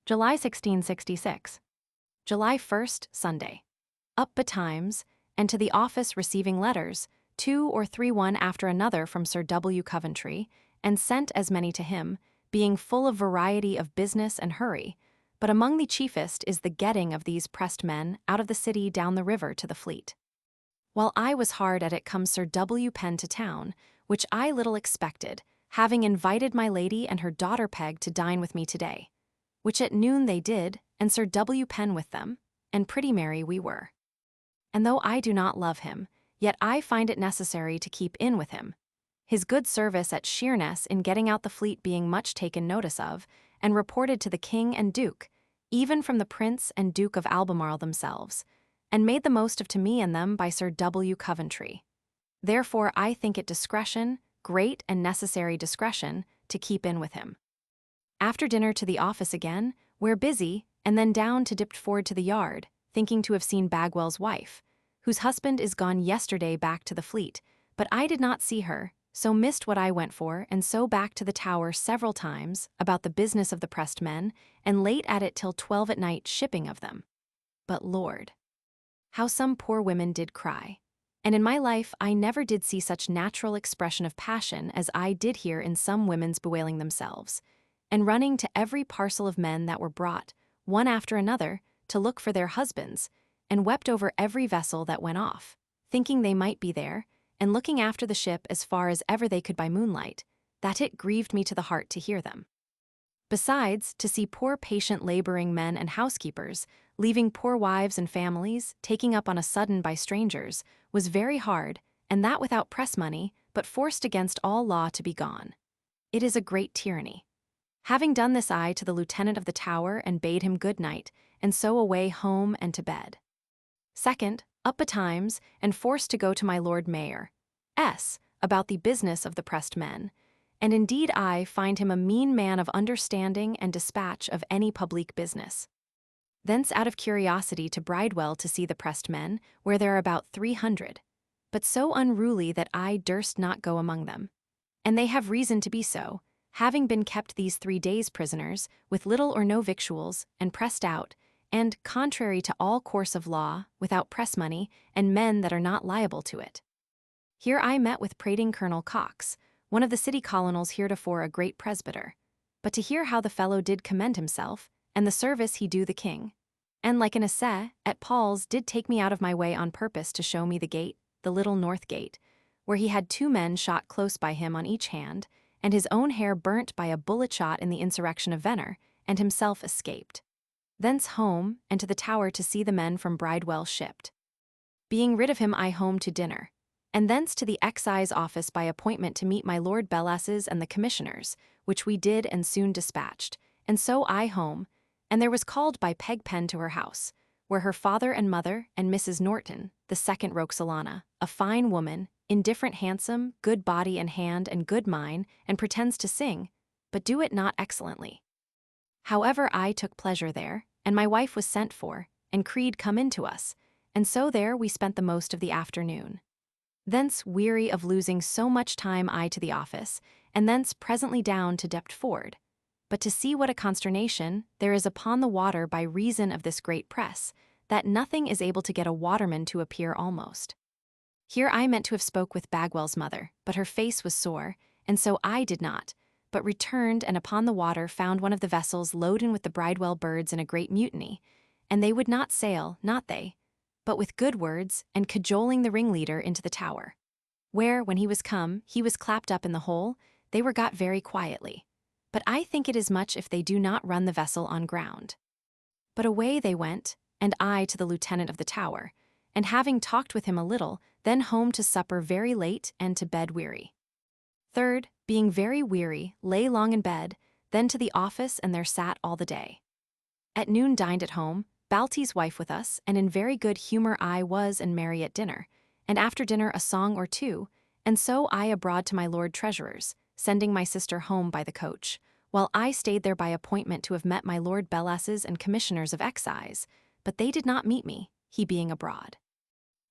July 1666. July 1st, Sunday. Up betimes, and to the office receiving letters, 2 or 3 one after another from Sir W. Coventry, and sent as many to him, being full of variety of business and hurry, but among the chiefest is the getting of these pressed men out of the city down the river to the fleet. While I was hard at it comes Sir W. Penn to town, which I little expected, having invited my lady and her daughter Peg to dine with me today, which at noon they did, and Sir W. Penn with them, and pretty merry we were. And though I do not love him, yet I find it necessary to keep in with him, his good service at Sheerness in getting out the fleet being much taken notice of, and reported to the King and Duke, even from the Prince and Duke of Albemarle themselves, and made the most of to me and them by Sir W. Coventry. Therefore I think it discretion, great and necessary discretion, to keep in with him. After dinner to the office again, where busy, and then down to Diptford to the yard, thinking to have seen Bagwell's wife, whose husband is gone yesterday back to the fleet, but I did not see her, so missed what I went for, and so back to the Tower several times, about the business of the pressed men, and late at it till 12 at night shipping of them. But Lord, how some poor women did cry. And in my life I never did see such natural expression of passion as I did hear in some women's bewailing themselves, and running to every parcel of men that were brought, one after another, to look for their husbands, and wept over every vessel that went off, thinking they might be there, and looking after the ship as far as ever they could by moonlight, that it grieved me to the heart to hear them. Besides, to see poor patient laboring men and housekeepers, leaving poor wives and families, taking up on a sudden by strangers, was very hard, and that without press money, but forced against all law to be gone. It is a great tyranny. Having done this I to the lieutenant of the Tower and bade him good night, and so away home and to bed. Second, up betimes, and forced to go to my Lord Mayor S. about the business of the pressed men, and indeed I find him a mean man of understanding and dispatch of any public business. Thence out of curiosity to Bridewell to see the pressed men, where there are about 300, but so unruly that I durst not go among them. And they have reason to be so, having been kept these 3 days prisoners, with little or no victuals, and pressed out, and, contrary to all course of law, without press money, and men that are not liable to it. Here I met with prating Colonel Cox, one of the city colonels heretofore a great presbyter, but to hear how the fellow did commend himself, and the service he do the king, and like an essay, at Paul's did take me out of my way on purpose to show me the gate, the little north gate, where he had 2 men shot close by him on each hand, and his own hair burnt by a bullet shot in the insurrection of Venner, and himself escaped. Thence home, and to the Tower to see the men from Bridewell shipped. Being rid of him I home to dinner, and thence to the excise office by appointment to meet my Lord Bellasses and the commissioners, which we did and soon dispatched, and so I home, and there was called by Peg Pen to her house, where her father and mother and Mrs. Norton, the second Roxalana, a fine woman, indifferent handsome, good body and hand and good mind, and pretends to sing, but do it not excellently. However I took pleasure there, and my wife was sent for, and Creed come in to us, and so there we spent the most of the afternoon. Thence weary of losing so much time I to the office, and thence presently down to Deptford, but to see what a consternation there is upon the water by reason of this great press, that nothing is able to get a waterman to appear almost. Here I meant to have spoke with Bagwell's mother, but her face was sore, and so I did not, but returned and upon the water found one of the vessels loaden with the Bridewell birds in a great mutiny, and they would not sail, not they, but with good words, and cajoling the ringleader into the Tower, where, when he was come, he was clapped up in the hole, they were got very quietly. But I think it is much if they do not run the vessel on ground. But away they went, and I to the lieutenant of the Tower, and having talked with him a little, then home to supper very late and to bed weary. Third, being very weary, lay long in bed, then to the office and there sat all the day. At noon dined at home, Balty's wife with us, and in very good humour I was and merry at dinner, and after dinner a song or 2, and so I abroad to my Lord Treasurer's, sending my sister home by the coach, while I stayed there by appointment to have met my Lord Bellasses and commissioners of excise, but they did not meet me, he being abroad.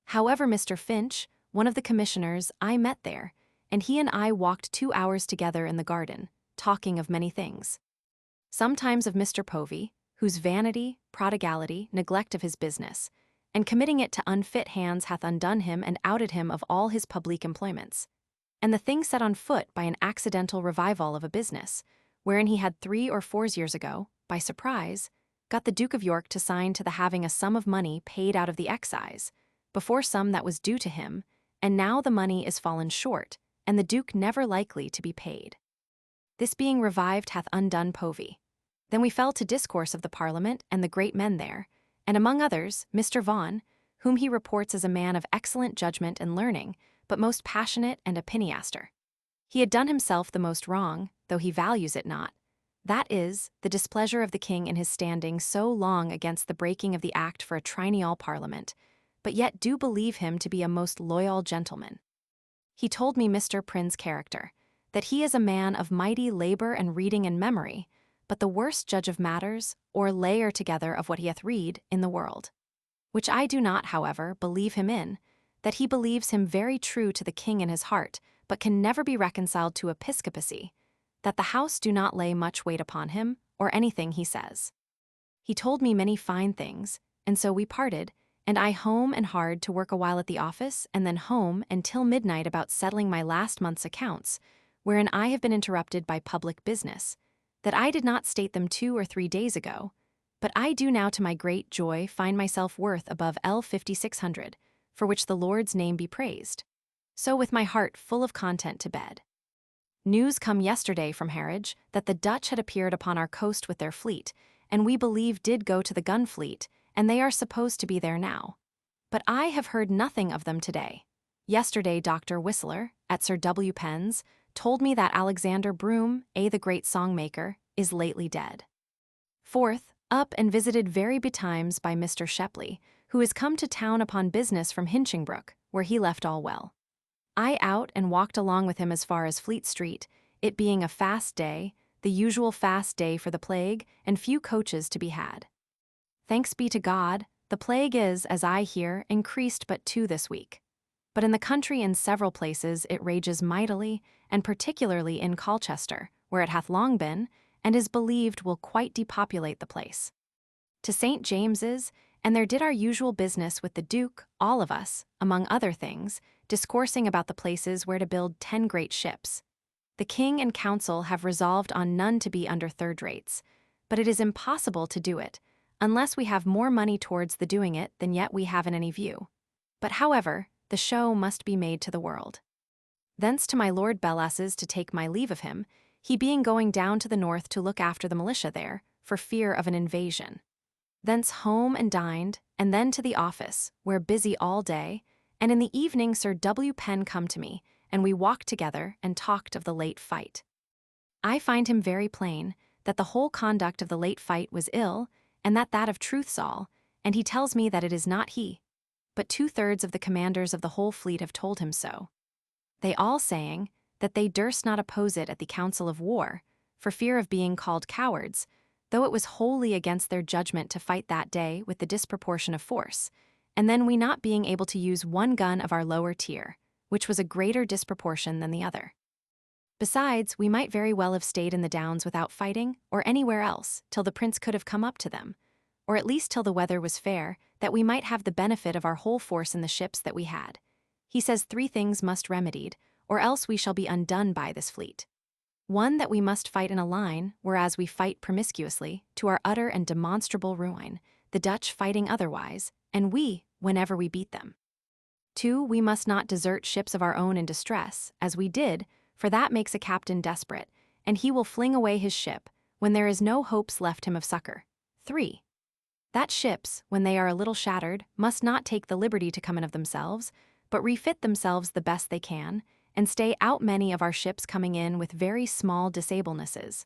However, Mr. Finch, one of the commissioners, I met there, and he and I walked 2 hours together in the garden, talking of many things. Sometimes of Mr. Povey, whose vanity, prodigality, neglect of his business, and committing it to unfit hands hath undone him and outed him of all his public employments. And the thing set on foot by an accidental revival of a business, wherein he had 3 or 4 years ago, by surprise, got the Duke of York to sign to the having a sum of money paid out of the excise, before some that was due to him, and now the money is fallen short, and the Duke never likely to be paid. This being revived hath undone Povey. Then we fell to discourse of the Parliament and the great men there, and among others, Mr. Vaughan, whom he reports as a man of excellent judgment and learning, but most passionate and a piniaster. He had done himself the most wrong, though he values it not. That is, the displeasure of the king in his standing so long against the breaking of the act for a triennial parliament, but yet do believe him to be a most loyal gentleman. He told me Mr. Prynne's character, that he is a man of mighty labor and reading and memory, but the worst judge of matters, or layer together of what he hath read, in the world. Which I do not, however, believe him in, that he believes him very true to the king in his heart, but can never be reconciled to episcopacy, that the house do not lay much weight upon him, or anything he says. He told me many fine things, and so we parted, and I home and hard to work a while at the office, and then home and till midnight about settling my last month's accounts, wherein I have been interrupted by public business, that I did not state them 2 or 3 days ago, but I do now to my great joy find myself worth above L5600, for which the Lord's name be praised. So with my heart full of content to bed. News come yesterday from Harwich that the Dutch had appeared upon our coast with their fleet, and we believe did go to the gun fleet, and they are supposed to be there now. But I have heard nothing of them today. Yesterday Dr. Whistler, at Sir W. Penn's, told me that Alexander Broome, the great songmaker, is lately dead. Fourth, up and visited very betimes by Mr. Shepley, who is come to town upon business from Hinchingbrook, where he left all well. I out and walked along with him as far as Fleet Street, it being a fast day, the usual fast day for the plague, and few coaches to be had. Thanks be to God, the plague is, as I hear, increased but 2 this week. But in the country in several places it rages mightily, and particularly in Colchester, where it hath long been, and is believed will quite depopulate the place. To St. James's, and there did our usual business with the Duke, all of us, among other things, discoursing about the places where to build 10 great ships. The king and council have resolved on none to be under third rates, but it is impossible to do it, unless we have more money towards the doing it than yet we have in any view. But however, the show must be made to the world. Thence to my Lord Bellas's to take my leave of him, he being going down to the north to look after the militia there, for fear of an invasion. Thence home and dined, and then to the office, where busy all day, and in the evening Sir W. Penn come to me, and we walked together and talked of the late fight. I find him very plain, that the whole conduct of the late fight was ill, and that of Truthsall, and he tells me that it is not he, but 2/3 of the commanders of the whole fleet have told him so. They all saying that they durst not oppose it at the council of war, for fear of being called cowards, though it was wholly against their judgment to fight that day with the disproportion of force, and then we not being able to use 1 gun of our lower tier, which was a greater disproportion than the other. Besides, we might very well have stayed in the Downs without fighting, or anywhere else, till the prince could have come up to them, or at least till the weather was fair, that we might have the benefit of our whole force in the ships that we had. He says 3 things must remedied, or else we shall be undone by this fleet. 1, that we must fight in a line, whereas we fight promiscuously, to our utter and demonstrable ruin, the Dutch fighting otherwise, and we, whenever we beat them. 2, we must not desert ships of our own in distress, as we did, for that makes a captain desperate, and he will fling away his ship, when there is no hopes left him of succor. 3, that ships, when they are a little shattered, must not take the liberty to come in of themselves, but refit themselves the best they can, and stay out many of our ships coming in with very small disablenesses.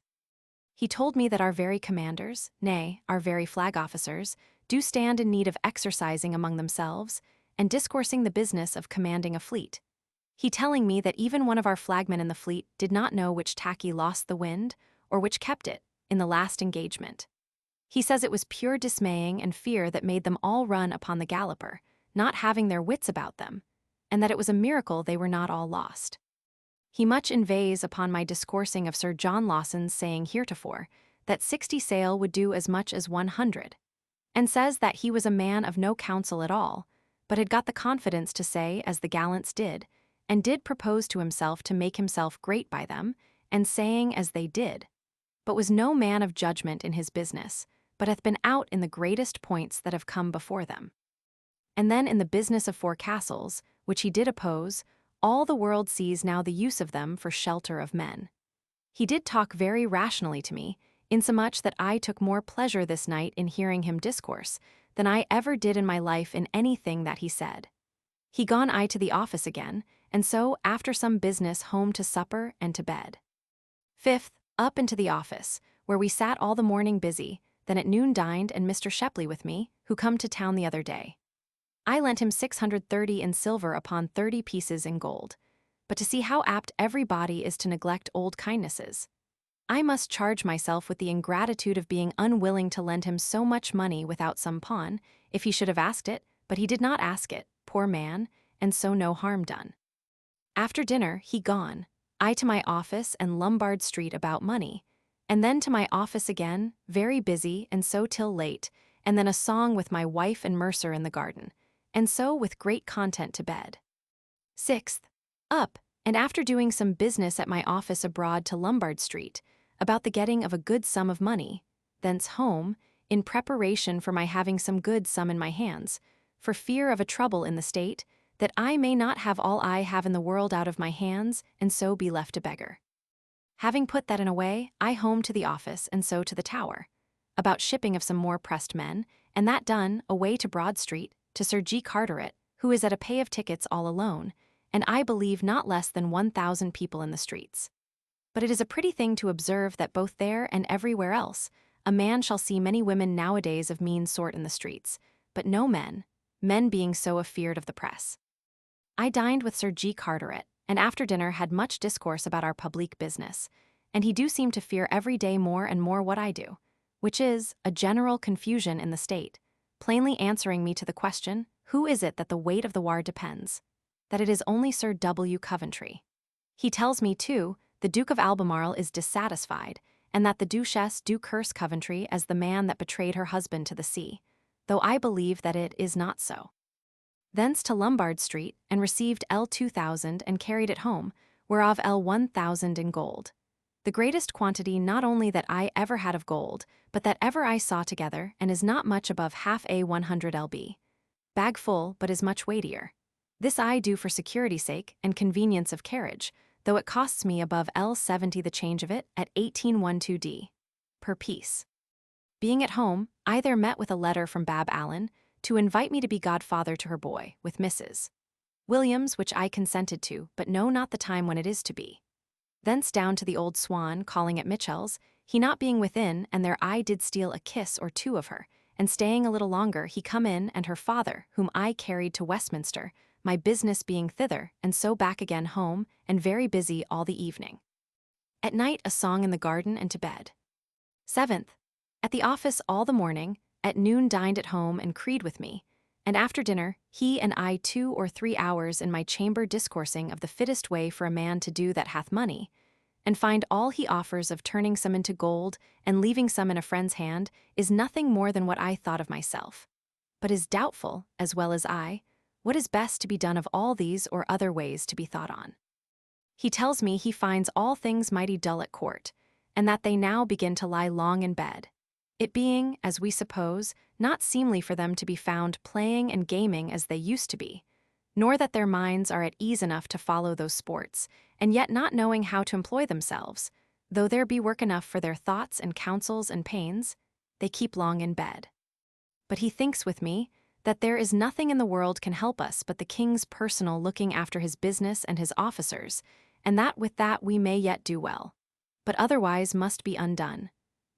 He told me that our very commanders, nay, our very flag officers, do stand in need of exercising among themselves, and discoursing the business of commanding a fleet. He telling me that even one of our flagmen in the fleet did not know which tacky lost the wind, or which kept it, in the last engagement. He says it was pure dismaying and fear that made them all run upon the galloper, not having their wits about them, and that it was a miracle they were not all lost. He much inveighs upon my discoursing of Sir John Lawson's saying heretofore, that 60 sail would do as much as 100, and says that he was a man of no counsel at all, but had got the confidence to say as the gallants did, and did propose to himself to make himself great by them, and saying as they did, but was no man of judgment in his business, but hath been out in the greatest points that have come before them. And then in the business of 4 castles, which he did oppose, all the world sees now the use of them for shelter of men. He did talk very rationally to me, insomuch that I took more pleasure this night in hearing him discourse than I ever did in my life in anything that he said. He gone I to the office again, and so after some business home to supper and to bed. 5th, up into the office, where we sat all the morning busy, then at noon dined and Mr. Shepley with me, who come to town the other day. I lent him 630 in silver upon 30 pieces in gold. But to see how apt every body is to neglect old kindnesses, I must charge myself with the ingratitude of being unwilling to lend him so much money without some pawn, if he should have asked it, but he did not ask it, poor man, and so no harm done. After dinner, he gone, I to my office and Lombard Street about money, and then to my office again, very busy, and so till late, and then a song with my wife and Mercer in the garden, and so with great content to bed. 6th, up, and after doing some business at my office abroad to Lombard Street, about the getting of a good sum of money, thence home, in preparation for my having some good sum in my hands, for fear of a trouble in the state, that I may not have all I have in the world out of my hands, and so be left a beggar. Having put that in a way, I home to the office, and so to the Tower, about shipping of some more pressed men, and that done, away to Broad Street, to Sir G. Carteret, who is at a pay of tickets all alone, and I believe not less than 1,000 people in the streets. But it is a pretty thing to observe that both there and everywhere else, a man shall see many women nowadays of mean sort in the streets, but no men, men being so afeard of the press. I dined with Sir G. Carteret, and after dinner had much discourse about our public business, and he do seem to fear every day more and more what I do, which is a general confusion in the state, plainly answering me to the question, who is it that the weight of the war depends? That it is only Sir W. Coventry. He tells me, too, the Duke of Albemarle is dissatisfied, and that the Duchess do curse Coventry as the man that betrayed her husband to the sea, though I believe that it is not so. Thence to Lombard Street, and received L 2,000 and carried it home, whereof L 1,000 in gold. The greatest quantity not only that I ever had of gold, but that ever I saw together, and is not much above half a 100 lb. Bag full, but is much weightier. This I do for security sake and convenience of carriage, though it costs me above L 70 the change of it at 1812d per piece. Being at home, I there met with a letter from Bab Allen to invite me to be godfather to her boy, with Mrs. Williams, which I consented to, but know not the time when it is to be. Thence down to the old Swan, calling at Mitchell's, he not being within, and there I did steal a kiss or two of her, and staying a little longer he come in, and her father, whom I carried to Westminster, my business being thither, and so back again home, and very busy all the evening. At night a song in the garden and to bed. 7th, at the office all the morning, at noon dined at home and creed with me, and after dinner he and I 2 or 3 hours in my chamber discoursing of the fittest way for a man to do that hath money, and find all he offers of turning some into gold and leaving some in a friend's hand is nothing more than what I thought of myself, but is doubtful, as well as I, what is best to be done of all these or other ways to be thought on. He tells me he finds all things mighty dull at court, and that they now begin to lie long in bed, it being, as we suppose, not seemly for them to be found playing and gaming as they used to be, nor that their minds are at ease enough to follow those sports, and yet not knowing how to employ themselves, though there be work enough for their thoughts and counsels and pains, they keep long in bed. But he thinks with me that there is nothing in the world can help us but the king's personal looking after his business and his officers, and that with that we may yet do well, but otherwise must be undone.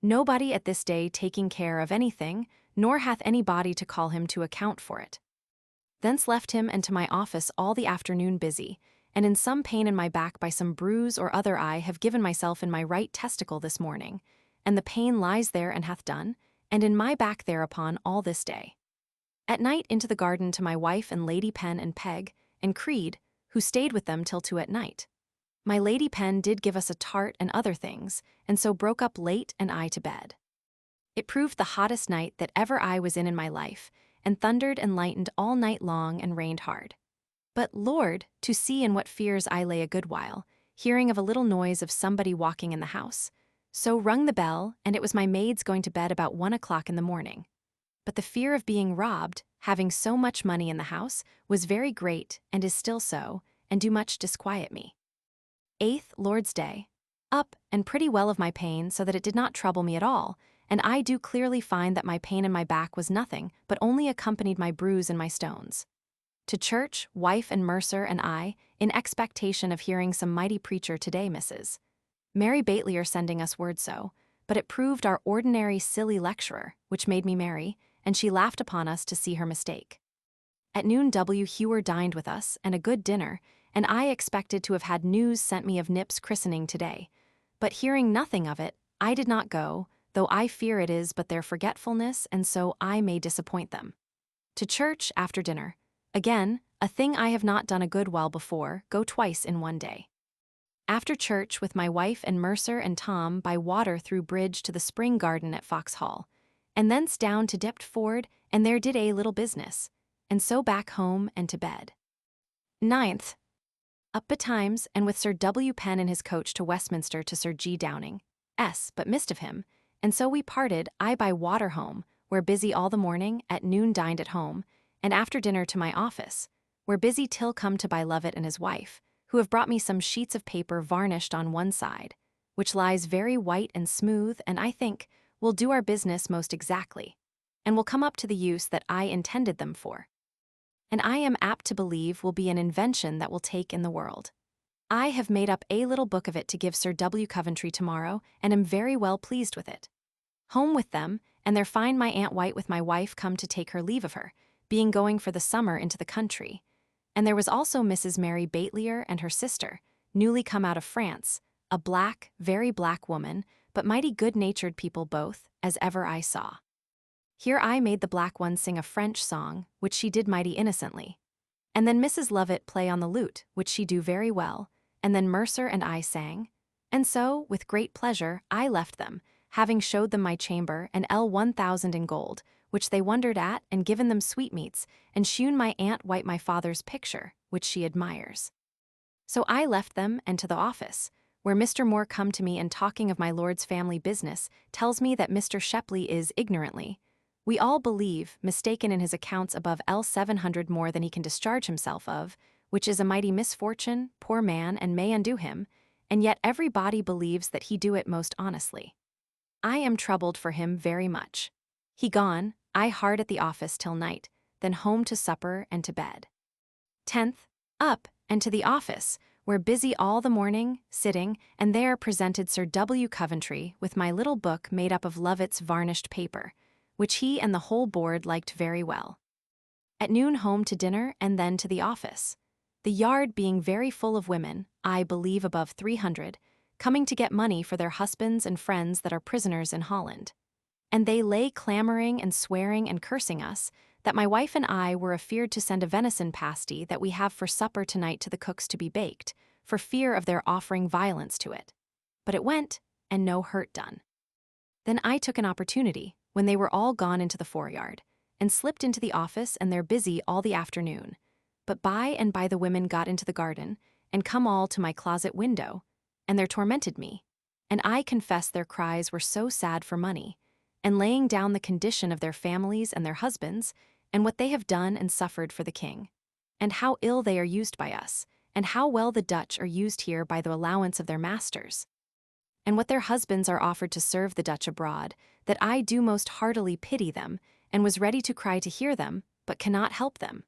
Nobody at this day taking care of anything, nor hath any body to call him to account for it. Thence left him and to my office all the afternoon busy, and in some pain in my back by some bruise or other I have given myself in my right testicle this morning, and the pain lies there and hath done, and in my back thereupon all this day. At night into the garden to my wife and Lady Pen and Peg, and Creed, who stayed with them till 2 at night. My lady pen did give us a tart and other things, and so broke up late and I to bed. It proved the hottest night that ever I was in my life, and thundered and lightened all night long and rained hard. But Lord, to see in what fears I lay a good while, hearing of a little noise of somebody walking in the house. So rung the bell, and it was my maids going to bed about 1 o'clock in the morning. But the fear of being robbed, having so much money in the house, was very great, and is still so, and do much disquiet me. 8th Lord's Day. Up, and pretty well of my pain, so that it did not trouble me at all, and I do clearly find that my pain in my back was nothing, but only accompanied my bruise and my stones. To church, wife and mercer and I, in expectation of hearing some mighty preacher today, Mrs. Mary Batelier sending us word so, but it proved our ordinary silly lecturer, which made me merry, and she laughed upon us to see her mistake. At noon W. Hewer dined with us, and a good dinner, and I expected to have had news sent me of Nip's christening today, but hearing nothing of it, I did not go, though I fear it is but their forgetfulness, and so I may disappoint them. To church after dinner. Again, a thing I have not done a good while before, go twice in one day. After church with my wife and Mercer and Tom by water through bridge to the spring garden at Foxhall, and thence down to Dipt Ford, and there did a little business, and so back home and to bed. 9th. Up betimes, and with Sir W. Penn in his coach to Westminster to Sir G. Downing, S., but missed of him, and so we parted, I by water home, where busy all the morning, at noon dined at home, and after dinner to my office, where busy till come to by Lovett and his wife, who have brought me some sheets of paper varnished on one side, which lies very white and smooth, and I think will do our business most exactly, and will come up to the use that I intended them for. And I am apt to believe will be an invention that will take in the world. I have made up a little book of it to give Sir W. Coventry tomorrow, and am very well pleased with it. Home with them, and there find my Aunt White with my wife come to take her leave of her, being going for the summer into the country. And there was also Mrs. Mary Batelier and her sister, newly come out of France, a black, very black woman, but mighty good-natured people both, as ever I saw. Here I made the black one sing a French song, which she did mighty innocently. And then Mrs. Lovett play on the lute, which she do very well, and then Mercer and I sang. And so, with great pleasure, I left them, having showed them my chamber and L1000 in gold, which they wondered at, and given them sweetmeats, and shewn my Aunt White my father's picture, which she admires. So I left them, and to the office, where Mr. Moore come to me and talking of my lord's family business, tells me that Mr. Shepley is ignorantly, we all believe, mistaken in his accounts above L700 more than he can discharge himself of, which is a mighty misfortune, poor man, and may undo him, and yet every body believes that he do it most honestly. I am troubled for him very much. He gone, I hard at the office till night, then home to supper and to bed. 10th, up, and to the office, where busy all the morning, sitting, and there presented Sir W. Coventry with my little book made up of Lovett's varnished paper, which he and the whole board liked very well. At noon home to dinner, and then to the office. The yard being very full of women, I believe above 300, coming to get money for their husbands and friends that are prisoners in Holland. And they lay clamoring and swearing and cursing us, that my wife and I were afeard to send a venison pasty that we have for supper tonight to the cooks to be baked, for fear of their offering violence to it. But it went, and no hurt done. Then I took an opportunity, when they were all gone into the foreyard, and slipped into the office, and there busy all the afternoon. But by and by the women got into the garden, and come all to my closet window, and there tormented me. And I confess their cries were so sad for money, and laying down the condition of their families and their husbands, and what they have done and suffered for the king, and how ill they are used by us, and how well the Dutch are used here by the allowance of their masters, and what their husbands are offered to serve the Dutch abroad, that I do most heartily pity them, and was ready to cry to hear them, but cannot help them.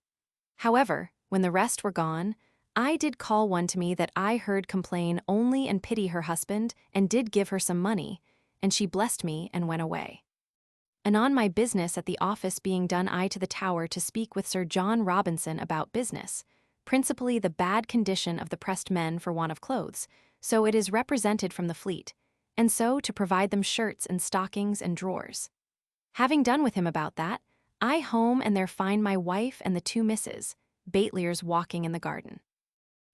However, when the rest were gone, I did call one to me that I heard complain only and pity her husband, and did give her some money, and she blessed me and went away. Anon my business at the office being done, I to the Tower to speak with Sir John Robinson about business, principally the bad condition of the pressed men for want of clothes, so it is represented from the fleet, and so to provide them shirts and stockings and drawers. Having done with him about that, I home and there find my wife and the two misses, Bateliers walking in the garden.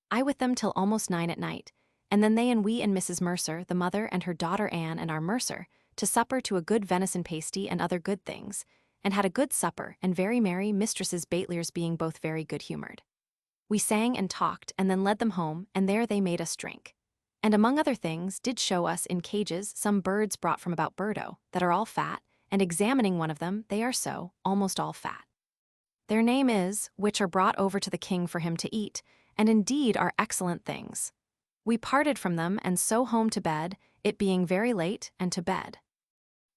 I with them till almost 9 at night, and then they and we and Mrs. Mercer, the mother and her daughter Anne and our Mercer, to supper to a good venison pasty and other good things, and had a good supper, and very merry, Mistresses Bateliers being both very good-humoured. We sang and talked, and then led them home, and there they made us drink. And among other things, did show us in cages some birds brought from about Burdo, that are all fat, and examining one of them, they are so, almost all fat. Their name is, which are brought over to the king for him to eat, and indeed are excellent things. We parted from them, and so home to bed, it being very late, and to bed.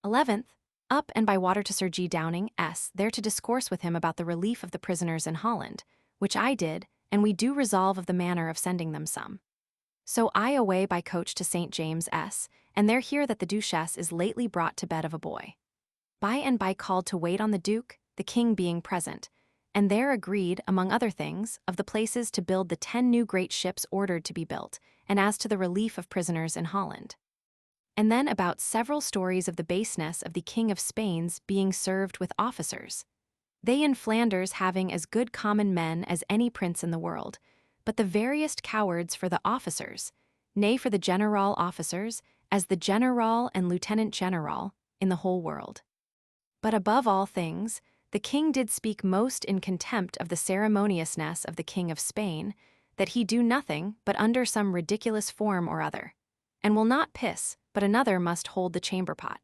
11th, up and by water to Sir G. Downing, S., there to discourse with him about the relief of the prisoners in Holland, which I did, and we do resolve of the manner of sending them some. So I away by coach to St. James, S., and there hear that the Duchess is lately brought to bed of a boy. By and by called to wait on the Duke, the king being present, and there agreed, among other things, of the places to build the 10 new great ships ordered to be built, and as to the relief of prisoners in Holland. And then about several stories of the baseness of the King of Spain's being served with officers. They in Flanders having as good common men as any prince in the world, but the veriest cowards for the officers, nay for the general officers, as the general and lieutenant general, in the whole world. But above all things, the king did speak most in contempt of the ceremoniousness of the King of Spain, that he do nothing but under some ridiculous form or other, and will not piss, but another must hold the chamber-pot.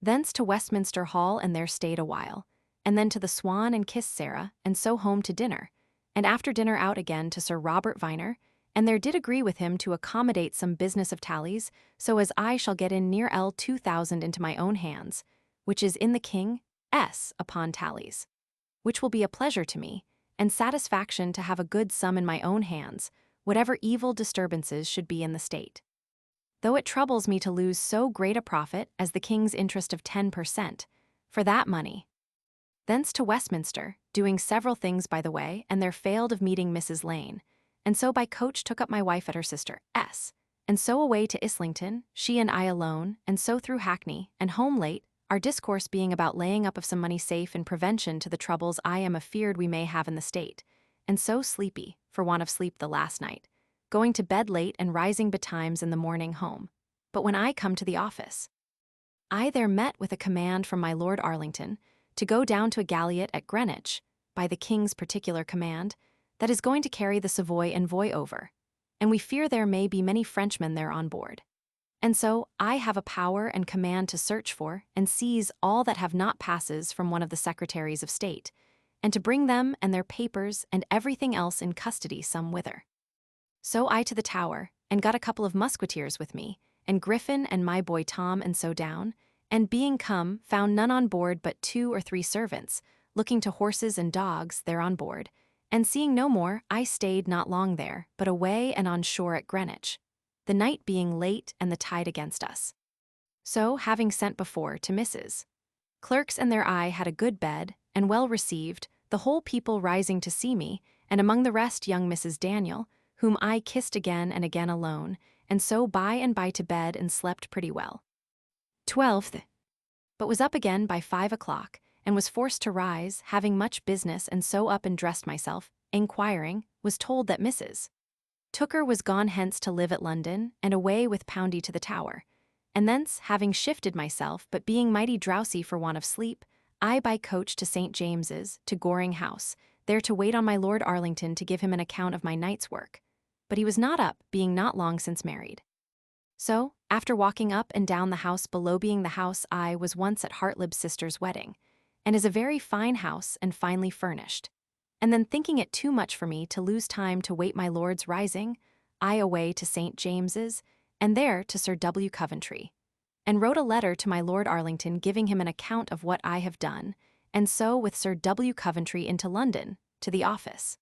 Thence to Westminster Hall and there stayed a while, and then to the Swan and kissed Sarah, and so home to dinner, and after dinner out again to Sir Robert Viner, and there did agree with him to accommodate some business of tallies, so as I shall get in near L 2,000 into my own hands, which is in the King S upon tallies, which will be a pleasure to me, and satisfaction to have a good sum in my own hands, whatever evil disturbances should be in the state. Though it troubles me to lose so great a profit as the king's interest of 10% for that money. Thence to Westminster, doing several things by the way, and there failed of meeting Mrs. Lane, and so by coach took up my wife at her sister S., and so away to Islington, she and I alone, and so through Hackney, and home late, our discourse being about laying up of some money safe in prevention to the troubles I am afeard we may have in the state, and so sleepy, for want of sleep the last night, going to bed late and rising betimes in the morning home. But when I come to the office, I there met with a command from my Lord Arlington to go down to a galliot at Greenwich, by the king's particular command, that is going to carry the Savoy envoy over, and we fear there may be many Frenchmen there on board. And so I have a power and command to search for and seize all that have not passes from one of the secretaries of state, and to bring them and their papers and everything else in custody some whither. So I to the Tower, and got a couple of musketeers with me, and Griffin and my boy Tom, and so down, and being come, found none on board but 2 or 3 servants, looking to horses and dogs there on board, and seeing no more, I stayed not long there, but away and on shore at Greenwich, the night being late and the tide against us. So, having sent before to Mrs. Clerks and their I had a good bed, and well received, the whole people rising to see me, and among the rest young Mrs. Daniel, whom I kissed again and again alone, and so by and by to bed and slept pretty well. 12th, but was up again by 5 o'clock, and was forced to rise, having much business, and so up and dressed myself, inquiring, was told that Mrs. Tooker was gone hence to live at London, and away with Poundy to the Tower, and thence, having shifted myself, but being mighty drowsy for want of sleep, I by coach to St. James's, to Goring House, there to wait on my Lord Arlington to give him an account of my night's work. But he was not up, being not long since married. So, after walking up and down the house below, being the house I was once at Hartlib's sister's wedding, and is a very fine house and finely furnished, and then thinking it too much for me to lose time to wait my lord's rising, I away to St. James's, and there to Sir W. Coventry, and wrote a letter to my Lord Arlington giving him an account of what I have done, and so with Sir W. Coventry into London, to the office.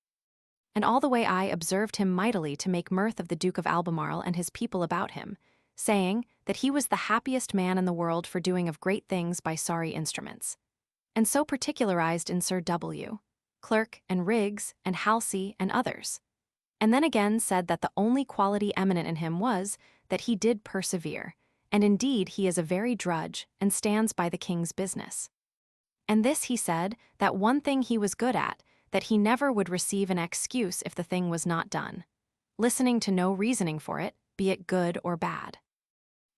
And all the way I observed him mightily to make mirth of the Duke of Albemarle and his people about him, saying that he was the happiest man in the world for doing of great things by sorry instruments. And so particularized in Sir W. Clerk and Riggs and Halsey and others. And then again said that the only quality eminent in him was that he did persevere, and indeed he is a very drudge and stands by the king's business. And this he said, that one thing he was good at, that he never would receive an excuse if the thing was not done, listening to no reasoning for it, be it good or bad.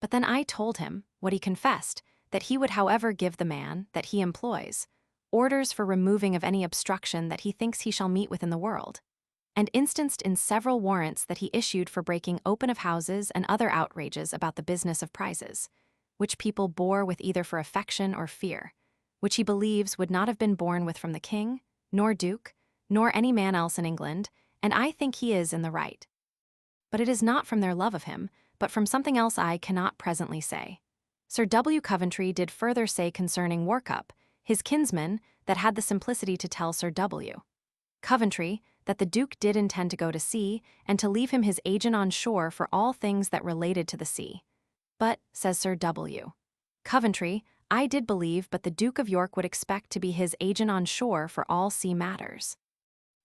But then I told him, what he confessed, that he would however give the man that he employs orders for removing of any obstruction that he thinks he shall meet with in the world, and instanced in several warrants that he issued for breaking open of houses and other outrages about the business of prizes, which people bore with either for affection or fear, which he believes would not have been borne with from the king, nor duke, nor any man else in England, and I think he is in the right. But it is not from their love of him, but from something else I cannot presently say. Sir W. Coventry did further say concerning Warcup, his kinsman, that had the simplicity to tell Sir W. Coventry that the Duke did intend to go to sea, and to leave him his agent on shore for all things that related to the sea. But, says Sir W. Coventry, I did believe but the Duke of York would expect to be his agent on shore for all sea matters.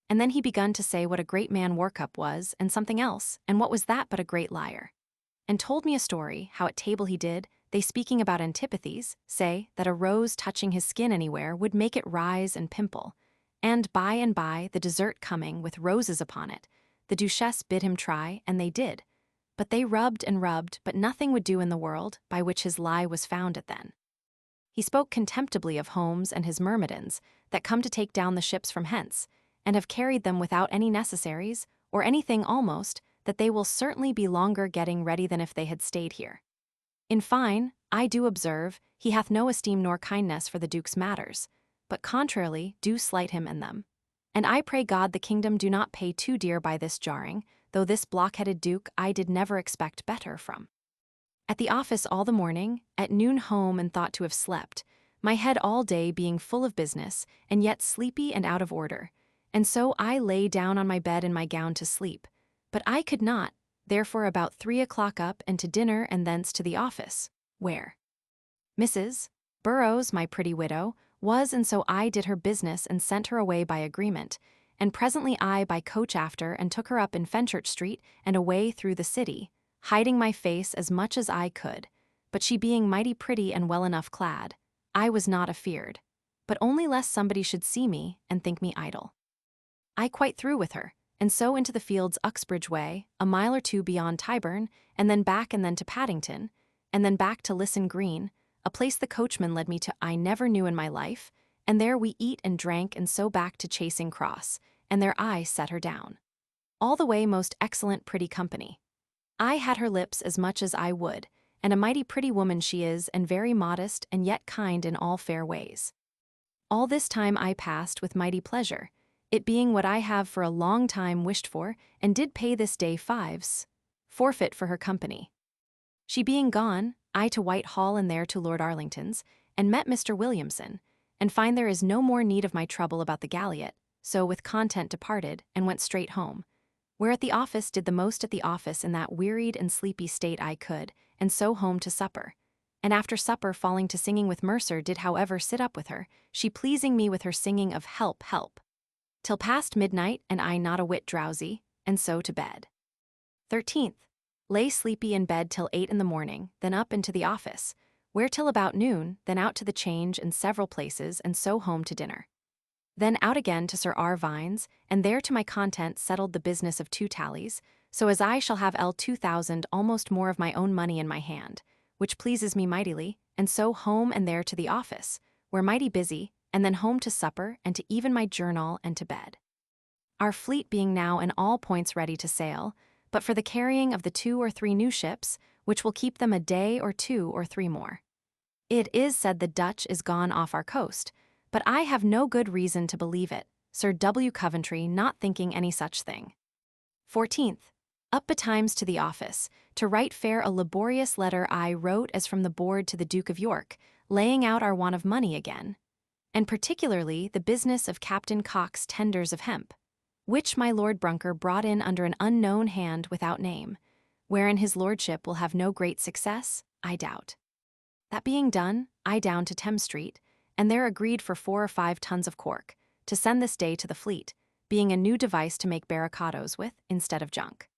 And then he begun to say what a great man Warcup was, and something else, and what was that but a great liar. And told me a story, how at table he did, they speaking about antipathies, say that a rose touching his skin anywhere would make it rise and pimple, and by, the dessert coming with roses upon it, the Duchess bid him try, and they did. But they rubbed and rubbed, but nothing would do in the world, by which his lie was found at then. He spoke contemptibly of Holmes and his myrmidons, that come to take down the ships from hence, and have carried them without any necessaries, or anything almost, that they will certainly be longer getting ready than if they had stayed here. In fine, I do observe, he hath no esteem nor kindness for the Duke's matters, but contrarily do slight him and them. And I pray God the kingdom do not pay too dear by this jarring, though this blockheaded Duke I did never expect better from. At the office all the morning, at noon home and thought to have slept, my head all day being full of business, and yet sleepy and out of order, and so I lay down on my bed in my gown to sleep, but I could not, therefore about 3 o'clock up and to dinner and thence to the office, where Mrs. Burrows, my pretty widow, was, and so I did her business and sent her away by agreement, and presently I by coach after and took her up in Fenchurch Street and away through the city, hiding my face as much as I could, but she being mighty pretty and well enough clad, I was not afeard, but only lest somebody should see me and think me idle. I quite through with her, and so into the fields Uxbridge way, a mile or two beyond Tyburn, and then back and then to Paddington, and then back to Lisson Green, a place the coachman led me to I never knew in my life, and there we eat and drank and so back to Chasing Cross, and there I set her down. All the way most excellent pretty company. I had her lips as much as I would, and a mighty pretty woman she is and very modest and yet kind in all fair ways. All this time I passed with mighty pleasure, it being what I have for a long time wished for, and did pay this day 5s forfeit for her company. She being gone, I to Whitehall and there to Lord Arlington's, and met Mr. Williamson, and find there is no more need of my trouble about the galliot, so with content departed, and went straight home, where at the office did the most at the office in that wearied and sleepy state I could, and so home to supper. And after supper falling to singing with Mercer did however sit up with her, she pleasing me with her singing of help, help, till past midnight, and I not a whit drowsy, and so to bed. 13th. Lay sleepy in bed till 8 in the morning, then up into the office, where till about noon, then out to the Change and several places, and so home to dinner. Then out again to Sir R. Vine's, and there to my content settled the business of 2 tallies, so as I shall have 2,000 almost more of my own money in my hand, which pleases me mightily, and so home and there to the office, where mighty busy, and then home to supper and to even my journal and to bed. Our fleet being now in all points ready to sail, but for the carrying of the 2 or 3 new ships, which will keep them a day or 2 or 3 more. It is said the Dutch is gone off our coast, but I have no good reason to believe it, Sir W. Coventry not thinking any such thing. 14th. Up betimes to the office, to write fair a laborious letter I wrote as from the board to the Duke of York, laying out our want of money again, and particularly the business of Captain Cock's tenders of hemp, which my Lord Brunker brought in under an unknown hand without name, wherein his lordship will have no great success, I doubt. That being done, I down to Thames Street, and there agreed for 4 or 5 tons of cork, to send this day to the fleet, being a new device to make barricadoes with, instead of junk.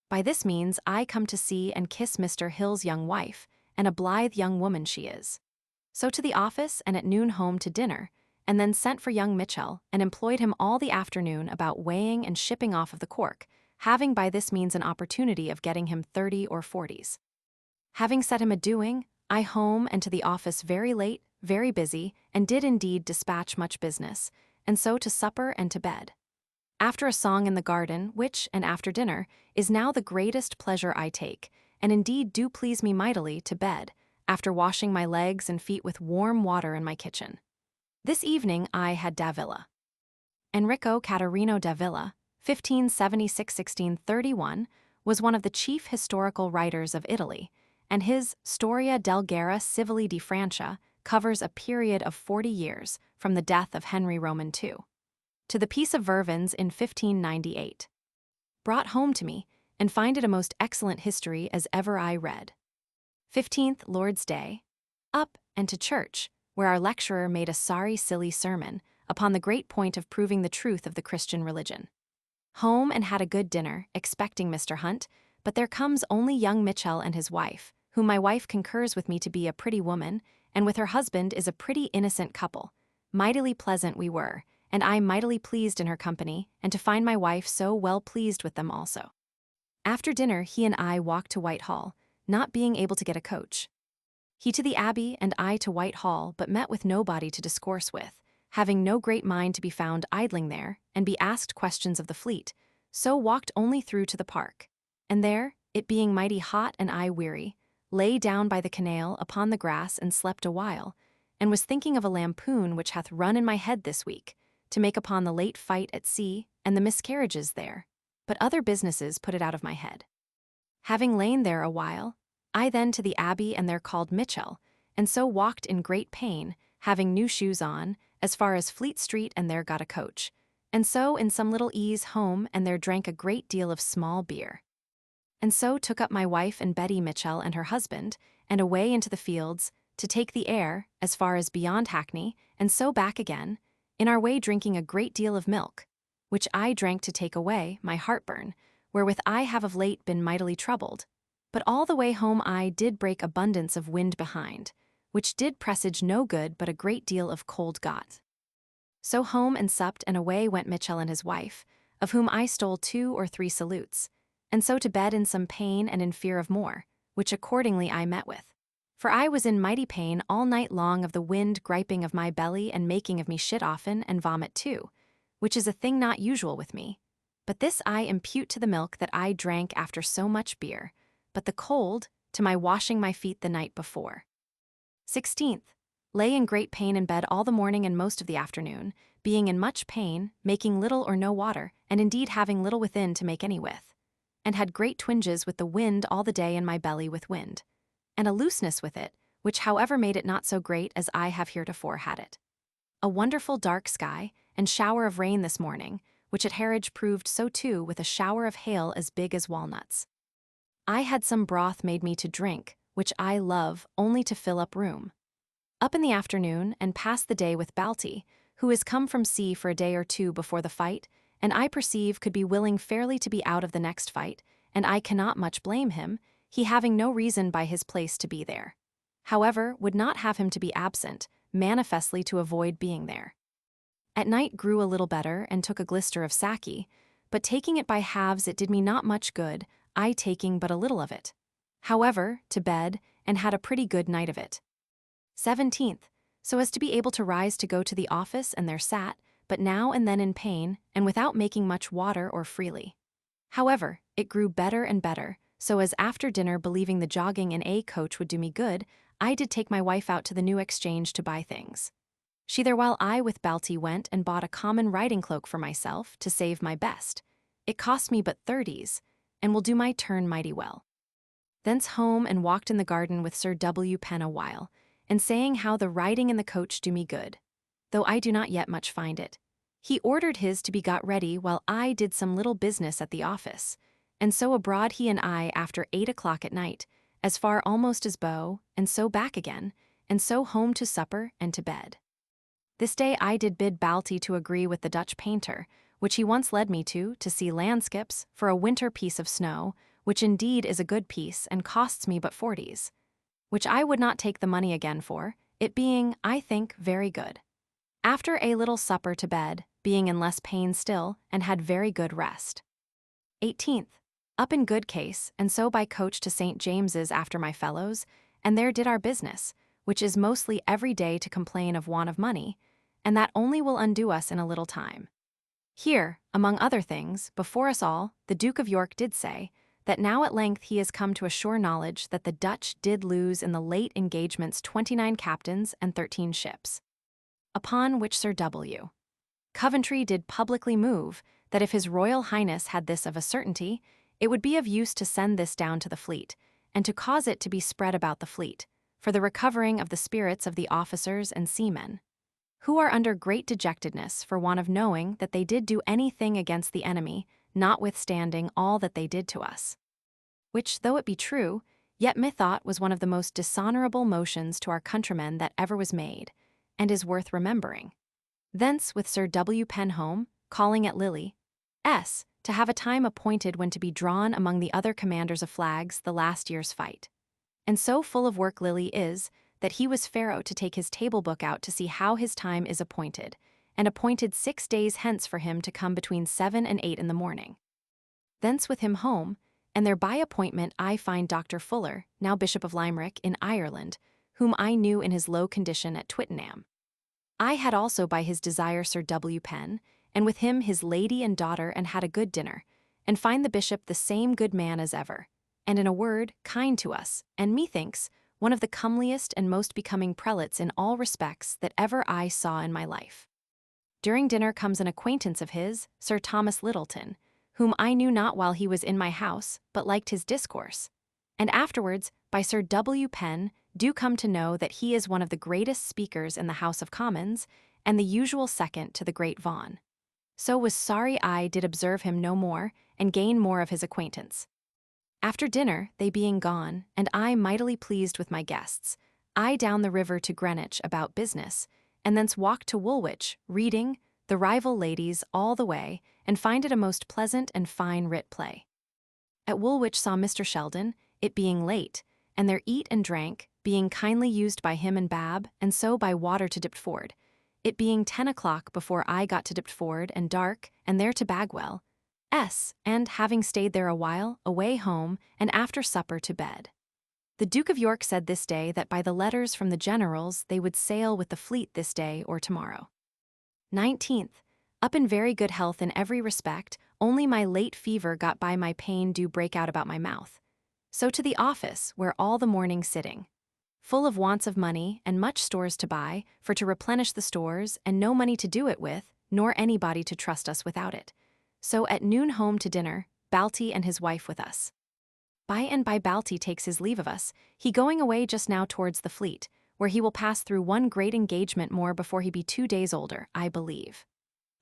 By this means I come to see and kiss Mr. Hill's young wife, and a blithe young woman she is. So to the office and at noon home to dinner, and then sent for young Mitchell, and employed him all the afternoon about weighing and shipping off of the cork, having by this means an opportunity of getting him 30 or 40s. Having set him a-doing, I home and to the office very late, very busy, and did indeed dispatch much business, and so to supper and to bed. After a song in the garden, which, and after dinner, is now the greatest pleasure I take, and indeed do please me mightily, to bed, after washing my legs and feet with warm water in my kitchen. This evening I had Davila. Enrico Caterino Davila, 1576–1631, was one of the chief historical writers of Italy, and his Storia del Guerra Civili di Francia covers a period of 40 years, from the death of Henry Roman II to the Peace of Vervins in 1598. Brought home to me, and find it a most excellent history as ever I read. 15th Lord's Day. Up and to church, where our lecturer made a sorry silly sermon upon the great point of proving the truth of the Christian religion. Home and had a good dinner, expecting Mr. Hunt, but there comes only young Mitchell and his wife, whom my wife concurs with me to be a pretty woman, and with her husband is a pretty innocent couple. Mightily pleasant we were, and I mightily pleased in her company, and to find my wife so well pleased with them also. After dinner he and I walked to Whitehall, not being able to get a coach. He to the Abbey and I to Whitehall, but met with nobody to discourse with, having no great mind to be found idling there, and be asked questions of the fleet, so walked only through to the park. And there, it being mighty hot and I weary, lay down by the canal upon the grass and slept a while, and was thinking of a lampoon which hath run in my head this week, to make upon the late fight at sea, and the miscarriages there, but other businesses put it out of my head. Having lain there a while, I then to the Abbey and there called Mitchell, and so walked in great pain, having new shoes on, as far as Fleet Street and there got a coach, and so in some little ease home and there drank a great deal of small beer. And so took up my wife and Betty Mitchell and her husband, and away into the fields, to take the air, as far as beyond Hackney, and so back again, in our way drinking a great deal of milk, which I drank to take away my heartburn, wherewith I have of late been mightily troubled. But all the way home I did break abundance of wind behind, which did presage no good but a great deal of cold got. So home and supped, and away went Mitchell and his wife, of whom I stole 2 or 3 salutes, and so to bed in some pain and in fear of more, which accordingly I met with. For I was in mighty pain all night long of the wind griping of my belly and making of me shit often and vomit too, which is a thing not usual with me. But this I impute to the milk that I drank after so much beer, but the cold to my washing my feet the night before. 16th. Lay in great pain in bed all the morning and most of the afternoon, being in much pain, making little or no water, and indeed having little within to make any with, and had great twinges with the wind all the day in my belly with wind, and a looseness with it, which however made it not so great as I have heretofore had it. A wonderful dark sky, and shower of rain this morning, which at Harwich proved so too, with a shower of hail as big as walnuts. I had some broth made me to drink, which I love, only to fill up room. Up in the afternoon, and passed the day with Balty, who is come from sea for a day or 2 before the fight, and I perceive could be willing fairly to be out of the next fight, and I cannot much blame him, he having no reason by his place to be there. However, would not have him to be absent, manifestly to avoid being there. At night grew a little better, and took a glister of sake, but taking it by halves it did me not much good, I taking but a little of it. However, to bed, and had a pretty good night of it. 17th. So as to be able to rise to go to the office, and there sat, but now and then in pain, and without making much water or freely. However, it grew better and better, so as after dinner believing the jogging in a coach would do me good, I did take my wife out to the New Exchange to buy things. She there while I with Balty went and bought a common riding cloak for myself, to save my best. It cost me but 30s, and will do my turn mighty well. Thence home and walked in the garden with Sir W. Penn a while, and saying how the riding in the coach do me good, though I do not yet much find it. He ordered his to be got ready while I did some little business at the office, and so abroad he and I after 8 o'clock at night, as far almost as Bow, and so back again, and so home to supper and to bed. This day I did bid Balty to agree with the Dutch painter, which he once led me to see landscapes for a winter piece of snow, which indeed is a good piece and costs me but 40s, which I would not take the money again for, it being, I think, very good. After a little supper to bed, being in less pain still, and had very good rest. 18th. Up in good case, and so by coach to St. James's after my fellows, and there did our business, which is mostly every day to complain of want of money, and that only will undo us in a little time. Here, among other things, before us all, the Duke of York did say, that now at length he is come to a sure knowledge that the Dutch did lose in the late engagements 29 captains and 13 ships. Upon which Sir W. Coventry did publicly move, that if his Royal Highness had this of a certainty, it would be of use to send this down to the fleet, and to cause it to be spread about the fleet, for the recovering of the spirits of the officers and seamen, who are under great dejectedness for want of knowing that they did do anything against the enemy, notwithstanding all that they did to us. Which, though it be true, yet methought was one of the most dishonorable motions to our countrymen that ever was made, and is worth remembering. Thence with Sir W. Penhome, calling at Lily, S., to have a time appointed when to be drawn among the other commanders of flags the last year's fight. And so full of work Lily is, that he was Pharaoh to take his table book out to see how his time is appointed, and appointed 6 days hence for him to come between 7 and 8 in the morning. Thence with him home, and there by appointment I find Dr. Fuller, now Bishop of Limerick, in Ireland, whom I knew in his low condition at Twickenham. I had also by his desire Sir W. Penn, and with him his lady and daughter, and had a good dinner, and find the bishop the same good man as ever, and in a word, kind to us, and methinks, one of the comeliest and most becoming prelates in all respects that ever I saw in my life. During dinner comes an acquaintance of his, Sir Thomas Littleton, whom I knew not while he was in my house, but liked his discourse, and afterwards, by Sir W. Penn, do come to know that he is one of the greatest speakers in the House of Commons, and the usual second to the great Vaughan. So was sorry I did observe him no more, and gain more of his acquaintance. After dinner, they being gone, and I mightily pleased with my guests, I down the river to Greenwich about business, and thence walked to Woolwich, reading The Rival Ladies all the way, and find it a most pleasant and fine writ play. At Woolwich saw Mr. Sheldon, it being late, and there eat and drank, being kindly used by him and Bab, and so by water to Diptford, it being 10 o'clock before I got to Diptford, and dark, and there to Bagwell, and, having stayed there a while, away home, and after supper to bed. The Duke of York said this day that by the letters from the generals they would sail with the fleet this day or tomorrow. 19th. Up in very good health in every respect, only my late fever got by my pain do break out about my mouth. So to the office, where all the morning sitting, full of wants of money, and much stores to buy, for to replenish the stores, and no money to do it with, nor anybody to trust us without it. So at noon home to dinner, Balty and his wife with us. By and by Balty takes his leave of us, he going away just now towards the fleet, where he will pass through one great engagement more before he be 2 days older, I believe.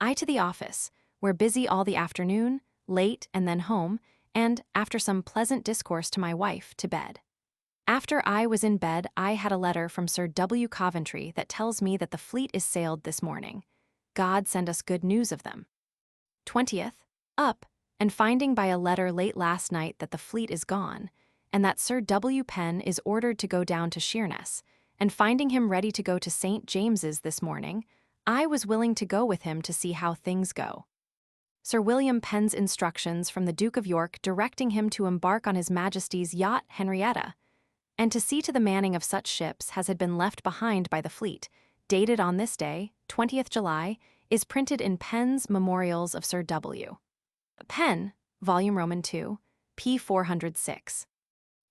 I to the office, where busy all the afternoon, late, and then home, and, after some pleasant discourse to my wife, to bed. After I was in bed, I had a letter from Sir W. Coventry that tells me that the fleet is sailed this morning. God send us good news of them. 20th. Up, and finding by a letter late last night that the fleet is gone, and that Sir W. Penn is ordered to go down to Sheerness, and finding him ready to go to St. James's this morning, I was willing to go with him to see how things go. Sir William Penn's instructions from the Duke of York directing him to embark on His Majesty's yacht Henrietta, and to see to the manning of such ships as had been left behind by the fleet, dated on this day, 20th July, is printed in Penn's Memorials of Sir W. Penn, volume Roman 2, p. 406.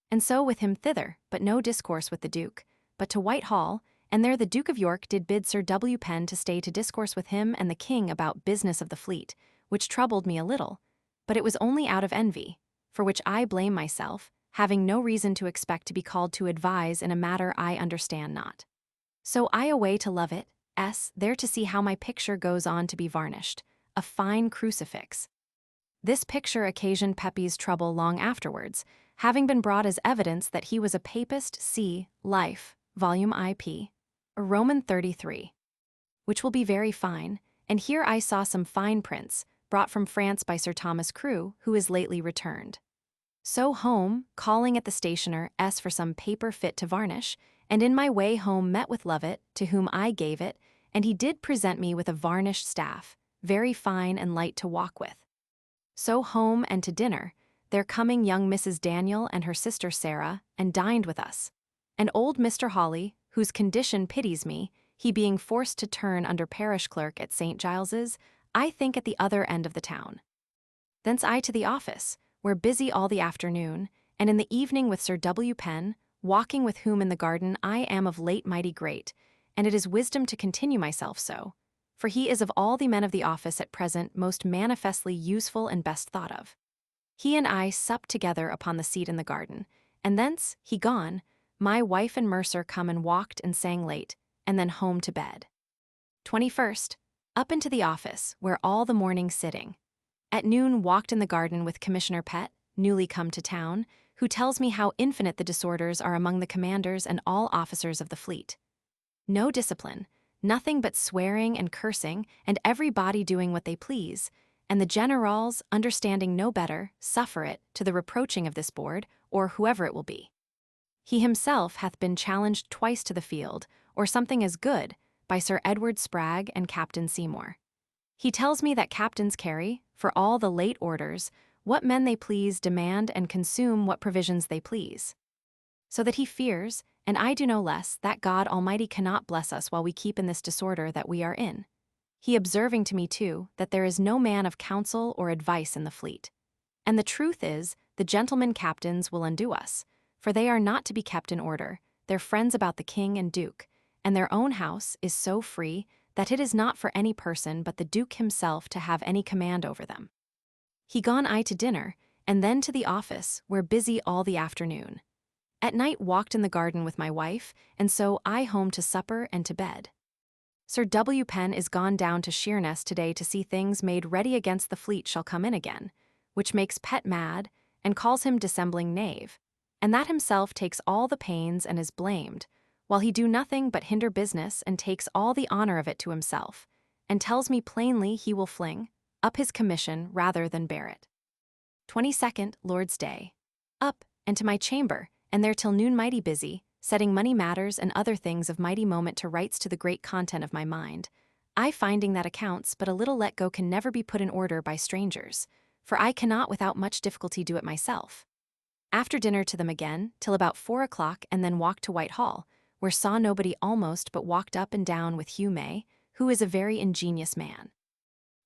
And so with him thither, but no discourse with the Duke, but to Whitehall, and there the Duke of York did bid Sir W. Penn to stay to discourse with him and the King about business of the fleet, which troubled me a little, but it was only out of envy, for which I blame myself, having no reason to expect to be called to advise in a matter I understand not. So I away to Lovett, there to see how my picture goes on to be varnished, a fine crucifix. This picture occasioned Pepys trouble long afterwards, having been brought as evidence that he was a Papist. See Life, volume IP, Roman 33, which will be very fine, and here I saw some fine prints, brought from France by Sir Thomas Crew, who is lately returned. So home, calling at the stationer for some paper fit to varnish, and in my way home met with Lovett, to whom I gave it, and he did present me with a varnished staff, very fine and light to walk with. So home and to dinner, there coming young Mrs. Daniel and her sister Sarah, and dined with us. And old Mr. Hawley, whose condition pities me, he being forced to turn under parish clerk at St. Giles's, I think at the other end of the town. Thence I to the office, where busy all the afternoon, and in the evening with Sir W. Penn, walking with whom in the garden I am of late mighty great, and it is wisdom to continue myself so, for he is of all the men of the office at present most manifestly useful and best thought of. He and I supped together upon the seat in the garden, and thence, he gone, my wife and Mercer come and walked and sang late, and then home to bed. 21st, up into the office, where all the morning sitting. At noon walked in the garden with Commissioner Pett, newly come to town, who tells me how infinite the disorders are among the commanders and all officers of the fleet. No discipline, nothing but swearing and cursing, and every body doing what they please, and the generals, understanding no better, suffer it, to the reproaching of this board, or whoever it will be. He himself hath been challenged twice to the field, or something as good, by Sir Edward Spragg and Captain Seymour. He tells me that captains carry, for all the late orders, what men they please demand and consume what provisions they please. So that he fears, and I do no less, that God Almighty cannot bless us while we keep in this disorder that we are in. He observing to me, too, that there is no man of counsel or advice in the fleet. And the truth is, the gentlemen captains will undo us, for they are not to be kept in order, their friends about the king and duke, and their own house is so free that it is not for any person but the duke himself to have any command over them. He gone I to dinner, and then to the office, where busy all the afternoon. At night walked in the garden with my wife, and so I home to supper and to bed. Sir W. Penn is gone down to Sheerness today to see things made ready against the fleet shall come in again, which makes Pett mad, and calls him dissembling knave, and that himself takes all the pains and is blamed, while he do nothing but hinder business and takes all the honor of it to himself, and tells me plainly he will fling up his commission rather than bear it. 22nd, Lord's Day. Up, and to my chamber, and there till noon mighty busy, setting money matters and other things of mighty moment to rights to the great content of my mind, I finding that accounts but a little let go can never be put in order by strangers, for I cannot without much difficulty do it myself. After dinner to them again, till about 4 o'clock, and then walked to Whitehall, where saw nobody almost but walked up and down with Hugh May, who is a very ingenious man.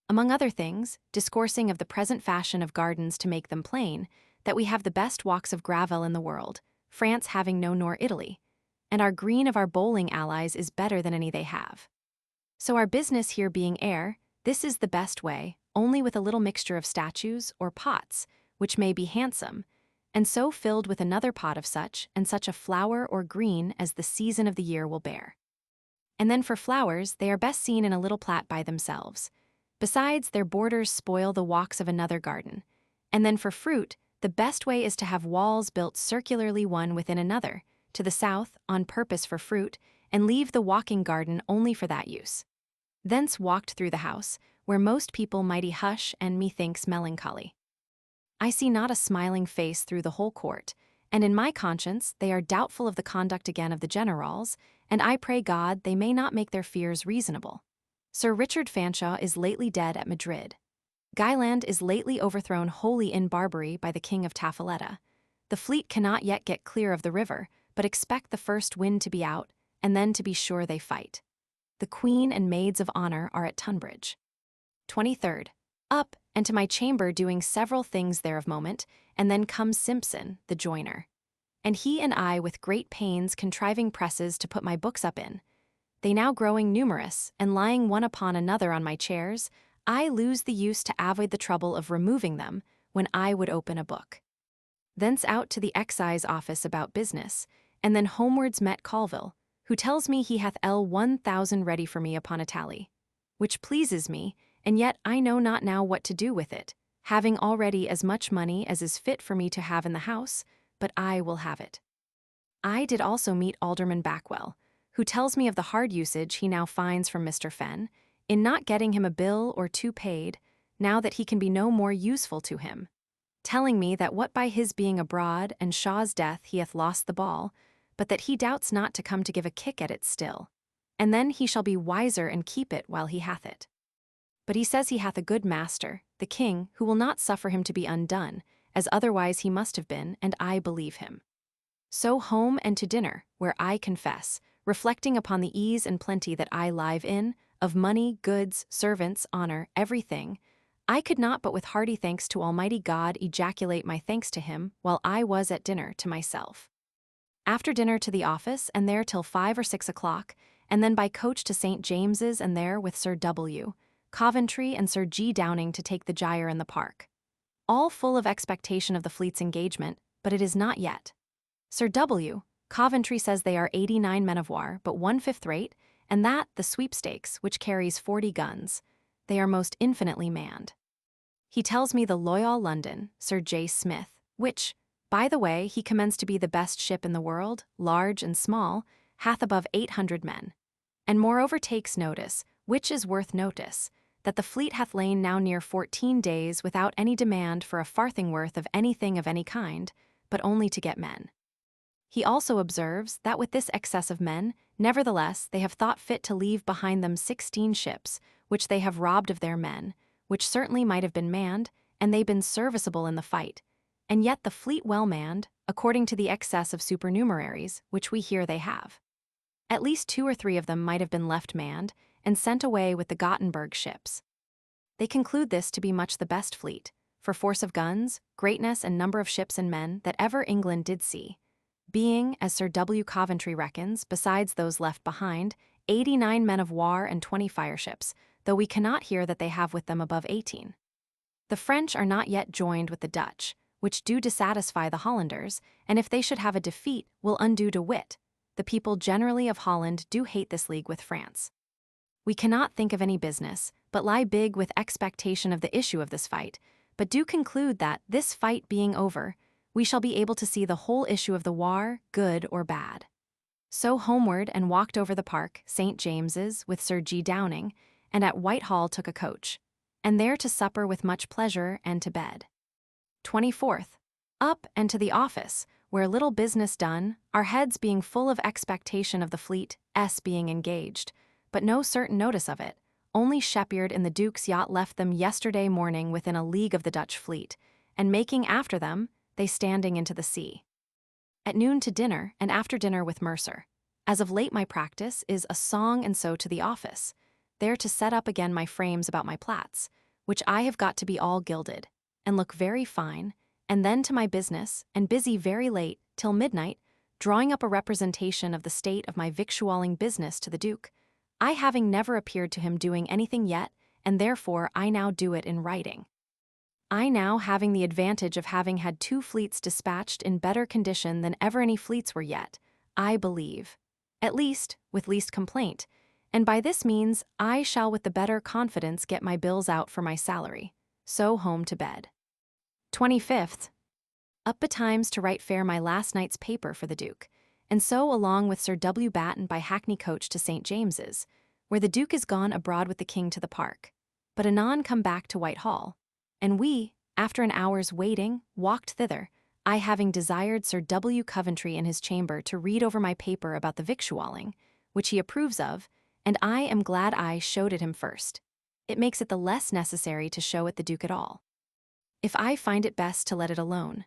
Among other things, discoursing of the present fashion of gardens to make them plain, that we have the best walks of gravel in the world, France having no nor Italy, and our green of our bowling allies is better than any they have. So our business here being air, this is the best way, only with a little mixture of statues or pots, which may be handsome, and so filled with another pot of such and such a flower or green as the season of the year will bear. And then for flowers, they are best seen in a little plat by themselves. Besides, their borders spoil the walks of another garden. And then for fruit, the best way is to have walls built circularly one within another, to the south, on purpose for fruit, and leave the walking garden only for that use. Thence walked through the house, where most people mighty hush and methinks melancholy. I see not a smiling face through the whole court, and in my conscience they are doubtful of the conduct again of the generals, and I pray God they may not make their fears reasonable. Sir Richard Fanshawe is lately dead at Madrid. Guyland is lately overthrown wholly in Barbary by the King of Tafaletta. The fleet cannot yet get clear of the river, but expect the first wind to be out, and then to be sure they fight. The Queen and maids of honor are at Tunbridge. 23rd. Up, and to my chamber doing several things there of moment, and then comes Simpson, the joiner. And he and I with great pains contriving presses to put my books up in. They now growing numerous, and lying one upon another on my chairs, I lose the use to avoid the trouble of removing them when I would open a book. Thence out to the excise office about business, and then homewards met Colville, who tells me he hath 1,000 ready for me upon a tally, which pleases me, and yet I know not now what to do with it, having already as much money as is fit for me to have in the house, but I will have it. I did also meet Alderman Backwell, who tells me of the hard usage he now finds from Mr. Fenn, in not getting him a bill or two paid, now that he can be no more useful to him, telling me that what by his being abroad and Shaw's death he hath lost the ball, but that he doubts not to come to give a kick at it still, and then he shall be wiser and keep it while he hath it. But he says he hath a good master, the king, who will not suffer him to be undone, as otherwise he must have been, and I believe him. So home and to dinner, where I confess, reflecting upon the ease and plenty that I live in, of money, goods, servants, honor, everything, I could not but with hearty thanks to Almighty God ejaculate my thanks to him while I was at dinner to myself. After dinner to the office, and there till 5 or 6 o'clock, and then by coach to St. James's, and there with Sir W. Coventry and Sir G. Downing to take the gyre in the park. All full of expectation of the fleet's engagement, but it is not yet. Sir W. Coventry says they are 89 men of war, but 1/5 rate, and that the sweepstakes, which carries 40 guns. They are most infinitely manned. He tells me the Loyal London, Sir J. Smith, which, by the way, he commends to be the best ship in the world, large and small, hath above 800 men. And moreover takes notice, which is worth notice, that the fleet hath lain now near 14 days without any demand for a farthing worth of anything of any kind, but only to get men. He also observes that with this excess of men, nevertheless they have thought fit to leave behind them 16 ships, which they have robbed of their men, which certainly might have been manned, and they been serviceable in the fight, and yet the fleet well manned, according to the excess of supernumeraries, which we hear they have. At least 2 or 3 of them might have been left manned, and sent away with the Gothenburg ships. They conclude this to be much the best fleet, for force of guns, greatness and number of ships and men that ever England did see, being, as Sir W. Coventry reckons, besides those left behind, 89 men of war and 20 fireships, though we cannot hear that they have with them above 18. The French are not yet joined with the Dutch, which do dissatisfy the Hollanders, and if they should have a defeat, will undo de wit. The people generally of Holland do hate this league with France. We cannot think of any business, but lie big with expectation of the issue of this fight, but do conclude that, this fight being over, we shall be able to see the whole issue of the war, good or bad. So homeward and walked over the park, St. James's, with Sir G. Downing, and at Whitehall took a coach, and there to supper with much pleasure and to bed. 24th. Up and to the office, where little business done, our heads being full of expectation of the fleet, being engaged, but no certain notice of it, only Shepard in the Duke's yacht left them yesterday morning within a league of the Dutch fleet, and making after them, they standing into the sea. At noon to dinner, and after dinner with Mercer. As of late my practice is a song and so to the office, there to set up again my frames about my plaits, which I have got to be all gilded, and look very fine, and then to my business, and busy very late, till midnight, drawing up a representation of the state of my victualling business to the Duke, I having never appeared to him doing anything yet, and therefore I now do it in writing. I now having the advantage of having had 2 fleets dispatched in better condition than ever any fleets were yet, I believe, at least, with least complaint, and by this means I shall with the better confidence get my bills out for my salary, so home to bed. 25th. Up betimes to write fair my last night's paper for the Duke, and so along with Sir W. Batten by hackney coach to St. James's, where the Duke is gone abroad with the King to the park, but anon come back to Whitehall, and we, after an hour's waiting, walked thither, I having desired Sir W. Coventry in his chamber to read over my paper about the victualling, which he approves of, and I am glad I showed it him first. It makes it the less necessary to show it the Duke at all. If I find it best to let it alone.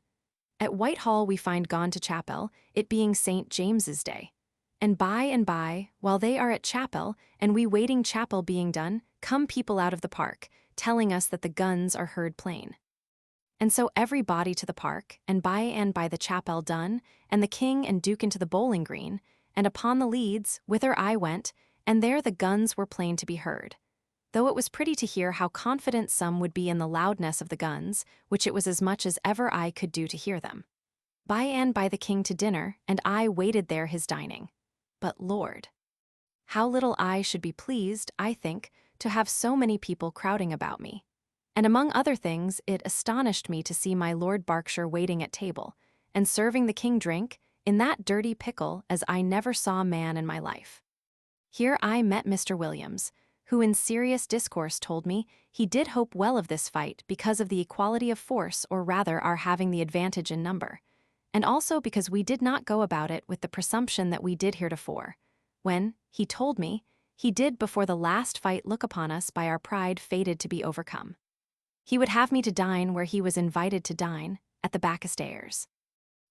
At Whitehall we find gone to chapel, it being St. James's Day. And by, while they are at chapel, and we waiting chapel being done, come people out of the park, telling us that the guns are heard plain. And so every body to the park, and by the chapel done, and the King and Duke into the bowling green, and upon the leads, whither I went, and there the guns were plain to be heard. Though it was pretty to hear how confident some would be in the loudness of the guns, which it was as much as ever I could do to hear them. By the King to dinner, and I waited there his dining. But Lord, how little I should be pleased, I think, to have so many people crowding about me. And among other things, it astonished me to see my Lord Berkshire waiting at table, and serving the King drink, in that dirty pickle as I never saw a man in my life. Here I met Mr. Williams, who in serious discourse told me he did hope well of this fight because of the equality of force, or rather our having the advantage in number, and also because we did not go about it with the presumption that we did heretofore, when, he told me, He did before the last fight look upon us by our pride fated to be overcome. He would have me to dine where he was invited to dine, at the back-stairs.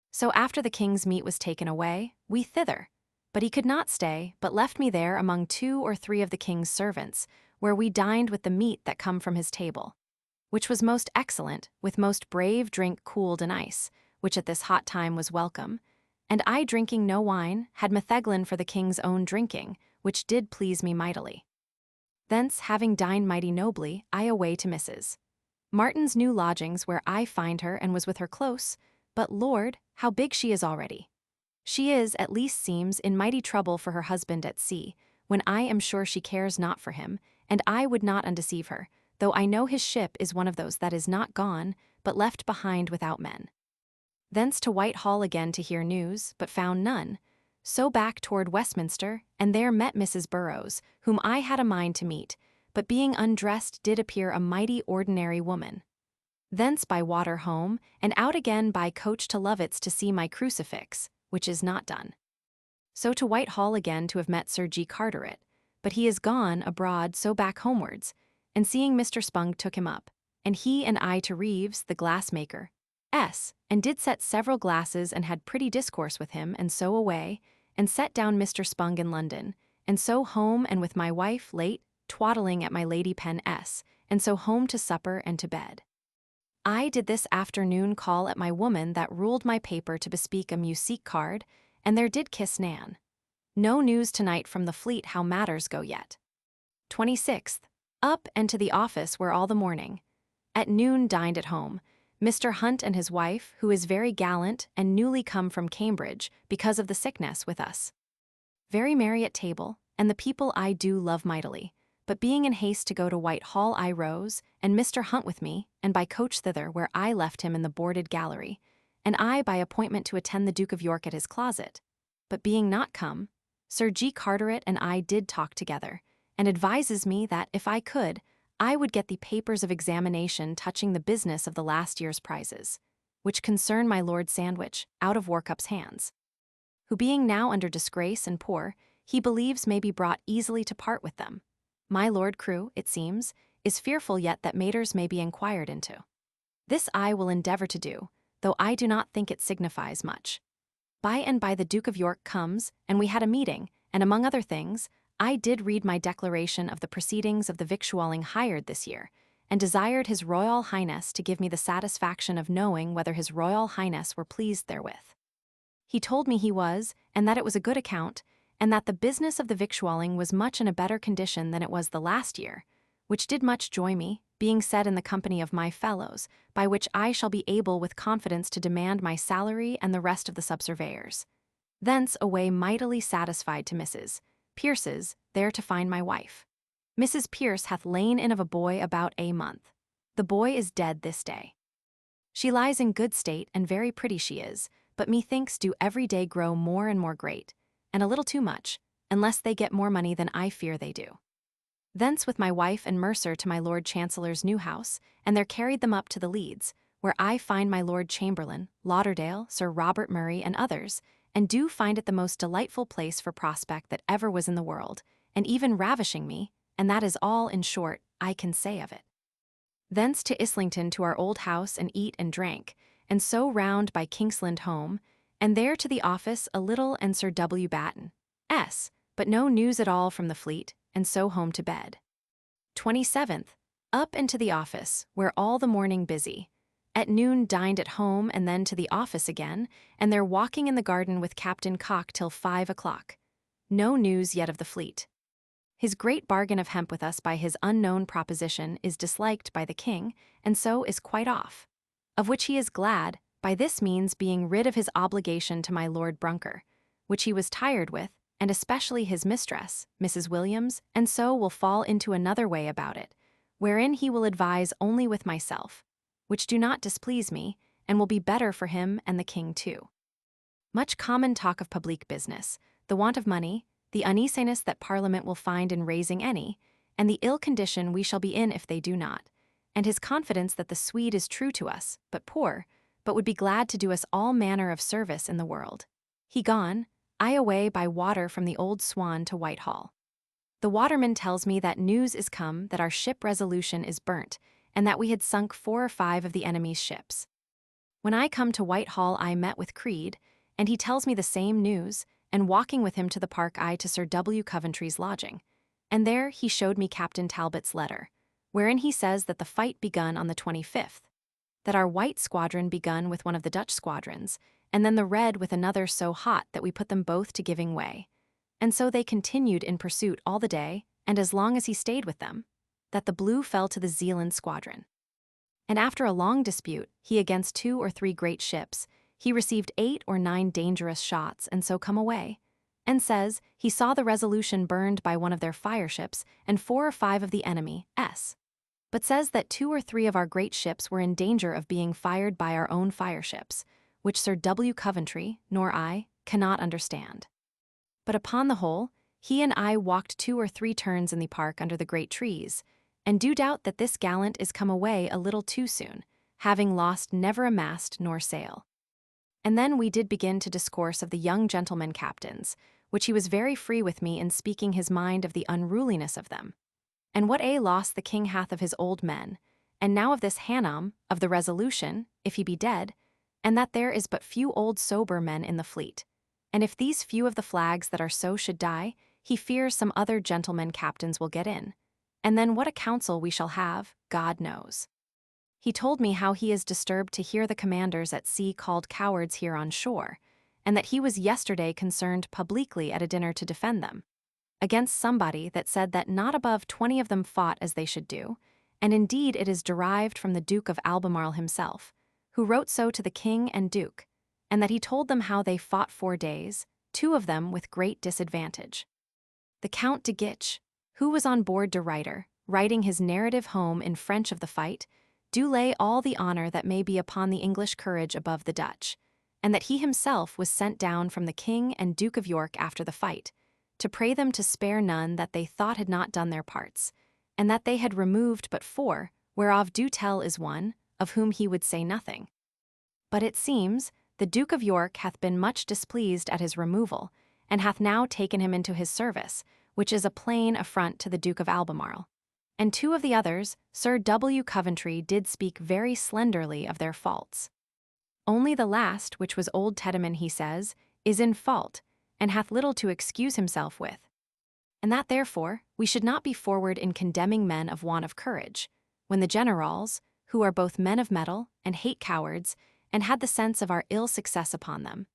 So after the king's meat was taken away, we thither. But he could not stay, but left me there among 2 or 3 of the king's servants, where we dined with the meat that come from his table, which was most excellent, with most brave drink cooled in ice, which at this hot time was welcome, and I drinking no wine, had metheglin for the king's own drinking, which did please me mightily. Thence, having dined mighty nobly, I away to Mrs. Martin's new lodgings, where I find her and was with her close, but Lord, how big she is already. She is, at least seems, in mighty trouble for her husband at sea, when I am sure she cares not for him, and I would not undeceive her, though I know his ship is one of those that is not gone, but left behind without men. Thence to Whitehall again to hear news, but found none. So back toward Westminster, and there met Mrs. Burrows, whom I had a mind to meet, but being undressed did appear a mighty ordinary woman. Thence by water home, and out again by coach to Lovett's to see my crucifix, which is not done. So to Whitehall again to have met Sir G. Carteret, but he is gone abroad, so back homewards, and seeing Mr. Spunk took him up, and he and I to Reeves, the glassmaker, and did set several glasses and had pretty discourse with him, and so away, and set down Mr. Spunk in London, and so home and with my wife late, twaddling at my Lady Pen and so home to supper and to bed. I did this afternoon call at my woman that ruled my paper to bespeak a musique card, and there did kiss Nan. No news tonight from the fleet how matters go yet. 26th. Up and to the office where all the morning. At noon dined at home. Mr. Hunt and his wife, who is very gallant and newly come from Cambridge because of the sickness with us. Very merry at table, and the people I do love mightily. But being in haste to go to Whitehall I rose, and Mr. Hunt with me, and by coach thither where I left him in the boarded gallery, and I by appointment to attend the Duke of York at his closet. But being not come, Sir G. Carteret and I did talk together, and advises me that, if I could, I would get the papers of examination touching the business of the last year's prizes, which concern my Lord Sandwich, out of Workup's hands, who being now under disgrace and poor, he believes may be brought easily to part with them. My Lord Crewe, it seems, is fearful yet that matters may be inquired into. This I will endeavour to do, though I do not think it signifies much. By and by the Duke of York comes, and we had a meeting, and among other things, I did read my declaration of the proceedings of the victualling hired this year, and desired His Royal Highness to give me the satisfaction of knowing whether His Royal Highness were pleased therewith. He told me he was, and that it was a good account, and that the business of the victualling was much in a better condition than it was the last year, which did much joy me, being said in the company of my fellows, by which I shall be able with confidence to demand my salary and the rest of the subsurveyors. Thence away mightily satisfied to Mrs. Pierce's, there to find my wife. Mrs. Pierce hath lain in of a boy about a month. The boy is dead this day. She lies in good state, and very pretty she is, but methinks do every day grow more and more great, and a little too much, unless they get more money than I fear they do. Thence with my wife and Mercer to my Lord Chancellor's new house, and there carried them up to the Leads, where I find my Lord Chamberlain, Lauderdale, Sir Robert Murray, and others, and do find it the most delightful place for prospect that ever was in the world, and even ravishing me, and that is all, in short, I can say of it. Thence to Islington to our old house and eat and drank, and so round by Kingsland home, and there to the office a little and Sir W. Batten, but no news at all from the fleet, and so home to bed. 27th. Up and to the office, where all the morning busy. At noon dined at home and then to the office again, and there walking in the garden with Captain Cock till 5 o'clock. No news yet of the fleet. His great bargain of hemp with us by his unknown proposition is disliked by the king, and so is quite off, of which he is glad, by this means being rid of his obligation to my Lord Brunker, which he was tired with, and especially his mistress, Mrs. Williams, and so will fall into another way about it, wherein he will advise only with myself, which do not displease me, and will be better for him and the king too. Much common talk of public business, the want of money, the uneasiness that Parliament will find in raising any, and the ill condition we shall be in if they do not, and his confidence that the Swede is true to us, but poor, but would be glad to do us all manner of service in the world. He gone, I away by water from the Old Swan to Whitehall. The waterman tells me that news is come that our ship Resolution is burnt, and that we had sunk 4 or 5 of the enemy's ships. When I come to Whitehall, I met with Creed, and he tells me the same news, and walking with him to the park I to Sir W. Coventry's lodging. And there he showed me Captain Talbot's letter, wherein he says that the fight begun on the 25th, that our white squadron begun with one of the Dutch squadrons, and then the red with another so hot that we put them both to giving way. And so they continued in pursuit all the day, and as long as he stayed with them, that the blue fell to the Zealand squadron. And after a long dispute, he against 2 or 3 great ships, he received 8 or 9 dangerous shots, and so come away. And says, he saw the Resolution burned by one of their fireships, and 4 or 5 of the enemy's. But says that 2 or 3 of our great ships were in danger of being fired by our own fireships, which Sir W. Coventry, nor I, cannot understand. But upon the whole, he and I walked 2 or 3 turns in the park under the great trees, and do doubt that this gallant is come away a little too soon, having lost never a mast nor sail. And then we did begin to discourse of the young gentlemen captains, which he was very free with me in speaking his mind of the unruliness of them, and what a loss the king hath of his old men, and now of this Hannam, of the Resolution, if he be dead, and that there is but few old sober men in the fleet. And if these few of the flags that are so should die, he fears some other gentlemen captains will get in. And then what a council we shall have, God knows. He told me how he is disturbed to hear the commanders at sea called cowards here on shore, and that he was yesterday concerned publicly at a dinner to defend them, against somebody that said that not above 20 of them fought as they should do, and indeed it is derived from the Duke of Albemarle himself, who wrote so to the king and duke, and that he told them how they fought 4 days, 2 of them with great disadvantage. The Count de Guiche, who was on board de Ruyter, writing his narrative home in French of the fight, do lay all the honor that may be upon the English courage above the Dutch, and that he himself was sent down from the King and Duke of York after the fight, to pray them to spare none that they thought had not done their parts, and that they had removed but 4, whereof do tell is one, of whom he would say nothing. But it seems, the Duke of York hath been much displeased at his removal, and hath now taken him into his service, which is a plain affront to the Duke of Albemarle. And 2 of the others, Sir W. Coventry, did speak very slenderly of their faults. Only the last, which was old Tedeman, he says, is in fault, and hath little to excuse himself with. And that therefore we should not be forward in condemning men of want of courage, when the generals, who are both men of mettle and hate cowards, and had the sense of our ill success upon them,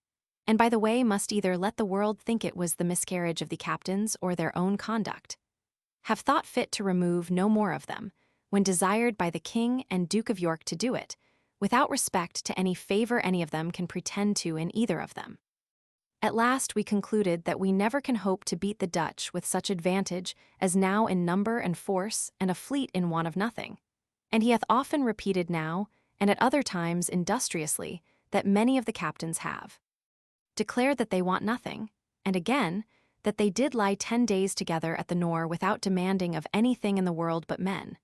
and by the way must either let the world think it was the miscarriage of the captains or their own conduct, have thought fit to remove no more of them, when desired by the King and Duke of York to do it, without respect to any favor any of them can pretend to in either of them. At last we concluded that we never can hope to beat the Dutch with such advantage as now in number and force, and a fleet in want of nothing. And he hath often repeated now, and at other times industriously, that many of the captains have declared that they want nothing, and again, that they did lie 10 days together at the Nore without demanding of anything in the world but men.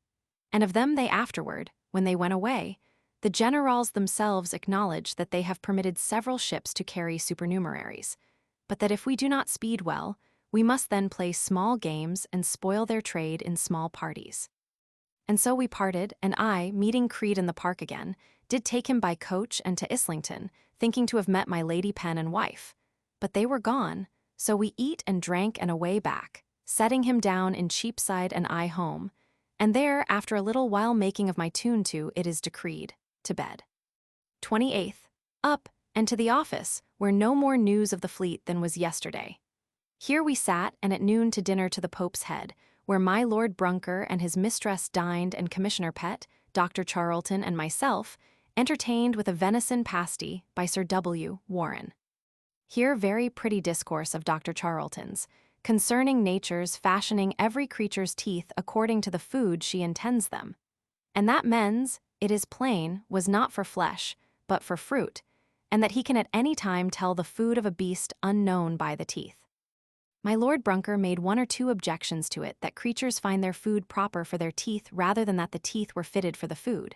And of them they afterward, when they went away, the generals themselves acknowledge that they have permitted several ships to carry supernumeraries, but that if we do not speed well, we must then play small games and spoil their trade in small parties. And so we parted, and I, meeting Creed in the park again, did take him by coach and to Islington, thinking to have met my Lady Pen and wife. But they were gone, so we eat and drank and away back, setting him down in Cheapside and I home, and there, after a little while making of my tune to It Is Decreed, to bed. 28th. Up, and to the office, where no more news of the fleet than was yesterday. Here we sat, and at noon to dinner to the Pope's Head, where my Lord Brunker and his mistress dined, and Commissioner Pett, Dr. Charlton, and myself, entertained with a venison pasty by Sir W. Warren. Here very pretty discourse of Dr. Charlton's, concerning nature's fashioning every creature's teeth according to the food she intends them, and that men's, it is plain, was not for flesh, but for fruit, and that he can at any time tell the food of a beast unknown by the teeth. My Lord Brunker made 1 or 2 objections to it, that creatures find their food proper for their teeth rather than that the teeth were fitted for the food.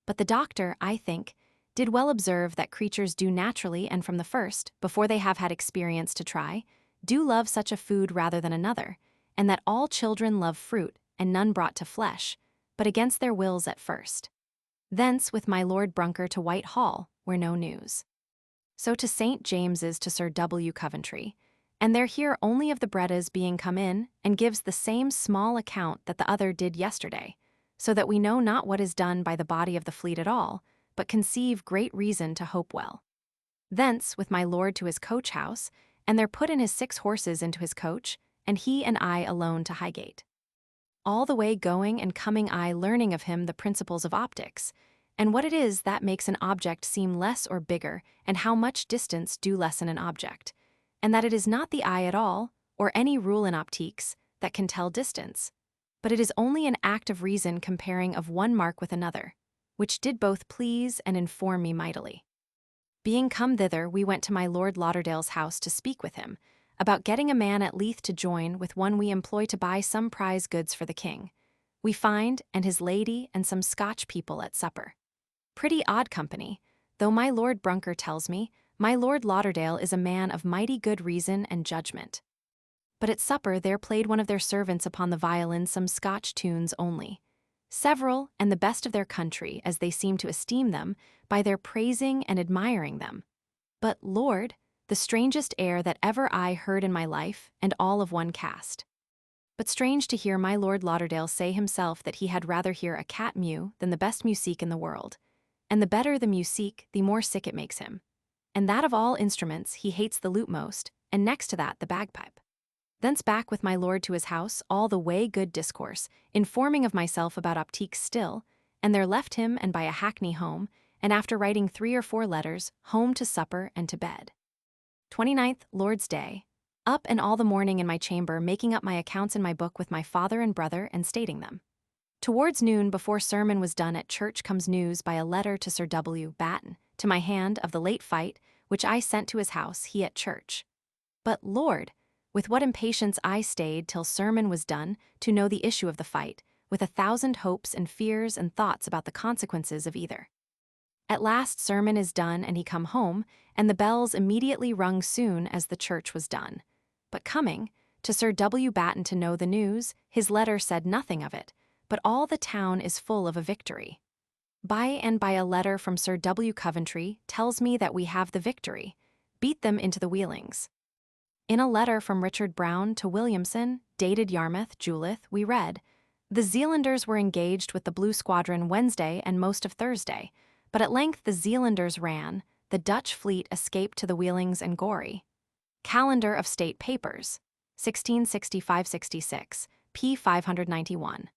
But the doctor, I think, did well observe that creatures do naturally and from the first, before they have had experience to try, do love such a food rather than another, and that all children love fruit, and none brought to flesh, but against their wills at first. Thence with my Lord Brunker to Whitehall, where no news. So to St. James's to Sir W. Coventry, and there hear only of the Brettas being come in, and gives the same small account that the other did yesterday, so that we know not what is done by the body of the fleet at all, but conceive great reason to hope well. Thence with my lord to his coach house, and there put in his 6 horses into his coach, and he and I alone to Highgate. All the way going and coming I learning of him the principles of optics, and what it is that makes an object seem less or bigger, and how much distance do lessen an object, and that it is not the eye at all, or any rule in optiques, that can tell distance, but it is only an act of reason comparing of one mark with another, which did both please and inform me mightily. Being come thither, we went to my Lord Lauderdale's house to speak with him, about getting a man at Leith to join with one we employ to buy some prize goods for the king. We find, and his lady, and some Scotch people at supper. Pretty odd company, though my Lord Brunker tells me, my Lord Lauderdale is a man of mighty good reason and judgment. But at supper there played one of their servants upon the violin some Scotch tunes only. Several, and the best of their country, as they seem to esteem them, by their praising and admiring them. But, Lord, the strangest air that ever I heard in my life, and all of one cast. But strange to hear my Lord Lauderdale say himself that he had rather hear a cat mew than the best musique in the world, and the better the musique, the more sick it makes him. And that of all instruments he hates the lute most, and next to that the bagpipe. Thence back with my lord to his house, all the way good discourse, informing of myself about optiques still, and there left him and by a hackney home, and after writing 3 or 4 letters, home to supper and to bed. 29th, Lord's Day. Up and all the morning in my chamber, making up my accounts in my book with my father and brother and stating them. Towards noon, before sermon was done at church, comes news by a letter to Sir W. Batten, to my hand, of the late fight, which I sent to his house, he at church. But, Lord, with what impatience I stayed till sermon was done, to know the issue of the fight, with 1,000 hopes and fears and thoughts about the consequences of either. At last sermon is done, and he come home, and the bells immediately rung soon as the church was done. But coming to Sir W. Batten to know the news, his letter said nothing of it, but all the town is full of a victory. By and by a letter from Sir W. Coventry tells me that we have the victory, beat them into the Wheelings. In a letter from Richard Brown to Williamson, dated Yarmouth, Julith, we read, "The Zealanders were engaged with the Blue Squadron Wednesday and most of Thursday, but at length the Zealanders ran, the Dutch fleet escaped to the Wheelings and Gorey." Calendar of State Papers, 1665-66, p. 591.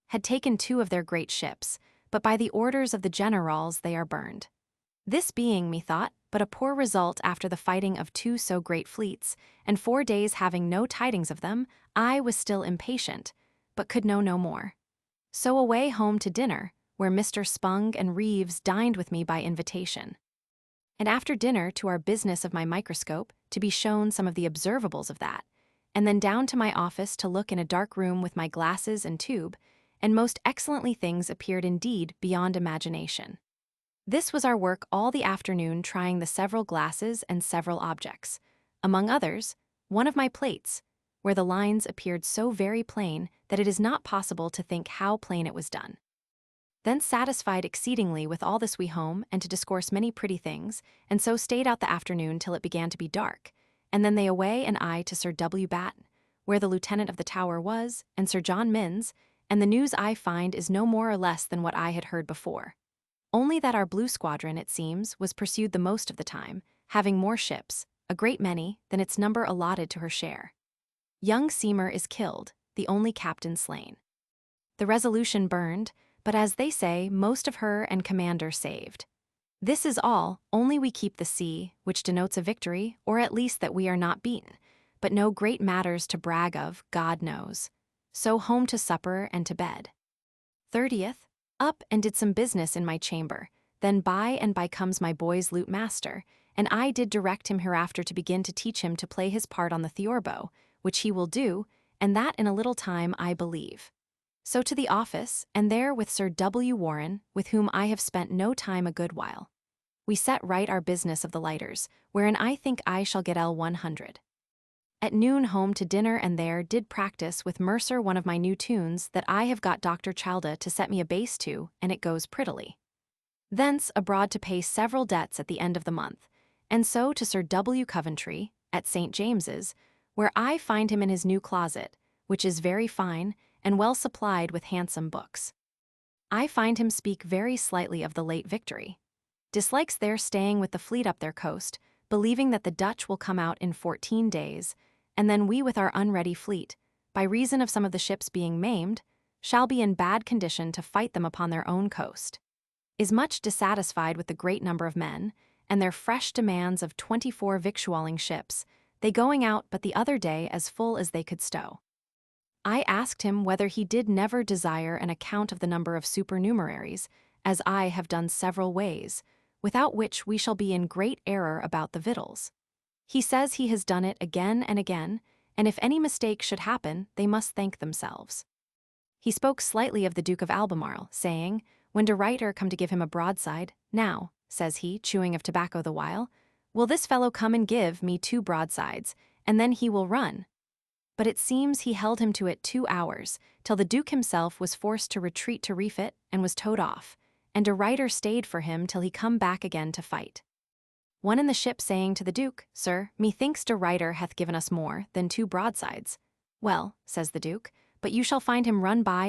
Had taken 2 of their great ships, but by the orders of the generals they are burned. This being, methought, but a poor result after the fighting of 2 so great fleets, and 4 days having no tidings of them, I was still impatient, but could know no more. So away home to dinner, where Mr. Spung and Reeves dined with me by invitation. And after dinner to our business of my microscope, to be shown some of the observables of that, and then down to my office to look in a dark room with my glasses and tube, and most excellently things appeared indeed beyond imagination. This was our work all the afternoon, trying the several glasses and several objects, among others, one of my plates, where the lines appeared so very plain that it is not possible to think how plain it was done. Then satisfied exceedingly with all this we home, and to discourse many pretty things, and so stayed out the afternoon till it began to be dark, and then they away and I to Sir W. Batten, where the lieutenant of the Tower was, and Sir John Minns, and the news I find is no more or less than what I had heard before. Only that our Blue Squadron, it seems, was pursued the most of the time, having more ships, a great many, than its number allotted to her share. Young Seymour is killed, the only captain slain. The Resolution burned, but as they say, most of her and commander saved. This is all, only we keep the sea, which denotes a victory, or at least that we are not beaten, but no great matters to brag of, God knows. So home to supper and to bed. 30th, up and did some business in my chamber, then by and by comes my boy's lute master, and I did direct him hereafter to begin to teach him to play his part on the theorbo, which he will do, and that in a little time I believe. So to the office, and there with Sir W. Warren, with whom I have spent no time a good while. We set right our business of the lighters, wherein I think I shall get L100. At noon home to dinner, and there did practice with Mercer one of my new tunes that I have got Dr. Chalda to set me a bass to, and it goes prettily. Thence abroad to pay several debts at the end of the month, and so to Sir W. Coventry, at St. James's, where I find him in his new closet, which is very fine, and well supplied with handsome books. I find him speak very slightly of the late victory. Dislikes their staying with the fleet up their coast, believing that the Dutch will come out in 14 days, and then we with our unready fleet, by reason of some of the ships being maimed, shall be in bad condition to fight them upon their own coast. Is much dissatisfied with the great number of men, and their fresh demands of 24 victualling ships, they going out but the other day as full as they could stow. I asked him whether he did never desire an account of the number of supernumeraries, as I have done several ways, without which we shall be in great error about the victuals. He says he has done it again and again, and if any mistake should happen, they must thank themselves. He spoke slightly of the Duke of Albemarle, saying, when de Ruyter come to give him a broadside, now, says he, chewing of tobacco the while, will this fellow come and give me 2 broadsides, and then he will run. But it seems he held him to it 2 hours, till the Duke himself was forced to retreat to refit, and was towed off, and de Ruyter stayed for him till he come back again to fight. One in the ship saying to the Duke, Sir, methinks de Ruyter hath given us more than 2 broadsides. Well, says the Duke, but you shall find him run by,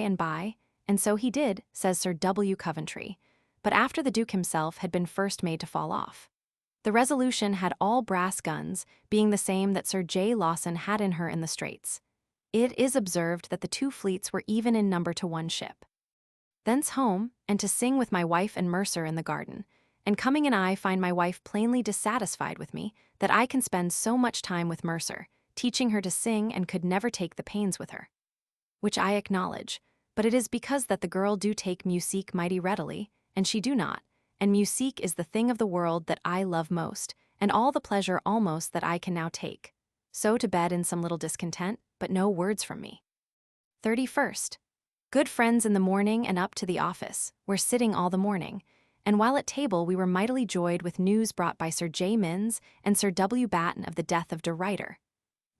and so he did, says Sir W. Coventry, but after the Duke himself had been first made to fall off. The Resolution had all brass guns, being the same that Sir J. Lawson had in her in the Straits. It is observed that the 2 fleets were even in number to 1 ship. Thence home, and to sing with my wife and Mercer in the garden, and coming in I find my wife plainly dissatisfied with me, that I can spend so much time with Mercer, teaching her to sing, and could never take the pains with her. Which I acknowledge, but it is because that the girl do take musique mighty readily, and she do not, and musique is the thing of the world that I love most, and all the pleasure almost that I can now take. So to bed in some little discontent, but no words from me. 31st. Good friends in the morning, and up to the office, where sitting all the morning, and while at table we were mightily joyed with news brought by Sir J. Minns and Sir W. Batten of the death of de Ruyter.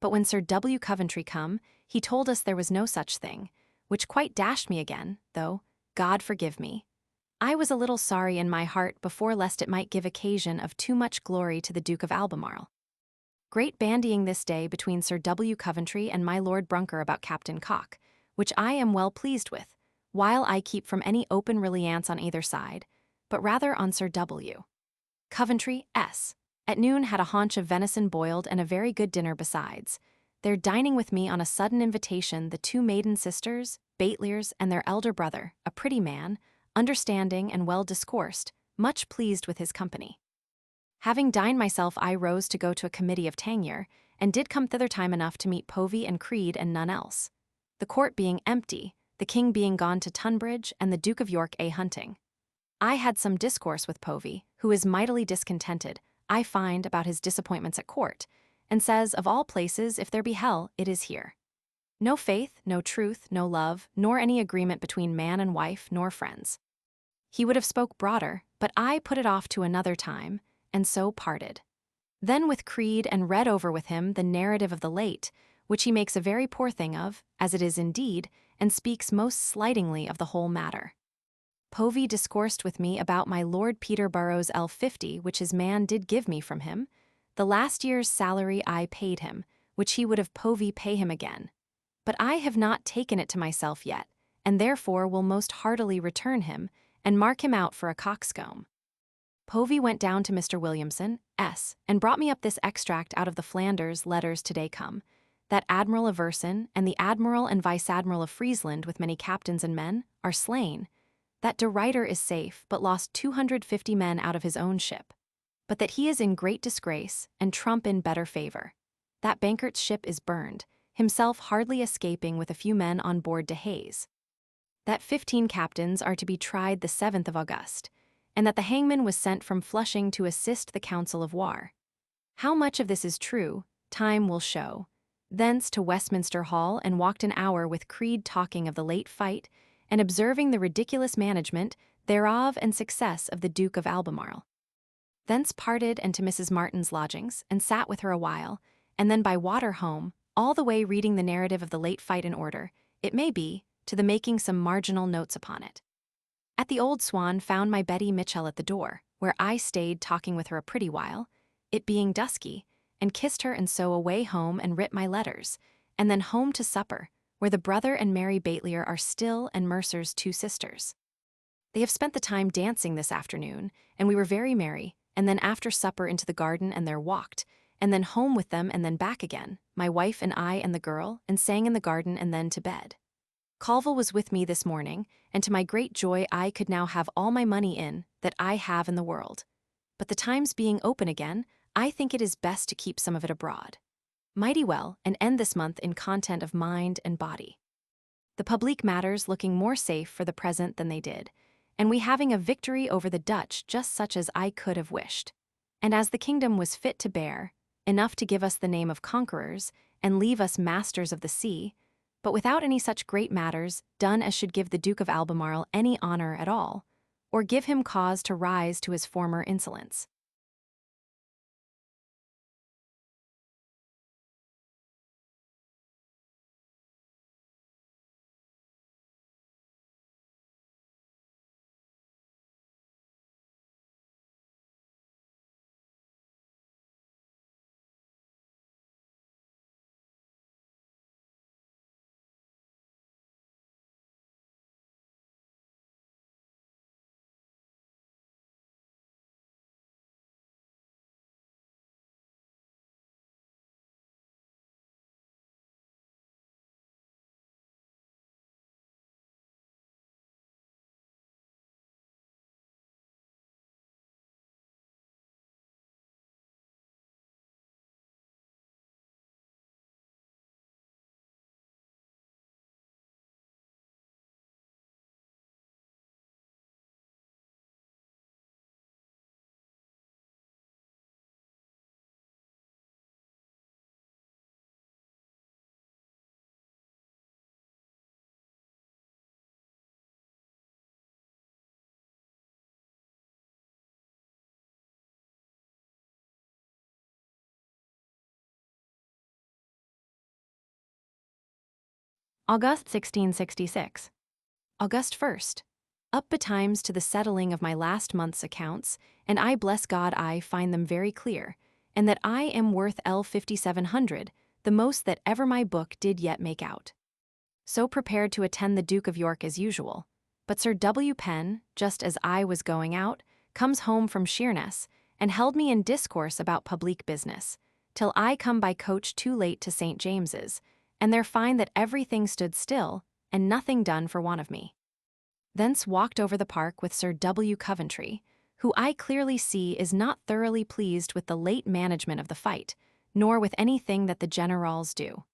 But when Sir W. Coventry come, he told us there was no such thing, which quite dashed me again, though, God forgive me, I was a little sorry in my heart before lest it might give occasion of too much glory to the Duke of Albemarle. Great bandying this day between Sir W. Coventry and my Lord Brunker about Captain Cock, which I am well pleased with, while I keep from any open reliance on either side, but rather on Sir W. Coventry, S. At noon had a haunch of venison boiled and a very good dinner besides. There dining with me on a sudden invitation the 2 maiden sisters, Bateliers, and their elder brother, a pretty man, understanding and well discoursed, much pleased with his company. Having dined myself, I rose to go to a committee of Tangier, and did come thither time enough to meet Povey and Creed and none else. The court being empty, the king being gone to Tunbridge, and the Duke of York hunting. I had some discourse with Povey, who is mightily discontented, I find, about his disappointments at court, and says, of all places, if there be hell, it is here. No faith, no truth, no love, nor any agreement between man and wife, nor friends. He would have spoke broader, but I put it off to another time, and so parted. Then with Creed and read over with him the narrative of the late, which he makes a very poor thing of, as it is indeed, and speaks most slightingly of the whole matter. Povey discoursed with me about my Lord Peterborough's L50, which his man did give me from him, the last year's salary I paid him, which he would have Povey pay him again. But I have not taken it to myself yet, and therefore will most heartily return him, and mark him out for a coxcomb. Povey went down to Mr. Williamson, S., and brought me up this extract out of the Flanders letters today come, that Admiral Averson and the Admiral and Vice-Admiral of Friesland with many captains and men are slain, that de Ruyter is safe but lost 250 men out of his own ship, but that he is in great disgrace and Trump in better favor, that Bankert's ship is burned, himself hardly escaping with a few men on board de Hayes, that 15 captains are to be tried the 7th of August, and that the hangman was sent from Flushing to assist the Council of War. How much of this is true, time will show. Thence to Westminster Hall, and walked an hour with Creed talking of the late fight, and observing the ridiculous management thereof and success of the Duke of Albemarle. Thence parted and to Mrs. Martin's lodgings, and sat with her a while, and then by water home, all the way reading the narrative of the late fight in order, it may be, to the making some marginal notes upon it. At the Old Swan found my Betty Mitchell at the door, where I stayed talking with her a pretty while, it being dusky, and kissed her and so away home and writ my letters, and then home to supper, where the brother and Mary Baitlier are still and Mercer's two sisters. They have spent the time dancing this afternoon, and we were very merry, and then after supper into the garden and there walked, and then home with them and then back again, my wife and I and the girl, and sang in the garden and then to bed. Colville was with me this morning, and to my great joy I could now have all my money in that I have in the world. But the times being open again, I think it is best to keep some of it abroad. Mighty well, and end this month in content of mind and body. The public matters looking more safe for the present than they did, and we having a victory over the Dutch just such as I could have wished. And as the kingdom was fit to bear, enough to give us the name of conquerors, and leave us masters of the sea, but without any such great matters done as should give the Duke of Albemarle any honor at all, or give him cause to rise to his former insolence. August 1666. August 1st. Up betimes to the settling of my last month's accounts, and I bless God I find them very clear, and that I am worth L5700, the most that ever my book did yet make out. So prepared to attend the Duke of York as usual, but Sir W. Penn, just as I was going out, comes home from Sheerness, and held me in discourse about public business, till I come by coach too late to St. James's, and there find that everything stood still, and nothing done for want of me. Thence walked over the park with Sir W. Coventry, who I clearly see is not thoroughly pleased with the late management of the fight, nor with anything that the generals do.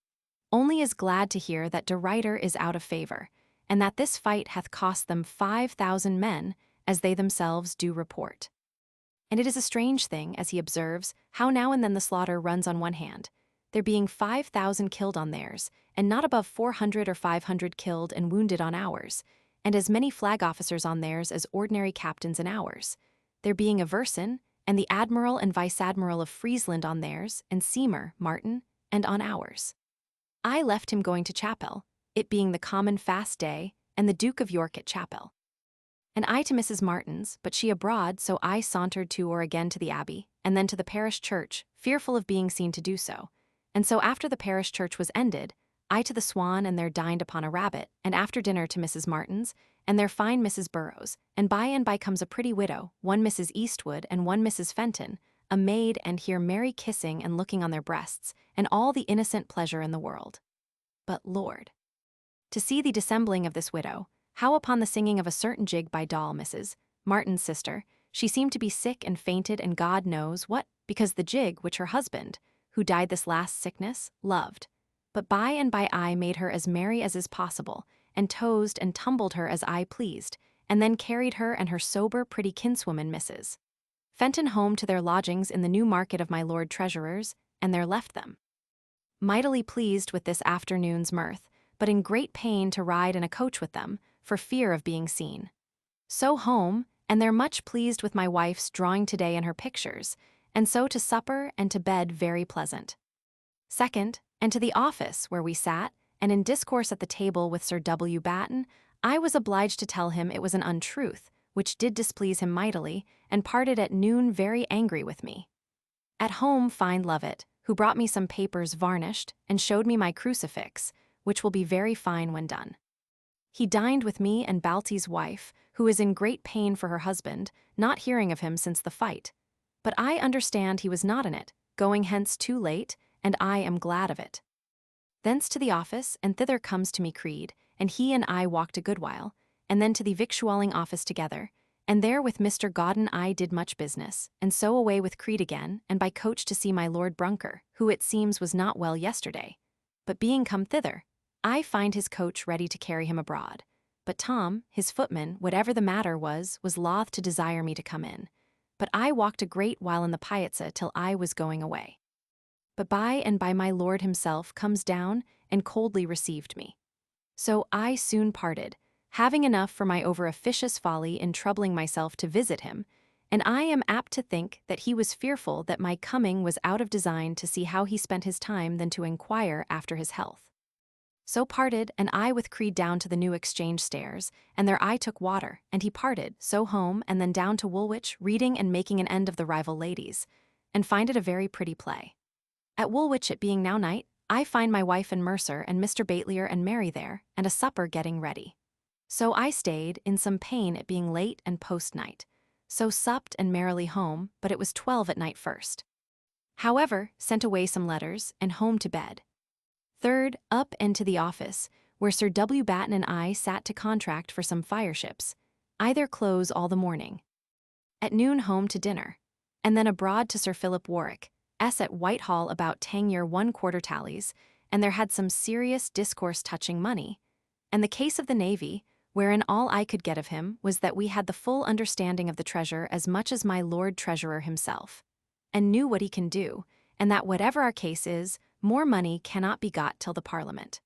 Only is glad to hear that de Ruyter is out of favor, and that this fight hath cost them 5,000 men, as they themselves do report. And it is a strange thing, as he observes, how now and then the slaughter runs on one hand, there being 5,000 killed on theirs, and not above 400 or 500 killed and wounded on ours, and as many flag officers on theirs as ordinary captains in ours, there being a Verson, and the Admiral and Vice-Admiral of Friesland on theirs, and Seymour, Martin, and on ours. I left him going to chapel, it being the common fast day, and the Duke of York at chapel. And I to Mrs. Martin's, but she abroad, so I sauntered to or again to the abbey, and then to the parish church, fearful of being seen to do so. And so after the parish church was ended, I to the Swan and there dined upon a rabbit, and after dinner to Mrs. Martin's, and there find Mrs. Burrows, and by comes a pretty widow, one Mrs. Eastwood and one Mrs. Fenton, a maid, and here merry kissing and looking on their breasts, and all the innocent pleasure in the world. But Lord, to see the dissembling of this widow, how upon the singing of a certain jig by Doll Mrs. Martin's sister, she seemed to be sick and fainted and God knows what, because the jig which her husband, who died this last sickness, loved. But by and by I made her as merry as is possible, and toased and tumbled her as I pleased, and then carried her and her sober pretty kinswoman Mrs. Fenton home to their lodgings in the New Market of my Lord Treasurer's, and there left them. Mightily pleased with this afternoon's mirth, but in great pain to ride in a coach with them, for fear of being seen. So home, and they're much pleased with my wife's drawing today and her pictures, and so to supper and to bed very pleasant. Second, and to the office where we sat, and in discourse at the table with Sir W. Batten, I was obliged to tell him it was an untruth, which did displease him mightily, and parted at noon very angry with me. At home find Lovett, who brought me some papers varnished, and showed me my crucifix, which will be very fine when done. He dined with me and Balty's wife, who is in great pain for her husband, not hearing of him since the fight. But I understand he was not in it, going hence too late, and I am glad of it. Thence to the office, and thither comes to me Creed, and he and I walked a good while, and then to the victualling office together, and there with Mr. Gauden I did much business, and so away with Creed again, and by coach to see my Lord Brunker, who it seems was not well yesterday. But being come thither, I find his coach ready to carry him abroad. But Tom, his footman, whatever the matter was loth to desire me to come in. But I walked a great while in the piazza till I was going away. But by and by my lord himself comes down and coldly received me. So I soon parted, having enough for my over-officious folly in troubling myself to visit him, and I am apt to think that he was fearful that my coming was out of design to see how he spent his time than to inquire after his health. So parted, and I with Creed down to the New Exchange stairs, and there I took water, and he parted, so home, and then down to Woolwich, reading and making an end of the rival ladies, and find it a very pretty play. At Woolwich, it being now night, I find my wife and Mercer and Mr. Baitlier and Mary there, and a supper getting ready. So I stayed, in some pain at being late and post-night. So supped and merrily home, but it was 12 at night first. However, sent away some letters, and home to bed. Third, up and to the office, where Sir W. Batten and I sat to contract for some fireships, either close all the morning. At noon home to dinner, and then abroad to Sir Philip Warwick, at Whitehall about 10 1/4 tallies, and there had some serious discourse touching money, and the case of the Navy, wherein all I could get of him was that we had the full understanding of the treasure as much as my Lord Treasurer himself, and knew what he can do, and that whatever our case is, more money cannot be got till the Parliament.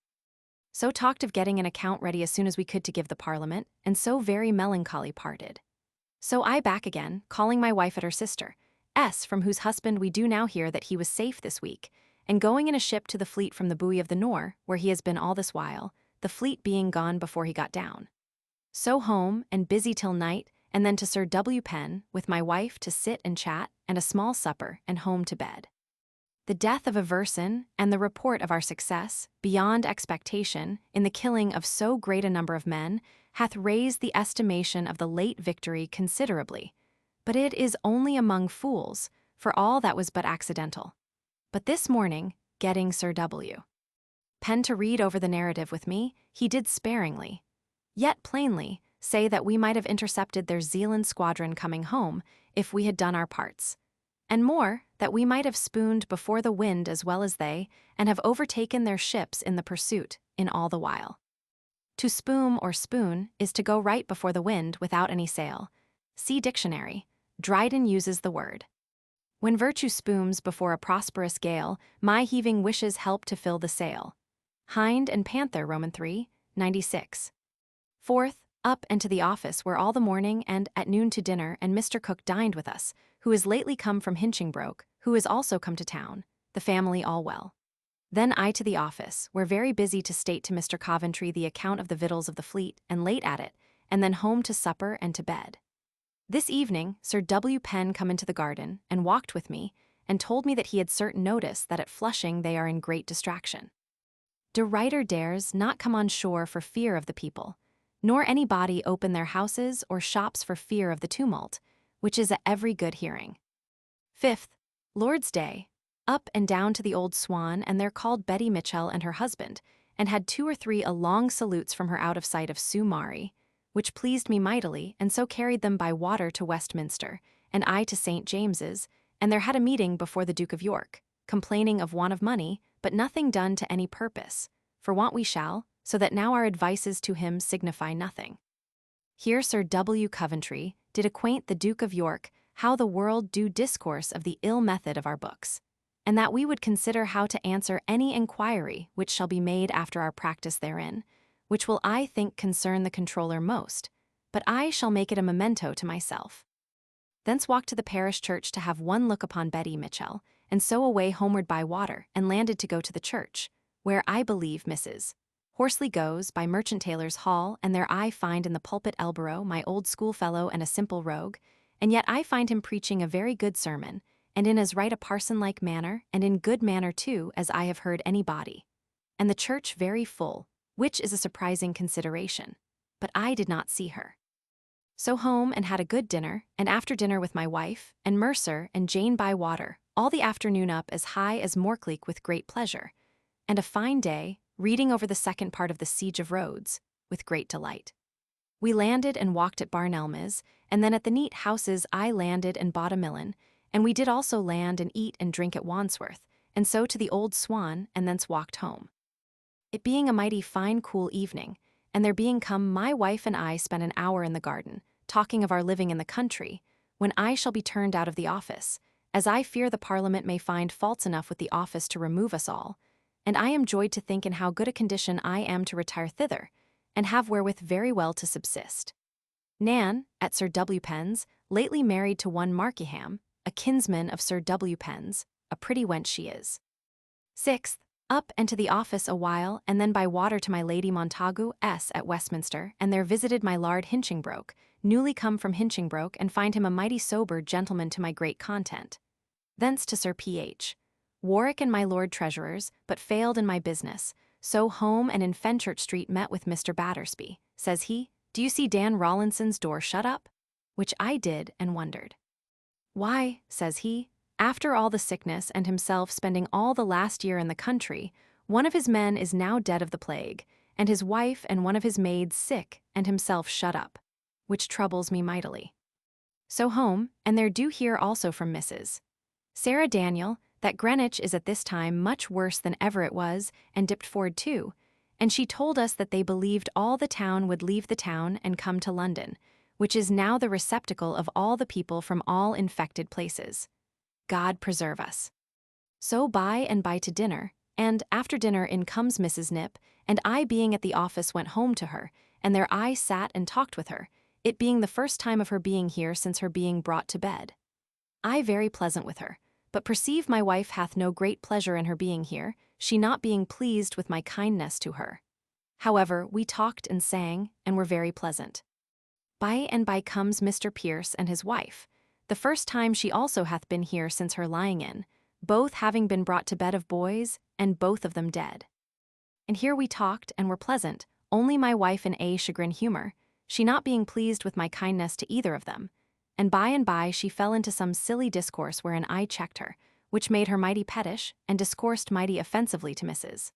So talked of getting an account ready as soon as we could to give the Parliament, and so very melancholy parted. So I back again, calling my wife at her sister, from whose husband we do now hear that he was safe this week, and going in a ship to the fleet from the buoy of the Nore, where he has been all this while, the fleet being gone before he got down. So home, and busy till night, and then to Sir W. Penn, with my wife to sit and chat, and a small supper, and home to bed. The death of Averson, and the report of our success, beyond expectation, in the killing of so great a number of men, hath raised the estimation of the late victory considerably. But it is only among fools, for all that was but accidental. But this morning, getting Sir W. Penn to read over the narrative with me, he did sparingly, yet plainly, say that we might have intercepted their Zealand squadron coming home, if we had done our parts. And more, that we might have spooned before the wind as well as they, and have overtaken their ships in the pursuit, in all the while. To spoon or spoon is to go right before the wind without any sail. See dictionary. Dryden uses the word. When virtue spooms before a prosperous gale, my heaving wishes help to fill the sail. Hind and Panther, Roman 3, 96. Fourth, up and to the office where all the morning and at noon to dinner, and Mr. Cook dined with us, who is lately come from Hinchingbroke, who is also come to town, the family all well. Then I to the office, where very busy to state to Mr. Coventry the account of the victuals of the fleet, and late at it, and then home to supper and to bed. This evening, Sir W. Penn come into the garden, and walked with me, and told me that he had certain notice that at Flushing they are in great distraction. De Ruyter dares not come on shore for fear of the people, nor any body open their houses or shops for fear of the tumult, which is at every good hearing. Fifth, Lord's Day, up and down to the Old Swan, and there called Betty Mitchell and her husband, and had 2 or 3 long salutes from her out of sight of Sue Maury, which pleased me mightily, and so carried them by water to Westminster, and I to St. James's, and there had a meeting before the Duke of York, complaining of want of money, but nothing done to any purpose, for want we shall, so that now our advices to him signify nothing. Here Sir W. Coventry did acquaint the Duke of York how the world do discourse of the ill method of our books, and that we would consider how to answer any inquiry which shall be made after our practice therein, which will I think concern the controller most, but I shall make it a memento to myself. Thence walked to the parish church to have one look upon Betty Mitchell, and so away homeward by water, and landed to go to the church, where I believe Mrs. Horsley goes, by merchant tailors' hall, and there I find in the pulpit Elborough, my old schoolfellow and a simple rogue, and yet I find him preaching a very good sermon, and in as right a parson-like manner, and in good manner too, as I have heard any body. And the church very full, which is a surprising consideration. But I did not see her. So home and had a good dinner, and after dinner with my wife, and Mercer and Jane by water, all the afternoon up as high as Morcleek with great pleasure, and a fine day, reading over the second part of the Siege of Rhodes, with great delight. We landed and walked at Barnelmes, and then at the neat houses I landed and bought a millin, and we did also land and eat and drink at Wandsworth, and so to the Old Swan, and thence walked home. It being a mighty fine cool evening, and there being come, my wife and I spent an hour in the garden, talking of our living in the country, when I shall be turned out of the office, as I fear the Parliament may find faults enough with the office to remove us all, and I am joyed to think in how good a condition I am to retire thither, and have wherewith very well to subsist. Nan, at Sir W. Penn's, lately married to one Markyham, a kinsman of Sir W. Penn's, a pretty wench she is. 6th, up and to the office a while, and then by water to my Lady Montagu S. at Westminster, and there visited my Lord Hinchingbroke, newly come from Hinchingbroke, and find him a mighty sober gentleman to my great content. Thence to Sir P.H. Warwick and my Lord Treasurer's, but failed in my business, so home and in Fenchurch Street met with Mr. Battersby. Says he, "Do you see Dan Rawlinson's door shut up?" Which I did, and wondered. "Why," says he, "after all the sickness and himself spending all the last year in the country, one of his men is now dead of the plague, and his wife and one of his maids sick, and himself shut up, which troubles me mightily." So home, and there do hear also from Mrs. Sarah Daniel, that Greenwich is at this time much worse than ever it was, and Diptford too, and she told us that they believed all the town would leave the town and come to London, which is now the receptacle of all the people from all infected places. God preserve us. So by and by to dinner, and after dinner in comes Mrs. Nip, and I being at the office went home to her, and there I sat and talked with her, it being the first time of her being here since her being brought to bed. I very pleasant with her, but perceive my wife hath no great pleasure in her being here, she not being pleased with my kindness to her. However, we talked and sang, and were very pleasant. By and by comes Mr. Pierce and his wife, the first time she also hath been here since her lying in, both having been brought to bed of boys, and both of them dead. And here we talked and were pleasant, only my wife in a chagrin humor, she not being pleased with my kindness to either of them, and by she fell into some silly discourse wherein I checked her, which made her mighty pettish, and discoursed mighty offensively to Mrs.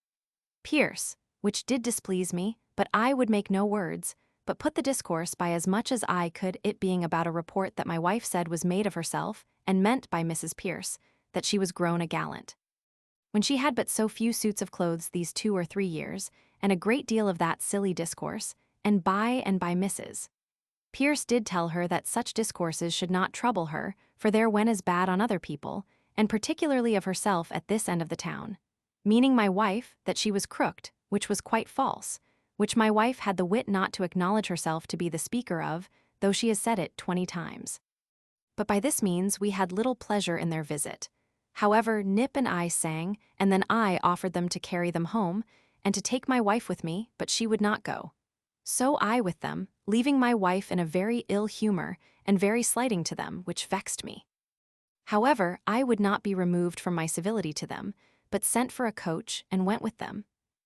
Pierce, which did displease me, but I would make no words, but put the discourse by as much as I could, it being about a report that my wife said was made of herself, and meant by Mrs. Pierce, that she was grown a gallant. When she had but so few suits of clothes these 2 or 3 years, and a great deal of that silly discourse, and by Mrs. Pierce did tell her that such discourses should not trouble her, for there went as bad on other people, and particularly of herself at this end of the town. Meaning my wife, that she was crooked, which was quite false, which my wife had the wit not to acknowledge herself to be the speaker of, though she has said it 20 times. But by this means we had little pleasure in their visit. However, Nip and I sang, and then I offered them to carry them home, and to take my wife with me, but she would not go. So I with them, leaving my wife in a very ill humor, and very slighting to them, which vexed me. However, I would not be removed from my civility to them, but sent for a coach, and went with them.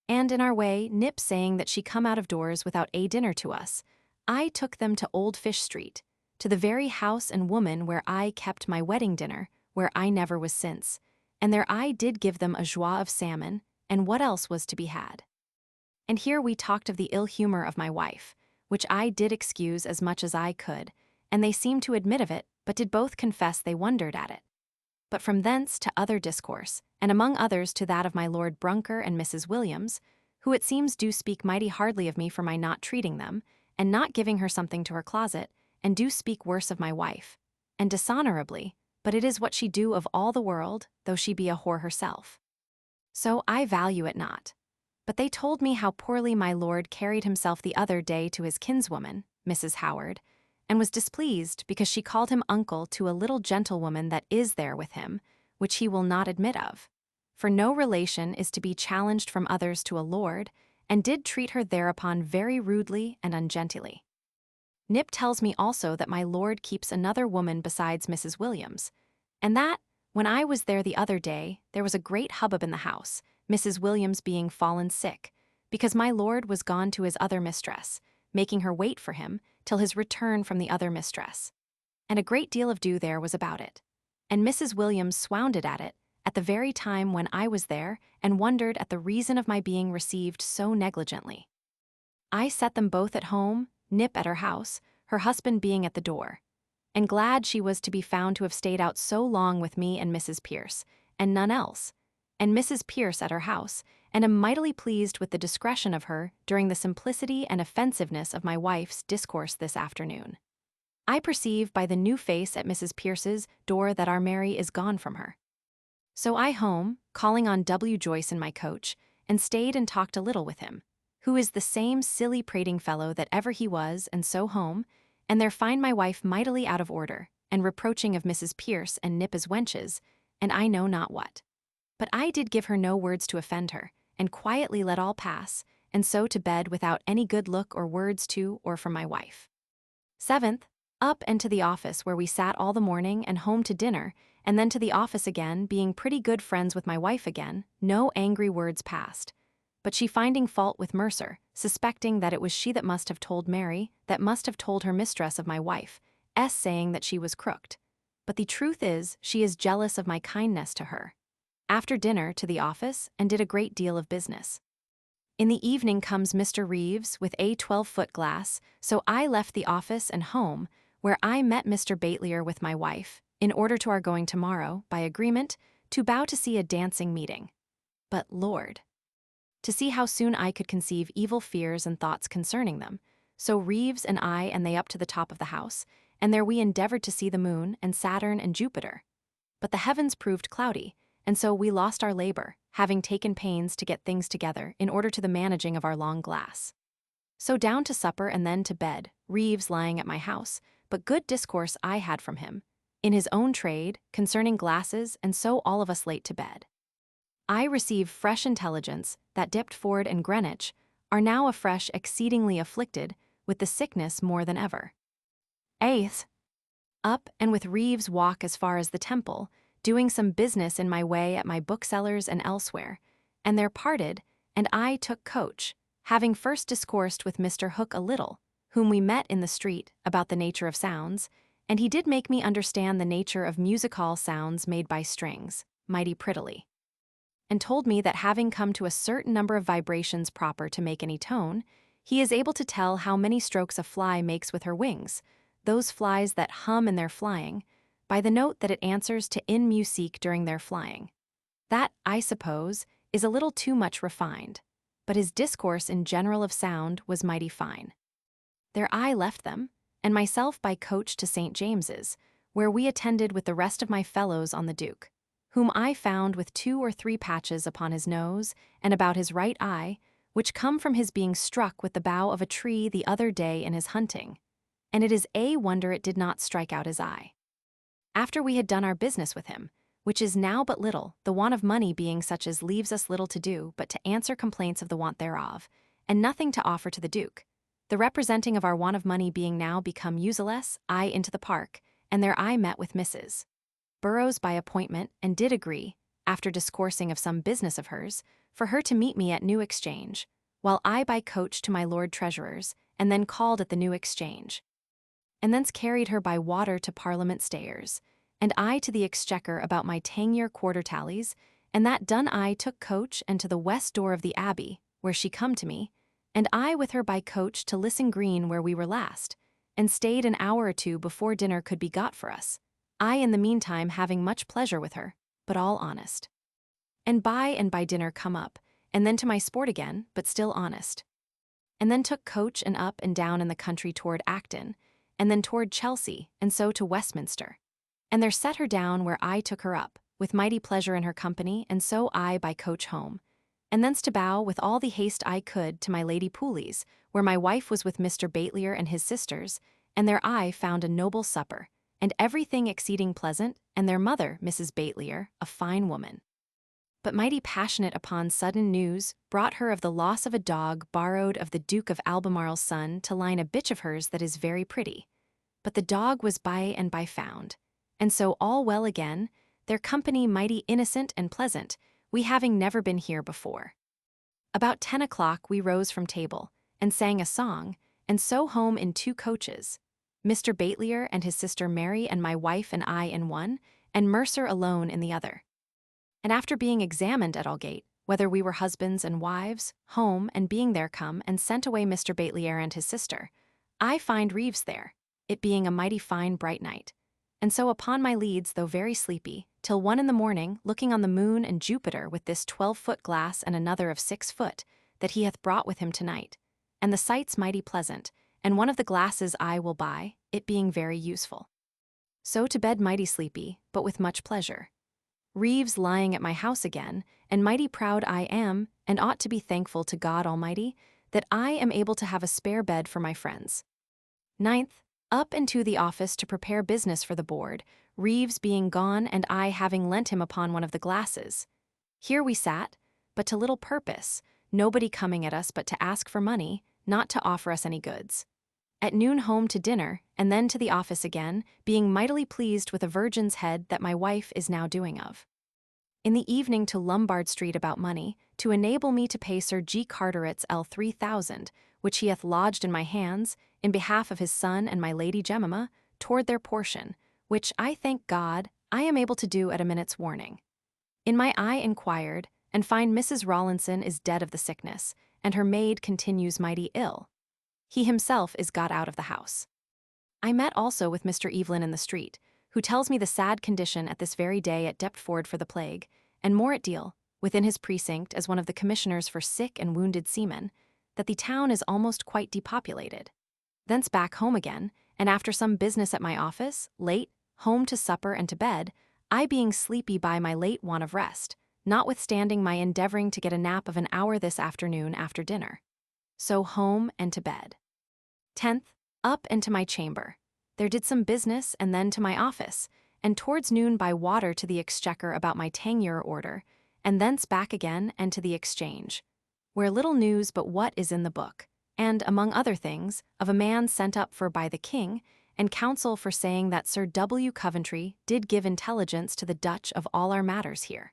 And in our way, Nip saying that she come out of doors without a dinner to us, I took them to Old Fish Street, to the very house and woman where I kept my wedding dinner, where I never was since, and there I did give them a joie of salmon, and what else was to be had. And here we talked of the ill humor of my wife, which I did excuse as much as I could, and they seemed to admit of it, but did both confess they wondered at it. But from thence to other discourse, and among others to that of my Lord Brunker and Mrs. Williams, who it seems do speak mighty hardly of me for my not treating them, and not giving her something to her closet, and do speak worse of my wife, and dishonorably, but it is what she do of all the world, though she be a whore herself. So I value it not. But they told me how poorly my lord carried himself the other day to his kinswoman, Mrs. Howard, and was displeased because she called him uncle to a little gentlewoman that is there with him, which he will not admit of. For no relation is to be challenged from others to a lord, and did treat her thereupon very rudely and ungenteelly. Nip tells me also that my lord keeps another woman besides Mrs. Williams, and that, when I was there the other day, there was a great hubbub in the house, Mrs. Williams being fallen sick, because my lord was gone to his other mistress, making her wait for him till his return from the other mistress. And a great deal of do there was about it. And Mrs. Williams swounded at it, at the very time when I was there, and wondered at the reason of my being received so negligently. I set them both at home, Nip at her house, her husband being at the door, and glad she was to be found to have stayed out so long with me and Mrs. Pierce, and none else, and Mrs. Pierce at her house, and am mightily pleased with the discretion of her during the simplicity and offensiveness of my wife's discourse this afternoon. I perceive by the new face at Mrs. Pierce's door that our Mary is gone from her. So I home, calling on W. Joyce in my coach, and stayed and talked a little with him, who is the same silly prating fellow that ever he was, and so home, and there find my wife mightily out of order, and reproaching of Mrs. Pierce and Nip as wenches, and I know not what. But I did give her no words to offend her, and quietly let all pass, and so to bed without any good look or words to or from my wife. 7th, up and to the office where we sat all the morning, and home to dinner, and then to the office again, being pretty good friends with my wife again, no angry words passed. But she finding fault with Mercer, suspecting that it was she that must have told Mary, that must have told her mistress of my wife, saying that she was crooked. But the truth is, she is jealous of my kindness to her. After dinner to the office, and did a great deal of business. In the evening comes Mr. Reeves with a 12-foot glass, so I left the office and home, where I met Mr. Batelier with my wife, in order to our going tomorrow, by agreement, to bow to see a dancing meeting. But, Lord, to see how soon I could conceive evil fears and thoughts concerning them. So Reeves and I and they up to the top of the house, and there we endeavored to see the moon and Saturn and Jupiter. But the heavens proved cloudy, and so we lost our labor, having taken pains to get things together in order to the managing of our long glass. So down to supper and then to bed, Reeves lying at my house, but good discourse I had from him, in his own trade, concerning glasses, and so all of us late to bed. I receive fresh intelligence that Deptford and Greenwich are now afresh exceedingly afflicted with the sickness more than ever. 8th, up and with Reeves walk as far as the Temple, doing some business in my way at my booksellers and elsewhere, and there parted, and I took coach, having first discoursed with Mr. Hooke a little, whom we met in the street, about the nature of sounds, and he did make me understand the nature of music-hall sounds made by strings, mighty prettily, and told me that having come to a certain number of vibrations proper to make any tone, he is able to tell how many strokes a fly makes with her wings, those flies that hum in their flying, by the note that it answers to in musique during their flying. That, I suppose, is a little too much refined, but his discourse in general of sound was mighty fine. There I left them, and myself by coach to St. James's, where we attended with the rest of my fellows on the Duke, whom I found with 2 or 3 patches upon his nose and about his right eye, which come from his being struck with the bough of a tree the other day in his hunting, and it is a wonder it did not strike out his eye. After we had done our business with him, which is now but little, the want of money being such as leaves us little to do but to answer complaints of the want thereof, and nothing to offer to the Duke, the representing of our want of money being now become useless, I into the park, and there I met with Mrs. Burrows by appointment, and did agree, after discoursing of some business of hers, for her to meet me at New Exchange, while I by coach to my Lord Treasurer's, and then called at the New Exchange, and thence carried her by water to Parliament Stairs, and I to the Exchequer about my 10-year quarter tallies, and that done I took coach and to the west door of the Abbey, where she come to me, and I with her by coach to Lisson Green where we were last, and stayed an hour or 2 before dinner could be got for us, I in the meantime having much pleasure with her, but all honest. And by dinner come up, and then to my sport again, but still honest. And then took coach and up and down in the country toward Acton, and then toward Chelsea, and so to Westminster. And there set her down where I took her up, with mighty pleasure in her company, and so I by coach home. And thence to Bow with all the haste I could to my Lady Pooley's, where my wife was with Mr. Batelier and his sisters, and there I found a noble supper, and everything exceeding pleasant, and their mother, Mrs. Baitlier, a fine woman. But mighty passionate upon sudden news brought her of the loss of a dog borrowed of the Duke of Albemarle's son to line a bitch of hers that is very pretty. But the dog was by and by found, and so all well again, their company mighty innocent and pleasant, we having never been here before. About 10 o'clock we rose from table, and sang a song, and so home in 2 coaches, Mr. Baitlier and his sister Mary and my wife and I in one, and Mercer alone in the other. And after being examined at Aldgate, whether we were husbands and wives, home, and being there come and sent away Mr. Baitlier and his sister, I find Reeves there, it being a mighty fine bright night. And so upon my leads, though very sleepy, till 1 in the morning, looking on the moon and Jupiter with this 12-foot glass and another of 6 foot, that he hath brought with him tonight. And the sights mighty pleasant, and one of the glasses I will buy, it being very useful. So to bed mighty sleepy, but with much pleasure. Reeves lying at my house again, and mighty proud I am, and ought to be thankful to God Almighty, that I am able to have a spare bed for my friends. 9th, up into the office to prepare business for the board, Reeves being gone and I having lent him upon one of the glasses. Here we sat, but to little purpose, nobody coming at us but to ask for money, not to offer us any goods. At noon home to dinner, and then to the office again, being mightily pleased with a virgin's head that my wife is now doing of. In the evening to Lombard Street about money, to enable me to pay Sir G. Carteret's L 3,000, which he hath lodged in my hands, in behalf of his son and my Lady Jemima, toward their portion, which, I thank God, I am able to do at a minute's warning. In my eye inquired, and find Mrs. Rawlinson is dead of the sickness, and her maid continues mighty ill. He himself is got out of the house. I met also with Mr. Evelyn in the street, who tells me the sad condition at this very day at Deptford for the plague, and more at Deal, within his precinct as one of the commissioners for sick and wounded seamen, that the town is almost quite depopulated. Thence back home again, and after some business at my office, late, home to supper and to bed, I being sleepy by my late want of rest, notwithstanding my endeavoring to get a nap of an hour this afternoon after dinner. So home and to bed. 10th, up and to my chamber. There did some business, and then to my office, and towards noon by water to the Exchequer about my tenure order, and thence back again and to the Exchange, where little news but what is in the book, and, among other things, of a man sent up for by the king, and counsel for saying that Sir W. Coventry did give intelligence to the Dutch of all our matters here.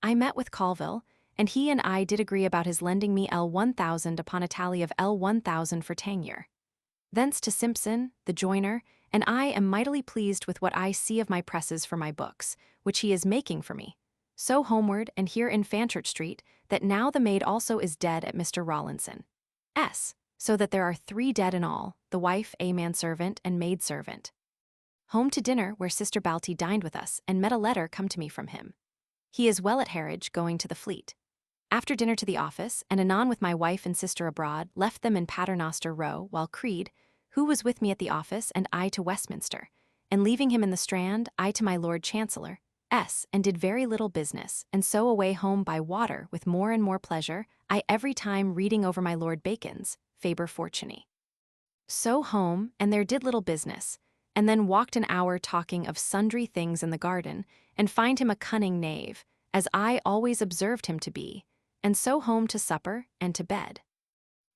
I met with Colville, and he and I did agree about his lending me L 1,000 upon a tally of L 1,000 for tenure. Thence to Simpson, the joiner, and I am mightily pleased with what I see of my presses for my books, which he is making for me. So homeward, and here in Fanchurch Street, that now the maid also is dead at Mr. Rawlinson's, so that there are 3 dead in all, the wife, a manservant, and maidservant. Home to dinner, where Sister Balty dined with us, and met a letter come to me from him. He is well at Harwich, going to the Fleet. After dinner to the office, and anon with my wife and sister abroad, left them in Paternoster Row, while Creed, who was with me at the office, and I to Westminster, and leaving him in the Strand, I to my Lord Chancellor, and did very little business, and so away home by water with more and more pleasure, I every time reading over my Lord Bacon's Faber Fortunae. So home, and there did little business, and then walked an hour talking of sundry things in the garden, and find him a cunning knave, as I always observed him to be, and so home to supper and to bed.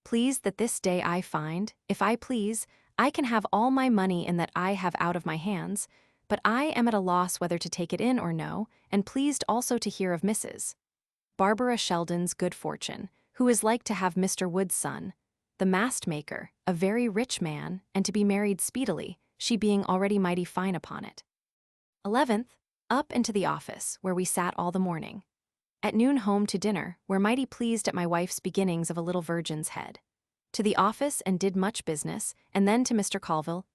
Pleased that this day I find, if I please, I can have all my money in that I have out of my hands, but I am at a loss whether to take it in or no, and pleased also to hear of Mrs. Barbara Sheldon's good fortune, who is like to have Mr. Wood's son, the mast-maker, a very rich man, and to be married speedily, she being already mighty fine upon it. 11th, up into the office, where we sat all the morning. At noon home to dinner, where mighty pleased at my wife's beginnings of a little virgin's head. To the office and did much business, and then to Mr. Colville,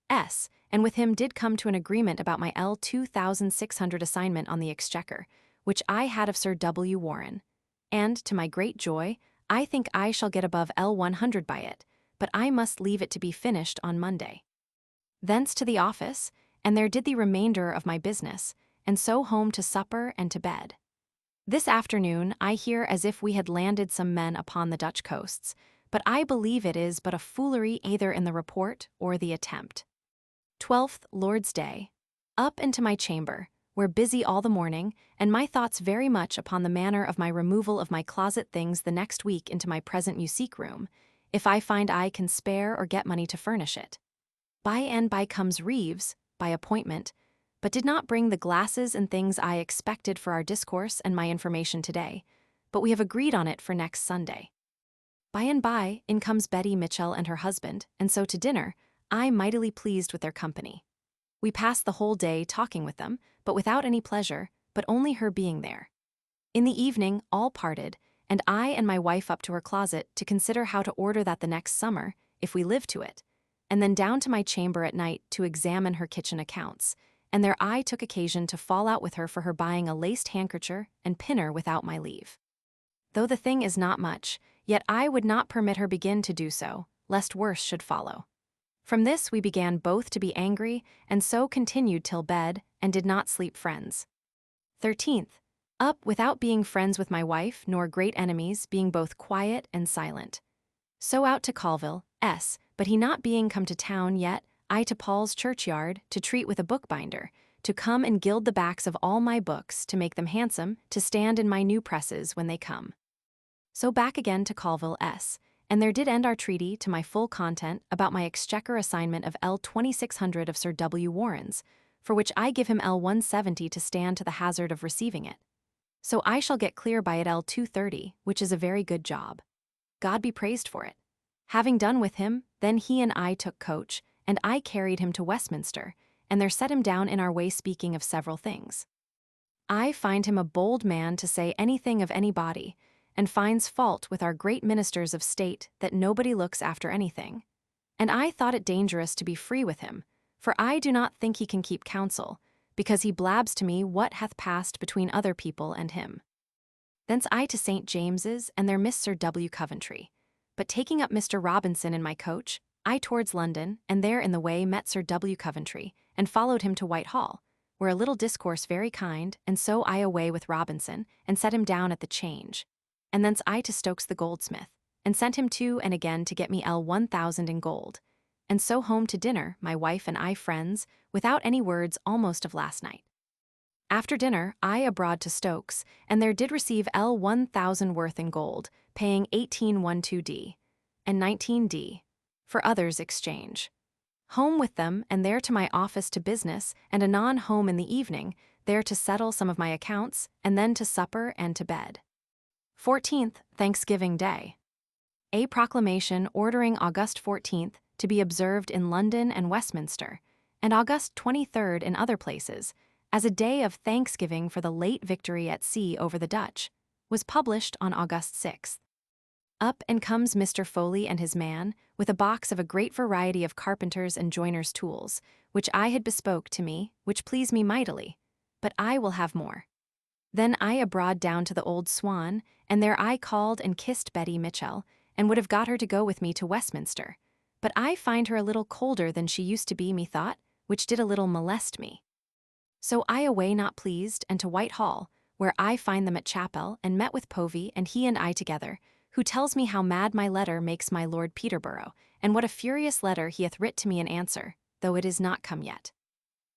and with him did come to an agreement about my L 2,600 assignment on the Exchequer, which I had of Sir W. Warren. And, to my great joy, I think I shall get above L 100 by it, but I must leave it to be finished on Monday. Thence to the office, and there did the remainder of my business, and so home to supper and to bed. This afternoon I hear as if we had landed some men upon the Dutch coasts, but I believe it is but a foolery either in the report or the attempt. 12th, Lord's Day. Up into my chamber, where busy all the morning, and my thoughts very much upon the manner of my removal of my closet things the next week into my present musique room, if I find I can spare or get money to furnish it. By and by comes Reeves, by appointment, but did not bring the glasses and things I expected for our discourse and my information today, but we have agreed on it for next Sunday. By and by, in comes Betty Mitchell and her husband, and so to dinner, I mightily pleased with their company. We passed the whole day talking with them, but without any pleasure, but only her being there. In the evening, all parted, and I and my wife up to her closet to consider how to order that the next summer, if we live to it, and then down to my chamber at night to examine her kitchen accounts, and there I took occasion to fall out with her for her buying a laced handkercher and pinner without my leave. Though the thing is not much, yet I would not permit her begin to do so, lest worse should follow. From this we began both to be angry, and so continued till bed, and did not sleep friends. 13th. Up without being friends with my wife, nor great enemies, being both quiet and silent. So out to Colville, S., but he not being come to town yet, I to Paul's churchyard, to treat with a bookbinder, to come and gild the backs of all my books, to make them handsome, to stand in my new presses when they come. So back again to Colville, S., and there did end our treaty to my full content about my exchequer assignment of L 2600 of Sir W. Warren's, for which I give him L 170 to stand to the hazard of receiving it. So I shall get clear by it L 230, which is a very good job. God be praised for it. Having done with him, then he and I took coach, and I carried him to Westminster, and there set him down in our way speaking of several things. I find him a bold man to say anything of anybody, and finds fault with our great ministers of state that nobody looks after anything. And I thought it dangerous to be free with him, for I do not think he can keep counsel, because he blabs to me what hath passed between other people and him. Thence I to St. James's, and there missed Sir W. Coventry. But taking up Mr. Robinson in my coach, I towards London, and there in the way met Sir W. Coventry, and followed him to Whitehall, where a little discourse very kind, and so I away with Robinson, and set him down at the Change. And thence I to Stokes the goldsmith, and sent him to and again to get me L 1000 in gold, and so home to dinner, my wife and I friends, without any words almost of last night. After dinner, I abroad to Stokes, and there did receive L 1000 worth in gold, paying 1812d, and 19d, for others' exchange. Home with them, and there to my office to business, and anon home in the evening, there to settle some of my accounts, and then to supper and to bed. 14th, Thanksgiving Day. A proclamation ordering August 14th to be observed in London and Westminster, and August 23rd in other places, as a day of thanksgiving for the late victory at sea over the Dutch, was published on August 6th. Up and comes Mr. Foley and his man, with a box of a great variety of carpenters' and joiners' tools, which I had bespoke to me, which please me mightily, but I will have more. Then I abroad down to the Old Swan, and there I called and kissed Betty Mitchell, and would have got her to go with me to Westminster, but I find her a little colder than she used to be, methought, which did a little molest me. So I away not pleased, and to Whitehall, where I find them at chapel, and met with Povey, and he and I together, who tells me how mad my letter makes my Lord Peterborough, and what a furious letter he hath writ to me in answer, though it is not come yet.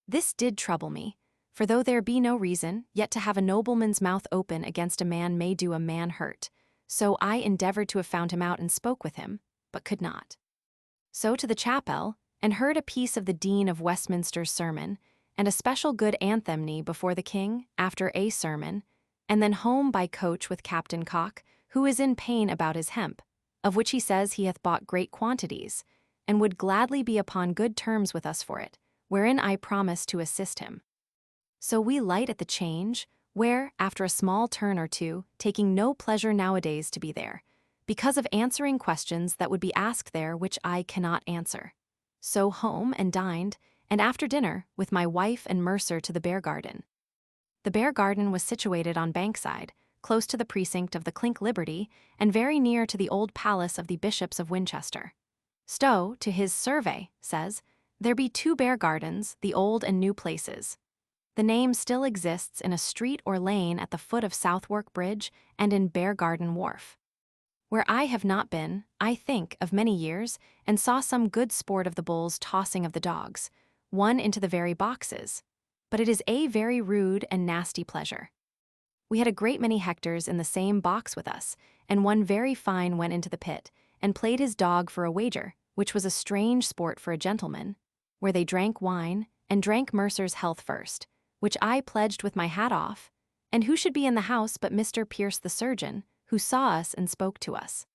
This did trouble me, for though there be no reason, yet to have a nobleman's mouth open against a man may do a man hurt, so I endeavored to have found him out and spoke with him, but could not. So to the chapel, and heard a piece of the Dean of Westminster's sermon, and a special good anthemny before the king, after a sermon, and then home by coach with Captain Cock, who is in pain about his hemp, of which he says he hath bought great quantities, and would gladly be upon good terms with us for it, wherein I promise to assist him. So we light at the Change, where, after a small turn or two, taking no pleasure nowadays to be there, because of answering questions that would be asked there which I cannot answer. So home and dined, and after dinner, with my wife and Mercer to the Bear Garden. The Bear Garden was situated on Bankside, close to the precinct of the Clink Liberty, and very near to the old palace of the Bishops of Winchester. Stowe, to his survey, says, there be 2 Bear Gardens, the old and new places. The name still exists in a street or lane at the foot of Southwark Bridge and in Bear Garden Wharf. Where I have not been, I think, of many years, and saw some good sport of the bulls tossing of the dogs, one into the very boxes. But it is a very rude and nasty pleasure. We had a great many Hectors in the same box with us, and one very fine went into the pit, and played his dog for a wager, which was a strange sport for a gentleman, where they drank wine, and drank Mercer's health first, which I pledged with my hat off, and who should be in the house but Mr. Pierce the surgeon, who saw us and spoke to us.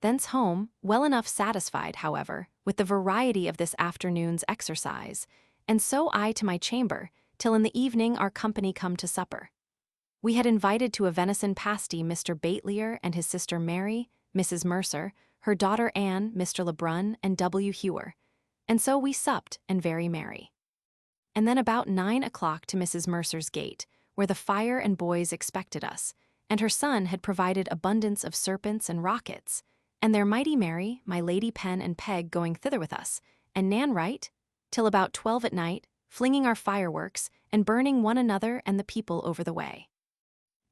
Thence home, well enough satisfied, however, with the variety of this afternoon's exercise, and so I to my chamber, till in the evening our company come to supper. We had invited to a venison pasty Mr. Batelier and his sister Mary, Mrs. Mercer, her daughter Anne, Mr. Lebrun, and W. Hewer, and so we supped and very merry. And then about 9 o'clock to Mrs. Mercer's gate, where the fire and boys expected us, and her son had provided abundance of serpents and rockets, and their mighty Mary, my Lady Pen and Peg going thither with us, and Nan Wright, till about 12 at night, flinging our fireworks, and burning one another and the people over the way.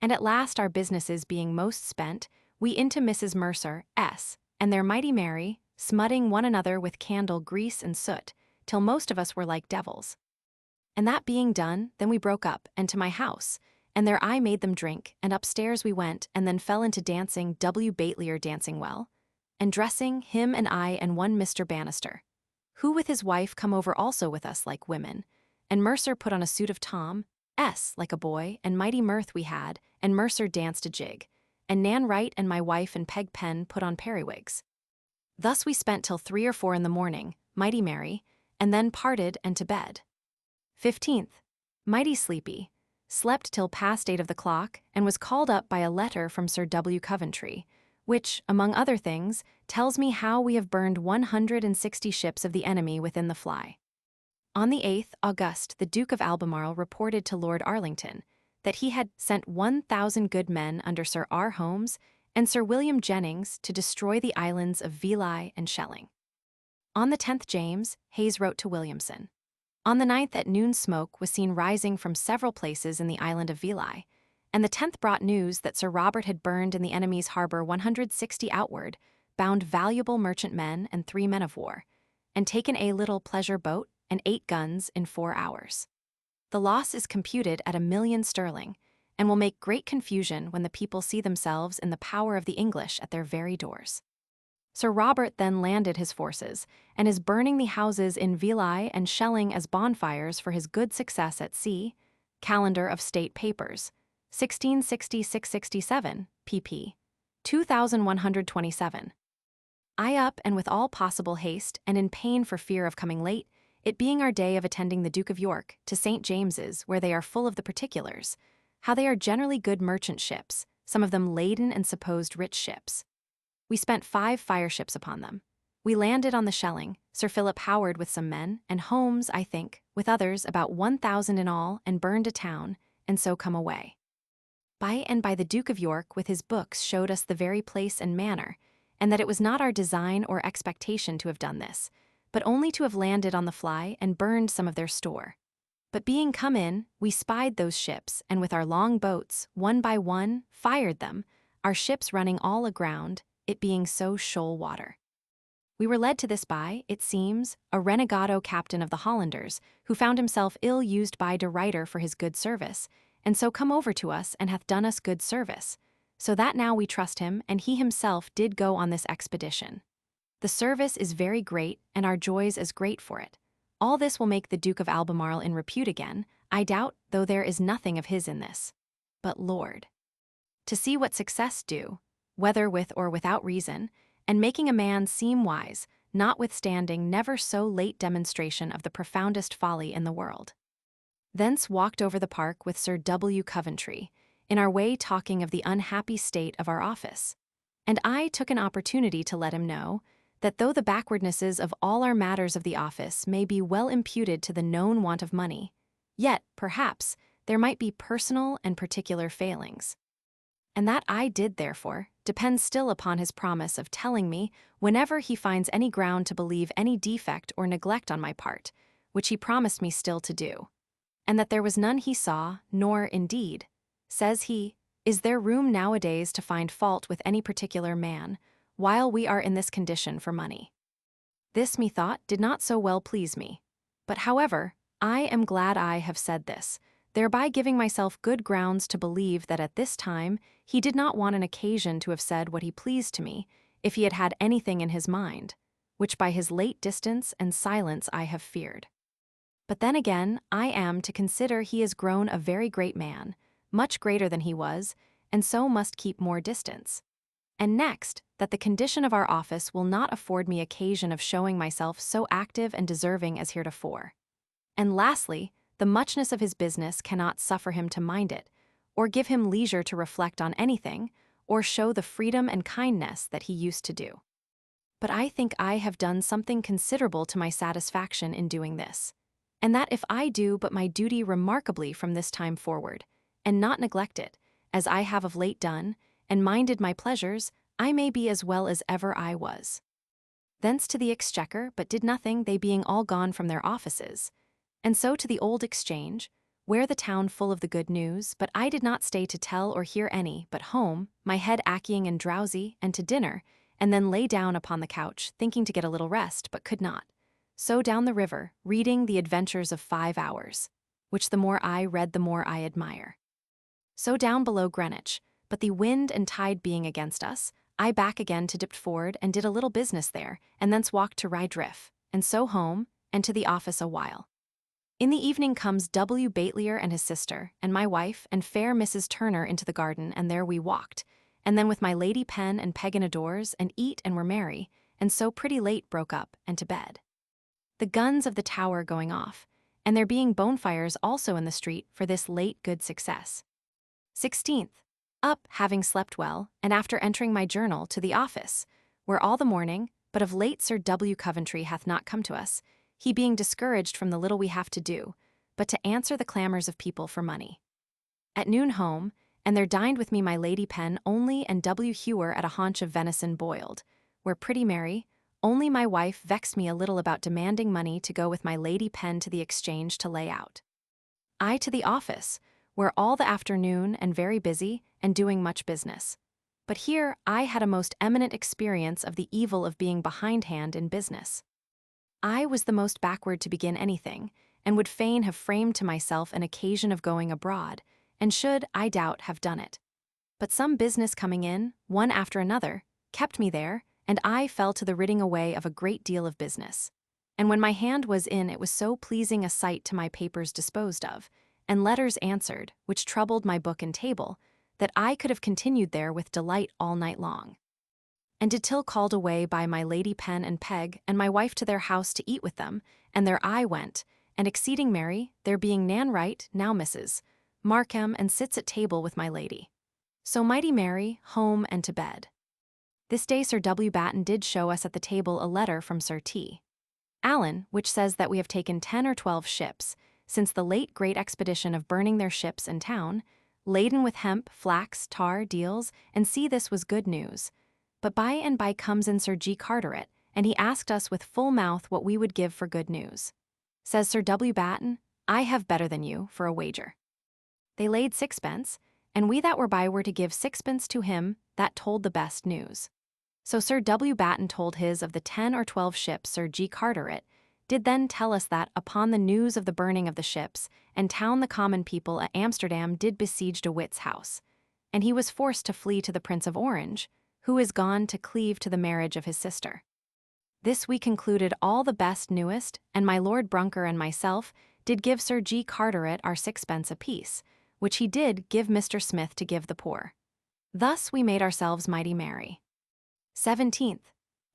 And at last our businesses being most spent, we into Mrs. Mercer S. and their mighty Mary, smutting one another with candle grease and soot, till most of us were like devils. And that being done, then we broke up, and to my house, and there I made them drink, and upstairs we went, and then fell into dancing, W. Batelier dancing well, and dressing, him and I and one Mr. Bannister, who with his wife come over also with us like women, and Mercer put on a suit of Tom S. like a boy, and mighty mirth we had, and Mercer danced a jig, and Nan Wright and my wife and Peg Pen put on periwigs. Thus we spent till 3 or 4 in the morning, mighty merry, and then parted and to bed. 15th. Mighty sleepy. Slept till past 8 of the clock, and was called up by a letter from Sir W. Coventry, which, among other things, tells me how we have burned 160 ships of the enemy within the fly. On the 8th August, the Duke of Albemarle reported to Lord Arlington that he had sent 1,000 good men under Sir R. Holmes and Sir William Jennings to destroy the islands of Vilai and Schelling. On the 10th James, Hayes wrote to Williamson. On the 9th at noon smoke was seen rising from several places in the island of Vilai, and the 10th brought news that Sir Robert had burned in the enemy's harbour 160 outward, bound valuable merchantmen and 3 men of war, and taken a little pleasure boat and 8 guns in 4 hours. The loss is computed at 1,000,000 sterling, and will make great confusion when the people see themselves in the power of the English at their very doors. Sir Robert then landed his forces, and is burning the houses in Vilai and Schelling as bonfires for his good success at sea. Calendar of State Papers, 1660-667, pp. 2127. I up and with all possible haste, and in pain for fear of coming late, it being our day of attending the Duke of York, to St. James's, where they are full of the particulars, how they are generally good merchant ships, some of them laden and supposed rich ships. We spent 5 fireships upon them. We landed on the Schelling, Sir Philip Howard with some men, and Holmes, I think, with others, about 1,000 in all, and burned a town, and so come away. By and by the Duke of York with his books showed us the very place and manner, and that it was not our design or expectation to have done this, but only to have landed on the fly and burned some of their store. But being come in, we spied those ships, and with our long boats, one by one, fired them, our ships running all aground, it being so shoal water. We were led to this by, it seems, a renegado captain of the Hollanders, who found himself ill used by de Ruyter for his good service, and so come over to us and hath done us good service, so that now we trust him, and he himself did go on this expedition. The service is very great, and our joys as great for it. All this will make the Duke of Albemarle in repute again, I doubt, though there is nothing of his in this. But Lord, to see what success do, whether with or without reason, and making a man seem wise, notwithstanding never so late demonstration of the profoundest folly in the world. Thence walked over the park with Sir W. Coventry, in our way talking of the unhappy state of our office, and I took an opportunity to let him know that though the backwardnesses of all our matters of the office may be well imputed to the known want of money, yet, perhaps, there might be personal and particular failings. And that I did, therefore, depends still upon his promise of telling me whenever he finds any ground to believe any defect or neglect on my part, which he promised me still to do, and that there was none he saw, nor, indeed, says he, is there room nowadays to find fault with any particular man, while we are in this condition for money. This, methought, did not so well please me. But however, I am glad I have said this, thereby giving myself good grounds to believe that at this time he did not want an occasion to have said what he pleased to me, if he had had anything in his mind, which by his late distance and silence I have feared. But then again, I am to consider he is grown a very great man, much greater than he was, and so must keep more distance. And next, that the condition of our office will not afford me occasion of showing myself so active and deserving as heretofore. And lastly, the muchness of his business cannot suffer him to mind it, or give him leisure to reflect on anything, or show the freedom and kindness that he used to do. But I think I have done something considerable to my satisfaction in doing this, and that if I do but my duty remarkably from this time forward, and not neglect it, as I have of late done, and minded my pleasures, I may be as well as ever I was. Thence to the Exchequer, but did nothing, they being all gone from their offices. And so to the Old Exchange, where the town full of the good news, but I did not stay to tell or hear any, but home, my head aching and drowsy, and to dinner, and then lay down upon the couch, thinking to get a little rest, but could not. So down the river, reading the adventures of 5 hours, which the more I read the more I admire. So down below Greenwich, but the wind and tide being against us, I back again to Diptford and did a little business there, and thence walked to Rydriff, and so home, and to the office a while. In the evening comes W. Batelier and his sister, and my wife, and fair Mrs. Turner into the garden, and there we walked, and then with my Lady Pen and Peg in doors, and eat and were merry, and so pretty late broke up, and to bed. The guns of the tower going off, and there being bonfires also in the street for this late good success. 16th. Up, having slept well, and after entering my journal to the office, where all the morning, but of late Sir W. Coventry hath not come to us, he being discouraged from the little we have to do, but to answer the clamours of people for money. At noon home, and there dined with me my Lady Pen only and W. Hewer at a haunch of venison boiled, where pretty merry, only my wife vexed me a little about demanding money to go with my Lady Pen to the Exchange to lay out. I to the office, where all the afternoon and very busy, and doing much business. But here I had a most eminent experience of the evil of being behindhand in business. I was the most backward to begin anything, and would fain have framed to myself an occasion of going abroad, and should, I doubt, have done it. But some business coming in, one after another, kept me there, and I fell to the ridding away of a great deal of business. And when my hand was in, it was so pleasing a sight to my papers disposed of, and letters answered, which troubled my book and table, that I could have continued there with delight all night long. And did till called away by my Lady Pen and Peg and my wife to their house to eat with them, and there I went, and exceeding merry, there being Nan Wright, now Mrs. Markham, and sits at table with my lady. So mighty merry, home and to bed. This day Sir W. Batten did show us at the table a letter from Sir T. Allen, which says that we have taken 10 or 12 ships, since the late great expedition of burning their ships in town, laden with hemp, flax, tar, deals, and see this was good news. But by and by comes in Sir G. Carteret, and he asked us with full mouth what we would give for good news. Says Sir W. Batten, I have better than you, for a wager. They laid 6pence, and we that were by were to give 6pence to him that told the best news. So Sir W. Batten told his of the 10 or 12 ships Sir G. Carteret, did then tell us that, upon the news of the burning of the ships, and town the common people at Amsterdam did besiege De Witt's house, and he was forced to flee to the Prince of Orange, who is gone to cleave to the marriage of his sister. This we concluded all the best newest, and my Lord Brunker and myself did give Sir G. Carteret our 6pence apiece, which he did give Mr. Smith to give the poor. Thus we made ourselves mighty merry. 17th.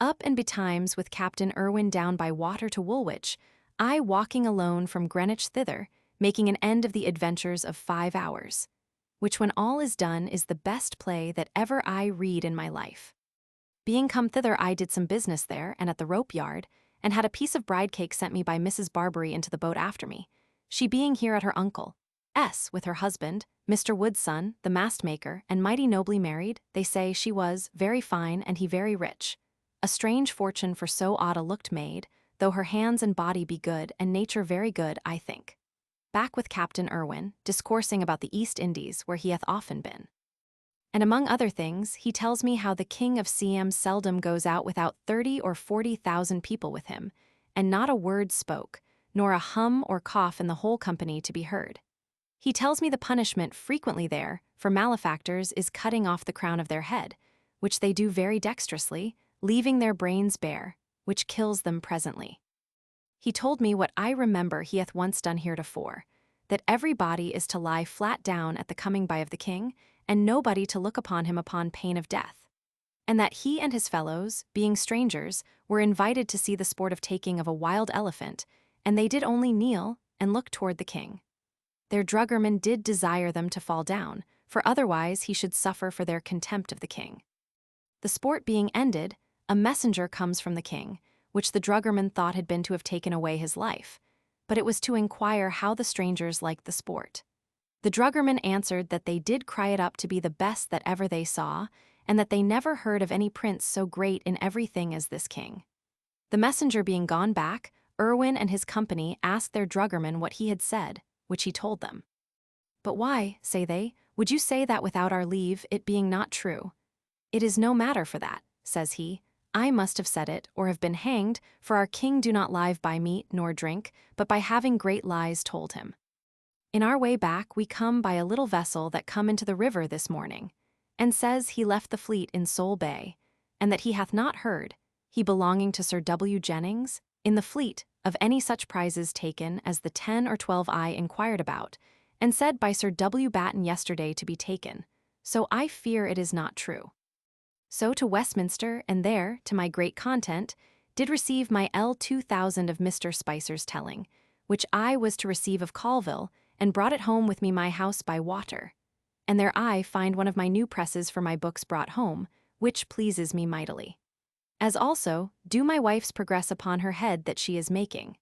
Up and betimes with Captain Irwin down by water to Woolwich, I walking alone from Greenwich thither, making an end of the adventures of 5 hours, which when all is done is the best play that ever I read in my life. Being come thither I did some business there and at the rope yard, and had a piece of bride cake sent me by Mrs. Barbary into the boat after me, she being here at her uncle S. with her husband, Mr. Wood's son, the mast-maker, and mighty nobly married. They say she was very fine and he very rich. A strange fortune for so odd a looked maid, though her hands and body be good and nature very good, I think. Back with Captain Irwin, discoursing about the East Indies, where he hath often been. And among other things, he tells me how the King of Siam seldom goes out without 30 or 40,000 people with him, and not a word spoke, nor a hum or cough in the whole company to be heard. He tells me the punishment frequently there for malefactors is cutting off the crown of their head, which they do very dexterously, leaving their brains bare, which kills them presently. He told me what I remember he hath once done heretofore, that every body is to lie flat down at the coming by of the king, and nobody to look upon him upon pain of death, and that he and his fellows, being strangers, were invited to see the sport of taking of a wild elephant, and they did only kneel and look toward the king. Their druggerman did desire them to fall down, for otherwise he should suffer for their contempt of the king. The sport being ended, a messenger comes from the king, which the druggerman thought had been to have taken away his life, but it was to inquire how the strangers liked the sport. The druggerman answered that they did cry it up to be the best that ever they saw, and that they never heard of any prince so great in everything as this king. The messenger being gone back, Erwin and his company asked their druggerman what he had said, which he told them. But why, say they, would you say that without our leave, it being not true? It is no matter for that, says he. I must have said it, or have been hanged, for our king do not live by meat nor drink, but by having great lies told him. In our way back we come by a little vessel that come into the river this morning, and says he left the fleet in Sole Bay, and that he hath not heard, he belonging to Sir W. Jennings, in the fleet, of any such prizes taken as the 10 or 12 I inquired about, and said by Sir W. Batten yesterday to be taken, so I fear it is not true. So to Westminster, and there, to my great content, did receive my L2000 of Mr. Spicer's telling, which I was to receive of Colville, and brought it home with me my house by water. And there I find one of my new presses for my books brought home, which pleases me mightily. As also, do my wife's progress upon her head that she is making.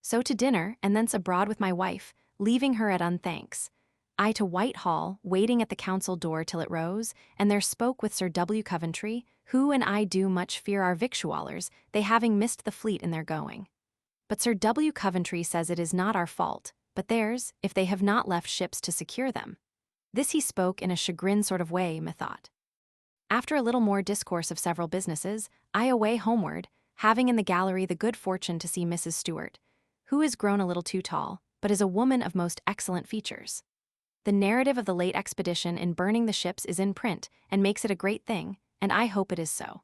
So to dinner, and thence abroad with my wife, leaving her at unthanks. I to Whitehall, waiting at the council door till it rose, and there spoke with Sir W. Coventry, who and I do much fear our victuallers, they having missed the fleet in their going. But Sir W. Coventry says it is not our fault, but theirs, if they have not left ships to secure them. This he spoke in a chagrined sort of way, methought. After a little more discourse of several businesses, I away homeward, having in the gallery the good fortune to see Mrs. Stewart, who is grown a little too tall, but is a woman of most excellent features. The narrative of the late expedition in burning the ships is in print, and makes it a great thing, and I hope it is so.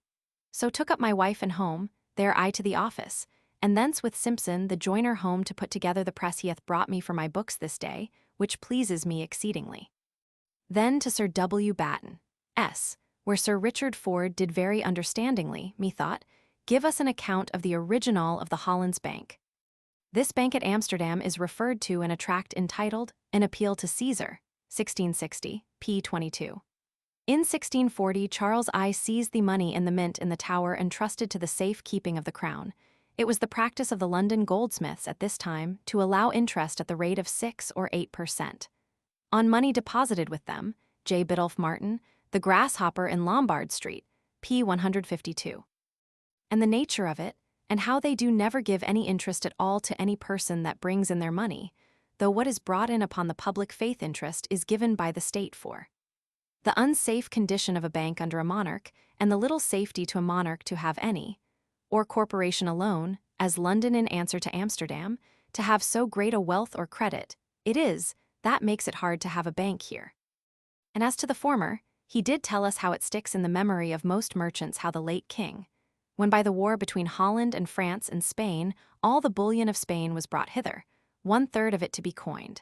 So took up my wife and home, there I to the office, and thence with Simpson the joiner home to put together the press he hath brought me for my books this day, which pleases me exceedingly. Then to Sir W. Batten, S., where Sir Richard Ford did very understandingly, methought, give us an account of the original of the Hollands Bank. This bank at Amsterdam is referred to in a tract entitled An Appeal to Caesar, 1660, p. 22. In 1640, Charles I seized the money in the mint in the Tower and trusted to the safe keeping of the crown. It was the practice of the London goldsmiths at this time to allow interest at the rate of 6 or 8%. On money deposited with them, J. Biddulph Martin, the grasshopper in Lombard Street, p. 152. And the nature of it, and how they do never give any interest at all to any person that brings in their money, though what is brought in upon the public faith interest is given by the state for. The unsafe condition of a bank under a monarch, and the little safety to a monarch to have any, or corporation alone, as London in answer to Amsterdam, to have so great a wealth or credit, it is, that makes it hard to have a bank here. And as to the former, he did tell us how it sticks in the memory of most merchants how the late king, when by the war between Holland and France and Spain, all the bullion of Spain was brought hither, 1/3 of it to be coined.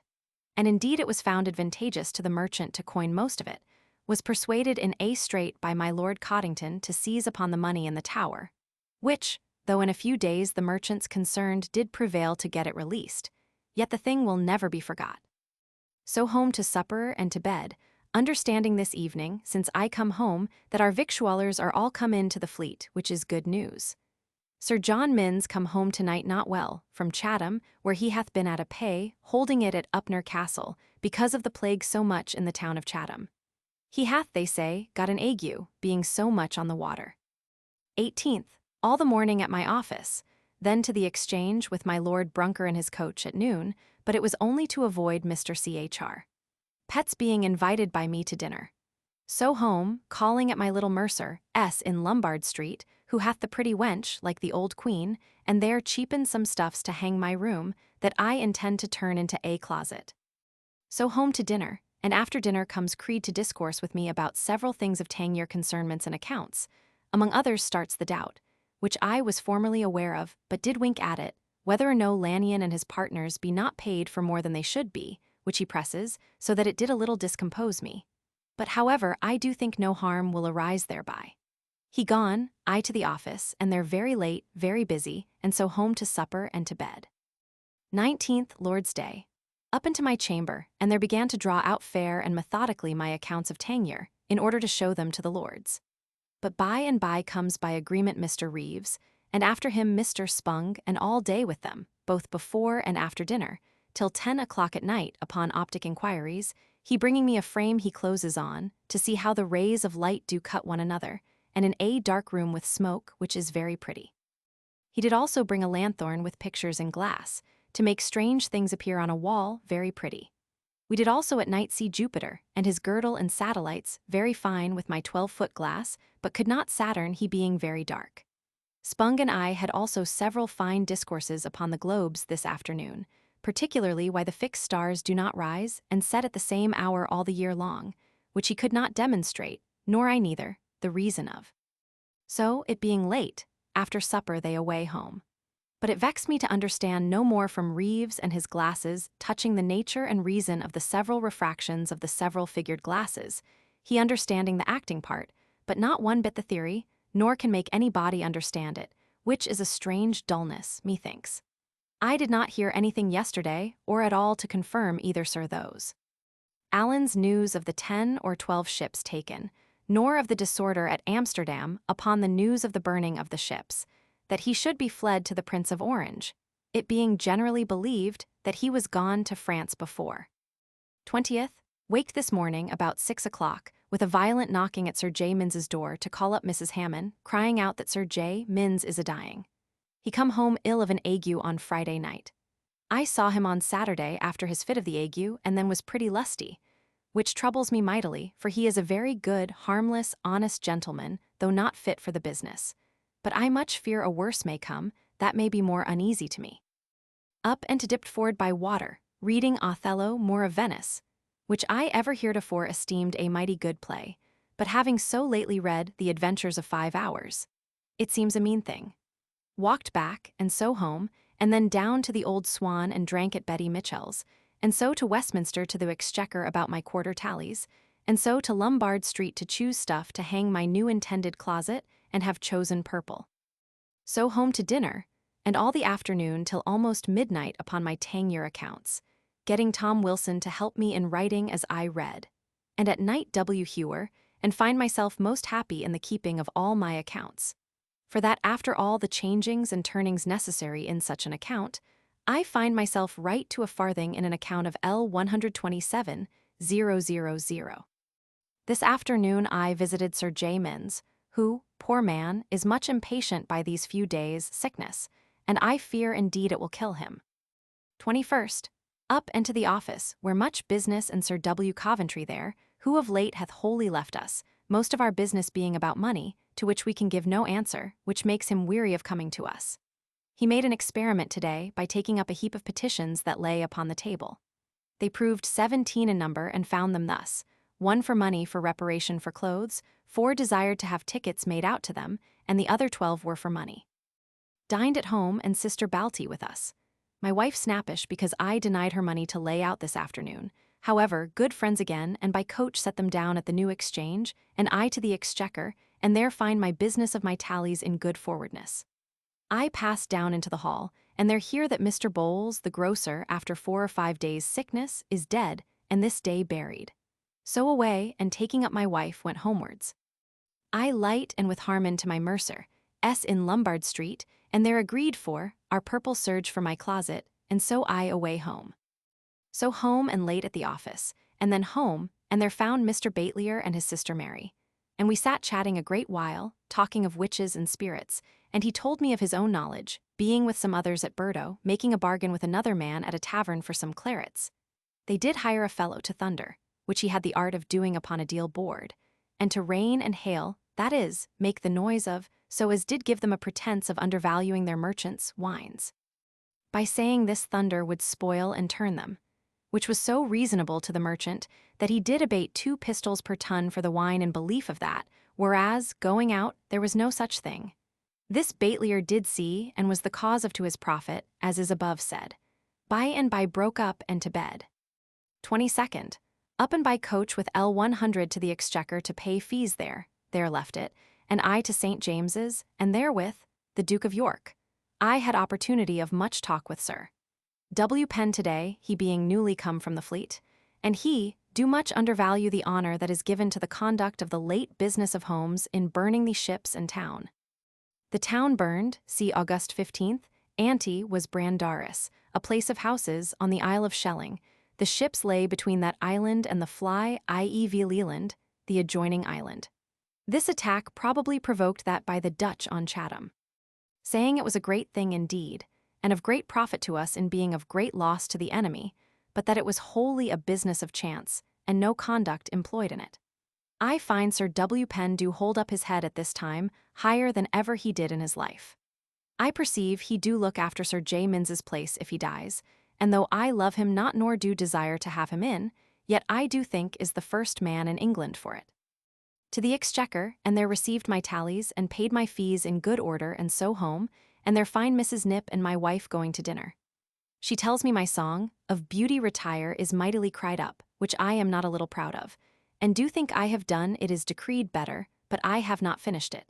And indeed it was found advantageous to the merchant to coin most of it, was persuaded in A Strait by my Lord Coddington to seize upon the money in the Tower, which, though in a few days the merchants concerned did prevail to get it released, yet the thing will never be forgot. So home to supper and to bed, understanding this evening, since I come home, that our victuallers are all come in to the fleet, which is good news. Sir John Minns come home tonight not well, from Chatham, where he hath been at a pay, holding it at Upnor Castle, because of the plague so much in the town of Chatham. He hath, they say, got an ague, being so much on the water. 18th, all the morning at my office, then to the Exchange with my Lord Brunker in his coach at noon, but it was only to avoid Mr. Ch.R. Petts being invited by me to dinner. So home, calling at my little mercer, S. in Lombard Street, who hath the pretty wench, like the old queen, and there cheapen some stuffs to hang my room, that I intend to turn into a closet. So home to dinner, and after dinner comes Creed to discourse with me about several things of Tangier concernments and accounts. Among others starts the doubt, which I was formerly aware of, but did wink at it, whether or no Lanyon and his partners be not paid for more than they should be, which he presses, so that it did a little discompose me. But however, I do think no harm will arise thereby. He gone, I to the office, and they're very late, very busy, and so home to supper and to bed. 19th Lord's Day. Up into my chamber, and there began to draw out fair and methodically my accounts of Tangier, in order to show them to the lords. But by and by comes by agreement Mr. Reeves, and after him Mr. Spung, and all day with them, both before and after dinner, till 10 o'clock at night upon optic inquiries, he bringing me a frame he closes on, to see how the rays of light do cut one another, and in a dark room with smoke, which is very pretty. He did also bring a lanthorn with pictures in glass, to make strange things appear on a wall, very pretty. We did also at night see Jupiter, and his girdle and satellites, very fine with my 12-foot glass, but could not Saturn, he being very dark. Spung and I had also several fine discourses upon the globes this afternoon, particularly why the fixed stars do not rise and set at the same hour all the year long, which he could not demonstrate, nor I neither, the reason of. So, it being late, after supper they away home. But it vexed me to understand no more from Reeves and his glasses touching the nature and reason of the several refractions of the several figured glasses, he understanding the acting part, but not one bit the theory, nor can make any body understand it, which is a strange dullness, methinks. I did not hear anything yesterday, or at all to confirm either sir those. Allen's news of the 10 or 12 ships taken, nor of the disorder at Amsterdam upon the news of the burning of the ships, that he should be fled to the Prince of Orange, it being generally believed that he was gone to France before. 20th, waked this morning about 6 o'clock, with a violent knocking at Sir J. Minns's door to call up Mrs. Hammond, crying out that Sir J. Minns is a-dying. He come home ill of an ague on Friday night. I saw him on Saturday after his fit of the ague, and then was pretty lusty, which troubles me mightily, for he is a very good, harmless, honest gentleman, though not fit for the business. But I much fear a worse may come, that may be more uneasy to me. Up and to dipped forward by water, reading Othello more of Venice, which I ever heretofore esteemed a mighty good play, but having so lately read The Adventures of 5 Hours, it seems a mean thing. Walked back, and so home, and then down to the Old Swan and drank at Betty Mitchell's, and so to Westminster to the Exchequer about my quarter tallies, and so to Lombard Street to choose stuff to hang my new intended closet, and have chosen purple. So home to dinner, and all the afternoon till almost midnight upon my Tangier accounts, getting Tom Wilson to help me in writing as I read, and at night W. Hewer, and find myself most happy in the keeping of all my accounts. For that after all the changings and turnings necessary in such an account, I find myself right to a farthing in an account of L 127, 000. This afternoon I visited Sir J. Minns, who, poor man, is much impatient by these few days' sickness, and I fear indeed it will kill him. 21st, up and to the office, where much business, and Sir W. Coventry there, who of late hath wholly left us, most of our business being about money, to which we can give no answer, which makes him weary of coming to us. He made an experiment today by taking up a heap of petitions that lay upon the table. They proved 17 in number, and found them thus: 1 for money for reparation for clothes, 4 desired to have tickets made out to them, and the other 12 were for money. Dined at home, and Sister Balty with us. My wife snappish because I denied her money to lay out this afternoon. However, good friends again, and by coach set them down at the New Exchange, and I to the Exchequer, and there find my business of my tallies in good forwardness. I pass down into the hall, and there hear that Mr. Bowles, the grocer, after 4 or 5 days' sickness, is dead, and this day buried. So away, and taking up my wife, went homewards. I light and with Harmon to my mercer, S. in Lombard Street, and there agreed for our purple serge for my closet, and so I away home. So home and late at the office, and then home, and there found Mr. Baitlier and his sister Mary. And we sat chatting a great while, talking of witches and spirits, and he told me of his own knowledge, being with some others at Burdo, making a bargain with another man at a tavern for some clarets. They did hire a fellow to thunder, which he had the art of doing upon a deal board, and to rain and hail that is, make the noise of, so as did give them a pretense of undervaluing their merchants' wines. By saying this thunder would spoil and turn them, which was so reasonable to the merchant that he did abate 2 pistoles per ton for the wine in belief of that, whereas, going out, there was no such thing. This Baitlier did see, and was the cause of to his profit, as is above said. By and by broke up and to bed. 22nd. Up and by coach with L100 to the Exchequer to pay fees there left it, and I to St. James's, and therewith, the Duke of York. I had opportunity of much talk with Sir W. Penn today, he being newly come from the fleet, and he do much undervalue the honor that is given to the conduct of the late business of Holmes in burning the ships and town. The town burned, see August 15th, ante was Brandaris, a place of houses on the Isle of Schelling. The ships lay between that island and the Fly, i.e. Leland, the adjoining island. This attack probably provoked that by the Dutch on Chatham, saying it was a great thing indeed, and of great profit to us in being of great loss to the enemy, but that it was wholly a business of chance, and no conduct employed in it. I find Sir W. Penn do hold up his head at this time higher than ever he did in his life. I perceive he do look after Sir J. Minns's place if he dies, and though I love him not nor do desire to have him in, yet I do think is the first man in England for it. To the Exchequer, and there received my tallies, and paid my fees in good order, and so home, and there find Mrs. Nip and my wife going to dinner. She tells me my song, of Beauty Retire, is mightily cried up, which I am not a little proud of, and do think I have done it is decreed better, but I have not finished it.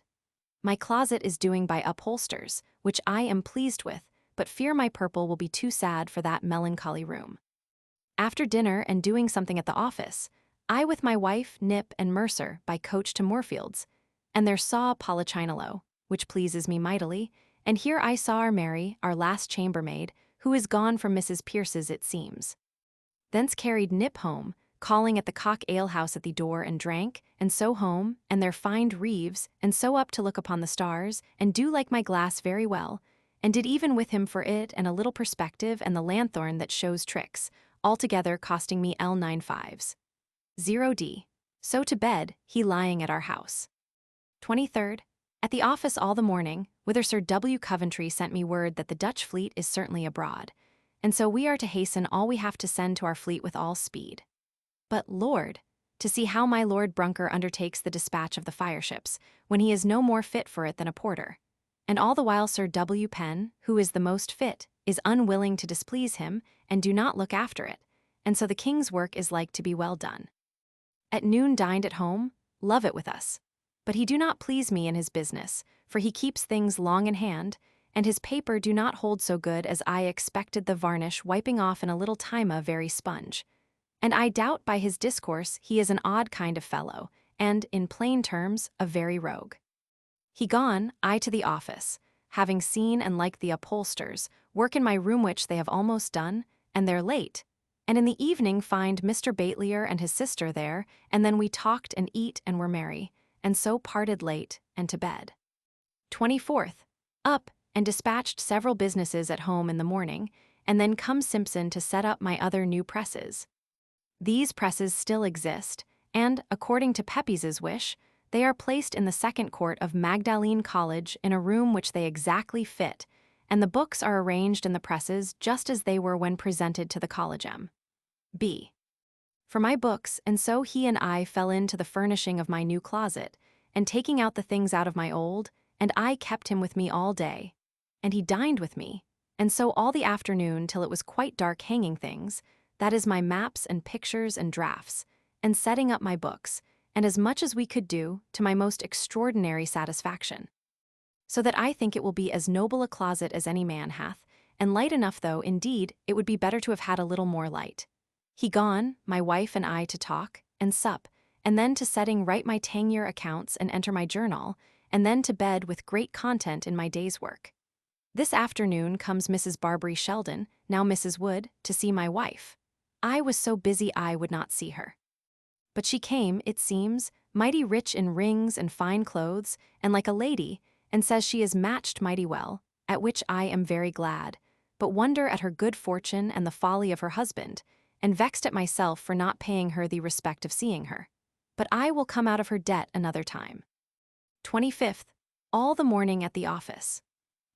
My closet is doing by upholsters, which I am pleased with, but fear my purple will be too sad for that melancholy room. After dinner and doing something at the office, I with my wife, Nip, and Mercer by coach to Moorfields, and there saw Polichinello, which pleases me mightily, and here I saw our Mary, our last chambermaid, who is gone from Mrs. Pierce's it seems. Thence carried Nip home, calling at the Cock Ale-house at the door and drank, and so home, and there find Reeves, and so up to look upon the stars, and do like my glass very well, and did even with him for it and a little perspective and the lanthorn that shows tricks, altogether costing me L95s. 0d. So to bed, he lying at our house. 23rd. At the office all the morning, whither Sir W. Coventry sent me word that the Dutch fleet is certainly abroad, and so we are to hasten all we have to send to our fleet with all speed. But, Lord, to see how my Lord Brunker undertakes the dispatch of the fireships, when he is no more fit for it than a porter. And all the while Sir W. Penn, who is the most fit, is unwilling to displease him, and do not look after it, and so the king's work is like to be well done. At noon dined at home, love it with us. But he do not please me in his business, for he keeps things long in hand, and his paper do not hold so good as I expected, the varnish wiping off in a little time a very sponge. And I doubt by his discourse he is an odd kind of fellow, and, in plain terms, a very rogue. He gone, I to the office, having seen and liked the upholsters, work in my room which they have almost done, and they're late, and in the evening find Mr. Baitlier and his sister there, and then we talked and eat and were merry, and so parted late, and to bed. 24th. Up, and dispatched several businesses at home in the morning, and then come Simpson to set up my other new presses. These presses still exist, and, according to Pepys's wish, they are placed in the second court of Magdalene College in a room which they exactly fit, and the books are arranged in the presses just as they were when presented to the College B. For my books, and so he and I fell into the furnishing of my new closet, and taking out the things out of my old, and I kept him with me all day, and he dined with me, and so all the afternoon till it was quite dark hanging things, that is my maps and pictures and drafts, and setting up my books, and as much as we could do, to my most extraordinary satisfaction. So that I think it will be as noble a closet as any man hath, and light enough, though, indeed, it would be better to have had a little more light. He gone, my wife and I to talk, and sup, and then to setting right my Tangier accounts and enter my journal, and then to bed with great content in my day's work. This afternoon comes Mrs. Barbary Sheldon, now Mrs. Wood, to see my wife. I was so busy I would not see her. But she came, it seems, mighty rich in rings and fine clothes, and like a lady, and says she is matched mighty well, at which I am very glad, but wonder at her good fortune and the folly of her husband, and vexed at myself for not paying her the respect of seeing her. But I will come out of her debt another time. 25th. All the morning at the office.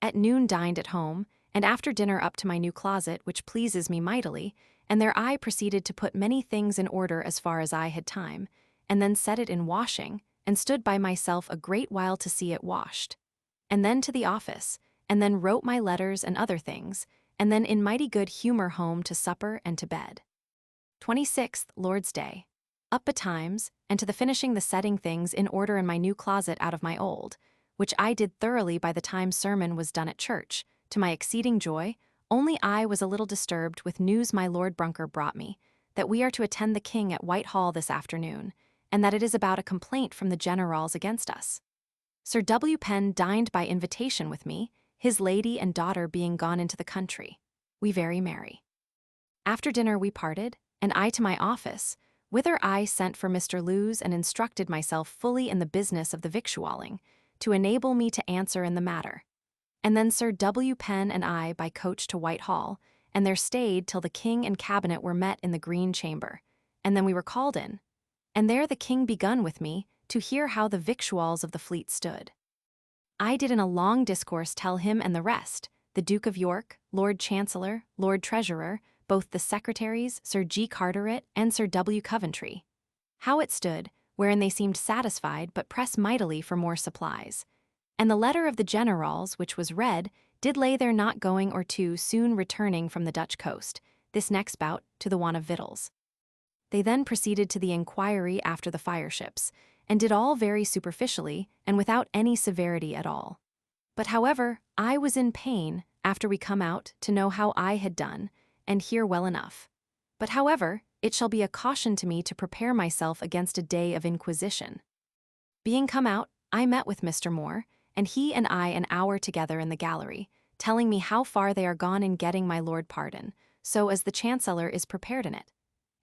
At noon dined at home, and after dinner up to my new closet, which pleases me mightily, and there I proceeded to put many things in order as far as I had time, and then set it in washing, and stood by myself a great while to see it washed. And then to the office, and then wrote my letters and other things, and then in mighty good humor home to supper and to bed. 26th, Lord's Day. Up betimes, and to the finishing the setting things in order in my new closet out of my old, which I did thoroughly by the time sermon was done at church, to my exceeding joy. Only I was a little disturbed with news my Lord Brunker brought me, that we are to attend the King at Whitehall this afternoon, and that it is about a complaint from the generals against us. Sir W. Penn dined by invitation with me, his lady and daughter being gone into the country. We very merry. After dinner we parted, and I to my office, whither I sent for Mr. Lewes and instructed myself fully in the business of the victualling, to enable me to answer in the matter. And then Sir W. Penn and I by coach to Whitehall, and there stayed till the King and Cabinet were met in the Green Chamber, and then we were called in. And there the King begun with me to hear how the victuals of the fleet stood. I did in a long discourse tell him and the rest, the Duke of York, Lord Chancellor, Lord Treasurer, both the Secretaries, Sir G. Carteret and Sir W. Coventry, how it stood, wherein they seemed satisfied but pressed mightily for more supplies. And the letter of the generals, which was read, did lay their not going or two soon returning from the Dutch coast, this next bout, to the want of victuals. They then proceeded to the inquiry after the fireships, and did all very superficially and without any severity at all. But however, I was in pain, after we come out, to know how I had done, and hear well enough. But however, it shall be a caution to me to prepare myself against a day of inquisition. Being come out, I met with Mr. Moore, and he and I an hour together in the gallery, telling me how far they are gone in getting my lord pardon, so as the Chancellor is prepared in it.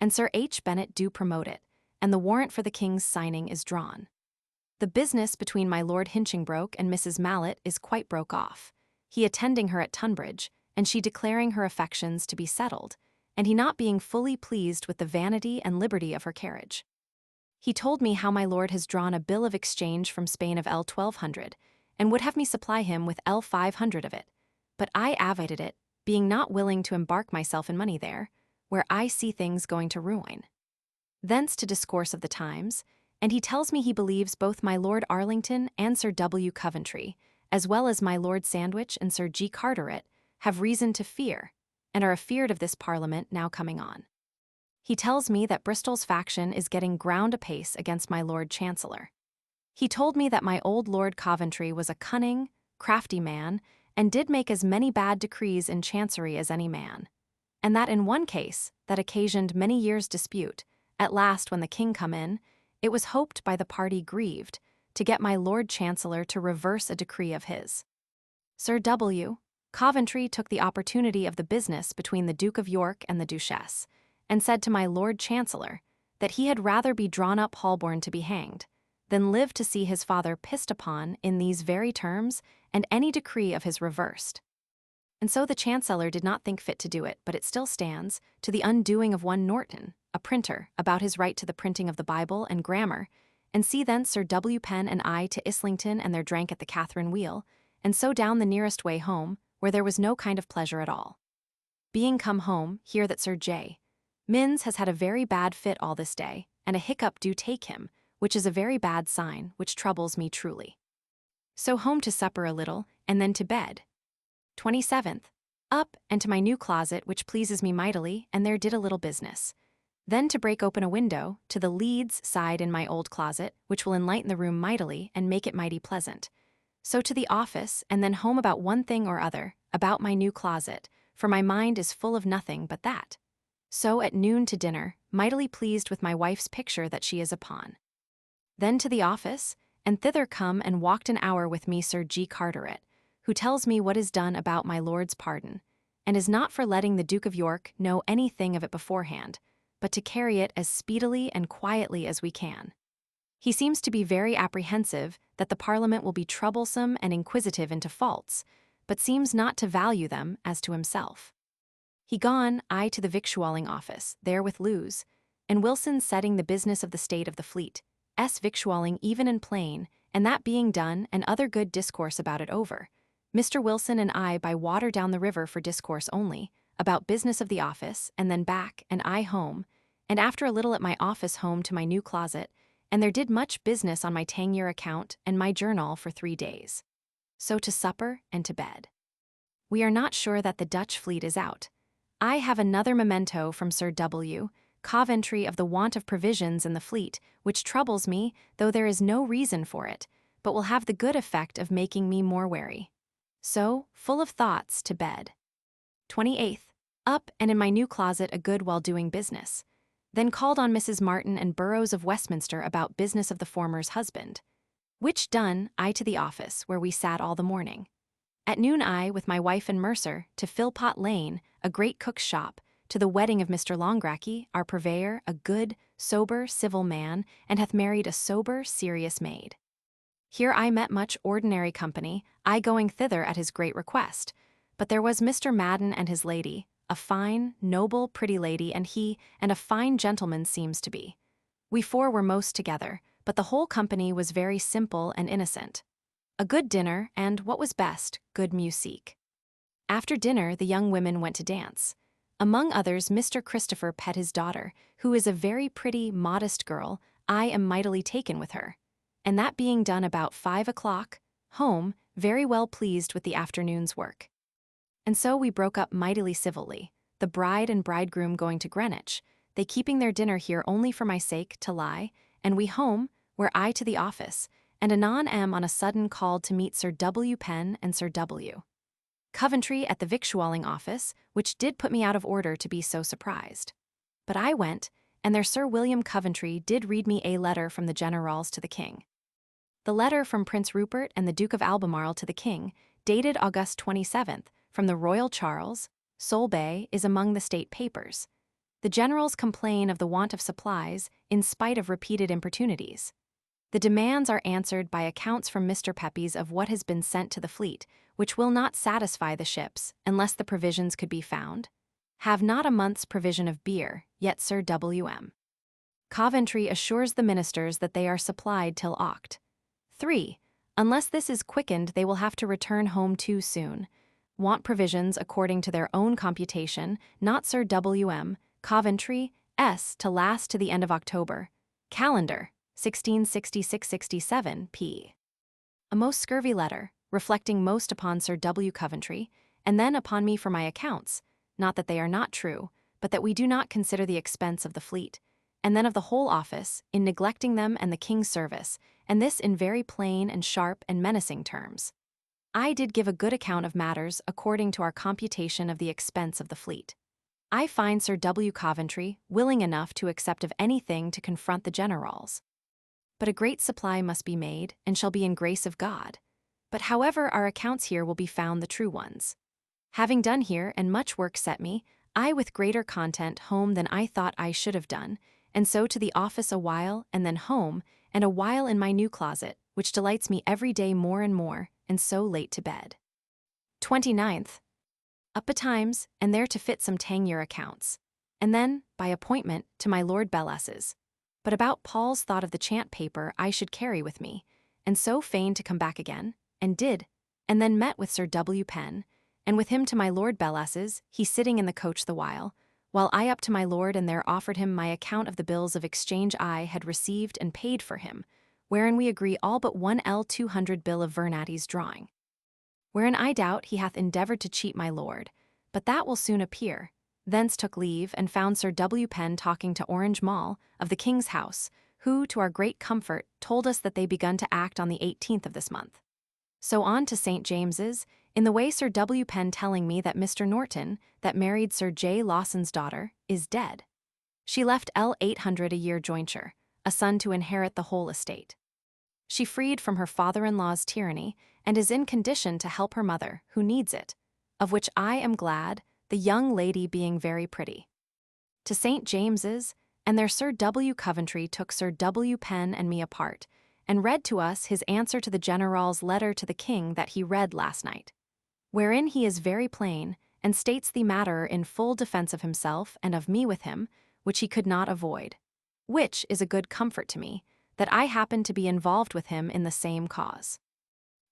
And Sir H. Bennet do promote it, and the warrant for the King's signing is drawn. The business between my Lord Hinchingbroke and Mrs. Mallet is quite broke off, he attending her at Tunbridge, and she declaring her affections to be settled, and he not being fully pleased with the vanity and liberty of her carriage. He told me how my lord has drawn a bill of exchange from Spain of L 1200, and would have me supply him with L 500 of it, but I avided it, being not willing to embark myself in money there, where I see things going to ruin. Thence to discourse of the times, and he tells me he believes both my Lord Arlington and Sir W. Coventry, as well as my Lord Sandwich and Sir G. Carteret, have reason to fear, and are afeard of this Parliament now coming on. He tells me that Bristol's faction is getting ground apace against my Lord Chancellor. He told me that my old Lord Coventry was a cunning, crafty man, and did make as many bad decrees in Chancery as any man, and that in one case, that occasioned many years' dispute, at last when the King come in, it was hoped by the party grieved, to get my Lord Chancellor to reverse a decree of his. Sir W. Coventry took the opportunity of the business between the Duke of York and the Duchess, and said to my Lord Chancellor that he had rather be drawn up Holborn to be hanged, than live to see his father pissed upon in these very terms, and any decree of his reversed. And so the Chancellor did not think fit to do it, but it still stands, to the undoing of one Norton, a printer, about his right to the printing of the Bible and grammar, and see thence Sir W. Penn and I to Islington and there drank at the Catherine Wheel, and so down the nearest way home, where there was no kind of pleasure at all. Being come home, hear that Sir J. Minns has had a very bad fit all this day, and a hiccup do take him, which is a very bad sign, which troubles me truly. So home to supper a little, and then to bed. 27th. Up, and to my new closet, which pleases me mightily, and there did a little business. Then to break open a window, to the leads side in my old closet, which will enlighten the room mightily, and make it mighty pleasant. So to the office, and then home about one thing or other, about my new closet, for my mind is full of nothing but that. So at noon to dinner, mightily pleased with my wife's picture that she is upon. Then to the office, and thither come and walked an hour with me Sir G. Carteret, who tells me what is done about my lord's pardon, and is not for letting the Duke of York know anything of it beforehand, but to carry it as speedily and quietly as we can. He seems to be very apprehensive that the Parliament will be troublesome and inquisitive into faults, but seems not to value them as to himself. He gone, I to the victualling office, there with Lewes, and Wilson setting the business of the state of the fleet, victualling even and plain, and that being done and other good discourse about it over, Mr. Wilson and I by water down the river for discourse only, about business of the office, and then back, and I home, and after a little at my office home to my new closet, and there did much business on my Tangier account and my journal for 3 days. So to supper and to bed. We are not sure that the Dutch fleet is out. I have another memento from Sir W. Coventry of the want of provisions in the fleet, which troubles me, though there is no reason for it, but will have the good effect of making me more wary. So, full of thoughts, to bed. 28th. Up and in my new closet a good while doing business. Then called on Mrs. Martin and Burrows of Westminster about business of the former's husband. Which done, I to the office, where we sat all the morning. At noon I, with my wife and Mercer, to Philpot Lane, a great cook's shop, to the wedding of Mr. Longrackie, our purveyor, a good, sober, civil man, and hath married a sober, serious maid. Here I met much ordinary company, I going thither at his great request. But there was Mr. Madden and his lady, a fine, noble, pretty lady, and he, and a fine gentleman seems to be. We four were most together, but the whole company was very simple and innocent. A good dinner, and, what was best, good musique. After dinner the young women went to dance. Among others Mr. Christopher Pett his daughter, who is a very pretty, modest girl. I am mightily taken with her. And that being done about 5 o'clock, home, very well pleased with the afternoon's work. And so we broke up mightily civilly, the bride and bridegroom going to Greenwich, they keeping their dinner here only for my sake to lie, and we home, where I to the office, and anon am on a sudden called to meet Sir W. Penn and Sir W. Coventry at the victualling office, which did put me out of order to be so surprised. But I went, and there Sir William Coventry did read me a letter from the generals to the king. The letter from Prince Rupert and the Duke of Albemarle to the king, dated August 27th, from the Royal Charles, Solebay, is among the state papers. The generals complain of the want of supplies, in spite of repeated importunities. The demands are answered by accounts from Mr. Pepys of what has been sent to the fleet, which will not satisfy the ships, unless the provisions could be found. Have not a month's provision of beer, yet Sir W.M. Coventry assures the ministers that they are supplied till Oct. 3. Unless this is quickened they will have to return home too soon. Want provisions according to their own computation, not Sir W.M. Coventry, S. to last to the end of October. Calendar, 1666-67 p. A most scurvy letter, reflecting most upon Sir W. Coventry, and then upon me for my accounts, not that they are not true, but that we do not consider the expense of the fleet, and then of the whole office, in neglecting them and the king's service, and this in very plain and sharp and menacing terms. I did give a good account of matters according to our computation of the expense of the fleet. I find Sir W. Coventry willing enough to accept of anything to confront the generals. But a great supply must be made, and shall be in grace of God. But however our accounts here will be found the true ones. Having done here and much work set me, I with greater content home than I thought I should have done, and so to the office a while, and then home, and a while in my new closet, which delights me every day more and more, and so late to bed. 29th. Up betimes, and there to fit some Tangier accounts, and then, by appointment, to my Lord Belles's. But about Paul's thought of the chant paper I should carry with me, and so fain to come back again, and did, and then met with Sir W. Penn, and with him to my Lord Belles's, he sitting in the coach the while I up to my lord and there offered him my account of the bills of exchange I had received and paid for him, wherein we agree all but 1L200 bill of Vernatty's drawing. Wherein I doubt he hath endeavoured to cheat my lord, but that will soon appear. Thence took leave, and found Sir W. Penn talking to Orange Mall, of the King's house, who, to our great comfort, told us that they begun to act on the 18th of this month. So on to St. James's, in the way Sir W. Penn telling me that Mr. Norton, that married Sir J. Lawson's daughter, is dead. She left L800 a year jointure, a son to inherit the whole estate. She freed from her father-in-law's tyranny, and is in condition to help her mother, who needs it, of which I am glad, the young lady being very pretty. To St. James's, and there Sir W. Coventry took Sir W. Penn and me apart, and read to us his answer to the general's letter to the king that he read last night, wherein he is very plain, and states the matter in full defense of himself and of me with him, which he could not avoid. Which is a good comfort to me, that I happen to be involved with him in the same cause.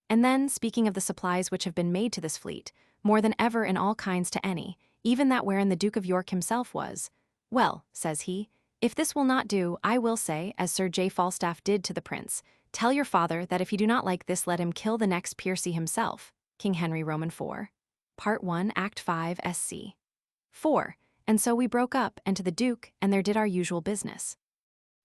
And then, speaking of the supplies which have been made to this fleet, more than ever in all kinds to any, even that wherein the Duke of York himself was, well, says he, if this will not do, I will say, as Sir J. Falstaff did to the prince, tell your father that if he do not like this, let him kill the next Piercy himself. King Henry Roman IV. Part 1, Act 5, SC. 4. And so we broke up, and to the Duke, and there did our usual business.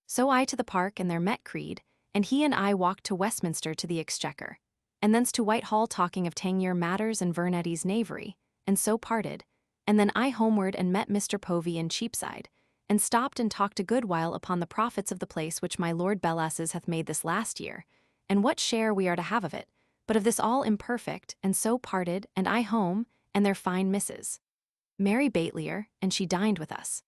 So I to the Park, and there met Creed, and he and I walked to Westminster to the Exchequer, and thence to Whitehall talking of Tangier matters and Vernetty's knavery, and so parted, and then I homeward and met Mr. Povey in Cheapside, and stopped and talked a good while upon the profits of the place which my Lord Bellasses hath made this last year, and what share we are to have of it, but of this all imperfect, and so parted, and I home, and their fine Mrs. Mary Batelier, and she dined with us.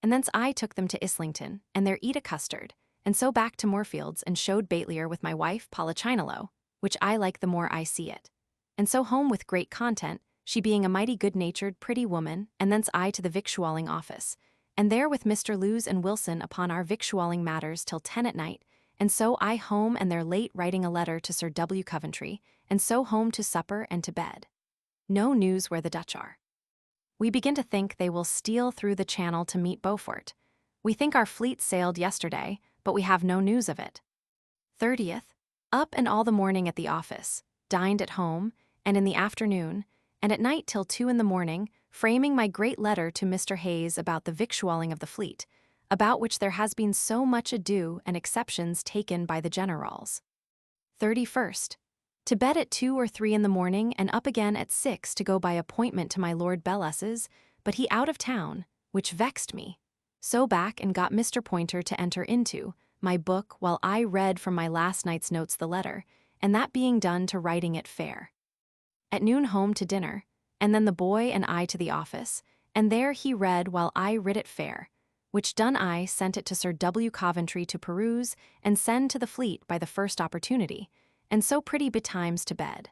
And thence I took them to Islington, and there eat a custard, and so back to Moorfields, and showed Batelier with my wife Polichinello, which I like the more I see it. And so home with great content, she being a mighty good-natured, pretty woman, and thence I to the victualling office, and there with Mr. Lewes and Wilson upon our victualling matters till 10 at night, and so I home and there late writing a letter to Sir W. Coventry, and so home to supper and to bed. No news where the Dutch are. We begin to think they will steal through the Channel to meet Beaufort. We think our fleet sailed yesterday, but we have no news of it. 30th. Up and all the morning at the office, dined at home, and in the afternoon, and at night till 2 in the morning, framing my great letter to Mr. Hayes about the victualling of the fleet, about which there has been so much ado and exceptions taken by the generals. 31st. To bed at 2 or 3 in the morning, and up again at 6 to go by appointment to my Lord Bellasses, but he out of town, which vexed me. So back and got Mr. Pointer to enter into my book while I read from my last night's notes the letter, and that being done to writing it fair. At noon home to dinner, and then the boy and I to the office, and there he read while I writ it fair, which done I sent it to Sir W. Coventry to peruse and send to the fleet by the first opportunity, and so pretty betimes to bed.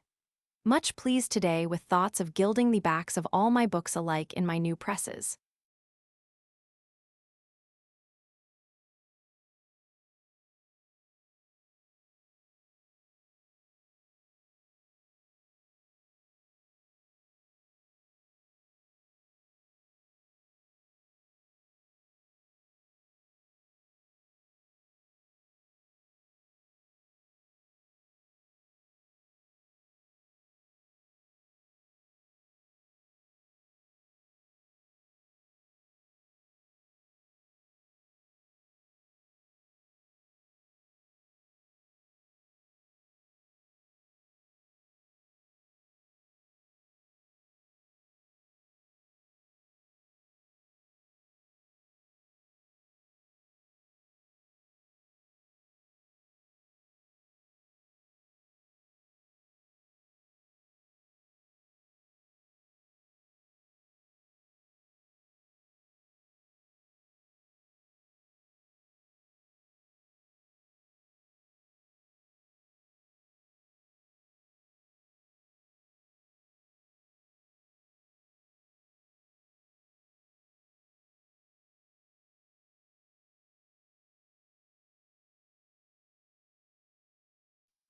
Much pleased today with thoughts of gilding the backs of all my books alike in my new presses.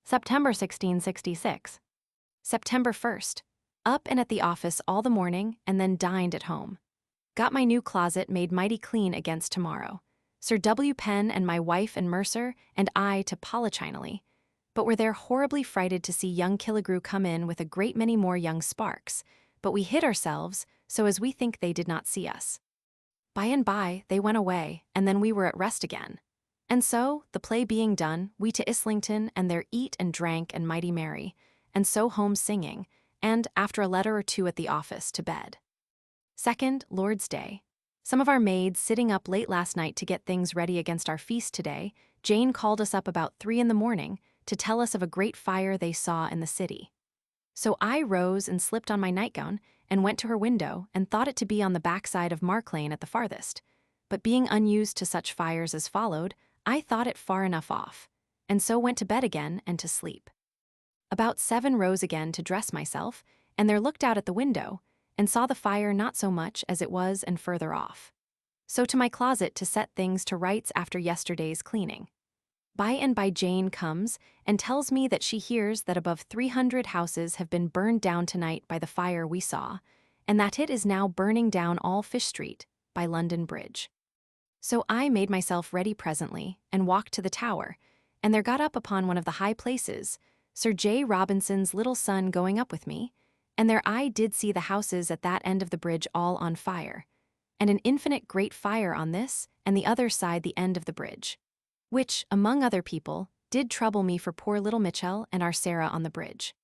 September 1666. September 1st. Up and at the office all the morning, and then dined at home. Got my new closet made mighty clean against tomorrow. Sir W. Penn and my wife and Mercer, and I to Polichinelly, but were there horribly frighted to see young Killigrew come in with a great many more young sparks, but we hid ourselves, so as we think they did not see us. By and by they went away, and then we were at rest again. And so, the play being done, we to Islington, and there eat and drank and mighty merry, and so home singing, and, after a letter or two at the office, to bed. 2nd, Lord's Day. Some of our maids sitting up late last night to get things ready against our feast today, Jane called us up about 3 in the morning to tell us of a great fire they saw in the city. So I rose and slipped on my nightgown, and went to her window, and thought it to be on the backside of Mark Lane at the farthest. But being unused to such fires as followed, I thought it far enough off, and so went to bed again and to sleep. About 7 rose again to dress myself, and there looked out at the window, and saw the fire not so much as it was and further off. So to my closet to set things to rights after yesterday's cleaning. By and by Jane comes and tells me that she hears that above 300 houses have been burned down tonight by the fire we saw, and that it is now burning down all Fish Street by London Bridge. So I made myself ready presently and walked to the tower, and there got up upon one of the high places Sir J. Robinson's little son going up with me, and there I did see the houses at that end of the bridge all on fire, and an infinite great fire on this and the other side the end of the bridge, which, among other people, did trouble me for poor little Mitchell and our Sarah on the bridge.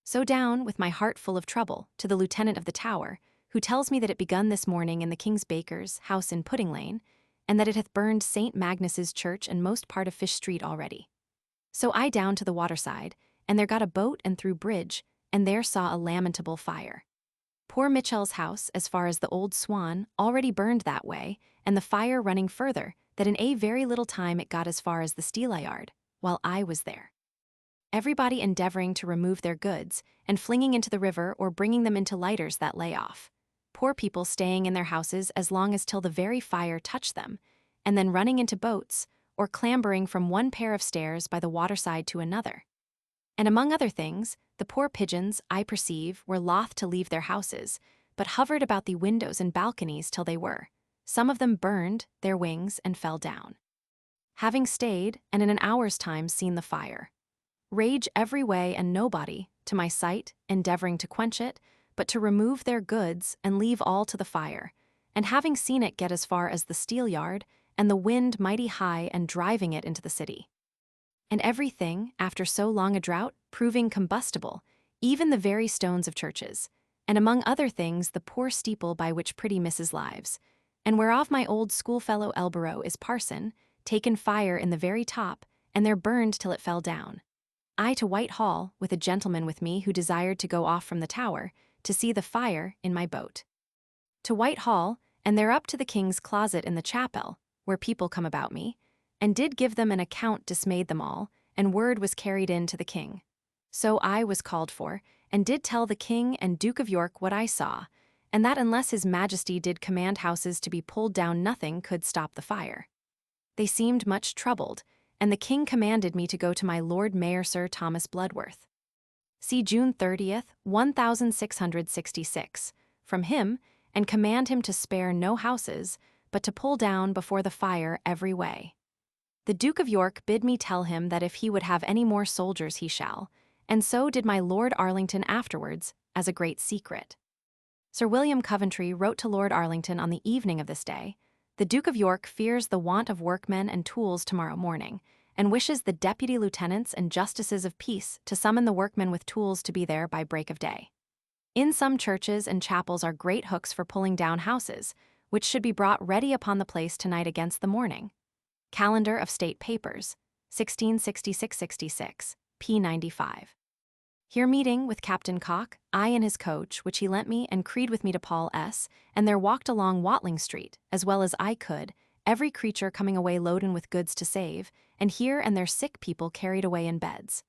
So down, with my heart full of trouble, to the lieutenant of the tower, who tells me that it begun this morning in the King's baker's house in Pudding Lane, and that it hath burned St. Magnus's church and most part of Fish Street already. So I down to the waterside, and there got a boat and through bridge, and there saw a lamentable fire. Poor Mitchell's house, as far as the Old Swan, already burned that way, and the fire running further, that in a very little time it got as far as the Steelyard, while I was there. Everybody endeavoring to remove their goods, and flinging into the river or bringing them into lighters that lay off. Poor people staying in their houses as long as till the very fire touched them, and then running into boats, or clambering from one pair of stairs by the waterside to another. And among other things, the poor pigeons, I perceive, were loth to leave their houses, but hovered about the windows and balconies till they were. Some of them burned their wings and fell down. Having stayed, and in an hour's time seen the fire. Rage every way and nobody, to my sight, endeavoring to quench it, but to remove their goods and leave all to the fire, and having seen it get as far as the Steelyard, and the wind mighty high and driving it into the city. And everything, after so long a drought, proving combustible, even the very stones of churches, and among other things the poor steeple by which pretty Mrs. lives, and whereof my old schoolfellow Elborough is parson, taken fire in the very top, and there burned till it fell down. I to Whitehall, with a gentleman with me who desired to go off from the tower, to see the fire in my boat. To Whitehall, and there up to the King's closet in the chapel, where people come about me, and did give them an account dismayed them all, and word was carried in to the King. So I was called for, and did tell the King and Duke of York what I saw, and that unless his Majesty did command houses to be pulled down nothing could stop the fire. They seemed much troubled, and the King commanded me to go to my Lord Mayor Sir Thomas Bloodworth. See June 30th, 1666, from him, and command him to spare no houses, but to pull down before the fire every way. The Duke of York bid me tell him that if he would have any more soldiers he shall, and so did my Lord Arlington afterwards, as a great secret. Sir William Coventry wrote to Lord Arlington on the evening of this day, the Duke of York fears the want of workmen and tools tomorrow morning, and wishes the deputy lieutenants and justices of peace to summon the workmen with tools to be there by break of day. In some churches and chapels are great hooks for pulling down houses, which should be brought ready upon the place tonight against the morning. Calendar of State Papers, 1666-66, p. 95. Here meeting with Captain Cock, I in his coach, which he lent me and creed with me to Paul S., and there walked along Watling Street, as well as I could, every creature coming away loaden with goods to save, and here and there sick people carried away in beds.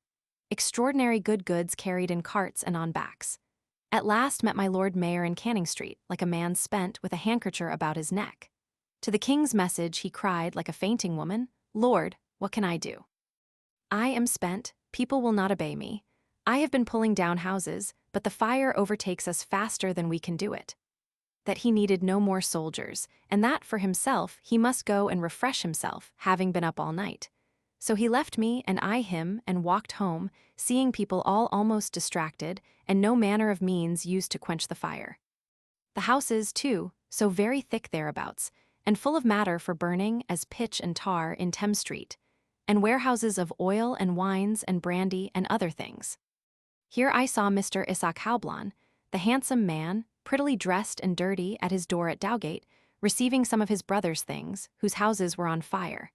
Extraordinary good goods carried in carts and on backs. At last met my Lord Mayor in Canning Street, like a man spent, with a handkercher about his neck. To the King's message he cried, like a fainting woman, Lord, what can I do? I am spent, people will not obey me. I have been pulling down houses, but the fire overtakes us faster than we can do it. That he needed no more soldiers, and that for himself he must go and refresh himself, having been up all night. So he left me and I him and walked home, seeing people all almost distracted, and no manner of means used to quench the fire. The houses, too, so very thick thereabouts, and full of matter for burning as pitch and tar in Thames Street, and warehouses of oil and wines and brandy and other things. Here I saw Mr. Isaac Halblon, the handsome man, prettily dressed and dirty, at his door at Dowgate, receiving some of his brother's things, whose houses were on fire,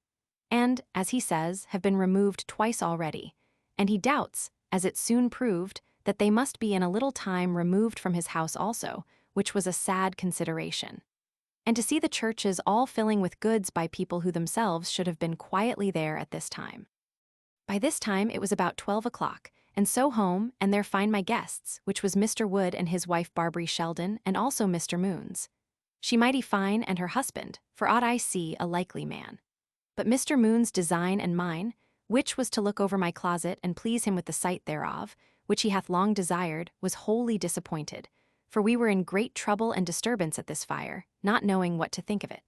and, as he says, have been removed twice already, and he doubts, as it soon proved, that they must be in a little time removed from his house also, which was a sad consideration. And to see the churches all filling with goods by people who themselves should have been quietly there at this time. By this time it was about 12 o'clock, and so home, and there find my guests, which was Mr. Wood and his wife Barbary Sheldon, and also Mr. Moons. She mighty fine, and her husband, for aught I see, a likely man. But Mr. Moon's design and mine, which was to look over my closet and please him with the sight thereof, which he hath long desired, was wholly disappointed, for we were in great trouble and disturbance at this fire, not knowing what to think of it.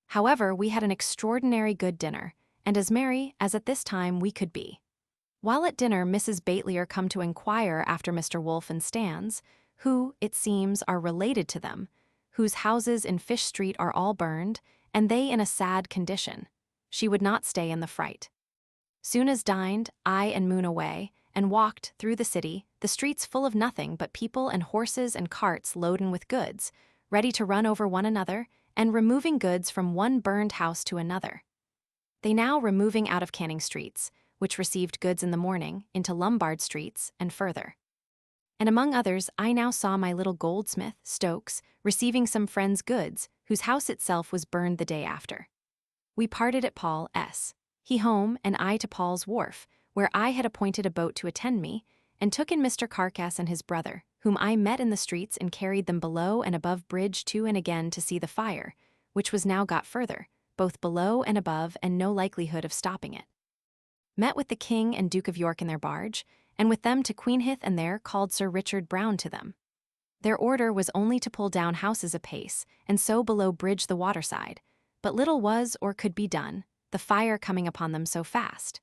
However, we had an extraordinary good dinner, and as merry as at this time we could be. While at dinner, Mrs. Batelier come to inquire after Mr. Wolfe and Stans, who, it seems, are related to them, whose houses in Fish Street are all burned, and they in a sad condition. She would not stay in the fright. Soon as dined, I and Moon away, and walked through the city, the streets full of nothing but people and horses and carts loaden with goods, ready to run over one another, and removing goods from one burned house to another. They now removing out of Canning Streets, which received goods in the morning, into Lombard Streets, and further. And among others, I now saw my little goldsmith, Stokes, receiving some friend's goods, whose house itself was burned the day after. We parted at Paul S. He home, and I to Paul's Wharf, where I had appointed a boat to attend me, and took in Mr. Carcass and his brother, whom I met in the streets and carried them below and above bridge to and again to see the fire, which was now got further, both below and above, and no likelihood of stopping it. Met with the King and Duke of York in their barge, and with them to Queenhithe, and there called Sir Richard Brown to them. Their order was only to pull down houses apace, and so below bridge the waterside, but little was or could be done, the fire coming upon them so fast.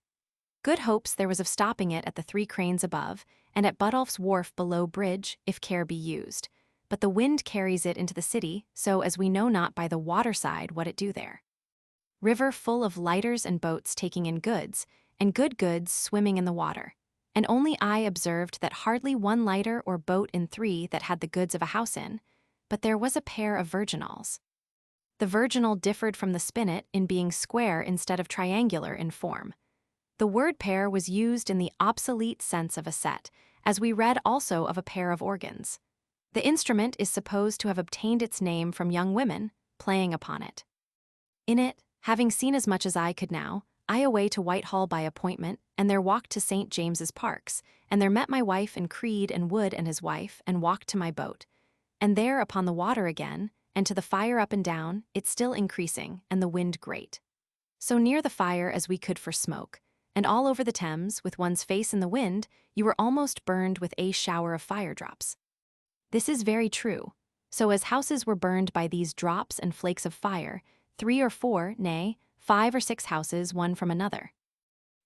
Good hopes there was of stopping it at the Three Cranes above, and at Buttolph's Wharf below bridge, if care be used, but the wind carries it into the city, so as we know not by the waterside what it do there. River full of lighters and boats taking in goods, and good goods swimming in the water, and only I observed that hardly one lighter or boat in three that had the goods of a house in, but there was a pair of virginals. The virginal differed from the spinnet in being square instead of triangular in form. The word pair was used in the obsolete sense of a set, as we read also of a pair of organs. The instrument is supposed to have obtained its name from young women playing upon it. In it, having seen as much as I could now, I away to Whitehall by appointment, and there walked to St. James's Parks, and there met my wife and Creed and Wood and his wife, and walked to my boat, and there upon the water again, and to the fire up and down, it still increasing, and the wind great. So near the fire as we could for smoke, and all over the Thames, with one's face in the wind, you were almost burned with a shower of fire drops. This is very true. So as houses were burned by these drops and flakes of fire, 3 or 4, nay, 5 or 6 houses one from another.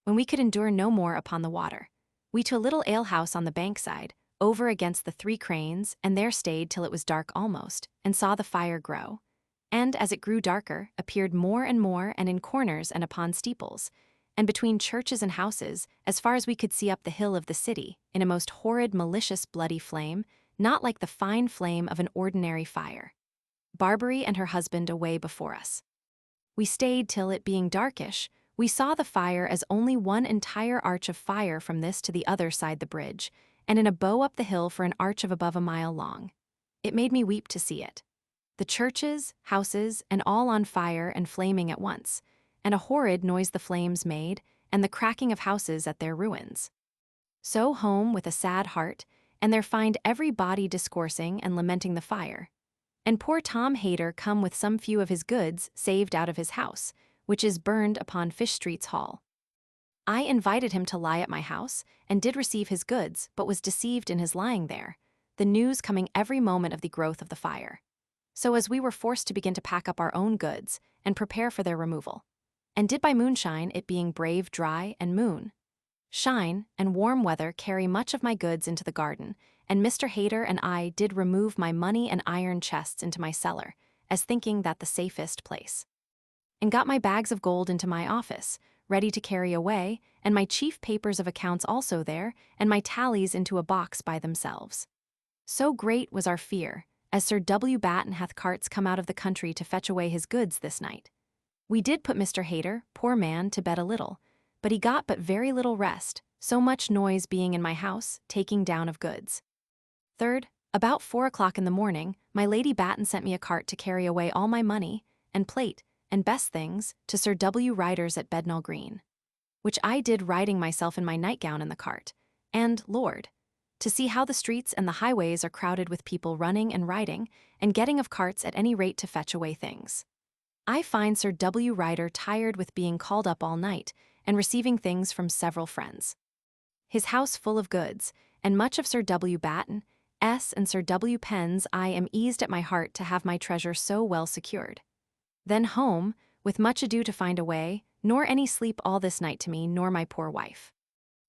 When we could endure no more upon the water, we to a little alehouse on the bankside, over against the Three Cranes, and there stayed till it was dark almost, and saw the fire grow, and as it grew darker, appeared more and more, and in corners and upon steeples, and between churches and houses, as far as we could see up the hill of the city, in a most horrid, malicious, bloody flame, not like the fine flame of an ordinary fire. Barbary and her husband away before us. We stayed till, it being darkish, we saw the fire as only one entire arch of fire from this to the other side the bridge, and in a bow up the hill for an arch of above a mile long. It made me weep to see it. The churches, houses, and all on fire and flaming at once, and a horrid noise the flames made, and the cracking of houses at their ruins. So home with a sad heart, and there find every body discoursing and lamenting the fire. And poor Tom Hayter come with some few of his goods saved out of his house, which is burned upon Fish Street's Hall. I invited him to lie at my house, and did receive his goods, but was deceived in his lying there, the news coming every moment of the growth of the fire. So as we were forced to begin to pack up our own goods, and prepare for their removal, and did by moonshine, it being brave, dry, and moon. Shine and warm weather carry much of my goods into the garden, and Mr. Hayter and I did remove my money and iron chests into my cellar, as thinking that the safest place. And got my bags of gold into my office, ready to carry away, and my chief papers of accounts also there, and my tallies into a box by themselves. So great was our fear, as Sir W. Batten hath carts come out of the country to fetch away his goods this night. We did put Mr. Hayter, poor man, to bed a little, but he got but very little rest, so much noise being in my house, taking down of goods. Third, about 4 o'clock in the morning, my Lady Batten sent me a cart to carry away all my money, and plate, and best things, to Sir W. Ryder's at Bednall Green, which I did riding myself in my nightgown in the cart, and, Lord, to see how the streets and the highways are crowded with people running and riding, and getting of carts at any rate to fetch away things. I find Sir W. Ryder tired with being called up all night and receiving things from several friends. His house full of goods, and much of Sir W. Batten, S. and Sir W. Penn's. I am eased at my heart to have my treasure so well secured. Then home, with much ado to find a way, nor any sleep all this night to me, nor my poor wife.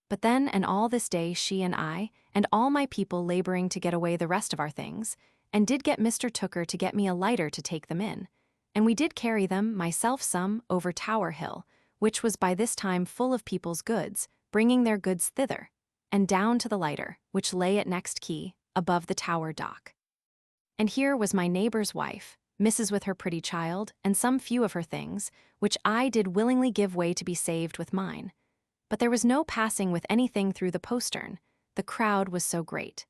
But then and all this day she and I, and all my people laboring to get away the rest of our things, and did get Mr. Tooker to get me a lighter to take them in, and we did carry them, myself some, over Tower Hill, which was by this time full of people's goods, bringing their goods thither, and down to the lighter, which lay at next quay, above the Tower dock. And here was my neighbour's wife, Mrs. with her pretty child, and some few of her things, which I did willingly give way to be saved with mine. But there was no passing with anything through the postern, the crowd was so great.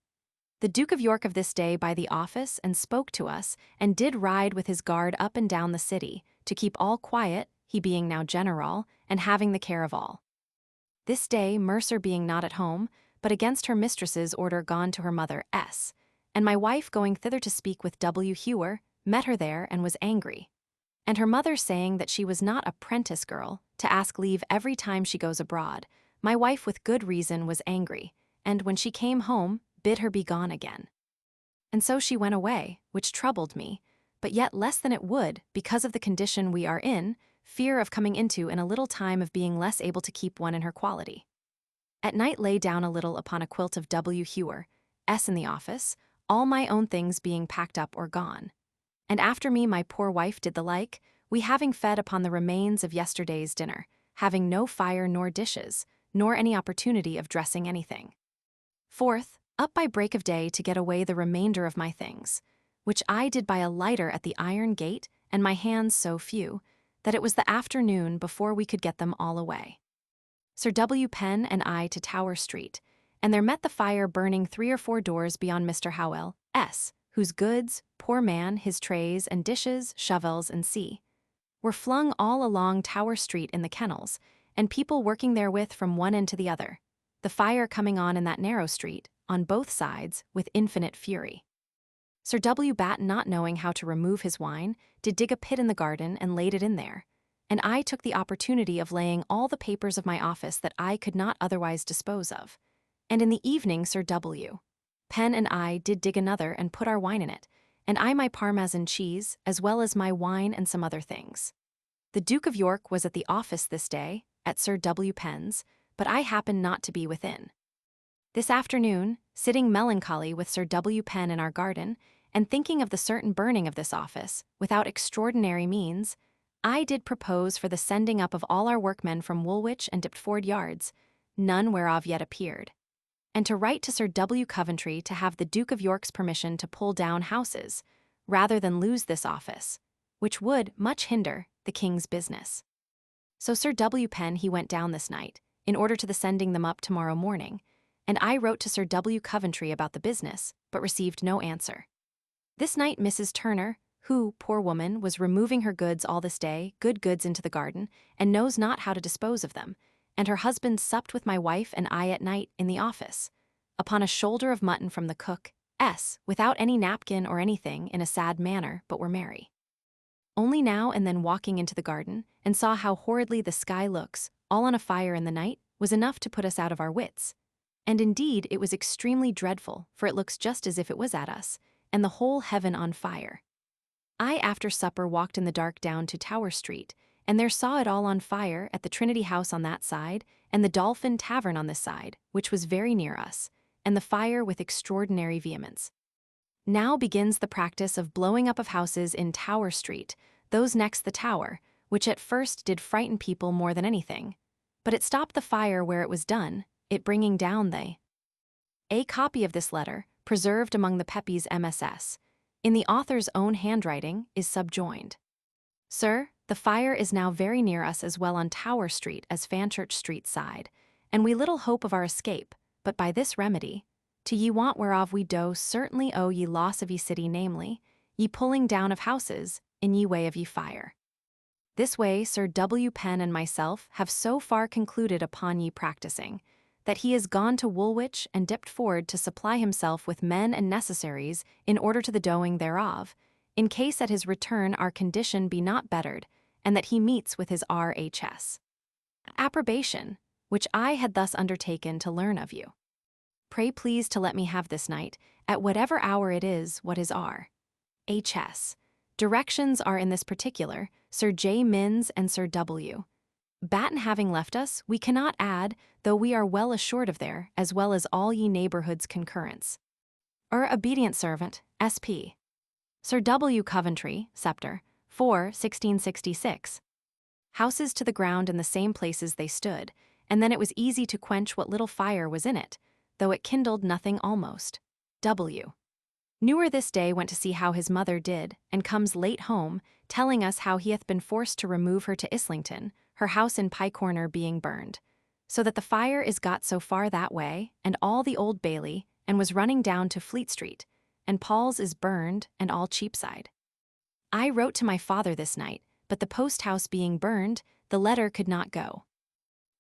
The Duke of York of this day by the office and spoke to us, and did ride with his guard up and down the city, to keep all quiet, he being now general, and having the care of all. This day Mercer being not at home, but against her mistress's order gone to her mother S., and my wife going thither to speak with W. Hewer, met her there and was angry. And her mother saying that she was not a prentice girl, to ask leave every time she goes abroad, my wife with good reason was angry, and when she came home, bid her be gone again. And so she went away, which troubled me, but yet less than it would, because of the condition we are in, fear of coming into in a little time of being less able to keep one in her quality. At night lay down a little upon a quilt of W. Hewer, S. in the office, all my own things being packed up or gone. And after me my poor wife did the like, we having fed upon the remains of yesterday's dinner, having no fire nor dishes, nor any opportunity of dressing anything. Fourth, up by break of day to get away the remainder of my things, which I did by a lighter at the iron gate, and my hands so few, that it was the afternoon before we could get them all away. Sir W. Penn and I to Tower Street, and there met the fire burning 3 or 4 doors beyond Mr. Howell, S., whose goods, poor man, his trays and dishes, shovels and were flung all along Tower Street in the kennels, and people working therewith from one end to the other, the fire coming on in that narrow street, on both sides, with infinite fury. Sir W. Batten, not knowing how to remove his wine, did dig a pit in the garden and laid it in there, and I took the opportunity of laying all the papers of my office that I could not otherwise dispose of, and in the evening Sir W. Penn and I did dig another and put our wine in it, and I my Parmesan cheese, as well as my wine and some other things. The Duke of York was at the office this day, at Sir W. Penn's, but I happened not to be within. This afternoon, sitting melancholy with Sir W. Penn in our garden, and thinking of the certain burning of this office, without extraordinary means, I did propose for the sending up of all our workmen from Woolwich and Deptford yards, none whereof yet appeared, and to write to Sir W. Coventry to have the Duke of York's permission to pull down houses, rather than lose this office, which would much hinder the king's business. So Sir W. Penn he went down this night, in order to the sending them up tomorrow morning, and I wrote to Sir W. Coventry about the business, but received no answer. This night Mrs. Turner, who, poor woman, was removing her goods all this day, good goods into the garden, and knows not how to dispose of them, and her husband supped with my wife and I at night in the office, upon a shoulder of mutton from the cook, S., without any napkin or anything, in a sad manner, but were merry. Only now and then walking into the garden, and saw how horridly the sky looks, all on a fire in the night, was enough to put us out of our wits. And indeed it was extremely dreadful, for it looks just as if it was at us, and the whole heaven on fire. I after supper walked in the dark down to Tower Street, and there saw it all on fire at the Trinity House on that side, and the Dolphin Tavern on this side, which was very near us, and the fire with extraordinary vehemence. Now begins the practice of blowing up of houses in Tower Street, those next the Tower, which at first did frighten people more than anything, but it stopped the fire where it was done, it bringing down a copy of this letter, preserved among the Pepys MSS, in the author's own handwriting, is subjoined. Sir, the fire is now very near us as well on Tower Street as Fanchurch Street side, and we little hope of our escape, but by this remedy, to ye want whereof we do certainly owe ye loss of ye city, namely, ye pulling down of houses, in ye way of ye fire. This way Sir W. Penn and myself have so far concluded upon ye practicing, that he is gone to Woolwich and Deptford to supply himself with men and necessaries in order to the doing thereof, in case at his return our condition be not bettered, and that he meets with his RHS approbation, which I had thus undertaken to learn of you. Pray please to let me have this night, at whatever hour it is, what is R.H.S. Directions are in this particular, Sir J. Minns and Sir W. Batten having left us, we cannot add, though we are well assured of their, as well as all ye neighborhood's concurrence. Obedient servant, S.P. Sir W. Coventry, Sceptre, 4, 1666. Houses to the ground in the same places they stood, and then it was easy to quench what little fire was in it, though it kindled nothing almost. W. Newer this day went to see how his mother did, and comes late home, telling us how he hath been forced to remove her to Islington, her house in Pye Corner being burned, so that the fire is got so far that way, and all the Old Bailey, and was running down to Fleet Street, and Paul's is burned, and all Cheapside. I wrote to my father this night, but the post-house being burned, the letter could not go.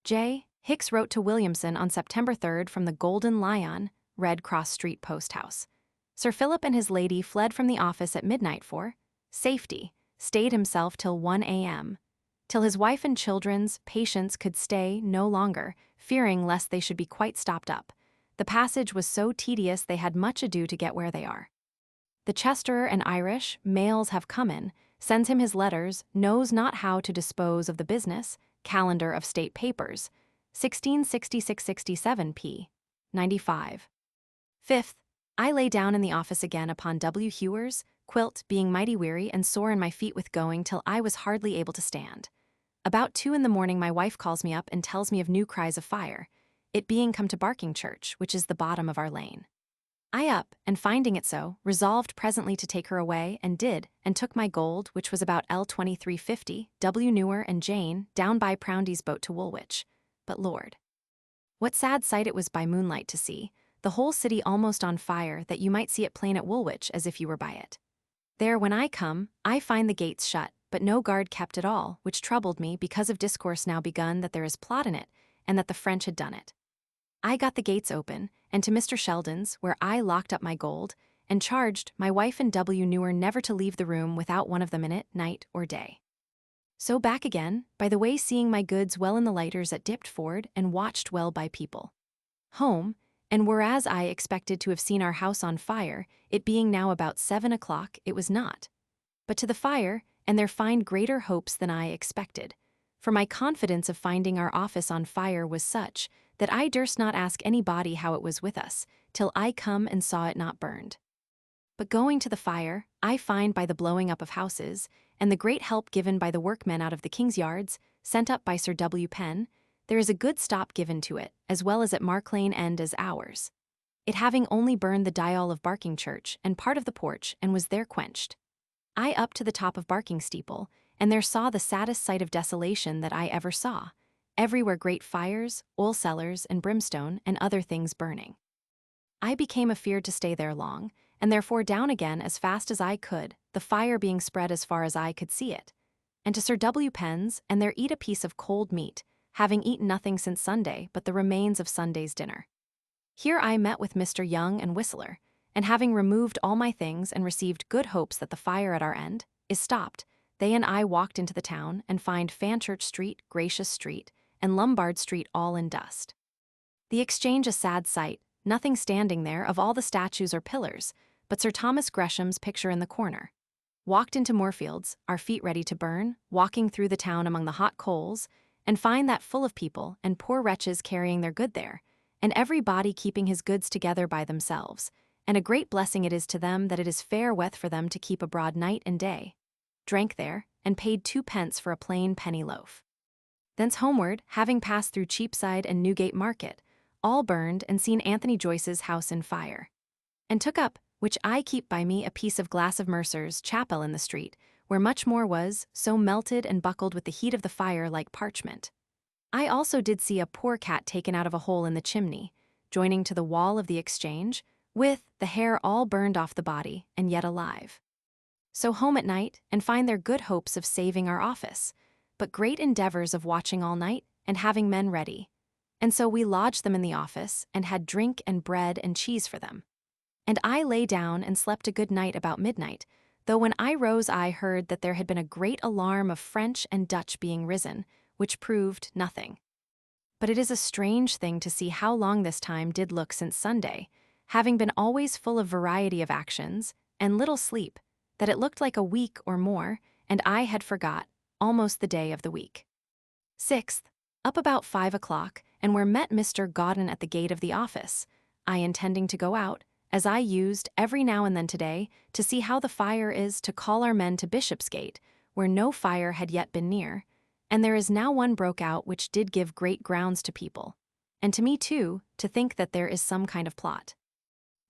J. Hicks wrote to Williamson on September 3rd from the Golden Lion, Red Cross Street post-house. Sir Philip and his lady fled from the office at midnight for safety, stayed himself till 1 a.m., till his wife and children's patience could stay no longer, fearing lest they should be quite stopped up. The passage was so tedious they had much ado to get where they are. The Chesterer and Irish, mails have come in, sends him his letters, knows not how to dispose of the business, calendar of state papers, 1666-67 p. 95. 5th, I lay down in the office again upon W. Hewer's quilt, being mighty weary and sore in my feet with going till I was hardly able to stand. About 2 in the morning my wife calls me up and tells me of new cries of fire, it being come to Barking Church, which is the bottom of our lane. I up, and finding it so, resolved presently to take her away, and did, and took my gold, which was about L2350, W. Newer and Jane, down by Proundy's boat to Woolwich. But Lord, what sad sight it was by moonlight to see, the whole city almost on fire, that you might see it plain at Woolwich as if you were by it. There when I come, I find the gates shut, but no guard kept at all, which troubled me because of discourse now begun that there is plot in it, and that the French had done it. I got the gates open, and to Mr. Sheldon's, where I locked up my gold, and charged my wife and W. Newer never to leave the room without one of them in it, night or day. So back again, by the way seeing my goods well in the lighters at Diptford, and watched well by people. Home, and whereas I expected to have seen our house on fire, it being now about 7 o'clock, it was not. But to the fire, and there find greater hopes than I expected, for my confidence of finding our office on fire was such, that I durst not ask any body how it was with us, till I come and saw it not burned. But going to the fire, I find by the blowing up of houses, and the great help given by the workmen out of the King's Yards, sent up by Sir W. Penn, there is a good stop given to it, as well as at Mark Lane End as ours. It having only burned the dial of Barking Church, and part of the porch, and was there quenched. I up to the top of Barking Steeple, and there saw the saddest sight of desolation that I ever saw. Everywhere great fires, oil cellars, and brimstone, and other things burning. I became afeard to stay there long, and therefore down again as fast as I could, the fire being spread as far as I could see it. And to Sir W. Penn's, and there eat a piece of cold meat, having eaten nothing since Sunday but the remains of Sunday's dinner. Here I met with Mr. Young and Whistler, and having removed all my things and received good hopes that the fire at our end is stopped, they and I walked into the town and find Fanchurch Street, Gracious Street, and Lombard Street all in dust. The Exchange a sad sight, nothing standing there of all the statues or pillars, but Sir Thomas Gresham's picture in the corner. Walked into Moorfields, our feet ready to burn, walking through the town among the hot coals, and find that full of people and poor wretches carrying their good there, and every body keeping his goods together by themselves, and a great blessing it is to them that it is fair weath for them to keep abroad night and day. Drank there, and paid 2 pence for a plain penny loaf. Thence homeward, having passed through Cheapside and Newgate Market, all burned, and seen Anthony Joyce's house in fire. And took up, which I keep by me, a piece of glass of Mercer's chapel in the street, where much more was, so melted and buckled with the heat of the fire like parchment. I also did see a poor cat taken out of a hole in the chimney, joining to the wall of the Exchange, with the hair all burned off the body, and yet alive. So home at night, and find their good hopes of saving our office, but great endeavors of watching all night, and having men ready. And so we lodged them in the office, and had drink and bread and cheese for them. And I lay down and slept a good night about midnight, though when I rose I heard that there had been a great alarm of French and Dutch being risen, which proved nothing. But it is a strange thing to see how long this time did look since Sunday, having been always full of variety of actions, and little sleep, that it looked like a week or more, and I had forgot, almost the day of the week. 6th, up about 5 o'clock, and where met Mr. Gaudin at the gate of the office, I intending to go out, as I used every now and then today, to see how the fire is, to call our men to Bishopsgate, where no fire had yet been near, and there is now one broke out which did give great grounds to people, and to me too, to think that there is some kind of plot.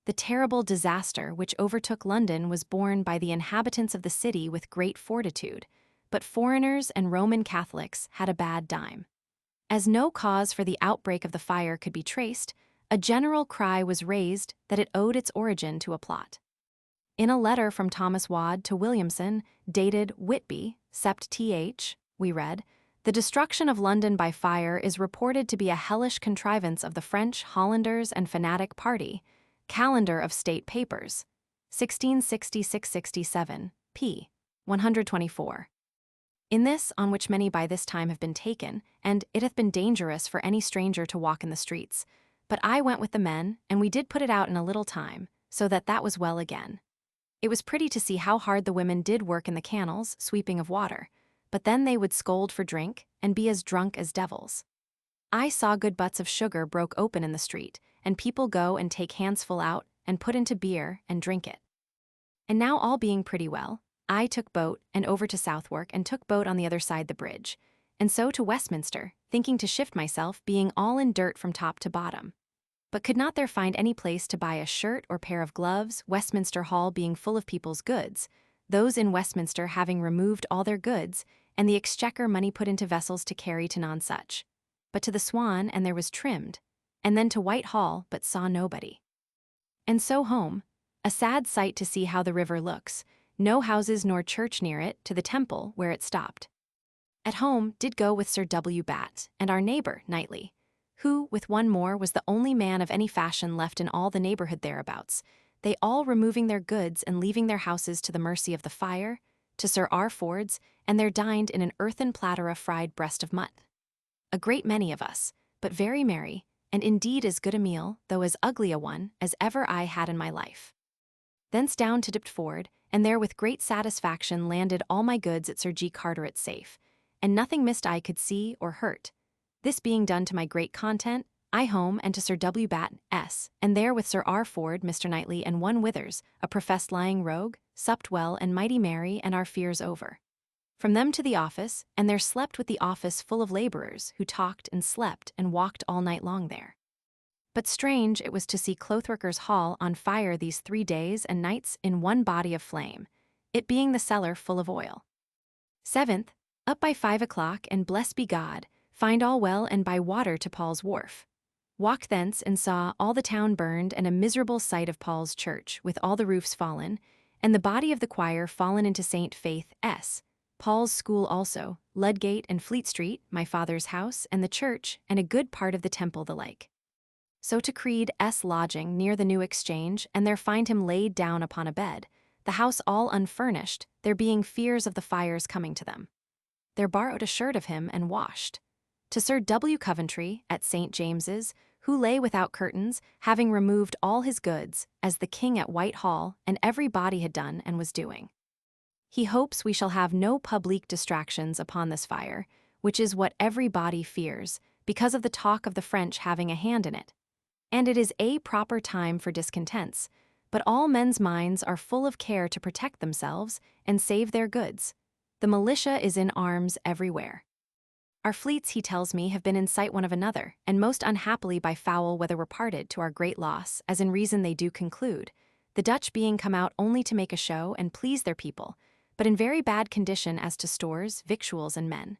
The terrible disaster which overtook London was borne by the inhabitants of the city with great fortitude, but foreigners and Roman Catholics had a bad time. As no cause for the outbreak of the fire could be traced, a general cry was raised that it owed its origin to a plot. In a letter from Thomas Wadd to Williamson, dated Whitby, Sept. Th., we read, "The destruction of London by fire is reported to be a hellish contrivance of the French, Hollanders, and fanatic party. Calendar of State Papers, 1666-67, p. 124. In this, on which many by this time have been taken, and it hath been dangerous for any stranger to walk in the streets. But I went with the men, and we did put it out in a little time, so that was well again. It was pretty to see how hard the women did work in the canals, sweeping of water, but then they would scold for drink, and be as drunk as devils. I saw good butts of sugar broke open in the street, and people go and take handsful out, and put into beer, and drink it. And now all being pretty well, I took boat, and over to Southwark, and took boat on the other side the bridge, and so to Westminster, thinking to shift myself, being all in dirt from top to bottom. But could not there find any place to buy a shirt or pair of gloves, Westminster Hall being full of people's goods, those in Westminster having removed all their goods, and the exchequer money put into vessels to carry to none such. But to the Swan, and there was trimmed, and then to Whitehall, but saw nobody. And so home, a sad sight to see how the river looks, no houses nor church near it, to the Temple, where it stopped. At home did go with Sir W. Batt, and our neighbour, Knightley, who, with one more, was the only man of any fashion left in all the neighbourhood thereabouts, they all removing their goods and leaving their houses to the mercy of the fire, to Sir R. Ford's, and there dined in an earthen platter a fried breast of mutton. A great many of us, but very merry, and indeed as good a meal, though as ugly a one, as ever I had in my life. Thence down to Deptford, and there with great satisfaction landed all my goods at Sir G. Carteret's safe, and nothing missed I could see or hurt. This being done to my great content, I home and to Sir W. Batt, S., and there with Sir R. Ford, Mr. Knightley, and one Withers, a professed lying rogue, supped well and mighty merry, and our fears over. From them to the office, and there slept with the office full of labourers, who talked and slept and walked all night long there. But strange it was to see Clothworkers' Hall on fire these 3 days and nights in one body of flame, it being the cellar full of oil. 7th, up by 5 o'clock, and blessed be God, find all well and by water to Paul's Wharf. Walked thence and saw all the town burned and a miserable sight of Paul's Church, with all the roofs fallen, and the body of the choir fallen into St. Faith S., Paul's School also, Ludgate and Fleet Street, my father's house, and the church, and a good part of the temple the like. So to Creed S. lodging near the New Exchange, and there find him laid down upon a bed, the house all unfurnished, there being fears of the fires coming to them. There borrowed a shirt of him and washed. To Sir W. Coventry, at St. James's, who lay without curtains, having removed all his goods, as the king at Whitehall, and every body had done and was doing. He hopes we shall have no public distractions upon this fire, which is what every body fears, because of the talk of the French having a hand in it. And it is a proper time for discontents, but all men's minds are full of care to protect themselves and save their goods. The militia is in arms everywhere. Our fleets, he tells me, have been in sight one of another, and most unhappily by foul weather were parted, to our great loss, as in reason they do conclude, the Dutch being come out only to make a show and please their people, but in very bad condition as to stores, victuals, and men.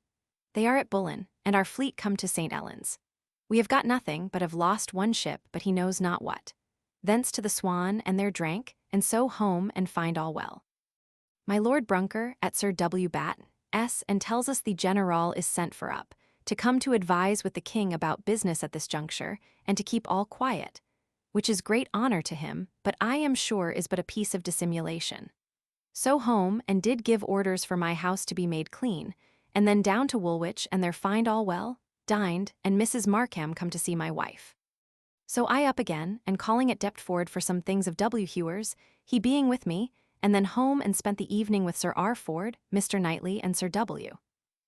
They are at Bullen, and our fleet come to St. Helens. We have got nothing, but have lost one ship, but he knows not what. Thence to the Swan, and there drank, and so home, and find all well. My Lord Brunker, at Sir W. Batt, S., and tells us the General is sent for up, to come to advise with the king about business at this juncture, and to keep all quiet, which is great honor to him, but I am sure is but a piece of dissimulation. So home and did give orders for my house to be made clean, and then down to Woolwich and there find all well, dined, and Mrs. Markham come to see my wife. So I up again, and calling at Deptford for some things of W. Hewer's, he being with me, and then home and spent the evening with Sir R. Ford, Mr. Knightley, and Sir W.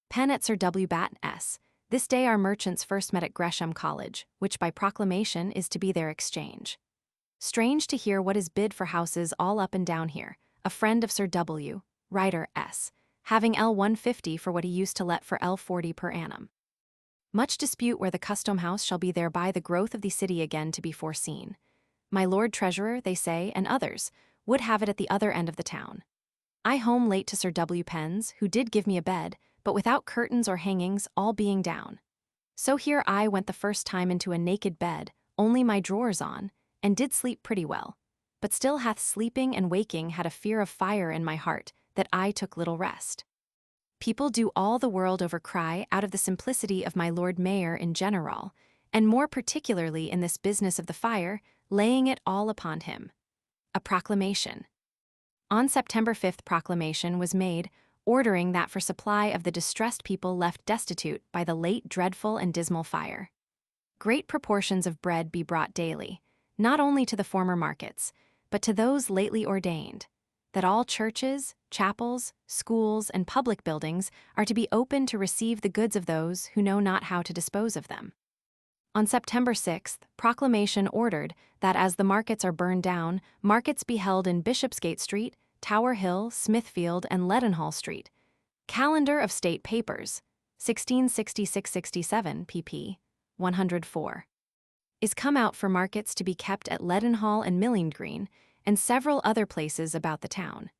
Penn at Sir W. Batten's. This day our merchants first met at Gresham College, which by proclamation is to be their exchange. Strange to hear what is bid for houses all up and down here, a friend of Sir W., writer S., having L150 for what he used to let for L40 per annum. Much dispute where the custom house shall be thereby the growth of the city again to be foreseen. My Lord Treasurer, they say, and others, would have it at the other end of the town. I home late to Sir W. Penn's, who did give me a bed, but without curtains or hangings, all being down. So here I went the first time into a naked bed, only my drawers on, and did sleep pretty well, but still hath sleeping and waking had a fear of fire in my heart, that I took little rest. People do all the world over cry out of the simplicity of my Lord Mayor in general, and more particularly in this business of the fire, laying it all upon him. A proclamation. On September 5th proclamation was made, ordering that for supply of the distressed people left destitute by the late dreadful and dismal fire, great proportions of bread be brought daily, not only to the former markets, but to those lately ordained, that all churches, chapels, schools, and public buildings are to be open to receive the goods of those who know not how to dispose of them. On September 6th, proclamation ordered that as the markets are burned down, markets be held in Bishopsgate Street, Tower Hill, Smithfield, and Leadenhall Street. Calendar of State Papers, 1666-67 pp. 104. Is come out for markets to be kept at Leadenhall and Milling Green, and several other places about the town,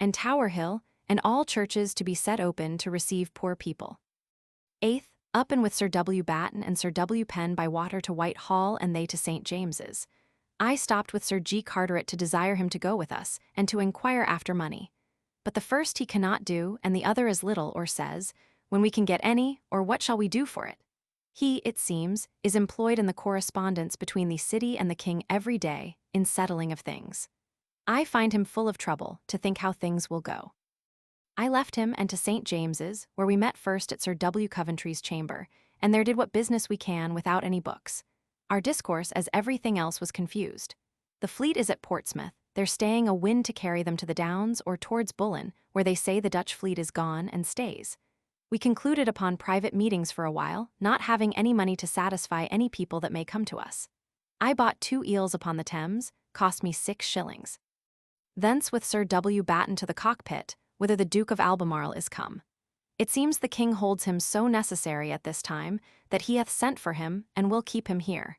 and Tower Hill, and all churches to be set open to receive poor people. 8th, up and with Sir W. Batten and Sir W. Penn by water to Whitehall and they to St. James's. I stopped with Sir G. Carteret to desire him to go with us, and to inquire after money. But the first he cannot do, and the other as little, or says, when we can get any, or what shall we do for it? He, it seems, is employed in the correspondence between the city and the king every day, in settling of things. I find him full of trouble to think how things will go. I left him and to St. James's, where we met first at Sir W. Coventry's chamber, and there did what business we can without any books. Our discourse, as everything else, was confused. The fleet is at Portsmouth, they're staying a wind to carry them to the Downs or towards Bullen, where they say the Dutch fleet is gone and stays. We concluded upon private meetings for a while, not having any money to satisfy any people that may come to us. I bought 2 eels upon the Thames, cost me 6 shillings. Thence with Sir W. Batten to the cockpit, whither the Duke of Albemarle is come. It seems the king holds him so necessary at this time, that he hath sent for him, and will keep him here.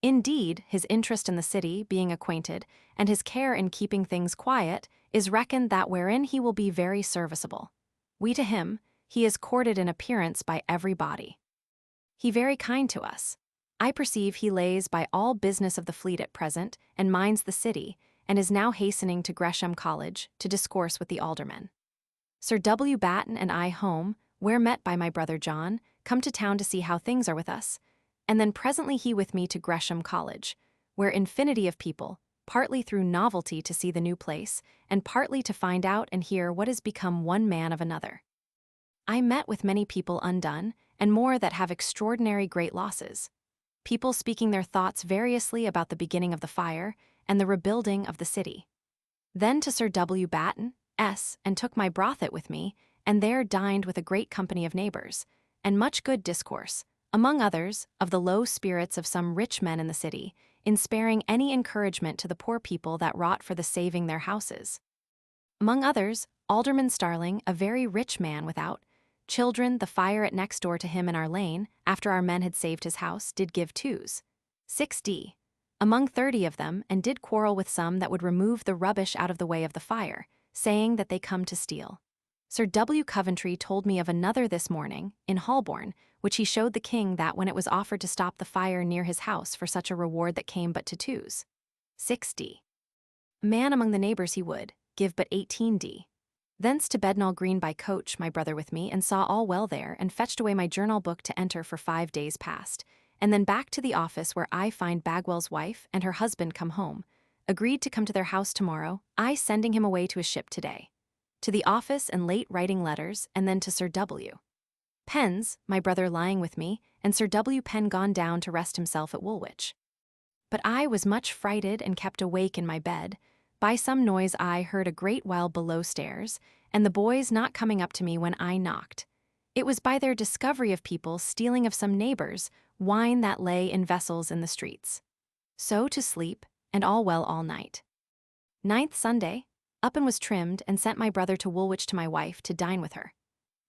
Indeed, his interest in the city, being acquainted, and his care in keeping things quiet, is reckoned that wherein he will be very serviceable. We to him, he is courted in appearance by every body. He very kind to us. I perceive he lays by all business of the fleet at present, and minds the city, and is now hastening to Gresham College, to discourse with the aldermen. Sir W. Batten and I home, where met by my brother John, come to town to see how things are with us, and then presently he with me to Gresham College, where infinity of people, partly through novelty to see the new place, and partly to find out and hear what is become one man of another. I met with many people undone, and more that have extraordinary great losses. People speaking their thoughts variously about the beginning of the fire, and the rebuilding of the city. Then to Sir W. Batten, S., and took my brothet with me, and there dined with a great company of neighbors, and much good discourse, among others, of the low spirits of some rich men in the city, in sparing any encouragement to the poor people that wrought for the saving their houses. Among others, Alderman Starling, a very rich man without, children, the fire at next door to him in our lane, after our men had saved his house, did give 2s. 6d. Among 30 of them, and did quarrel with some that would remove the rubbish out of the way of the fire, saying that they come to steal. Sir W. Coventry told me of another this morning, in Holborn, which he showed the king that when it was offered to stop the fire near his house for such a reward that came but to 2s. 6d. A man among the neighbors he would give but 18d. Thence to Bednall Green by coach, my brother with me, and saw all well there, and fetched away my journal book to enter for 5 days past, and then back to the office where I find Bagwell's wife and her husband come home, agreed to come to their house tomorrow, I sending him away to his ship today. to the office and late writing letters, and then to Sir W. Penn's, my brother lying with me, and Sir W. Penn gone down to rest himself at Woolwich. But I was much frighted and kept awake in my bed. By some noise I heard a great while below stairs, and the boys not coming up to me when I knocked. It was by their discovery of people stealing of some neighbors wine that lay in vessels in the streets. So to sleep, and all well all night. 9th Sunday, up and was trimmed, and sent my brother to Woolwich to my wife to dine with her.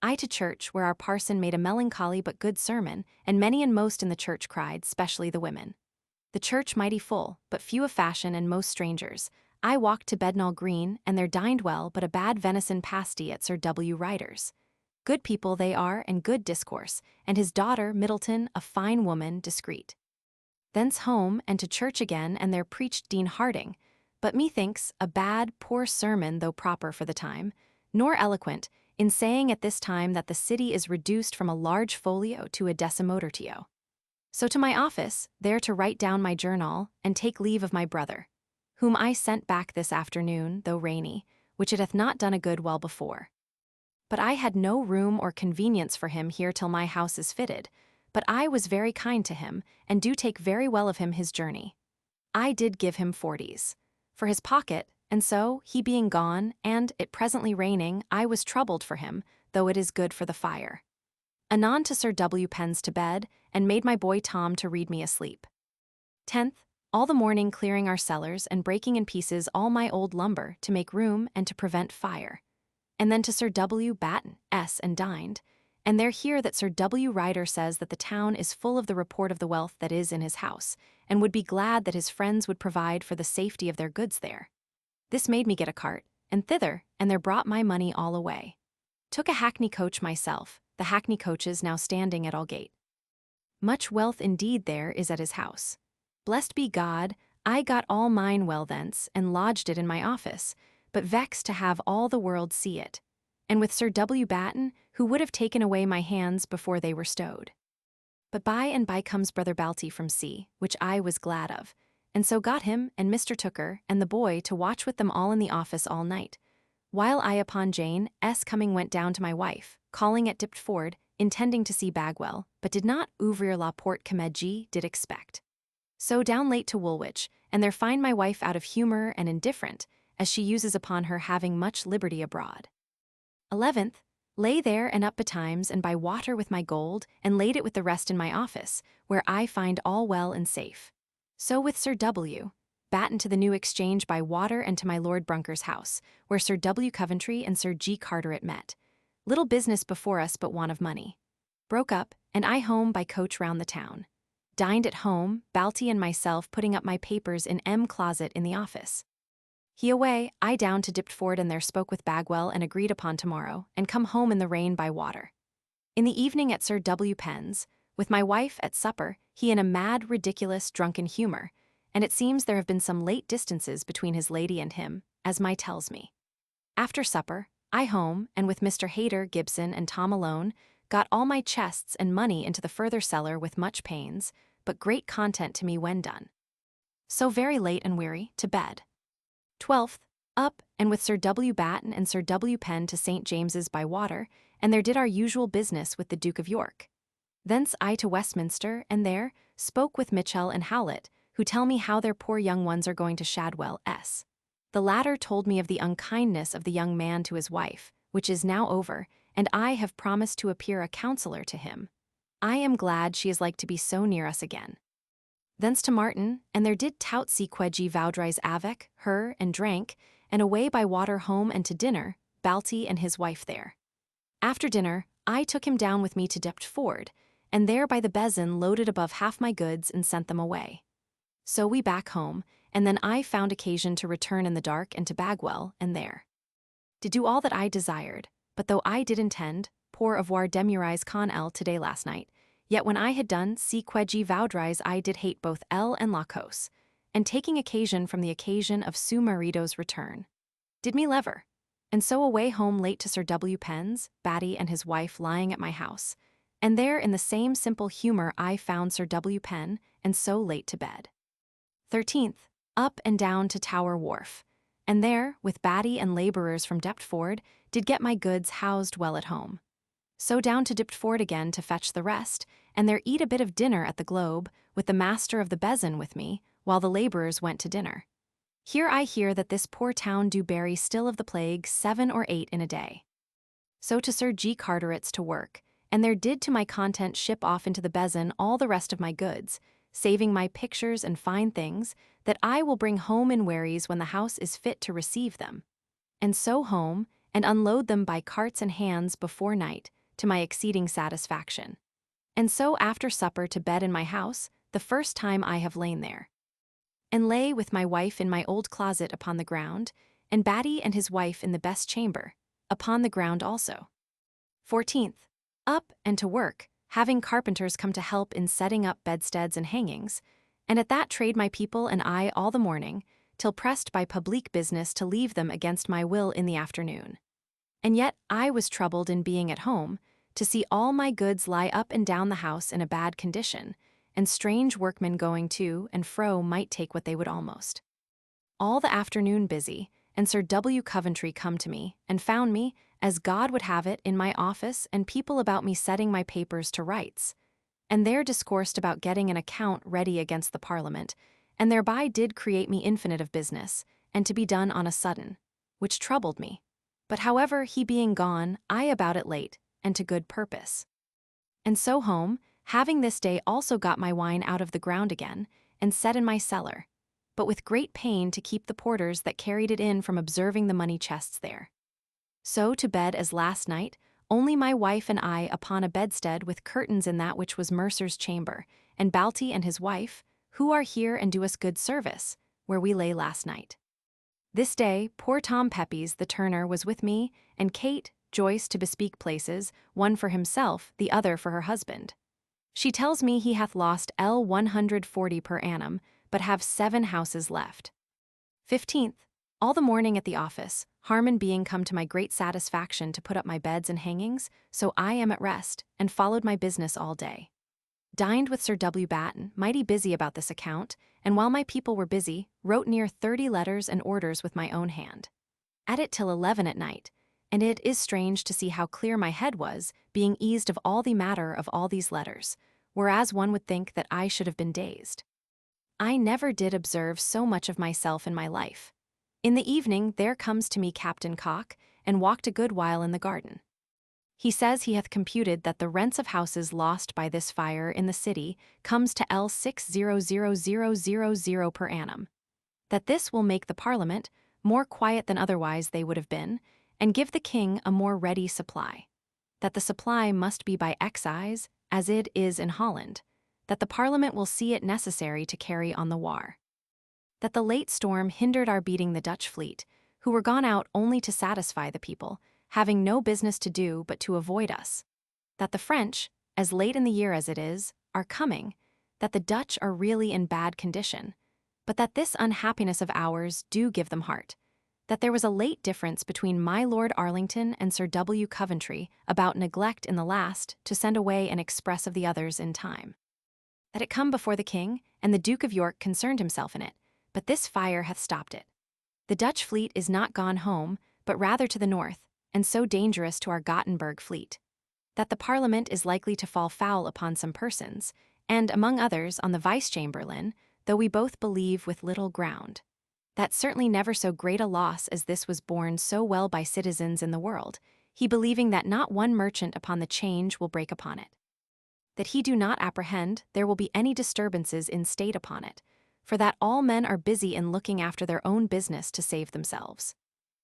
I to church, where our parson made a melancholy but good sermon, and many and most in the church cried, specially the women. The church mighty full, but few of fashion and most strangers. I walked to Bednall Green, and there dined well, but a bad venison pasty at Sir W. Ryder's. Good people they are, and good discourse, and his daughter, Middleton, a fine woman, discreet. Thence home, and to church again, and there preached Dean Harding, but methinks a bad, poor sermon, though proper for the time, nor eloquent, in saying at this time that the city is reduced from a large folio to a decimotio. So to my office, there to write down my journal, and take leave of my brother, whom I sent back this afternoon, though rainy, which it hath not done a good while before. But I had no room or convenience for him here till my house is fitted, but I was very kind to him, and do take very well of him his journey. I did give him 40s for his pocket, and so, he being gone, and it presently raining, I was troubled for him, though it is good for the fire. Anon to Sir W. Penn's to bed, and made my boy Tom to read me asleep. 10th, all the morning clearing our cellars and breaking in pieces all my old lumber to make room and to prevent fire. And then to Sir W. Batten, S. and dined, and there hear that Sir W. Ryder says that the town is full of the report of the wealth that is in his house, and would be glad that his friends would provide for the safety of their goods there. This made me get a cart, and thither, and there brought my money all away. Took a hackney coach myself, the hackney coaches now standing at Aldgate. Much wealth indeed there is at his house. Blessed be God, I got all mine well thence, and lodged it in my office, but vexed to have all the world see it, and with Sir W. Batten, who would have taken away my hands before they were stowed. But by and by comes Brother Balty from sea, which I was glad of, and so got him and Mr. Tooker and the boy to watch with them all in the office all night, while I upon Jane S. coming went down to my wife, calling at Diptford, intending to see Bagwell, but did not ouvrir la porte comme G did expect. So down late to Woolwich, and there find my wife out of humour and indifferent, as she uses upon her having much liberty abroad. 11th, lay there and up betimes and by water with my gold, and laid it with the rest in my office, where I find all well and safe. So with Sir W. Batten to the New Exchange by water, and to my Lord Brunker's house, where Sir W. Coventry and Sir G. Carteret met. Little business before us but want of money. Broke up, and I home by coach round the town. Dined at home, Balty and myself putting up my papers in M. closet in the office. He away, I down to Diptford, and there spoke with Bagwell and agreed upon tomorrow, and come home in the rain by water. In the evening at Sir W. Penn's, with my wife at supper, he in a mad, ridiculous, drunken humour, and it seems there have been some late distances between his lady and him, as my tells me. After supper, I home, and with Mr. Hayter, Gibson, and Tom alone, got all my chests and money into the further cellar with much pains, but great content to me when done. So very late and weary, to bed. 12th, up, and with Sir W. Batten and Sir W. Penn to St. James's by water, and there did our usual business with the Duke of York. Thence I to Westminster, and there spoke with Mitchell and Howlett, who tell me how their poor young ones are going to Shadwell S. The latter told me of the unkindness of the young man to his wife, which is now over, and I have promised to appear a counselor to him. I am glad she is like to be so near us again. Thence to Martin, and there did tout see Quedgy Vaudrey's avec, her, and drank, and away by water home and to dinner, Balty and his wife there. After dinner, I took him down with me to Deptford, and there by the Bezin loaded above half my goods and sent them away. So we back home, and then I found occasion to return in the dark and to Bagwell, and there did do all that I desired, but though I did intend, pour avoir demurise con L today last night, yet when I had done, see Quedgy Vaudrey's I did hate both L and Lacos, and taking occasion from the occasion of Su Marido's return, did me lever, and so away home late to Sir W. Penn's, Batty and his wife lying at my house, and there in the same simple humour I found Sir W. Penn, and so late to bed. 13th, up and down to Tower Wharf, and there, with Batty and labourers from Deptford, did get my goods housed well at home. So down to Diptford again to fetch the rest, and there eat a bit of dinner at the Globe, with the master of the bezin with me, while the labourers went to dinner. Here I hear that this poor town do bury still of the plague 7 or 8 in a day. So to Sir G. Carteret's to work, and there did to my content ship off into the bezin all the rest of my goods, saving my pictures and fine things, that I will bring home in wherries when the house is fit to receive them. And so home, and unload them by carts and hands before night, to my exceeding satisfaction. And so after supper to bed in my house, the first time I have lain there. And lay with my wife in my old closet upon the ground, and Batty and his wife in the best chamber, upon the ground also. 14th. Up and to work, having carpenters come to help in setting up bedsteads and hangings, and at that trade my people and I all the morning, till pressed by publique business to leave them against my will in the afternoon. And yet I was troubled in being at home, to see all my goods lie up and down the house in a bad condition, and strange workmen going to and fro might take what they would almost. All the afternoon busy, and Sir W. Coventry come to me, and found me, as God would have it, in my office, and people about me setting my papers to rights. And there discoursed about getting an account ready against the Parliament, and thereby did create me infinite of business, and to be done on a sudden, which troubled me. But however, he being gone, I about it late, and to good purpose. And so home, having this day also got my wine out of the ground again, and set in my cellar, but with great pain to keep the porters that carried it in from observing the money chests there. So to bed as last night, only my wife and I upon a bedstead with curtains in that which was Mercer's chamber, and Balty and his wife, who are here and do us good service, where we lay last night. This day, poor Tom Pepys, the turner, was with me, and Kate, Joyce to bespeak places, one for himself, the other for her husband. She tells me he hath lost L140 per annum, but have 7 houses left. 15th. All the morning at the office, Harmon being come to my great satisfaction to put up my beds and hangings, so I am at rest, and followed my business all day. Dined with Sir W. Batten, mighty busy about this account, and while my people were busy, wrote near 30 letters and orders with my own hand. At it till 11 at night, and it is strange to see how clear my head was, being eased of all the matter of all these letters, whereas one would think that I should have been dazed. I never did observe so much of myself in my life. In the evening there comes to me Captain Cock, and walked a good while in the garden. He says he hath computed that the rents of houses lost by this fire in the city comes to L600,000 per annum. That this will make the Parliament more quiet than otherwise they would have been, and give the king a more ready supply. That the supply must be by excise, as it is in Holland. That the Parliament will see it necessary to carry on the war. That the late storm hindered our beating the Dutch fleet, who were gone out only to satisfy the people, having no business to do but to avoid us. That the French, as late in the year as it is, are coming, that the Dutch are really in bad condition, but that this unhappiness of ours do give them heart. That there was a late difference between my Lord Arlington and Sir W. Coventry about neglect in the last to send away an express of the others in time. That it come before the king, and the Duke of York concerned himself in it, but this fire hath stopped it. The Dutch fleet is not gone home, but rather to the north, and so dangerous to our Gothenburg fleet. That the Parliament is likely to fall foul upon some persons, and among others on the Vice-Chamberlain, though we both believe with little ground. That certainly never so great a loss as this was borne so well by citizens in the world, he believing that not one merchant upon the change will break upon it. That he do not apprehend there will be any disturbances in state upon it, for that all men are busy in looking after their own business to save themselves.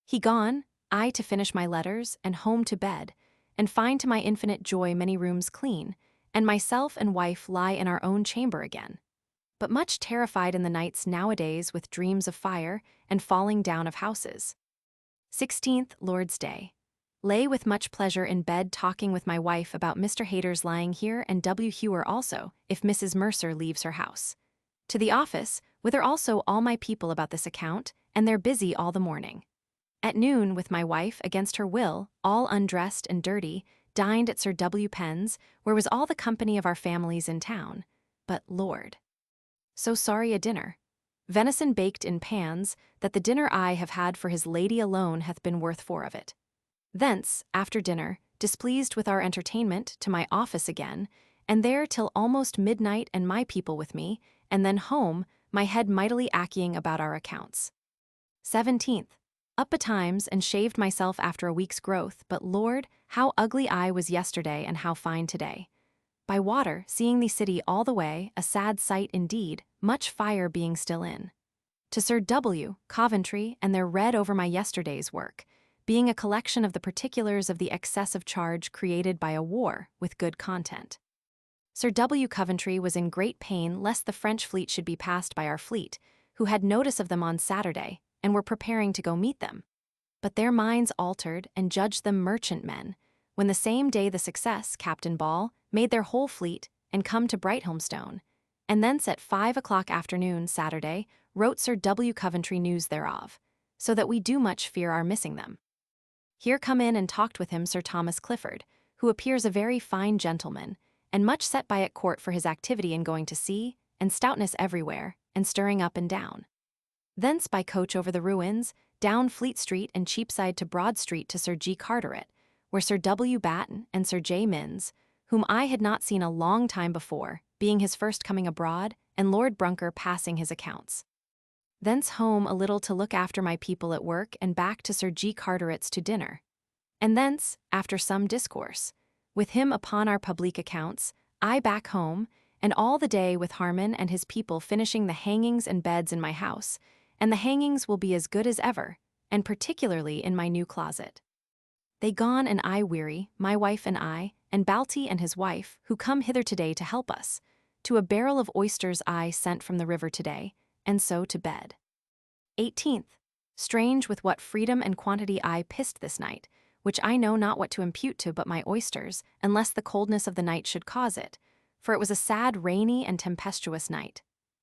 He gone, I to finish my letters, and home to bed, and find to my infinite joy many rooms clean, and myself and wife lie in our own chamber again. But much terrified in the nights nowadays with dreams of fire and falling down of houses. 16th, Lord's Day. Lay with much pleasure in bed talking with my wife about Mr. Hayter's lying here and W. Hewer also, if Mrs. Mercer leaves her house. To the office, whither also all my people about this account, and they're busy all the morning. At noon, with my wife, against her will, all undressed and dirty, dined at Sir W. Penn's, where was all the company of our families in town. But, Lord, so sorry a dinner. Venison baked in pans, that the dinner I have had for his lady alone hath been worth 4 of it. Thence, after dinner, displeased with our entertainment, to my office again, and there till almost midnight and my people with me, and then home, my head mightily aching about our accounts. 17th. Up betimes and shaved myself after a week's growth, but Lord, how ugly I was yesterday and how fine today. By water, seeing the city all the way, a sad sight indeed, much fire being still in. To Sir W. Coventry, and there read over my yesterday's work, being a collection of the particulars of the excessive charge created by a war with good content. Sir W. Coventry was in great pain lest the French fleet should be passed by our fleet, who had notice of them on Saturday, and were preparing to go meet them. But their minds altered and judged them merchantmen, when the same day the Success, Captain Ball, made their whole fleet, and come to Brighthelmstone, and thence at 5 o'clock afternoon Saturday wrote Sir W. Coventry news thereof, so that we do much fear our missing them. Here come in and talked with him Sir Thomas Clifford, who appears a very fine gentleman, and much set by at court for his activity in going to sea, and stoutness everywhere, and stirring up and down. Thence by coach over the ruins, down Fleet Street and Cheapside to Broad Street to Sir G. Carteret, where Sir W. Batten and Sir J. Minns, whom I had not seen a long time before, being his first coming abroad, and Lord Brunker passing his accounts. Thence home a little to look after my people at work, and back to Sir G. Carteret's to dinner. And thence, after some discourse, with him upon our public accounts, I back home, and all the day with Harmon and his people finishing the hangings and beds in my house, and the hangings will be as good as ever, and particularly in my new closet. They gone and I weary, my wife and I, and Balty and his wife, who come hither today to help us, to a barrel of oysters I sent from the river today, and so to bed. 18th. Strange with what freedom and quantity I pissed this night, which I know not what to impute to but my oysters, unless the coldness of the night should cause it, for it was a sad rainy and tempestuous night.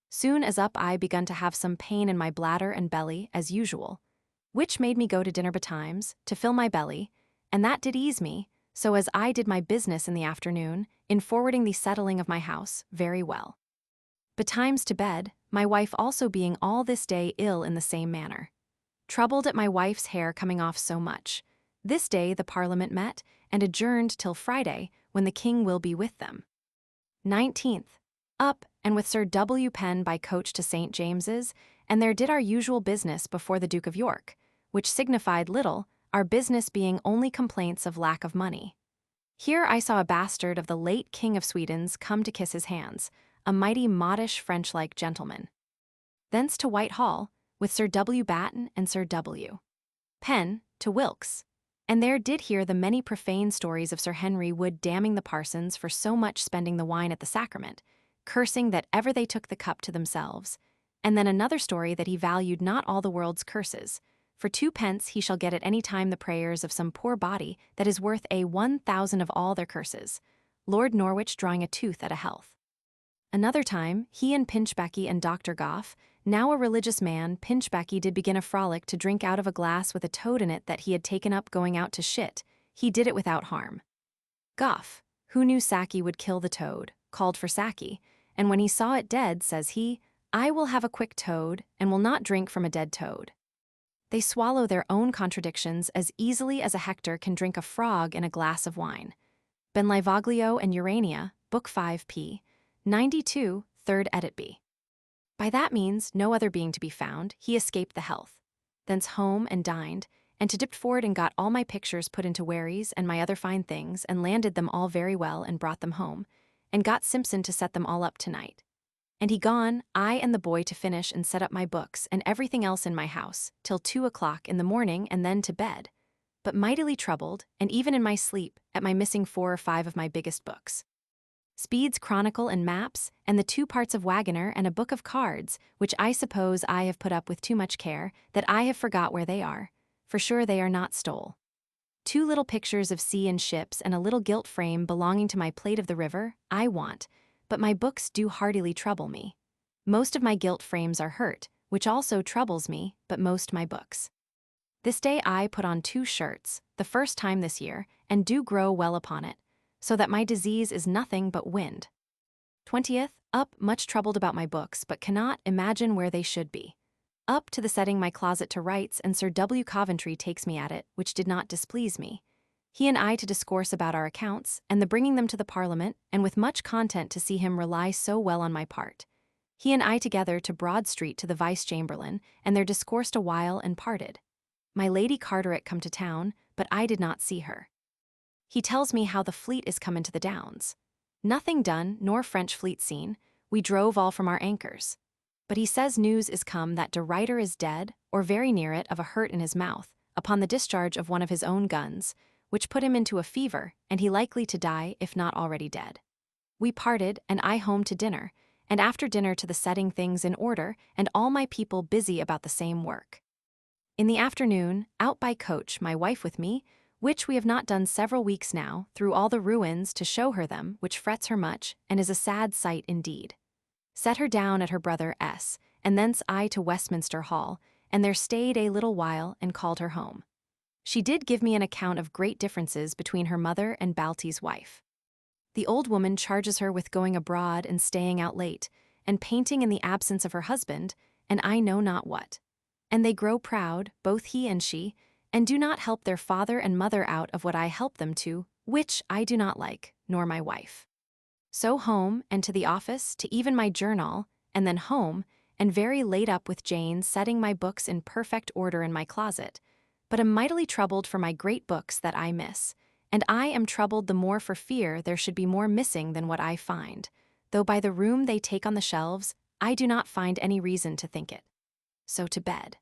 Soon as up I begun to have some pain in my bladder and belly, as usual, which made me go to dinner betimes, to fill my belly, and that did ease me, so as I did my business in the afternoon, in forwarding the settling of my house, very well. Betimes to bed, my wife also being all this day ill in the same manner. Troubled at my wife's hair coming off so much. This day the Parliament met, and adjourned till Friday, when the King will be with them. 19th. Up, and with Sir W. Penn by coach to St. James's, and there did our usual business before the Duke of York, which signified little, our business being only complaints of lack of money. Here I saw a bastard of the late King of Sweden's come to kiss his hands, a mighty modish French-like gentleman. Thence to Whitehall, with Sir W. Batten and Sir W. Penn, to Wilkes, and there did hear the many profane stories of Sir Henry Wood damning the parsons for so much spending the wine at the sacrament, cursing that ever they took the cup to themselves, and then another story that he valued not all the world's curses. For 2 pence he shall get at any time the prayers of some poor body that is worth 1,000 of all their curses, Lord Norwich drawing a tooth at a health. Another time, he and Pinchbacky and Dr. Goff, now a religious man, Pinchbacky did begin a frolic to drink out of a glass with a toad in it that he had taken up going out to shit. He did it without harm. Goff, who knew Sacky would kill the toad, called for Sacky, and when he saw it dead, says he, I will have a quick toad, and will not drink from a dead toad. They swallow their own contradictions as easily as a Hector can drink a frog in a glass of wine. Benlivoglio and Urania, Book 5 p. 92, 3rd edit b. By that means, no other being to be found, he escaped the health. Thence home and dined, and to dipped forward and got all my pictures put into wherries and my other fine things, and landed them all very well and brought them home, and got Simpson to set them all up tonight. And he gone, I and the boy to finish and set up my books and everything else in my house, till 2 o'clock in the morning and then to bed, but mightily troubled, and even in my sleep, at my missing 4 or 5 of my biggest books. Speed's Chronicle and Maps, and the 2 parts of Wagoner and a book of cards, which I suppose I have put up with too much care, that I have forgot where they are, for sure they are not stole. 2 little pictures of sea and ships and a little gilt frame belonging to my plate of the river, I want, but my books do heartily trouble me. Most of my gilt frames are hurt, which also troubles me, but most my books. This day I put on 2 shirts, the first time this year, and do grow well upon it, so that my disease is nothing but wind. 20th, up, much troubled about my books, but cannot imagine where they should be. Up to the setting my closet to rights, and Sir W. Coventry takes me at it, which did not displease me. He and I to discourse about our accounts, and the bringing them to the Parliament, and with much content to see him rely so well on my part. He and I together to Broad Street to the Vice-Chamberlain, and there discoursed a while and parted. My Lady Carteret come to town, but I did not see her. He tells me how the fleet is come into the Downs. Nothing done, nor French fleet seen, we drove all from our anchors. But he says news is come that de Ruyter is dead, or very near it, of a hurt in his mouth, upon the discharge of one of his own guns, which put him into a fever, and he likely to die, if not already dead. We parted, and I home to dinner, and after dinner to the setting things in order, and all my people busy about the same work. In the afternoon, out by coach, my wife with me, which we have not done several weeks now, through all the ruins to show her them, which frets her much, and is a sad sight indeed. Set her down at her brother S., and thence I to Westminster Hall, and there stayed a little while, and called her home. She did give me an account of great differences between her mother and Balty's wife. The old woman charges her with going abroad and staying out late, and painting in the absence of her husband, and I know not what. And they grow proud, both he and she, and do not help their father and mother out of what I help them to, which I do not like, nor my wife. So home, and to the office, to even my journal, and then home, and very late up with Jane setting my books in perfect order in my closet, but am mightily troubled for my great books that I miss, and I am troubled the more for fear there should be more missing than what I find, though by the room they take on the shelves, I do not find any reason to think it. So to bed.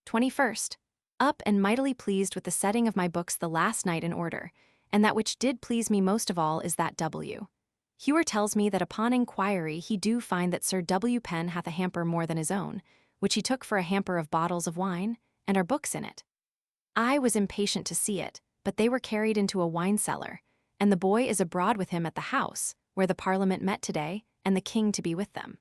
21st. Up and mightily pleased with the setting of my books the last night in order, and that which did please me most of all is that W. Hewer tells me that upon inquiry he do find that Sir W. Penn hath a hamper more than his own, which he took for a hamper of bottles of wine, and are books in it. I was impatient to see it, but they were carried into a wine cellar, and the boy is abroad with him at the house, where the Parliament met today, and the king to be with them.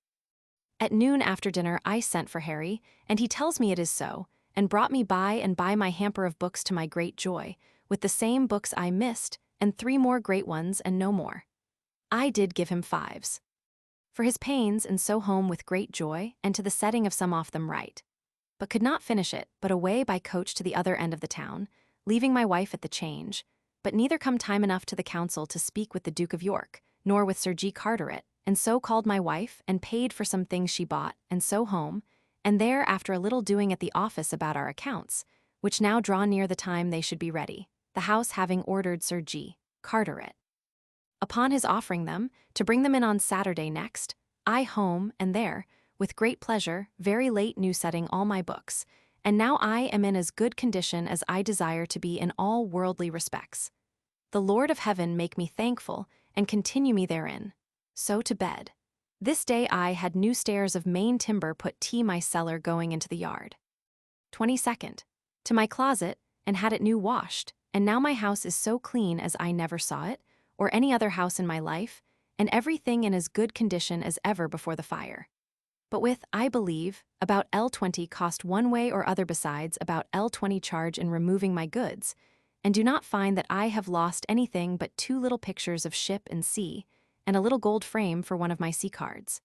At noon after dinner I sent for Harry, and he tells me it is so, and brought me by and by my hamper of books to my great joy, with the same books I missed, and 3 more great ones and no more. I did give him 5s. For his pains, and so home with great joy, and to the setting of some off them right. But could not finish it, but away by coach to the other end of the town, leaving my wife at the change, but neither come time enough to the council to speak with the Duke of York, nor with Sir G. Carteret, and so called my wife, and paid for some things she bought, and so home, and there after a little doing at the office about our accounts, which now draw near the time they should be ready, the house having ordered Sir G. Carteret, upon his offering them, to bring them in on Saturday next, I home, and there, with great pleasure, very late new setting all my books, and now I am in as good condition as I desire to be in all worldly respects. The Lord of heaven make me thankful, and continue me therein. So to bed. This day I had new stairs of main timber put my cellar going into the yard. 22nd. To my closet, and had it new washed, and now my house is so clean as I never saw it, or any other house in my life, and everything in as good condition as ever before the fire. But with, I believe, about L20 cost one way or other besides about L20 charge in removing my goods, and do not find that I have lost anything but 2 little pictures of ship and sea, and a little gold frame for one of my sea cards.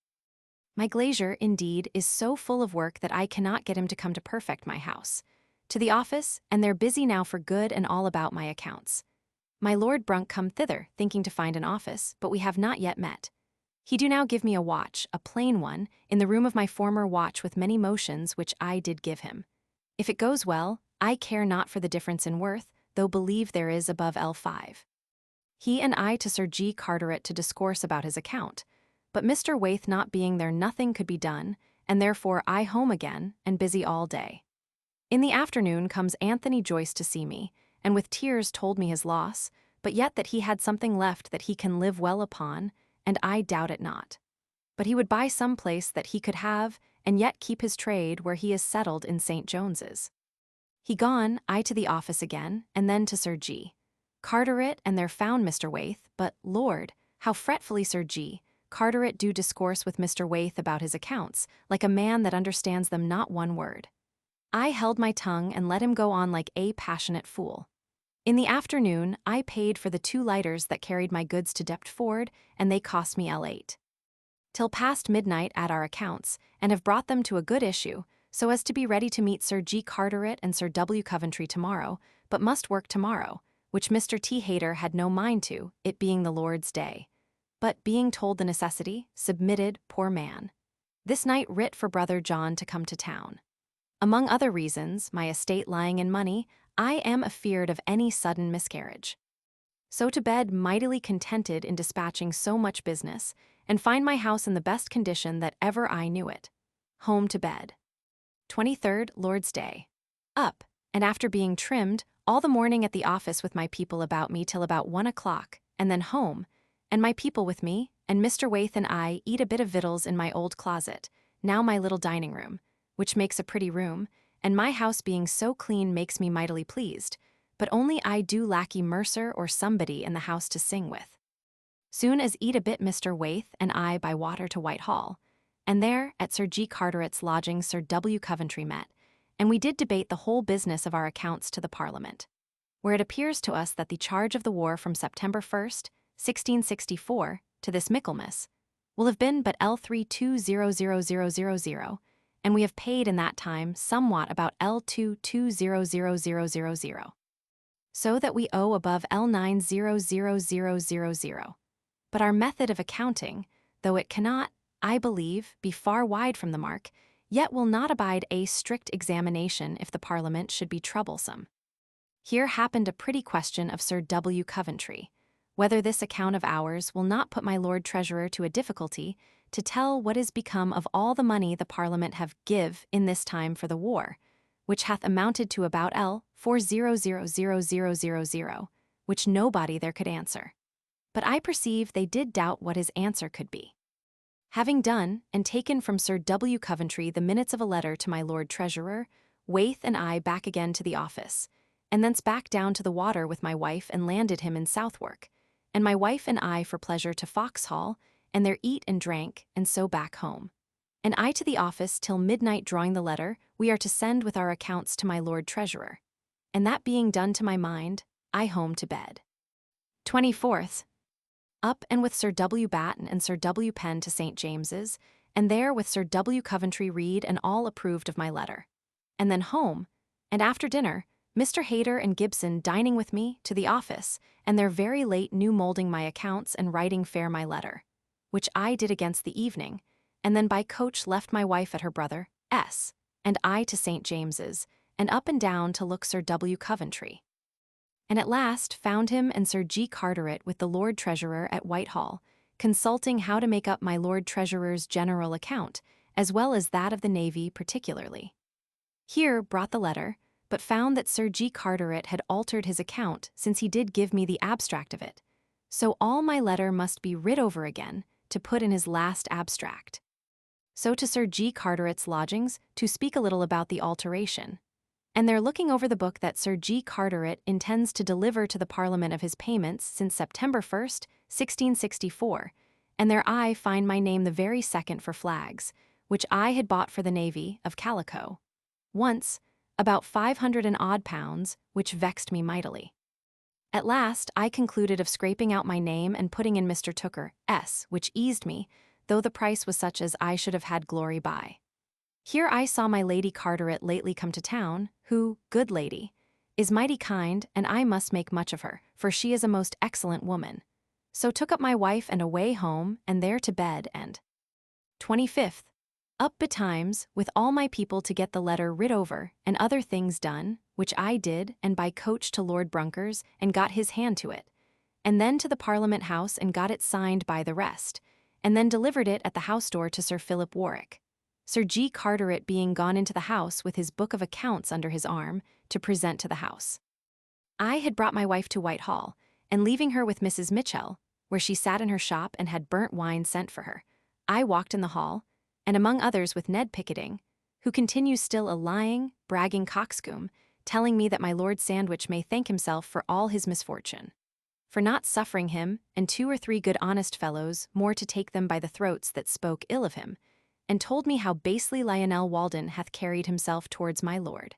My glazier, indeed, is so full of work that I cannot get him to come to perfect my house. To the office, and they're busy now for good and all about my accounts. My Lord Brunk come thither, thinking to find an office, but we have not yet met. He do now give me a watch, a plain one, in the room of my former watch with many motions which I did give him. If it goes well, I care not for the difference in worth, though believe there is above L5. He and I to Sir G. Carteret to discourse about his account, but Mr. Waith not being there nothing could be done, and therefore I home again, and busy all day. In the afternoon comes Anthony Joyce to see me, and with tears told me his loss, but yet that he had something left that he can live well upon, and I doubt it not. But he would buy some place that he could have, and yet keep his trade where he is settled in St. Jones's. He gone, I to the office again, and then to Sir G. Carteret, and there found Mr. Waith, but, Lord, how fretfully Sir G. Carteret do discourse with Mr. Waith about his accounts, like a man that understands them not one word. I held my tongue and let him go on like a passionate fool. In the afternoon, I paid for the 2 lighters that carried my goods to Deptford, and they cost me L8. Till past midnight at our accounts, and have brought them to a good issue, so as to be ready to meet Sir G. Carteret and Sir W. Coventry tomorrow, but must work tomorrow, which Mr. T. Hayter had no mind to, it being the Lord's day. But being told the necessity, submitted, poor man. This night writ for brother John to come to town. Among other reasons, my estate lying in money, I am afeard of any sudden miscarriage. So to bed mightily contented in dispatching so much business, and find my house in the best condition that ever I knew it. Home to bed. 23rd, Lord's Day. Up, and after being trimmed, all the morning at the office with my people about me till about 1 o'clock, and then home, and my people with me, and Mr. Waith and I eat a bit of victuals in my old closet, now my little dining room, which makes a pretty room, and my house being so clean makes me mightily pleased, but only I do lackey Mercer or somebody in the house to sing with. Soon as eat a bit Mr. Waith and I by water to Whitehall, and there at Sir G. Carteret's lodging Sir W. Coventry met, and we did debate the whole business of our accounts to the Parliament, where it appears to us that the charge of the war from September 1st, 1664, to this Michaelmas, will have been but L3220000, and we have paid in that time somewhat about L2200000, so that we owe above L9000000. But our method of accounting, though it cannot, I believe, be far wide from the mark, yet will not abide a strict examination if the Parliament should be troublesome. Here happened a pretty question of Sir W. Coventry, whether this account of ours will not put my Lord Treasurer to a difficulty to tell what is become of all the money the Parliament have give in this time for the war, which hath amounted to about L4000000, which nobody there could answer. But I perceive they did doubt what his answer could be. Having done, and taken from Sir W. Coventry the minutes of a letter to my Lord Treasurer, Waith and I back again to the office, and thence back down to the water with my wife and landed him in Southwark, and my wife and I for pleasure to Foxhall, and there eat and drank, and so back home. And I to the office till midnight drawing the letter we are to send with our accounts to my Lord Treasurer. And that being done to my mind, I home to bed. 24th. Up and with Sir W. Batten and Sir W. Penn to St. James's, and there with Sir W. Coventry read and all approved of my letter. And then home, and after dinner, Mr. Hayter and Gibson dining with me to the office, and they're very late new moulding my accounts and writing fair my letter, which I did against the evening, and then by coach left my wife at her brother, S., and I to St. James's, and up and down to look Sir W. Coventry. And at last found him and Sir G. Carteret with the Lord Treasurer at Whitehall, consulting how to make up my Lord Treasurer's general account, as well as that of the Navy particularly. Here brought the letter, but found that Sir G. Carteret had altered his account since he did give me the abstract of it, so all my letter must be writ over again to put in his last abstract. So to Sir G. Carteret's lodgings to speak a little about the alteration, and they're looking over the book that Sir G. Carteret intends to deliver to the Parliament of his payments since September 1st, 1664, and there I find my name the very second for flags, which I had bought for the Navy, of calico. Once, about 500 and odd pounds, which vexed me mightily. At last I concluded of scraping out my name and putting in Mr. Tooker, S., which eased me, though the price was such as I should have had glory by. Here I saw my Lady Carteret lately come to town, who, good lady, is mighty kind, and I must make much of her, for she is a most excellent woman. So took up my wife and away home, and there to bed, and 25th. Up betimes, with all my people to get the letter writ over, and other things done, which I did, and by coach to Lord Brunkers, and got his hand to it, and then to the Parliament House and got it signed by the rest, and then delivered it at the house door to Sir Philip Warwick. Sir G. Carteret being gone into the house with his book of accounts under his arm, to present to the house. I had brought my wife to Whitehall, and leaving her with Mrs. Mitchell, where she sat in her shop and had burnt wine sent for her, I walked in the hall, and among others with Ned Picketing, who continues still a lying, bragging coxcomb, telling me that my Lord Sandwich may thank himself for all his misfortune, for not suffering him and 2 or 3 good honest fellows more to take them by the throats that spoke ill of him, and told me how basely Lionel Walden hath carried himself towards my lord,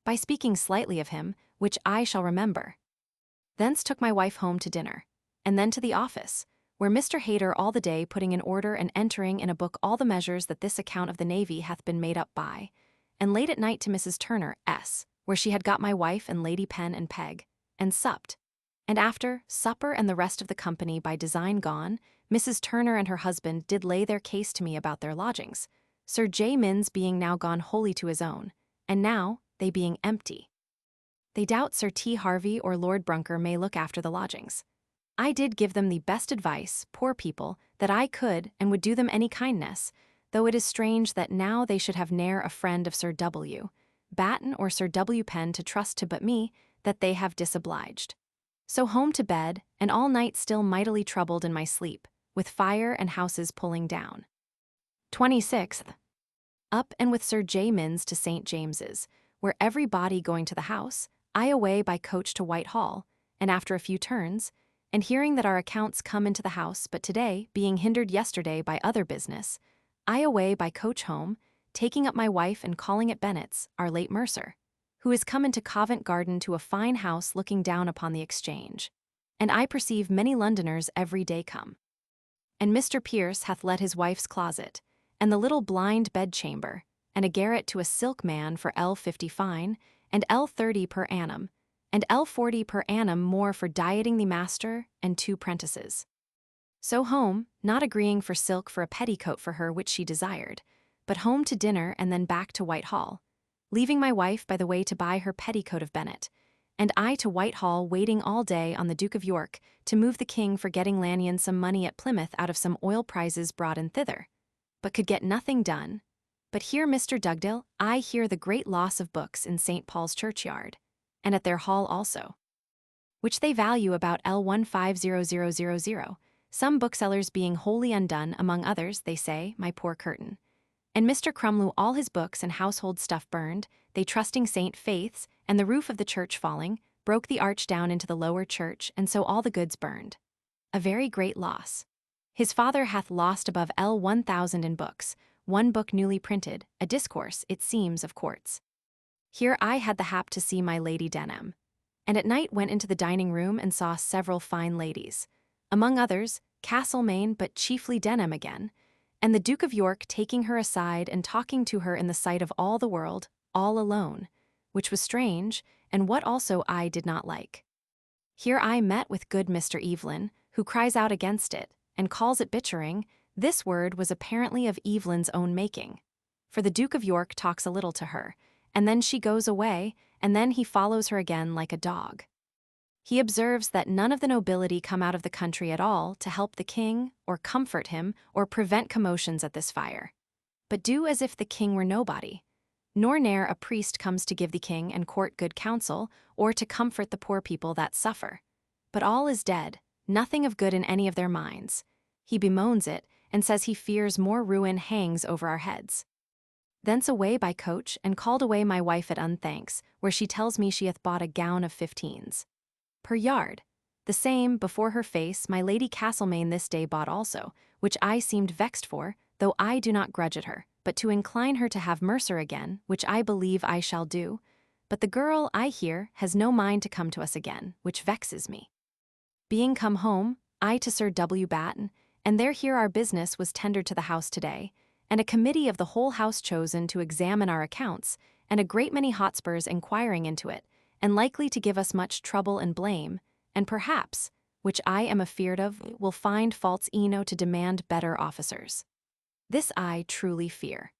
by speaking slightly of him, which I shall remember. Thence took my wife home to dinner, and then to the office, where Mr. Hayter all the day putting in order and entering in a book all the measures that this account of the Navy hath been made up by, and late at night to Mrs. Turner S., where she had got my wife and Lady Pen and Peg, and supped. And after supper and the rest of the company by design gone, Mrs. Turner and her husband did lay their case to me about their lodgings, Sir J. Minns being now gone wholly to his own, and now they being empty. They doubt Sir T. Harvey or Lord Brunker may look after the lodgings. I did give them the best advice, poor people, that I could and would do them any kindness, though it is strange that now they should have ne'er a friend of Sir W. Batten or Sir W. Penn to trust to but me, that they have disobliged. So home to bed, and all night still mightily troubled in my sleep, with fire and houses pulling down. 26th. Up and with Sir J. Minns to St. James's, where every body going to the house, I away by coach to Whitehall, and after a few turns, and hearing that our accounts come into the house but today, being hindered yesterday by other business, I away by coach home, taking up my wife and calling at Bennet's, our late mercer, who is come into Covent Garden to a fine house looking down upon the Exchange. And I perceive many Londoners every day come. And Mr. Pierce hath let his wife's closet, and the little blind bedchamber, and a garret to a silk man for L50 fine, and L30 per annum, and L40 per annum more for dieting the master and 2 prentices. So home, not agreeing for silk for a petticoat for her which she desired, but home to dinner and then back to Whitehall, leaving my wife by the way to buy her petticoat of Bennet, and I to Whitehall waiting all day on the Duke of York to move the king for getting Lanyon some money at Plymouth out of some oil prizes brought in thither, but could get nothing done. But here, Mr. Dugdale, I hear the great loss of books in St. Paul's churchyard, and at their hall also, which they value about L150000, some booksellers being wholly undone, among others, they say, my poor curtain. And Mr. Crumlew all his books and household stuff burned, they trusting St. Faith's, and the roof of the church falling, broke the arch down into the lower church, and so all the goods burned. A very great loss. His father hath lost above L1000 in books, one book newly printed, a discourse, it seems, of courts. Here I had the hap to see my Lady Denham, and at night went into the dining room and saw several fine ladies, among others, Castlemaine, but chiefly Denham again, and the Duke of York taking her aside and talking to her in the sight of all the world, all alone, which was strange, and what also I did not like. Here I met with good Mr. Evelyn, who cries out against it, and calls it bitchering. This word was apparently of Evelyn's own making. For the Duke of York talks a little to her, and then she goes away, and then he follows her again like a dog. He observes that none of the nobility come out of the country at all to help the king, or comfort him, or prevent commotions at this fire, but do as if the king were nobody. Nor ne'er a priest comes to give the king and court good counsel, or to comfort the poor people that suffer. But all is dead, nothing of good in any of their minds. He bemoans it, and says he fears more ruin hangs over our heads. Thence away by coach, and called away my wife at unthanks, where she tells me she hath bought a gown of 15s per yard. The same, before her face, my Lady Castlemaine this day bought also, which I seemed vexed for, though I do not grudge it her, but to incline her to have mercer again, which I believe I shall do. But the girl, I hear, has no mind to come to us again, which vexes me. Being come home, I to Sir W. Batten, and there here our business was tendered to the house today, and a committee of the whole house chosen to examine our accounts, and a great many Hotspurs inquiring into it, and likely to give us much trouble and blame, and perhaps, which I am afeard of, will find faults eno to demand better officers. This I truly fear.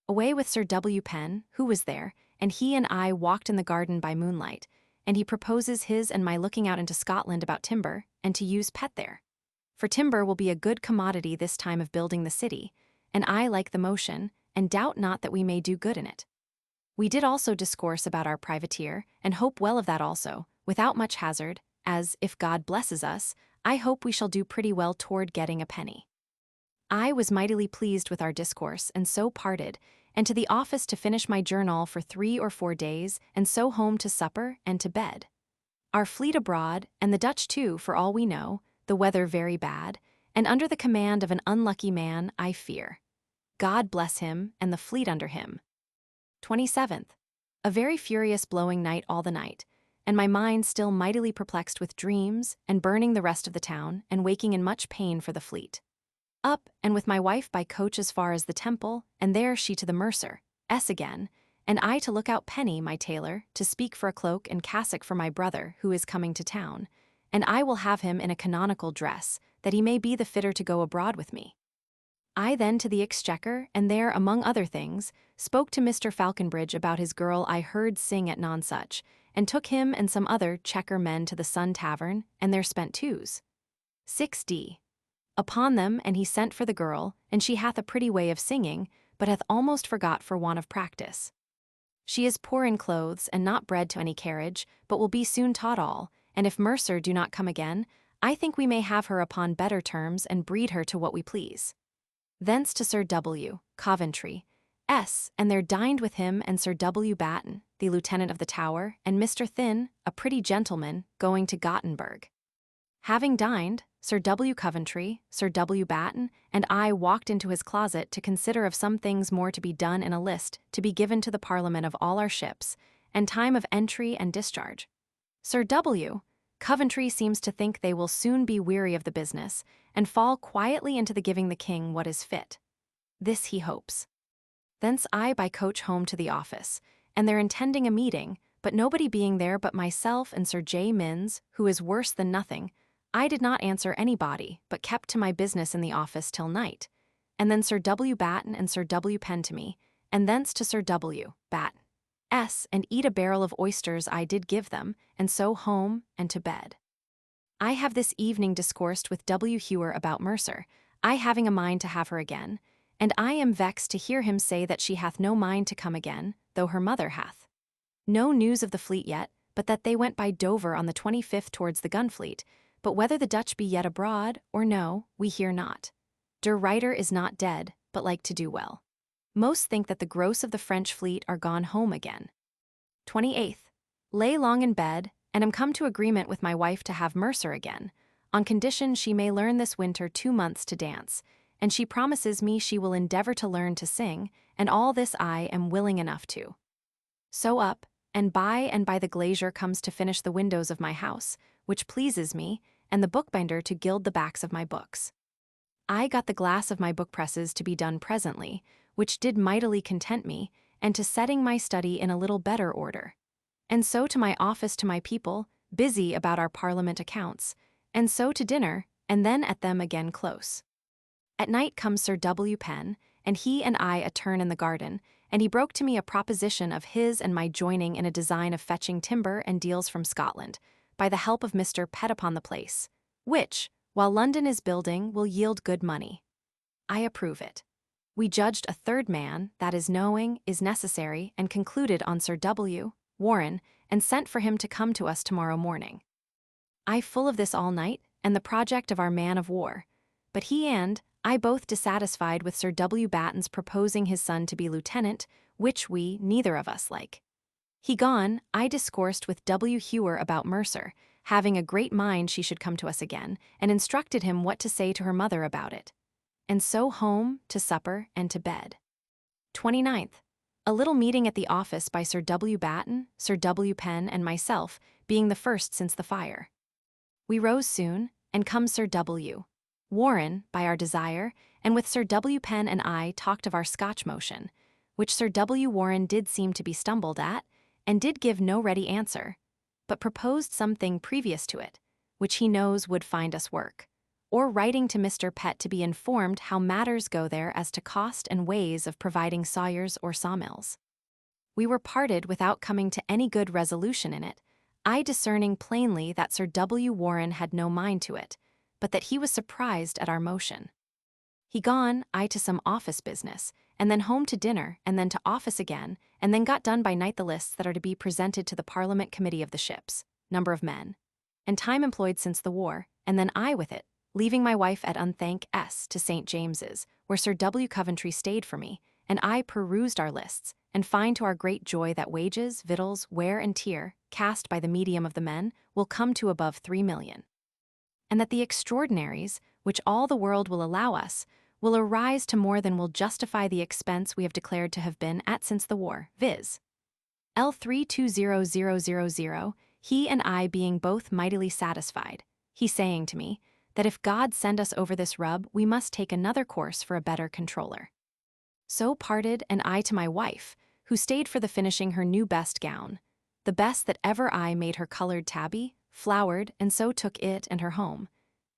Away with Sir W. Penn, who was there, and he and I walked in the garden by moonlight, and he proposes his and my looking out into Scotland about timber, and to use Pett there. For timber will be a good commodity this time of building the city, and I like the motion, and doubt not that we may do good in it. We did also discourse about our privateer, and hope well of that also, without much hazard, as, if God blesses us, I hope we shall do pretty well toward getting a penny. I was mightily pleased with our discourse, and so parted, and to the office to finish my journal for 3 or 4 days, and so home to supper and to bed. Our fleet abroad, and the Dutch too, for all we know, the weather very bad, and under the command of an unlucky man, I fear. God bless him, and the fleet under him. 27th. A very furious blowing night all the night, and my mind still mightily perplexed with dreams, and burning the rest of the town, and waking in much pain for the fleet. Up, and with my wife by coach as far as the Temple, and there she to the mercer, S. again, and I to look out Penny, my tailor, to speak for a cloak and cassock for my brother, who is coming to town, and I will have him in a canonical dress, that he may be the fitter to go abroad with me. I then to the Exchequer, and there, among other things, spoke to Mr. Falconbridge about his girl I heard sing at Nonsuch, and took him and some other Chequer men to the Sun Tavern, and there spent 6d. Upon them, and he sent for the girl, and she hath a pretty way of singing, but hath almost forgot for want of practice. She is poor in clothes, and not bred to any carriage, but will be soon taught all, and if Mercer do not come again, I think we may have her upon better terms and breed her to what we please. Thence to Sir W. Coventry, S., and there dined with him and Sir W. Batten, the lieutenant of the Tower, and Mr. Thynne, a pretty gentleman, going to Gottenburg. Having dined, Sir W. Coventry, Sir W. Batten, and I walked into his closet to consider of some things more to be done in a list to be given to the Parliament of all our ships, and time of entry and discharge. Sir W. Coventry seems to think they will soon be weary of the business, and fall quietly into the giving the king what is fit. This he hopes. Thence I by coach home to the office, and there intending a meeting, but nobody being there but myself and Sir J. Minns, who is worse than nothing, I did not answer anybody, but kept to my business in the office till night, and then Sir W. Batten and Sir W. Penn to me, and thence to Sir W. Batten, S., and eat a barrel of oysters I did give them, and so home and to bed. I have this evening discoursed with W. Hewer about Mercer, I having a mind to have her again, and I am vexed to hear him say that she hath no mind to come again, though her mother hath. No news of the fleet yet, but that they went by Dover on the 25th towards the gun-fleet, but whether the Dutch be yet abroad, or no, we hear not. Der Reiter is not dead, but like to do well. Most think that the gross of the French fleet are gone home again. 28th. Lay long in bed, and am come to agreement with my wife to have Mercer again, on condition she may learn this winter 2 months to dance, and she promises me she will endeavor to learn to sing, and all this I am willing enough to. So up, and by the glazier comes to finish the windows of my house, which pleases me, and the bookbinder to gild the backs of my books. I got the glass of my book presses to be done presently, which did mightily content me, and to setting my study in a little better order. And so to my office to my people, busy about our Parliament accounts, and so to dinner, and then at them again close. At night comes Sir W. Penn, and he and I a turn in the garden, and he broke to me a proposition of his and my joining in a design of fetching timber and deals from Scotland, by the help of Mr. Pett upon the place, which, while London is building, will yield good money. I approve it. We judged a third man, that is knowing, is necessary, and concluded on Sir W. Warren, and sent for him to come to us tomorrow morning. I full of this all night, and the project of our man of war, but he and I both dissatisfied with Sir W. Batten's proposing his son to be lieutenant, which we neither of us like. He gone, I discoursed with W. Hewer about Mercer, having a great mind she should come to us again, and instructed him what to say to her mother about it. And so home, to supper, and to bed. 29th. A little meeting at the office by Sir W. Batten, Sir W. Penn, and myself, being the first since the fire. We rose soon, and come Sir W. Warren, by our desire, and with Sir W. Penn and I talked of our Scotch motion, which Sir W. Warren did seem to be stumbled at, and did give no ready answer, but proposed something previous to it, which he knows would find us work, or writing to Mr. Pett to be informed how matters go there as to cost and ways of providing sawyers or sawmills. We were parted without coming to any good resolution in it, I discerning plainly that Sir W. Warren had no mind to it, but that he was surprised at our motion. He gone, I to some office business, and then home to dinner, and then to office again, and then got done by night the lists that are to be presented to the Parliament Committee of the ships, number of men, and time employed since the war, and then I with it, leaving my wife at Unthank S. to St. James's, where Sir W. Coventry stayed for me, and I perused our lists, and find to our great joy that wages, victuals, wear and tear, cast by the medium of the men, will come to above 3 million. And that the extraordinaries, which all the world will allow us, will arise to more than will justify the expense we have declared to have been at since the war, viz. L320000, he and I being both mightily satisfied, he saying to me, that if God send us over this rub, we must take another course for a better controller. So parted, and I to my wife, who stayed for the finishing her new best gown, the best that ever I made her colored tabby, flowered, and so took it and her home.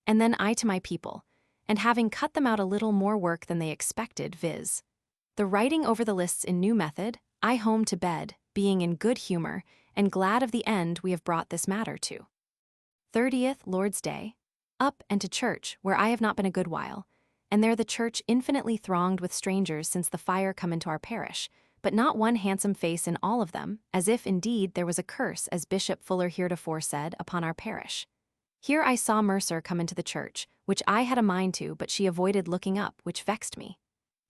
And then I to my people, and having cut them out a little more work than they expected, viz. the writing over the lists in new method, I home to bed, being in good humor, and glad of the end we have brought this matter to. 30th Lord's Day, up and to church, where I have not been a good while, and there the church infinitely thronged with strangers since the fire come into our parish, but not one handsome face in all of them, as if indeed there was a curse, as Bishop Fuller heretofore said, upon our parish. Here I saw Mercer come into the church, which I had a mind to, but she avoided looking up, which vexed me.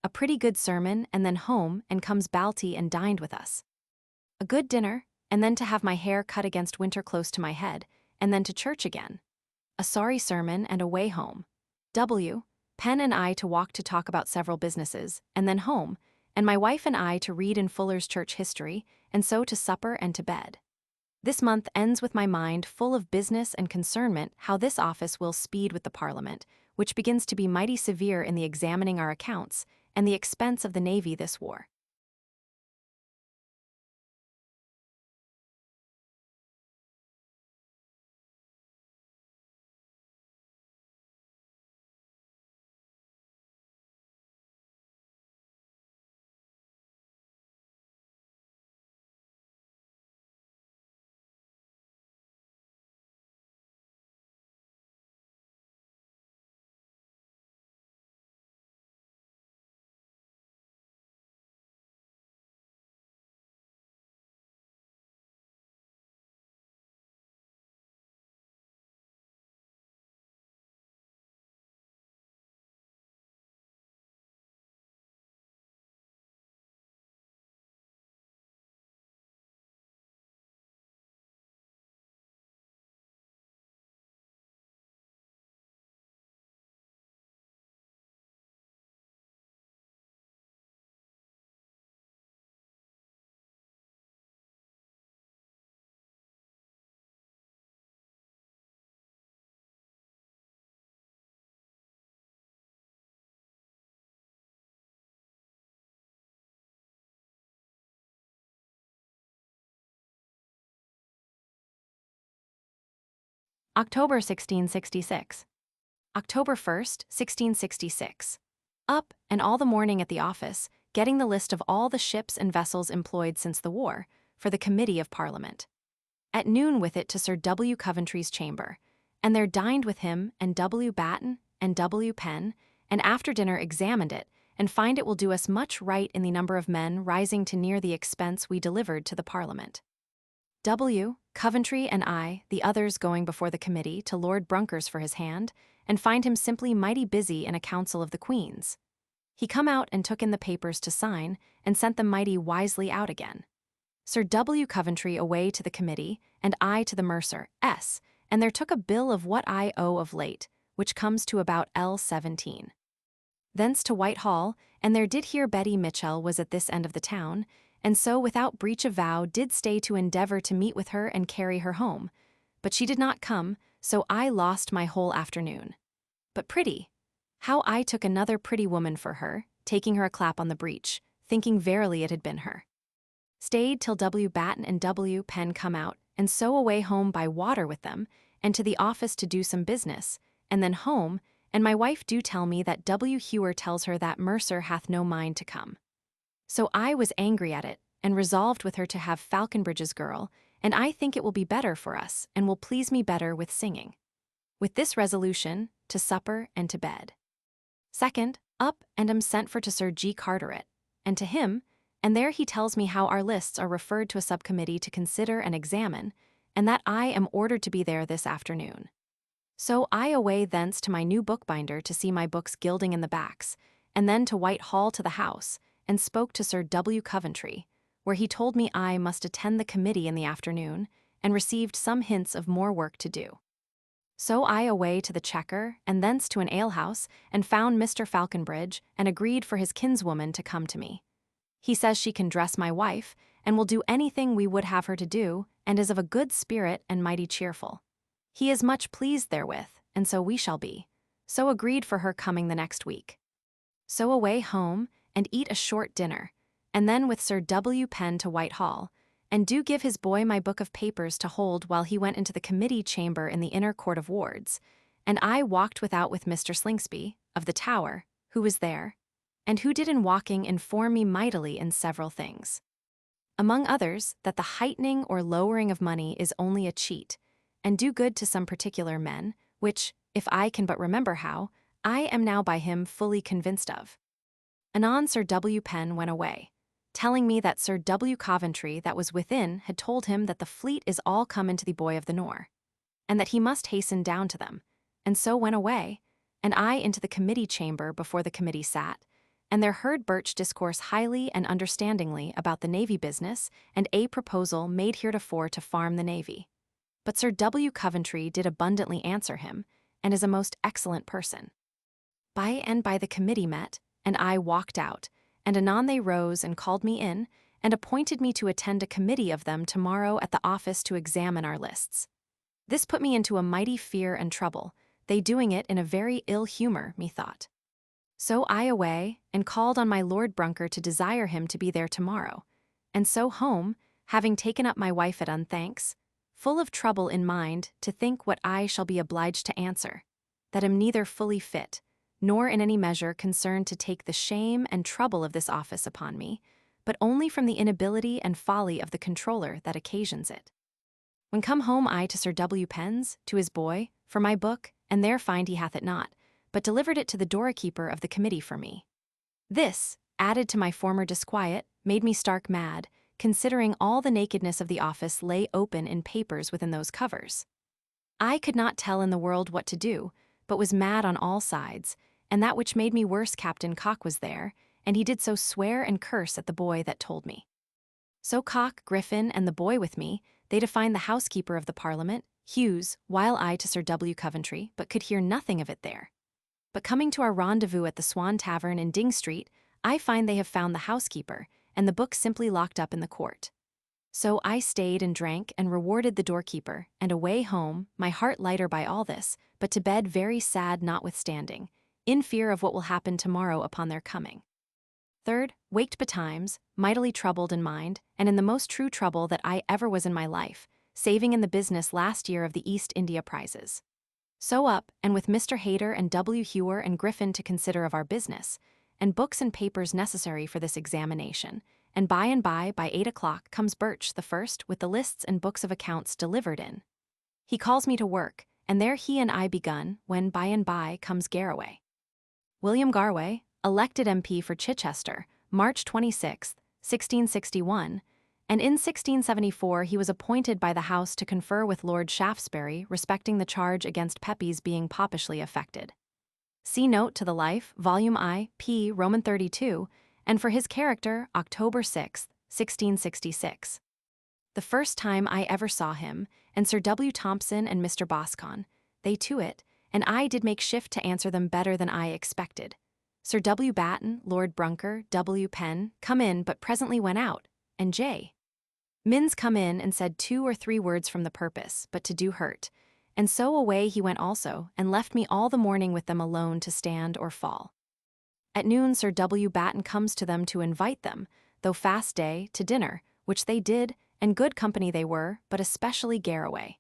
A pretty good sermon, and then home, and comes Balty and dined with us. A good dinner, and then to have my hair cut against winter close to my head, and then to church again. A sorry sermon, and away home. Penn and I to walk to talk about several businesses, and then home, and my wife and I to read in Fuller's church history, and so to supper and to bed. This month ends with my mind full of business and concernment how this office will speed with the Parliament, which begins to be mighty severe in the examining our accounts, and the expense of the Navy this war. October 1666. October 1st, 1666. Up, and all the morning at the office, getting the list of all the ships and vessels employed since the war, for the Committee of Parliament. At noon with it to Sir W. Coventry's chamber, and there dined with him and W. Batten and W. Penn, and after dinner examined it, and find it will do us much right in the number of men rising to near the expense we delivered to the Parliament. W. Coventry and I, the others going before the committee to Lord Brunkers for his hand, and find him simply mighty busy in a council of the Queen's. He come out and took in the papers to sign, and sent them mighty wisely out again. Sir W. Coventry away to the committee, and I to the Mercer, S., and there took a bill of what I owe of late, which comes to about L17. Thence to Whitehall, and there did hear Betty Mitchell was at this end of the town, and so without breach of vow did stay to endeavor to meet with her and carry her home. But she did not come, so I lost my whole afternoon. But pretty! How I took another pretty woman for her, taking her a clap on the breech, thinking verily it had been her. Stayed till W. Batten and W. Penn come out, and so away home by water with them, and to the office to do some business, and then home, and my wife do tell me that W. Hewer tells her that Mercer hath no mind to come. So I was angry at it, and resolved with her to have Falconbridge's girl, and I think it will be better for us, and will please me better with singing. With this resolution, to supper and to bed. Second, up and am sent for to Sir G. Carteret, and to him, and there he tells me how our lists are referred to a subcommittee to consider and examine, and that I am ordered to be there this afternoon. So I away thence to my new bookbinder to see my books gilding in the backs, and then to Whitehall to the house, and spoke to Sir W. Coventry, where he told me I must attend the committee in the afternoon, and received some hints of more work to do. So I away to the Chequer, and thence to an alehouse, and found Mr. Falconbridge, and agreed for his kinswoman to come to me. He says she can dress my wife, and will do anything we would have her to do, and is of a good spirit and mighty cheerful. He is much pleased therewith, and so we shall be. So agreed for her coming the next week. So away home, and eat a short dinner, and then with Sir W. Penn to Whitehall, and do give his boy my book of papers to hold while he went into the committee chamber in the inner court of wards, and I walked without with Mr. Slingsby, of the Tower, who was there, and who did in walking inform me mightily in several things. Among others, that the heightening or lowering of money is only a cheat, and do good to some particular men, which, if I can but remember how, I am now by him fully convinced of. Anon Sir W. Penn went away, telling me that Sir W. Coventry that was within had told him that the fleet is all come into the Buoy of the Nore, and that he must hasten down to them, and so went away, and I into the committee chamber before the committee sat, and there heard Birch discourse highly and understandingly about the navy business and a proposal made heretofore to farm the navy. But Sir W. Coventry did abundantly answer him, and is a most excellent person. By and by the committee met, and I walked out, and anon they rose and called me in, and appointed me to attend a committee of them tomorrow at the office to examine our lists. This put me into a mighty fear and trouble, they doing it in a very ill humour, methought. So I away, and called on my Lord Brunker to desire him to be there tomorrow, and so home, having taken up my wife at unthanks, full of trouble in mind to think what I shall be obliged to answer, that am neither fully fit, nor in any measure concerned to take the shame and trouble of this office upon me, but only from the inability and folly of the controller that occasions it. When come home I to Sir W. Penn's, to his boy, for my book, and there find he hath it not, but delivered it to the doorkeeper of the committee for me. This, added to my former disquiet, made me stark mad, considering all the nakedness of the office lay open in papers within those covers. I could not tell in the world what to do, but was mad on all sides, and that which made me worse Captain Cock was there, and he did so swear and curse at the boy that told me. So Cock, Griffin, and the boy with me, they to find the housekeeper of the Parliament, Hughes, while I to Sir W. Coventry, but could hear nothing of it there. But coming to our rendezvous at the Swan Tavern in Ding Street, I find they have found the housekeeper, and the book simply locked up in the court. So I stayed and drank and rewarded the doorkeeper, and away home, my heart lighter by all this, but to bed very sad notwithstanding, in fear of what will happen tomorrow upon their coming. Third, waked betimes, mightily troubled in mind, and in the most true trouble that I ever was in my life, saving in the business last year of the East India prizes. So up, and with Mr. Hayter and W. Hewer and Griffin to consider of our business, and books and papers necessary for this examination, and by 8 o'clock comes Birch the first with the lists and books of accounts delivered in. He calls me to work, and there he and I begun, when by comes Garraway. William Garraway, elected MP for Chichester, March 26, 1661, and in 1674 he was appointed by the House to confer with Lord Shaftesbury respecting the charge against Pepys being poppishly affected. See note to the Life, Volume I, p. Roman 32, and for his character, October 6, 1666. The first time I ever saw him, and Sir W. Thompson and Mr. Boscon, they to it, and I did make shift to answer them better than I expected. Sir W. Batten, Lord Brunker, W. Penn, come in but presently went out, and J. Minns come in and said 2 or 3 words from the purpose, but to do hurt, and so away he went also, and left me all the morning with them alone to stand or fall. At noon Sir W. Batten comes to them to invite them, though fast day, to dinner, which they did, and good company they were, but especially Garraway.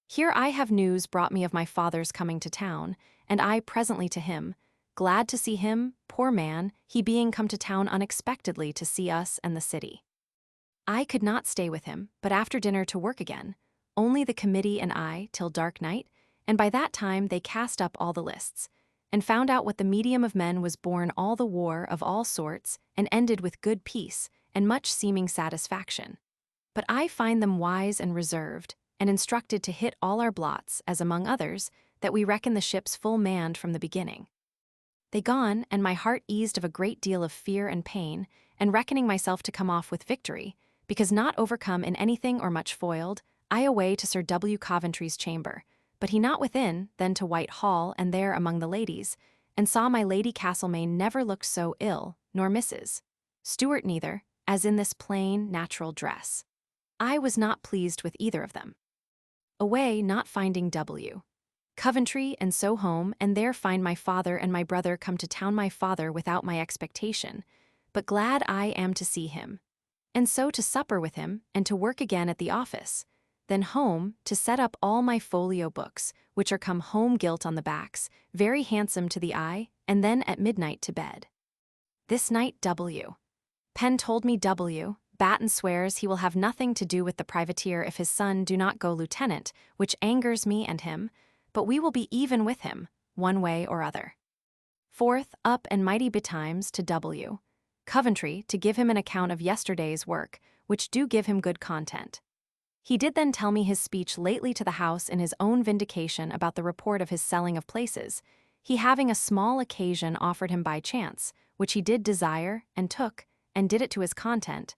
Here I have news brought me of my father's coming to town, and I presently to him, glad to see him, poor man, he being come to town unexpectedly to see us and the city. I could not stay with him, but after dinner to work again, only the committee and I, till dark night, and by that time they cast up all the lists, and found out what the medium of men was born all the war of all sorts, and ended with good peace, and much seeming satisfaction. But I find them wise and reserved, and instructed to hit all our blots, as among others, that we reckon the ships full manned from the beginning. They gone, and my heart eased of a great deal of fear and pain, and reckoning myself to come off with victory, because not overcome in anything or much foiled, I away to Sir W. Coventry's chamber, but he not within, then to Whitehall, and there among the ladies, and saw my Lady Castlemaine never looked so ill, nor Mrs. Stewart neither, as in this plain, natural dress. I was not pleased with either of them. Away, not finding W. Coventry, and so home, and there find my father and my brother come to town my father without my expectation, but glad I am to see him. And so to supper with him, and to work again at the office. Then home, to set up all my folio books, which are come home gilt on the backs, very handsome to the eye, and then at midnight to bed. This night W. Penn told me W. Batten swears he will have nothing to do with the privateer if his son do not go lieutenant, which angers me and him, but we will be even with him, one way or other. Fourth, up and mighty betimes to W. Coventry to give him an account of yesterday's work, which do give him good content. He did then tell me his speech lately to the House in his own vindication about the report of his selling of places, he having a small occasion offered him by chance, which he did desire, and took, and did it to his content,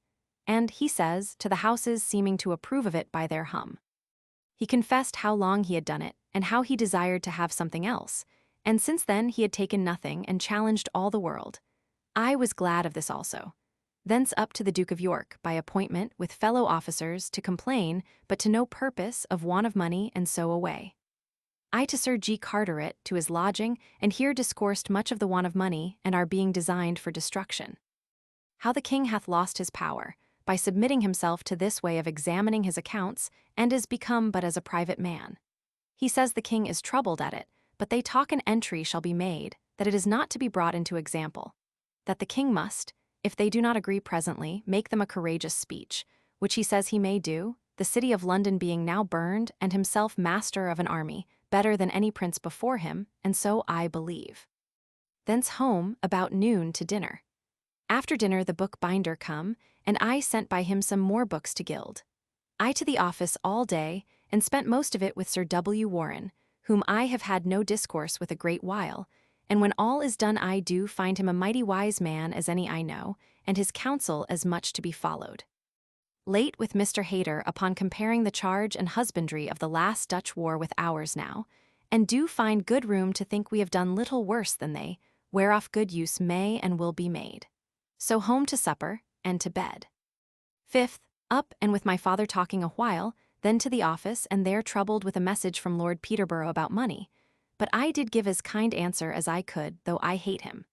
and, he says, to the House's seeming to approve of it by their hum. He confessed how long he had done it, and how he desired to have something else, and since then he had taken nothing and challenged all the world. I was glad of this also. Thence up to the Duke of York, by appointment, with fellow officers, to complain, but to no purpose, of want of money, and so away. I to Sir G. Carteret, to his lodging, and here discoursed much of the want of money, and our being designed for destruction. How the king hath lost his power, by submitting himself to this way of examining his accounts, and is become but as a private man. He says the king is troubled at it, but they talk an entry shall be made, that it is not to be brought into example. That the king must, if they do not agree presently, make them a courageous speech, which he says he may do, the city of London being now burned, and himself master of an army, better than any prince before him, and so I believe. Thence home, about noon, to dinner. After dinner the bookbinder come, and I sent by him some more books to gild. I to the office all day, and spent most of it with Sir W. Warren, whom I have had no discourse with a great while, and when all is done I do find him a mighty wise man as any I know, and his counsel as much to be followed. Late with Mr. Hayter upon comparing the charge and husbandry of the last Dutch war with ours now, and do find good room to think we have done little worse than they, whereof good use may and will be made. So home to supper, and to bed. Fifth, up and with my father talking a while, then to the office, and there troubled with a message from Lord Peterborough about money, but I did give as kind answer as I could, though I hate him.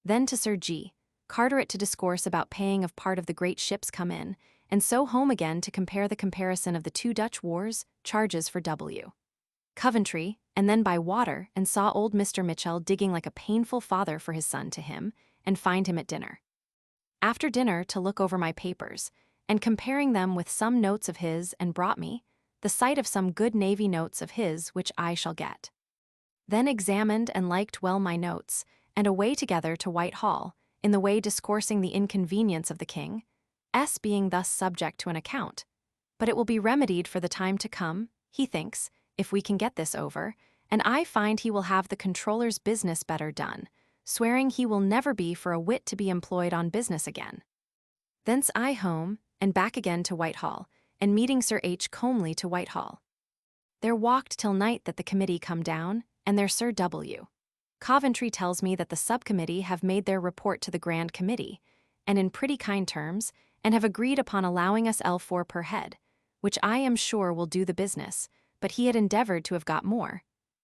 Then to Sir G. Carteret to discourse about paying of part of the great ships come in, and so home again to compare the comparison of the two Dutch wars, charges for W. Coventry, and then by water, and saw old Mr. Mitchell digging like a painful father for his son to him, and find him at dinner. After dinner to look over my papers, and comparing them with some notes of his, and brought me the sight of some good navy notes of his which I shall get. Then examined and liked well my notes, and away together to Whitehall, in the way discoursing the inconvenience of the king, S being thus subject to an account. But it will be remedied for the time to come, he thinks, if we can get this over, and I find he will have the controller's business better done, swearing he will never be for a whit to be employed on business again. Thence I home, and back again to Whitehall, and meeting Sir H. Comely to Whitehall. There walked till night that the committee come down, and their Sir W. Coventry tells me that the subcommittee have made their report to the Grand Committee, and in pretty kind terms, and have agreed upon allowing us L4 per head, which I am sure will do the business, but he had endeavored to have got more.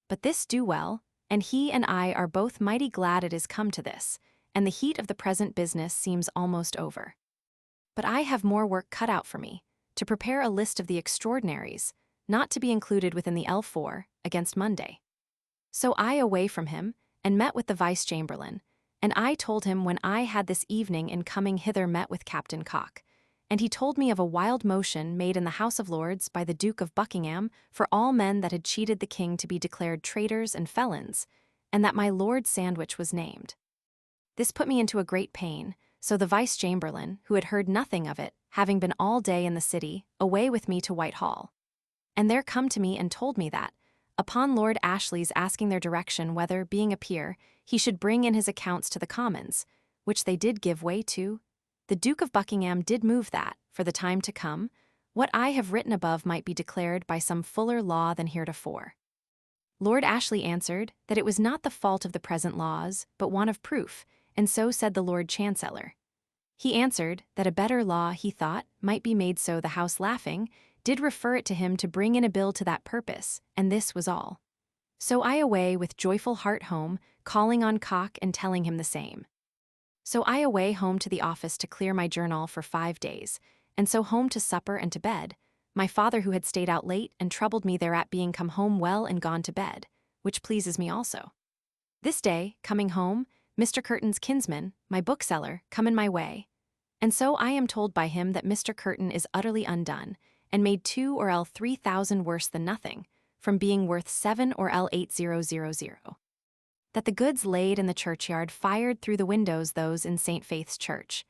But this do well, and he and I are both mighty glad it is come to this, and the heat of the present business seems almost over. But I have more work cut out for me, to prepare a list of the extraordinaries, not to be included within the L4, against Monday. So I away from him, and met with the Vice-Chamberlain, and I told him when I had this evening in coming hither met with Captain Cock, and he told me of a wild motion made in the House of Lords by the Duke of Buckingham for all men that had cheated the king to be declared traitors and felons, and that my Lord Sandwich was named. This put me into a great pain, so the Vice-Chamberlain, who had heard nothing of it, having been all day in the city, away with me to Whitehall. And there come to me and told me that, upon Lord Ashley's asking their direction whether, being a peer, he should bring in his accounts to the Commons, which they did give way to, the Duke of Buckingham did move that, for the time to come, what I have written above might be declared by some fuller law than heretofore. Lord Ashley answered that it was not the fault of the present laws, but want of proof, and so said the Lord Chancellor. He answered that a better law, he thought, might be made, so the House laughing, did refer it to him to bring in a bill to that purpose, and this was all. So I away with joyful heart home, calling on Cock and telling him the same. So I away home to the office to clear my journal for 5 days, and so home to supper and to bed, my father who had stayed out late and troubled me thereat being come home well and gone to bed, which pleases me also. This day, coming home, Mr. Curtin's kinsman, my bookseller, come in my way, and so I am told by him that Mr. Curtin is utterly undone, and made 2 or 3,000 worse than nothing, from being worth 7 or 8,000. That the goods laid in the churchyard fired through the windows those in St. Faith's Church,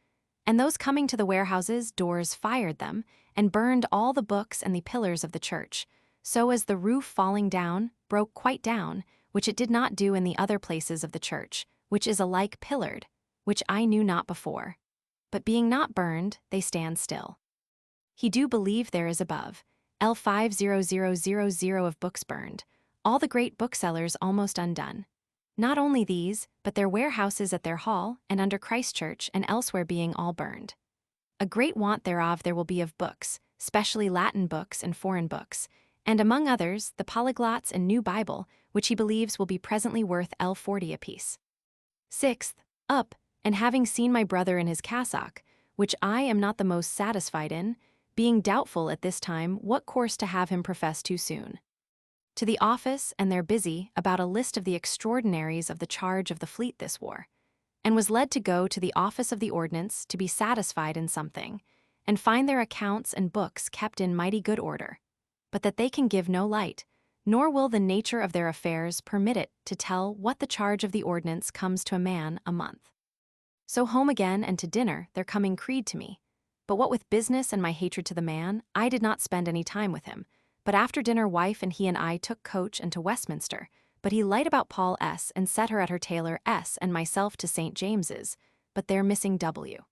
and those coming to the warehouses doors fired them, and burned all the books and the pillars of the church, so as the roof falling down broke quite down, which it did not do in the other places of the church, which is alike pillared, which I knew not before. But being not burned, they stand still. He do believe there is above L50000 of books burned, all the great booksellers almost undone. Not only these, but their warehouses at their hall, and under Christchurch and elsewhere being all burned. A great want thereof there will be of books, specially Latin books and foreign books, and among others the polyglots and New Bible, which he believes will be presently worth L40 apiece. 6th, up, and having seen my brother in his cassock, which I am not the most satisfied in, being doubtful at this time what course to have him profess too soon. To the office, and there busy about a list of the extraordinaries of the charge of the fleet this war, and was led to go to the office of the ordnance to be satisfied in something, and find their accounts and books kept in mighty good order, but that they can give no light, nor will the nature of their affairs permit it to tell what the charge of the ordnance comes to a man a month. So home again and to dinner there coming Creed to me, but what with business and my hatred to the man, I did not spend any time with him. But after dinner wife and he and I took coach and to Westminster, but he light about Paul S. and set her at her tailor S. and myself to St. James's, but there missing W.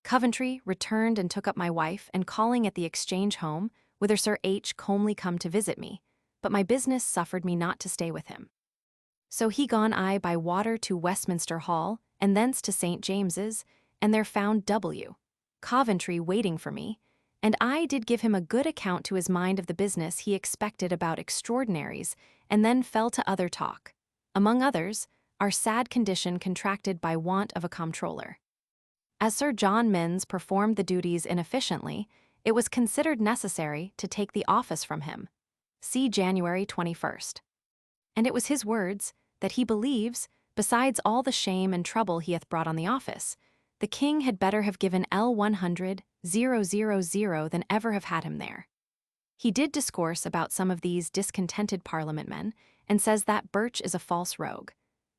Coventry returned and took up my wife, and calling at the Exchange Home, whither Sir H. comely come to visit me, but my business suffered me not to stay with him. So he gone I by water to Westminster Hall, and thence to St. James's, and there found W. Coventry waiting for me, and I did give him a good account to his mind of the business he expected about extraordinaries, and then fell to other talk. Among others, our sad condition contracted by want of a comptroller. As Sir John Minns performed the duties inefficiently, it was considered necessary to take the office from him. See January 21st. And it was his words, that he believes, besides all the shame and trouble he hath brought on the office, the king had better have given L100,000 than ever have had him there. He did discourse about some of these discontented parliament men, and says that Birch is a false rogue.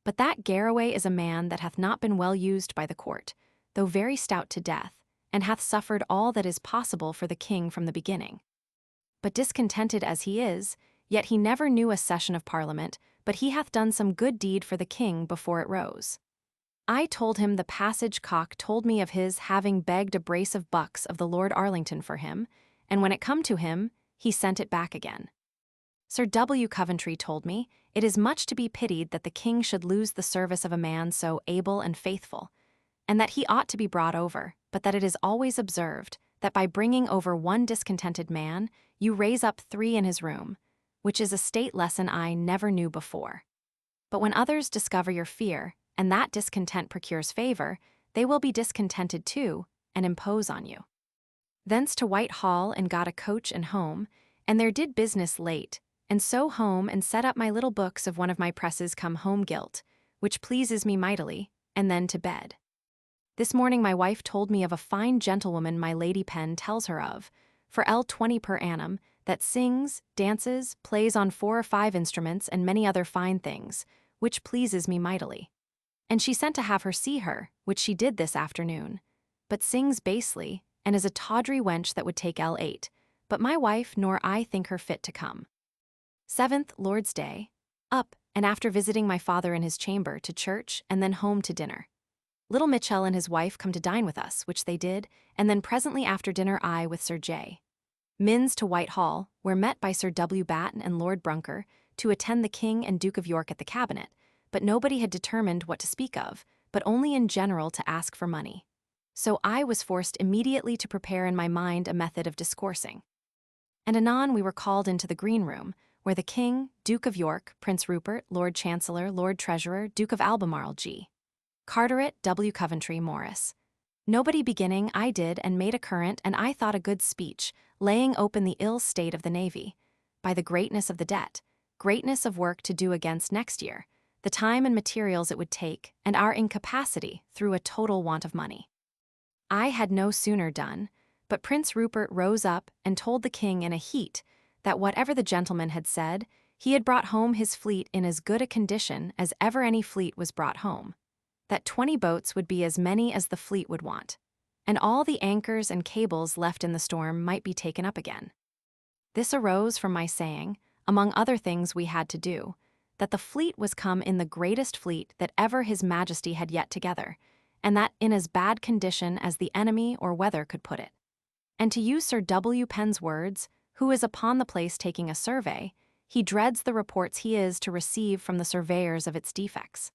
But that Garraway is a man that hath not been well used by the court, though very stout to death, and hath suffered all that is possible for the king from the beginning. But discontented as he is, yet he never knew a session of parliament, but he hath done some good deed for the king before it rose. I told him the passage cock told me of his having begged a brace of bucks of the Lord Arlington for him, and when it come to him, he sent it back again. Sir W. Coventry told me it is much to be pitied that the king should lose the service of a man so able and faithful, and that he ought to be brought over, but that it is always observed that by bringing over one discontented man, you raise up 3 in his room, which is a state lesson I never knew before. But when others discover your fear, and that discontent procures favor, they will be discontented too, and impose on you. Thence to Whitehall and got a coach and home, and there did business late, and so home and set up my little books of one of my presses come home gilt, which pleases me mightily, and then to bed. This morning my wife told me of a fine gentlewoman my Lady Pen tells her of, for L20 per annum, that sings, dances, plays on 4 or 5 instruments and many other fine things, which pleases me mightily. And she sent to have her see her, which she did this afternoon, but sings basely, and is a tawdry wench that would take L8, but my wife nor I think her fit to come. 7th, Lord's Day, up, and after visiting my father in his chamber, to church, and then home to dinner. Little Mitchell and his wife come to dine with us, which they did, and then presently after dinner I with Sir J. Minns to Whitehall, where met by Sir W. Batten and Lord Brunker, to attend the King and Duke of York at the cabinet, but nobody had determined what to speak of, but only in general to ask for money. So I was forced immediately to prepare in my mind a method of discoursing. And anon we were called into the green room, where the King, Duke of York, Prince Rupert, Lord Chancellor, Lord Treasurer, Duke of Albemarle G. Carteret, W. Coventry, Morris. Nobody beginning, I did and made a current and I thought a good speech, laying open the ill state of the Navy. By the greatness of the debt, greatness of work to do against next year, the time and materials it would take, and our incapacity through a total want of money. I had no sooner done, but Prince Rupert rose up and told the king in a heat that whatever the gentleman had said, he had brought home his fleet in as good a condition as ever any fleet was brought home, that 20 boats would be as many as the fleet would want, and all the anchors and cables left in the storm might be taken up again. This arose from my saying, among other things we had to do, that the fleet was come in the greatest fleet that ever His Majesty had yet together, and that in as bad condition as the enemy or weather could put it. And to use Sir W. Penn's words, who is upon the place taking a survey, he dreads the reports he is to receive from the surveyors of its defects.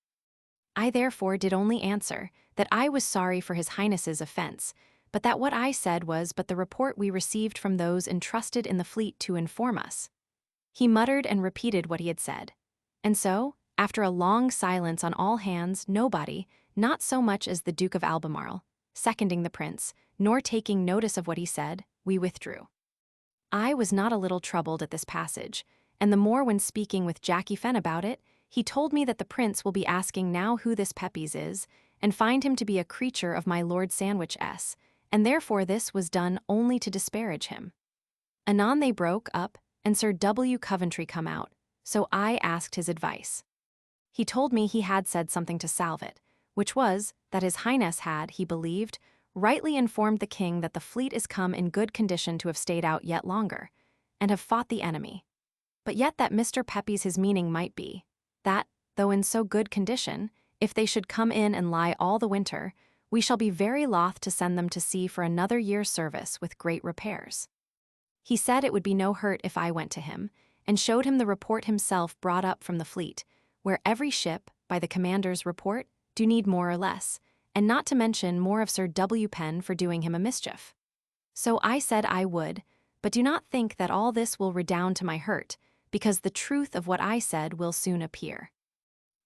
I therefore did only answer that I was sorry for His Highness's offense, but that what I said was but the report we received from those entrusted in the fleet to inform us. He muttered and repeated what he had said. And so, after a long silence on all hands, nobody, not so much as the Duke of Albemarle, seconding the prince, nor taking notice of what he said, we withdrew. I was not a little troubled at this passage, and the more when speaking with Jacky Fenn about it, he told me that the prince will be asking now who this Pepys is, and find him to be a creature of my Lord Sandwich S., and therefore this was done only to disparage him. Anon they broke up, and Sir W. Coventry come out, so I asked his advice. He told me he had said something to salve it, which was, that His Highness had, he believed, rightly informed the king that the fleet is come in good condition to have stayed out yet longer, and have fought the enemy. But yet that Mr. Pepys his meaning might be, that, though in so good condition, if they should come in and lie all the winter, we shall be very loth to send them to sea for another year's service with great repairs. He said it would be no hurt if I went to him, and showed him the report himself brought up from the fleet, where every ship, by the commander's report, do need more or less, and not to mention more of Sir W. Penn for doing him a mischief. So I said I would, but do not think that all this will redound to my hurt, because the truth of what I said will soon appear.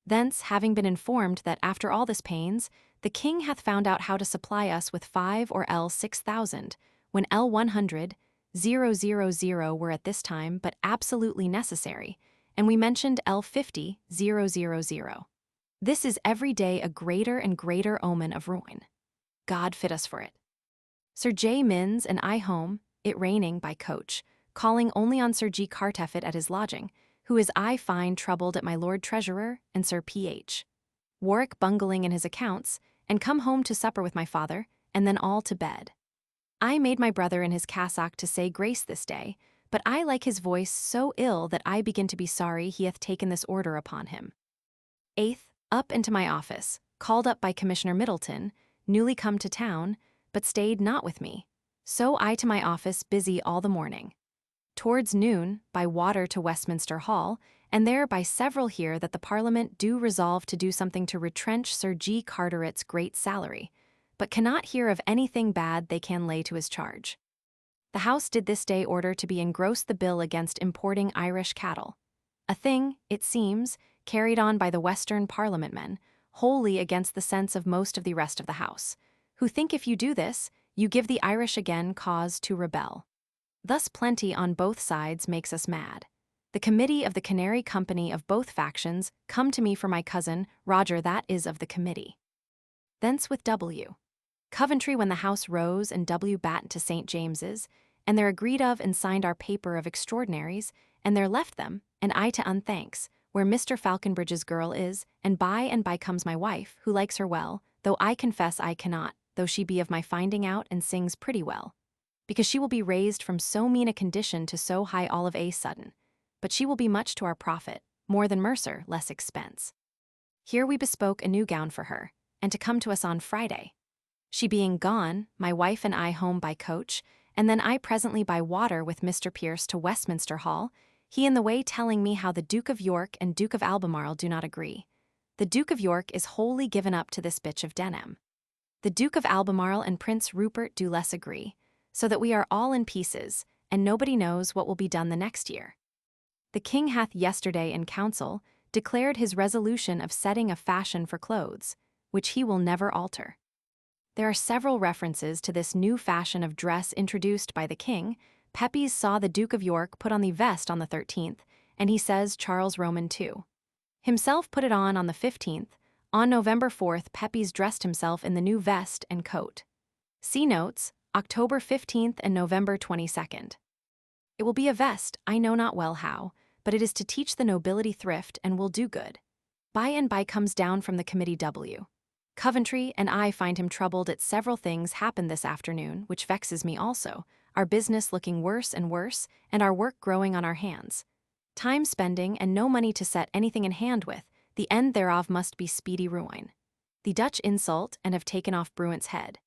Thence, having been informed that after all this pains, the king hath found out how to supply us with 5 or L 6,000, when L 100, 000 were at this time but absolutely necessary, and we mentioned L 50, 000. This is every day a greater and greater omen of ruin. God fit us for it. Sir J. Minns and I home, it raining, by coach, calling only on Sir G. Cartefet at his lodging, who is I find troubled at my Lord Treasurer and Sir P.H. Warwick bungling in his accounts, and come home to supper with my father, and then all to bed. I made my brother in his cassock to say grace this day, but I like his voice so ill that I begin to be sorry he hath taken this order upon him. 8th, up into my office, called up by Commissioner Middleton, newly come to town, but stayed not with me. So I to my office busy all the morning. Towards noon, by water to Westminster Hall, and there by several hear that the Parliament do resolve to do something to retrench Sir G. Carteret's great salary, but cannot hear of anything bad they can lay to his charge. The House did this day order to be engrossed the bill against importing Irish cattle, a thing, it seems, carried on by the Western Parliament men, wholly against the sense of most of the rest of the House, who think if you do this, you give the Irish again cause to rebel. Thus plenty on both sides makes us mad. The committee of the Canary Company of both factions come to me for my cousin, Roger, that is of the committee. Thence with W. Coventry when the House rose and W. batten to St. James's, and there agreed of and signed our paper of extraordinaries, and there left them, and I to unthanks, where Mr. Falconbridge's girl is, and by comes my wife, who likes her well, though I confess I cannot, though she be of my finding out and sings pretty well, because she will be raised from so mean a condition to so high all of a sudden, but she will be much to our profit, more than Mercer, less expense. Here we bespoke a new gown for her, and to come to us on Friday. She being gone, my wife and I home by coach, and then I presently by water with Mr. Pierce to Westminster Hall, he in the way telling me how the Duke of York and Duke of Albemarle do not agree. The Duke of York is wholly given up to this bitch of Denham. The Duke of Albemarle and Prince Rupert do less agree, so that we are all in pieces, and nobody knows what will be done the next year. The king hath yesterday in council declared his resolution of setting a fashion for clothes, which he will never alter. There are several references to this new fashion of dress introduced by the king. Pepys saw the Duke of York put on the vest on the 13th, and he says Charles Roman too. Himself put it on the 15th. On November 4th, Pepys dressed himself in the new vest and coat. See notes, October 15th and November 22nd. It will be a vest, I know not well how, but it is to teach the nobility thrift and will do good. By and by comes down from the committee W. Coventry, and I find him troubled at several things happened this afternoon, which vexes me also, our business looking worse and worse, and our work growing on our hands. Time spending and no money to set anything in hand with, the end thereof must be speedy ruin. The Dutch insult and have taken off Bruant's head.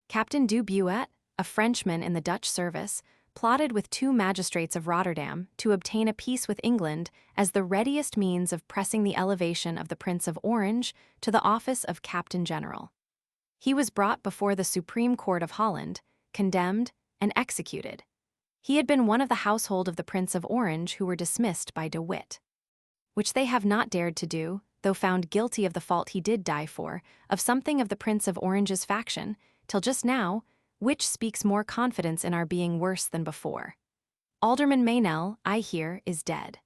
Captain du Buet, a Frenchman in the Dutch service, plotted with 2 magistrates of Rotterdam to obtain a peace with England as the readiest means of pressing the elevation of the Prince of Orange to the office of Captain General. He was brought before the Supreme Court of Holland, condemned, and executed. He had been one of the household of the Prince of Orange who were dismissed by De Witt. Which they have not dared to do, though found guilty of the fault he did die for, of something of the Prince of Orange's faction, till just now, which speaks more confidence in our being worse than before. Alderman Meynell, I hear, is dead.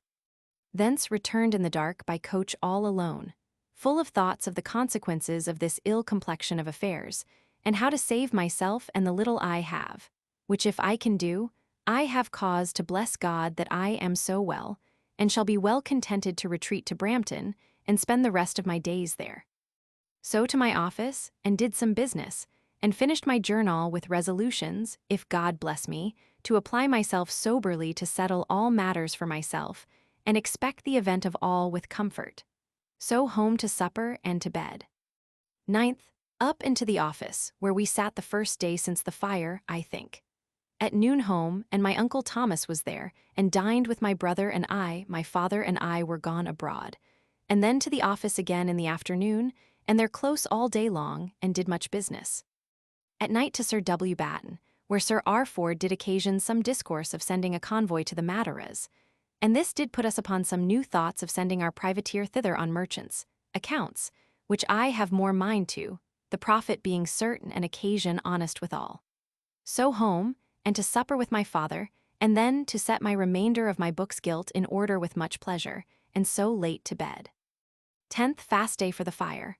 Thence returned in the dark by coach all alone, full of thoughts of the consequences of this ill complexion of affairs, and how to save myself and the little I have, which if I can do, I have cause to bless God that I am so well, and shall be well contented to retreat to Brampton, and spend the rest of my days there. So to my office, and did some business, and finished my journal with resolutions, if God bless me, to apply myself soberly to settle all matters for myself, and expect the event of all with comfort. So home to supper and to bed. 9th, up into the office, where we sat the first day since the fire, I think. At noon home, and my Uncle Thomas was there, and dined with my brother and I, my father and I were gone abroad. And then to the office again in the afternoon, and there close all day long, and did much business. At night to Sir W. Batten, where Sir R. Ford did occasion some discourse of sending a convoy to the Madeiras, and this did put us upon some new thoughts of sending our privateer thither on merchants' accounts, which I have more mind to, the profit being certain and occasion honest withal. So home, and to supper with my father, and then to set my remainder of my book's gilt in order with much pleasure, and so late to bed. 10th fast day for the fire.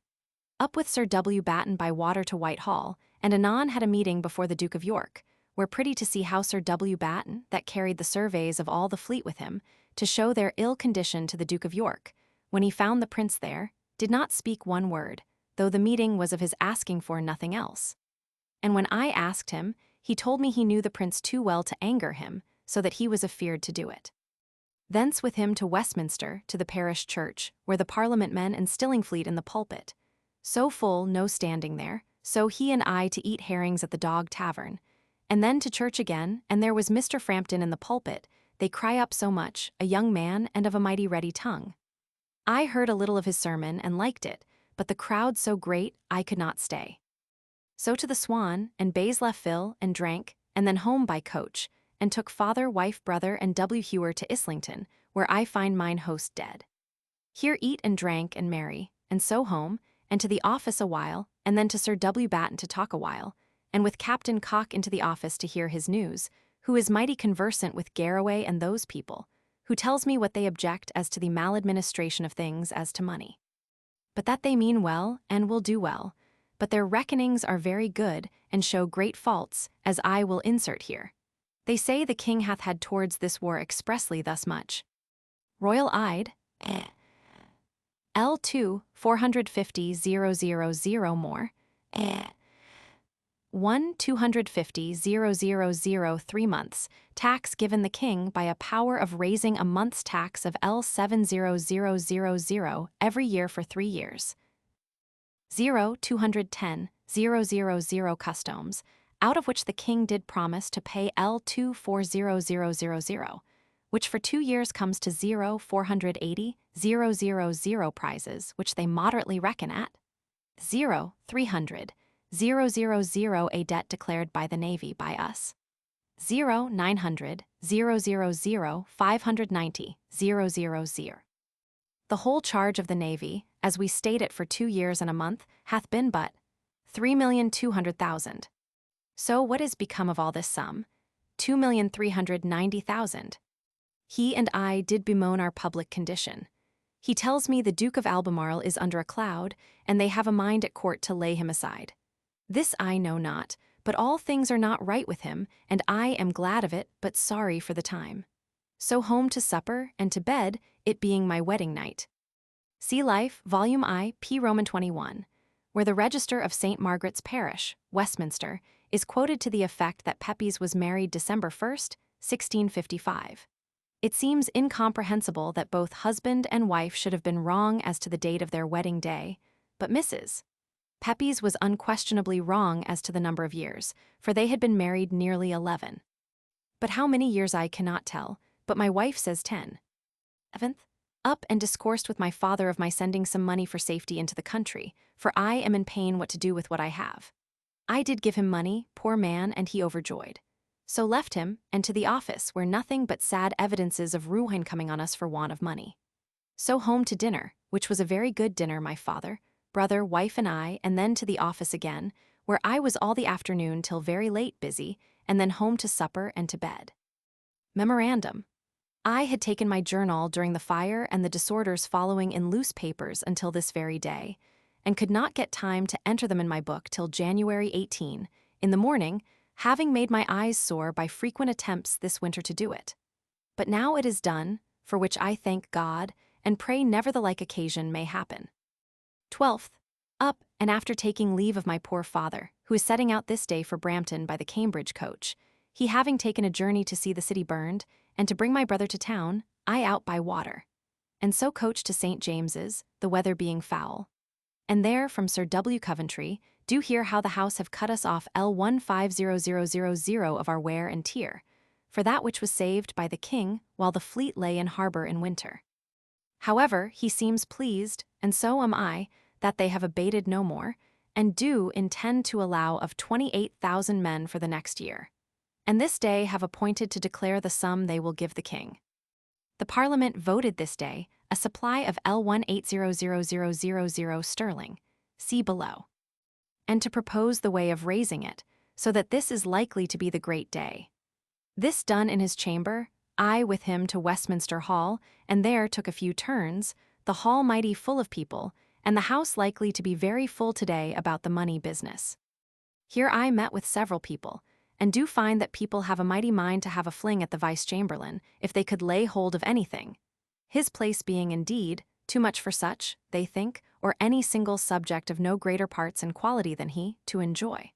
Up with Sir W. Batten by water to Whitehall, and anon had a meeting before the Duke of York, where pretty to see how Sir W. Batten, that carried the surveys of all the fleet with him, to show their ill condition to the Duke of York, when he found the prince there, did not speak one word, though the meeting was of his asking for nothing else. And when I asked him, he told me he knew the prince too well to anger him, so that he was afeard to do it. Thence with him to Westminster, to the parish church, where the Parliament men and Stillingfleet in the pulpit. So full, no standing there, so he and I to eat herrings at the Dog Tavern, and then to church again, and there was Mr. Frampton in the pulpit, they cry up so much, a young man and of a mighty ready tongue. I heard a little of his sermon and liked it, but the crowd so great, I could not stay. So to the Swan, and bays left fill, and drank, and then home by coach, and took father, wife, brother, and W. Hewer to Islington, where I find mine host dead. Here eat and drank and merry, and so home, and to the office a while, and then to Sir W. Batten to talk a while, and with Captain Cock into the office to hear his news, who is mighty conversant with Garraway and those people, who tells me what they object as to the maladministration of things as to money. But that they mean well, and will do well, but their reckonings are very good, and show great faults, as I will insert here. They say the king hath had towards this war expressly thus much. Royal-eyed, L2, 450,000 more, 1, 250,000 3 months, tax given the king by a power of raising a month's tax of L70000 every year for 3 years. 0, 210,000 customs, out of which the king did promise to pay L240,000, which for 2 years comes to 0, 480,000 prizes, which they moderately reckon at. 0, 300,000 a debt declared by the Navy by us. 0, 900,000 590,000. The whole charge of the navy, as we stayed it for 2 years and a month, hath been but 3,200,000. So what is become of all this sum? 2,390,000. He and I did bemoan our public condition. He tells me the Duke of Albemarle is under a cloud, and they have a mind at court to lay him aside. This I know not, but all things are not right with him, and I am glad of it, but sorry for the time. So home to supper and to bed, it being my wedding night. See Life, Volume I, p. Roman 21, where the Register of St. Margaret's Parish, Westminster, is quoted to the effect that Pepys was married December 1st, 1655. It seems incomprehensible that both husband and wife should have been wrong as to the date of their wedding day, but Mrs. Pepys was unquestionably wrong as to the number of years, for they had been married nearly 11. But how many years I cannot tell, but my wife says 10. 7th, up and discoursed with my father of my sending some money for safety into the country, for I am in pain what to do with what I have. I did give him money, poor man, and he overjoyed. So left him, and to the office, where nothing but sad evidences of ruin coming on us for want of money. So home to dinner, which was a very good dinner, my father, brother, wife, and I, and then to the office again, where I was all the afternoon till very late busy, and then home to supper and to bed. Memorandum. I had taken my journal during the fire and the disorders following in loose papers until this very day, and could not get time to enter them in my book till January 18, in the morning, having made my eyes sore by frequent attempts this winter to do it. But now it is done, for which I thank God, and pray never the like occasion may happen. 12th, up, and after taking leave of my poor father, who is setting out this day for Brampton by the Cambridge coach, he having taken a journey to see the city burned, and to bring my brother to town, I out by water. And so coached to St. James's, the weather being foul. And there, from Sir W. Coventry, do hear how the house have cut us off L150000 of our wear and tear, for that which was saved by the king while the fleet lay in harbor in winter. However, he seems pleased, and so am I, that they have abated no more, and do intend to allow of 28,000 men for the next year. And this day have appointed to declare the sum they will give the king. The Parliament voted this day a supply of L1800000 sterling, see below, and to propose the way of raising it, so that this is likely to be the great day. This done in his chamber, I with him to Westminster Hall, and there took a few turns, the hall mighty full of people, and the house likely to be very full today about the money business. Here I met with several people, and do find that people have a mighty mind to have a fling at the Vice-Chamberlain, if they could lay hold of anything. His place being indeed too much for such, they think, or any single subject of no greater parts and quality than he, to enjoy.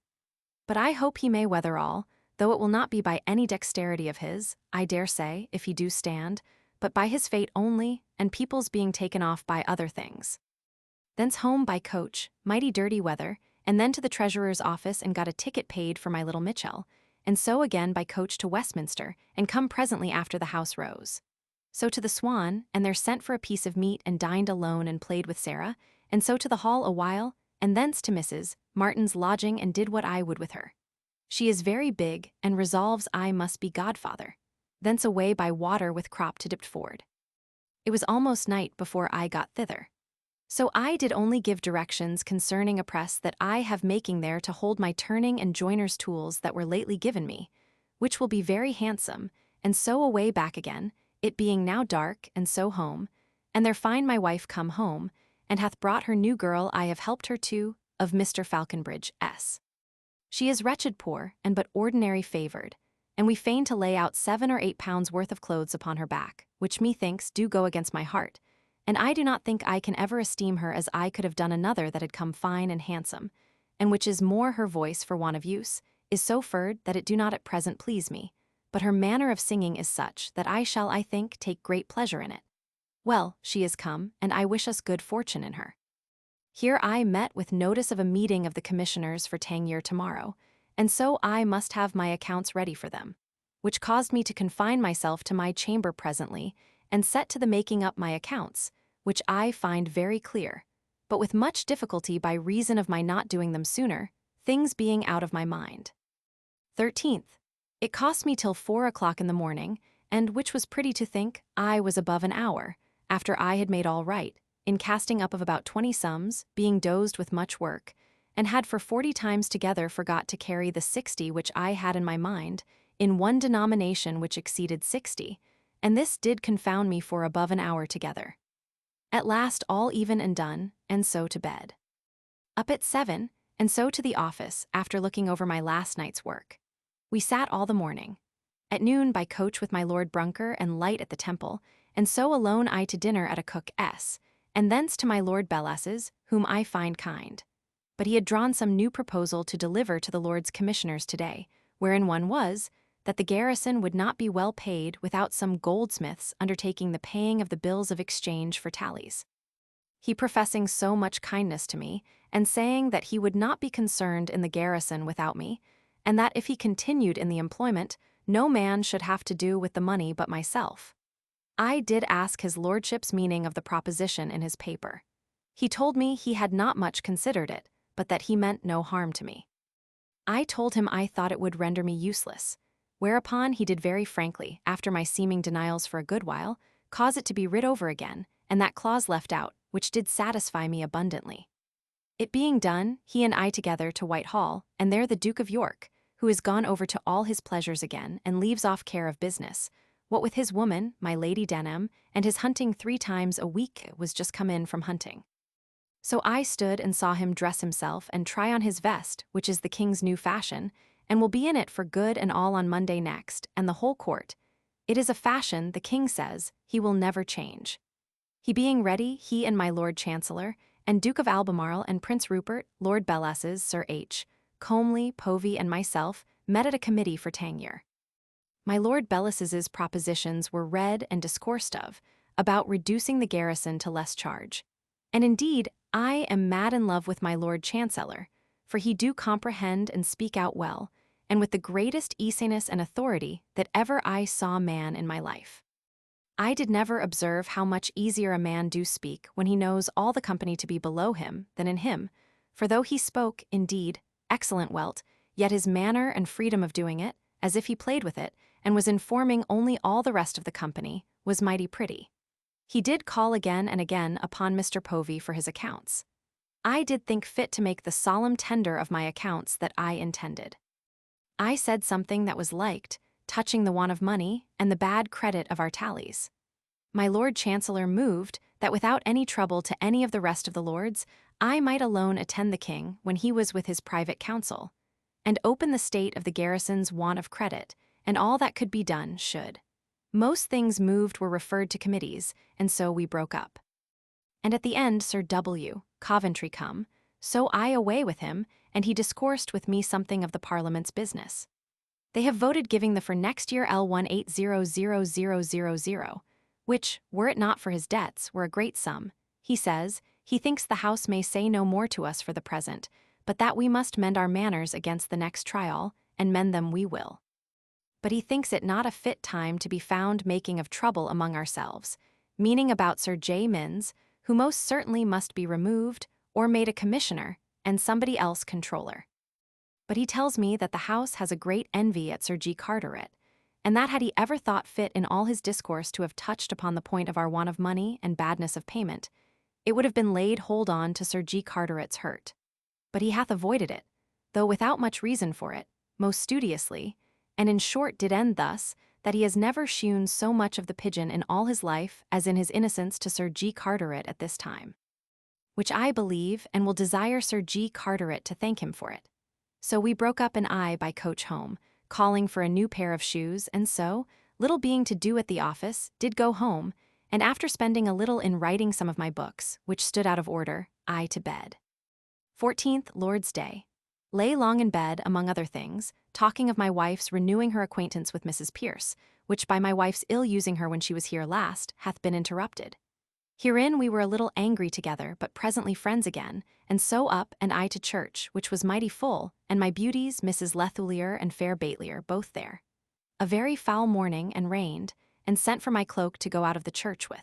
But I hope he may weather all, though it will not be by any dexterity of his, I dare say, if he do stand, but by his fate only, and people's being taken off by other things. Thence home by coach, mighty dirty weather, and then to the treasurer's office and got a ticket paid for my little Mitchell, and so again by coach to Westminster, and come presently after the house rose. So to the Swan, and there sent for a piece of meat and dined alone and played with Sarah, and so to the hall a while, and thence to Mrs. Martin's lodging and did what I would with her. She is very big, and resolves I must be godfather. Thence away by water with crop to Diptford. It was almost night before I got thither. So I did only give directions concerning a press that I have making there to hold my turning and joiner's tools that were lately given me, which will be very handsome, and so away back again, it being now dark, and so home, and there find my wife come home, and hath brought her new girl I have helped her to, of Mr. Falconbridge S. She is wretched poor, and but ordinary favoured, and we feign to lay out 7 or 8 pounds worth of clothes upon her back, which methinks do go against my heart, and I do not think I can ever esteem her as I could have done another that had come fine and handsome, and which is more her voice for want of use, is so furred that it do not at present please me, but her manner of singing is such that I shall, I think, take great pleasure in it. Well, she is come, and I wish us good fortune in her. Here I met with notice of a meeting of the commissioners for Tangier tomorrow, and so I must have my accounts ready for them, which caused me to confine myself to my chamber presently, and set to the making up my accounts, which I find very clear, but with much difficulty by reason of my not doing them sooner, things being out of my mind. 13th. It cost me till 4 o'clock in the morning, and which was pretty to think, I was above an hour, after I had made all right, in casting up of about 20 sums, being dozed with much work, and had for 40 times together forgot to carry the 60 which I had in my mind, in one denomination which exceeded 60, and this did confound me for above an hour together. At last all even and done, and so to bed. Up at 7, and so to the office after looking over my last night's work. We sat all the morning. At noon by coach with my Lord Brunker and Light at the Temple, and so alone I to dinner at a cook S, and thence to my Lord Bellas's, whom I find kind. But he had drawn some new proposal to deliver to the Lord's Commissioners today, wherein one was, that the garrison would not be well paid without some goldsmiths undertaking the paying of the bills of exchange for tallies. He professing so much kindness to me, and saying that he would not be concerned in the garrison without me, and that if he continued in the employment, no man should have to do with the money but myself. I did ask his lordship's meaning of the proposition in his paper. He told me he had not much considered it, but that he meant no harm to me. I told him I thought it would render me useless, whereupon he did very frankly, after my seeming denials for a good while, cause it to be writ over again, and that clause left out, which did satisfy me abundantly. It being done, he and I together to Whitehall, and there the Duke of York, who is gone over to all his pleasures again, and leaves off care of business, what with his woman, my Lady Denham, and his hunting 3 times a week was just come in from hunting. So I stood and saw him dress himself and try on his vest, which is the king's new fashion, and will be in it for good and all on Monday next, and the whole court. It is a fashion, the king says, he will never change. He being ready, he and my Lord Chancellor, and Duke of Albemarle and Prince Rupert, Lord Bellas's, Sir H. Comely, Povey, and myself met at a committee for Tangier. My Lord Bellas's propositions were read and discoursed of, about reducing the garrison to less charge. And indeed, I am mad in love with my Lord Chancellor, for he do comprehend and speak out well, and with the greatest easiness and authority that ever I saw man in my life. I did never observe how much easier a man do speak when he knows all the company to be below him than in him, for though he spoke, indeed, excellent welt, yet his manner and freedom of doing it, as if he played with it, and was informing only all the rest of the company, was mighty pretty. He did call again and again upon Mr. Povey for his accounts. I did think fit to make the solemn tender of my accounts that I intended. I said something that was liked, touching the want of money and the bad credit of our tallies. My Lord Chancellor moved that without any trouble to any of the rest of the lords, I might alone attend the king when he was with his private council, and open the state of the garrison's want of credit, and all that could be done should. Most things moved were referred to committees, and so we broke up. And at the end Sir W. Coventry come, so I away with him, and he discoursed with me something of the Parliament's business. They have voted giving the for next year L1800000, which, were it not for his debts, were a great sum. He says, he thinks the House may say no more to us for the present, but that we must mend our manners against the next trial, and mend them we will. But he thinks it not a fit time to be found making of trouble among ourselves, meaning about Sir J. Minns, who most certainly must be removed, or made a commissioner, and somebody else controller. But he tells me that the House has a great envy at Sir G. Carteret, and that had he ever thought fit in all his discourse to have touched upon the point of our want of money and badness of payment, it would have been laid hold on to Sir G. Carteret's hurt. But he hath avoided it, though without much reason for it, most studiously, and in short did end thus, that he has never shewn so much of the pigeon in all his life as in his innocence to Sir G. Carteret at this time. Which I believe, and will desire Sir G. Carteret to thank him for it. So we broke up and I by coach home, calling for a new pair of shoes, and so, little being to do at the office, did go home, and after spending a little in writing some of my books, which stood out of order, I to bed. 14th Lord's Day. Lay long in bed, among other things, talking of my wife's renewing her acquaintance with Mrs. Pierce, which by my wife's ill using her when she was here last, hath been interrupted. Herein we were a little angry together, but presently friends again, and so up and I to church, which was mighty full, and my beauties, Mrs. Lethulier and fair Baitlier, both there. A very foul morning, and rained, and sent for my cloak to go out of the church with.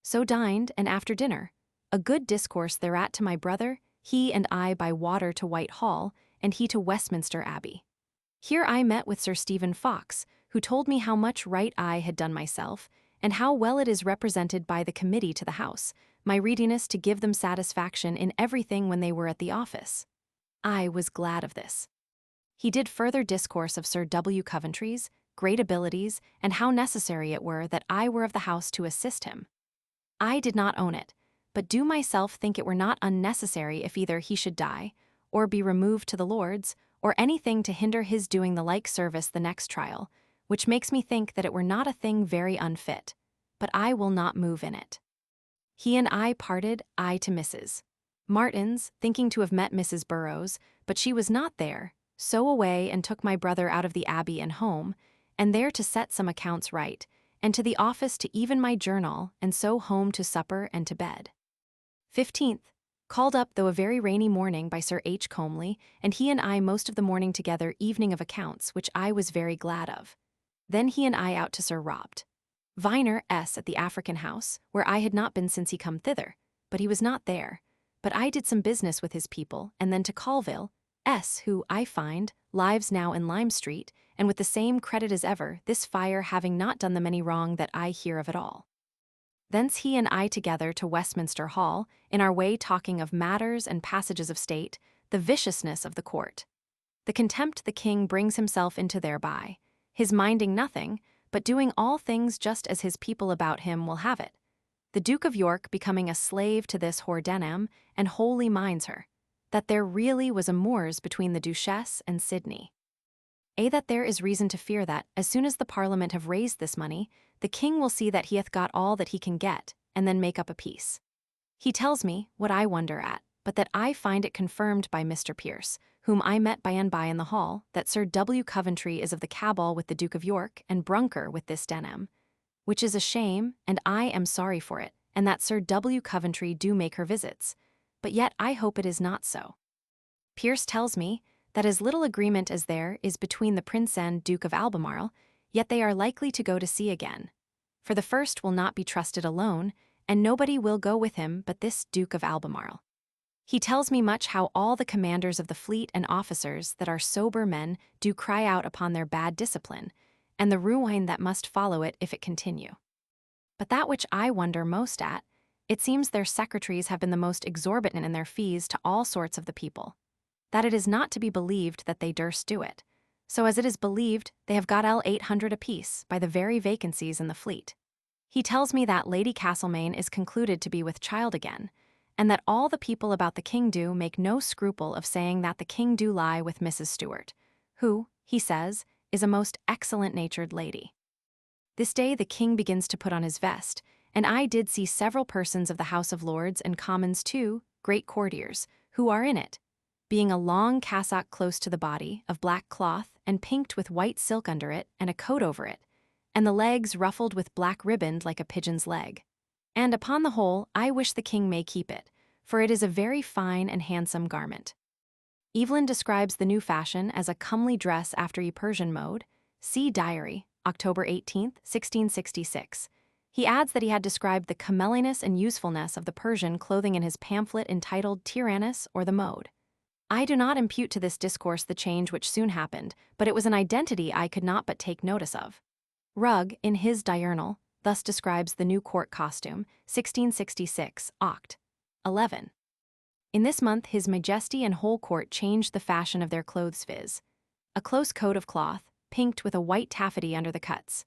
So dined, and after dinner, a good discourse thereat to my brother, he and I by water to Whitehall, and he to Westminster Abbey. Here I met with Sir Stephen Fox, who told me how much right I had done myself, and how well it is represented by the committee to the House, my readiness to give them satisfaction in everything when they were at the office. I was glad of this. He did further discourse of Sir W. Coventry's great abilities and how necessary it were that I were of the House to assist him. I did not own it, but do myself think it were not unnecessary if either he should die, or be removed to the Lords, or anything to hinder his doing the like service the next trial, which makes me think that it were not a thing very unfit, but I will not move in it. He and I parted, I to Mrs. Martin's, thinking to have met Mrs. Burrows, but she was not there, so away and took my brother out of the Abbey and home, and there to set some accounts right, and to the office to even my journal, and so home to supper and to bed. 15th. Called up though a very rainy morning by Sir H. Comely, and he and I most of the morning together evening of accounts, which I was very glad of. Then he and I out to Sir Robert Viner S. at the African House, where I had not been since he come thither, but he was not there, but I did some business with his people, and then to Colville S., who, I find, lives now in Lime Street, and with the same credit as ever, this fire having not done them any wrong that I hear of at all. Thence he and I together to Westminster Hall, in our way talking of matters and passages of state, the viciousness of the court, the contempt the king brings himself into thereby, his minding nothing, but doing all things just as his people about him will have it, the Duke of York becoming a slave to this whoredenham, and wholly minds her, that there really was a moors between the Duchess and Sidney. That there is reason to fear that, as soon as the Parliament have raised this money, the king will see that he hath got all that he can get, and then make up a peace. He tells me, what I wonder at, but that I find it confirmed by Mr. Pierce, whom I met by and by in the hall, that Sir W. Coventry is of the cabal with the Duke of York, and Brunker with this Denham, which is a shame, and I am sorry for it, and that Sir W. Coventry do make her visits, but yet I hope it is not so. Pierce tells me that as little agreement as there is between the Prince and Duke of Albemarle, yet they are likely to go to sea again. For the first will not be trusted alone, and nobody will go with him but this Duke of Albemarle. He tells me much how all the commanders of the fleet and officers that are sober men do cry out upon their bad discipline, and the ruin that must follow it if it continue. But that which I wonder most at, it seems their secretaries have been the most exorbitant in their fees to all sorts of the people, that it is not to be believed that they durst do it. So as it is believed, they have got L800 apiece by the very vacancies in the fleet. He tells me that Lady Castlemaine is concluded to be with child again, and that all the people about the king do make no scruple of saying that the king do lie with Mrs. Stewart, who, he says, is a most excellent-natured lady. This day the king begins to put on his vest, and I did see several persons of the House of Lords and Commons too, great courtiers, who are in it, being a long cassock close to the body, of black cloth, and pinked with white silk under it, and a coat over it, and the legs ruffled with black riband like a pigeon's leg. And upon the whole, I wish the king may keep it, for it is a very fine and handsome garment. Evelyn describes the new fashion as a comely dress after a Persian mode. See Diary, October 18, 1666. He adds that he had described the comeliness and usefulness of the Persian clothing in his pamphlet entitled Tyrannus or the Mode. I do not impute to this discourse the change which soon happened, but it was an identity I could not but take notice of. Rugg, in his diurnal, thus describes the new court costume, 1666, Oct. 11. In this month his Majesty and whole court changed the fashion of their clothes, viz. A close coat of cloth, pinked with a white taffety under the cuts.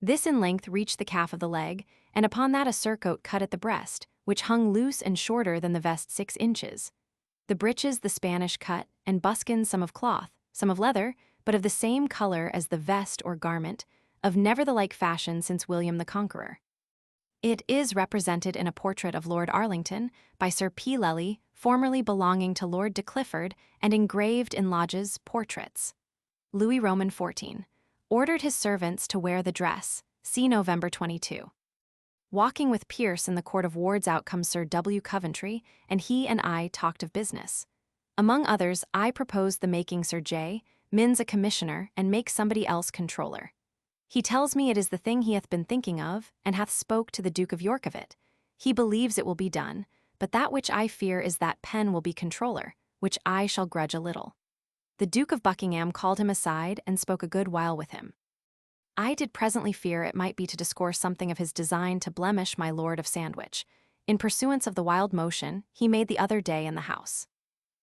This in length reached the calf of the leg, and upon that a surcoat cut at the breast, which hung loose and shorter than the vest 6 inches. The breeches the Spanish cut, and buskins some of cloth, some of leather, but of the same color as the vest or garment, of never the like fashion since William the Conqueror. It is represented in a portrait of Lord Arlington by Sir P. Lely, formerly belonging to Lord de Clifford, and engraved in Lodge's Portraits. Louis Roman XIV ordered his servants to wear the dress. See November 22. Walking with Pierce in the Court of Wards out comes Sir W. Coventry, and he and I talked of business. Among others, I proposed the making Sir J. Minns a commissioner and make somebody else controller. He tells me it is the thing he hath been thinking of, and hath spoke to the Duke of York of it. He believes it will be done, but that which I fear is that Penn will be controller, which I shall grudge a little. The Duke of Buckingham called him aside and spoke a good while with him. I did presently fear it might be to discourse something of his design to blemish my Lord of Sandwich, in pursuance of the wild motion he made the other day in the house.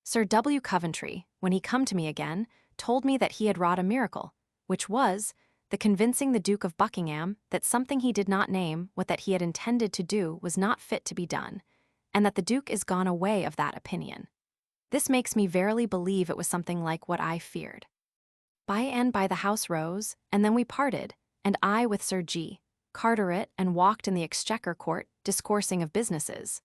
Sir W. Coventry, when he come to me again, told me that he had wrought a miracle, which was, the convincing the Duke of Buckingham that something he did not name what that he had intended to do was not fit to be done, and that the Duke is gone away of that opinion. This makes me verily believe it was something like what I feared. By and by the house rose, and then we parted, and I with Sir G. Carteret and walked in the Exchequer Court, discoursing of businesses.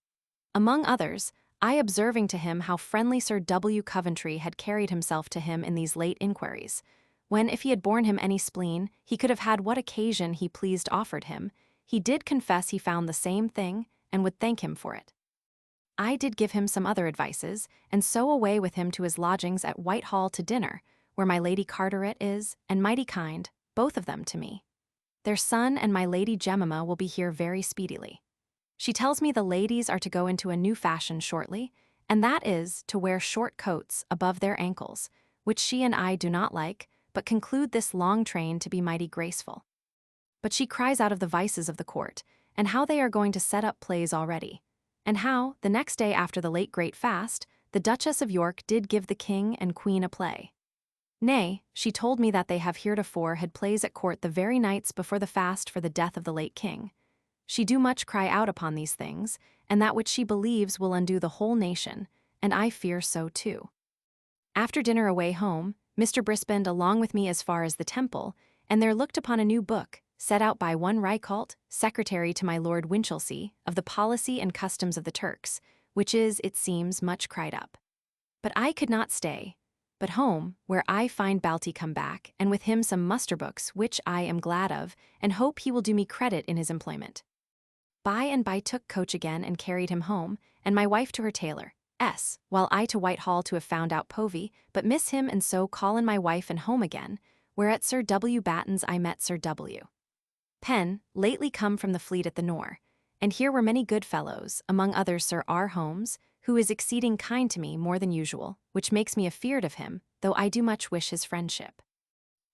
Among others, I observing to him how friendly Sir W. Coventry had carried himself to him in these late inquiries, when if he had borne him any spleen, he could have had what occasion he pleased offered him, he did confess he found the same thing, and would thank him for it. I did give him some other advices, and so away with him to his lodgings at Whitehall to dinner, where my Lady Carteret is, and mighty kind, both of them to me. Their son and my Lady Jemima will be here very speedily. She tells me the ladies are to go into a new fashion shortly, and that is to wear short coats above their ankles, which she and I do not like, but conclude this long train to be mighty graceful. But she cries out of the vices of the court, and how they are going to set up plays already, and how, the next day after the late great fast, the Duchess of York did give the king and queen a play. Nay, she told me that they have heretofore had plays at court the very nights before the fast for the death of the late king. She do much cry out upon these things, and that which she believes will undo the whole nation, and I fear so too. After dinner away home, Mr. Brisbane along with me as far as the Temple, and there looked upon a new book, set out by one Reichalt, secretary to my Lord Winchelsea, of the policy and customs of the Turks, which is, it seems, much cried up. But I could not stay, but home, where I find Balty come back, and with him some muster books, which I am glad of, and hope he will do me credit in his employment. By and by took coach again and carried him home, and my wife to her tailor, while I to Whitehall to have found out Povey, but miss him and so call in my wife and home again, where at Sir W. Batten's I met Sir W. Penn, lately come from the fleet at the Nore, and here were many good fellows, among others Sir R. Holmes, who is exceeding kind to me more than usual, which makes me afeard of him, though I do much wish his friendship.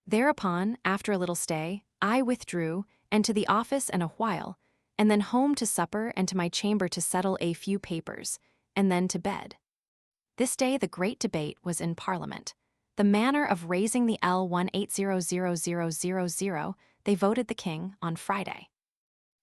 Thereupon, after a little stay, I withdrew, and to the office and a while, and then home to supper and to my chamber to settle a few papers, and then to bed. This day the great debate was in Parliament. The manner of raising the L1800000, they voted the king on Friday.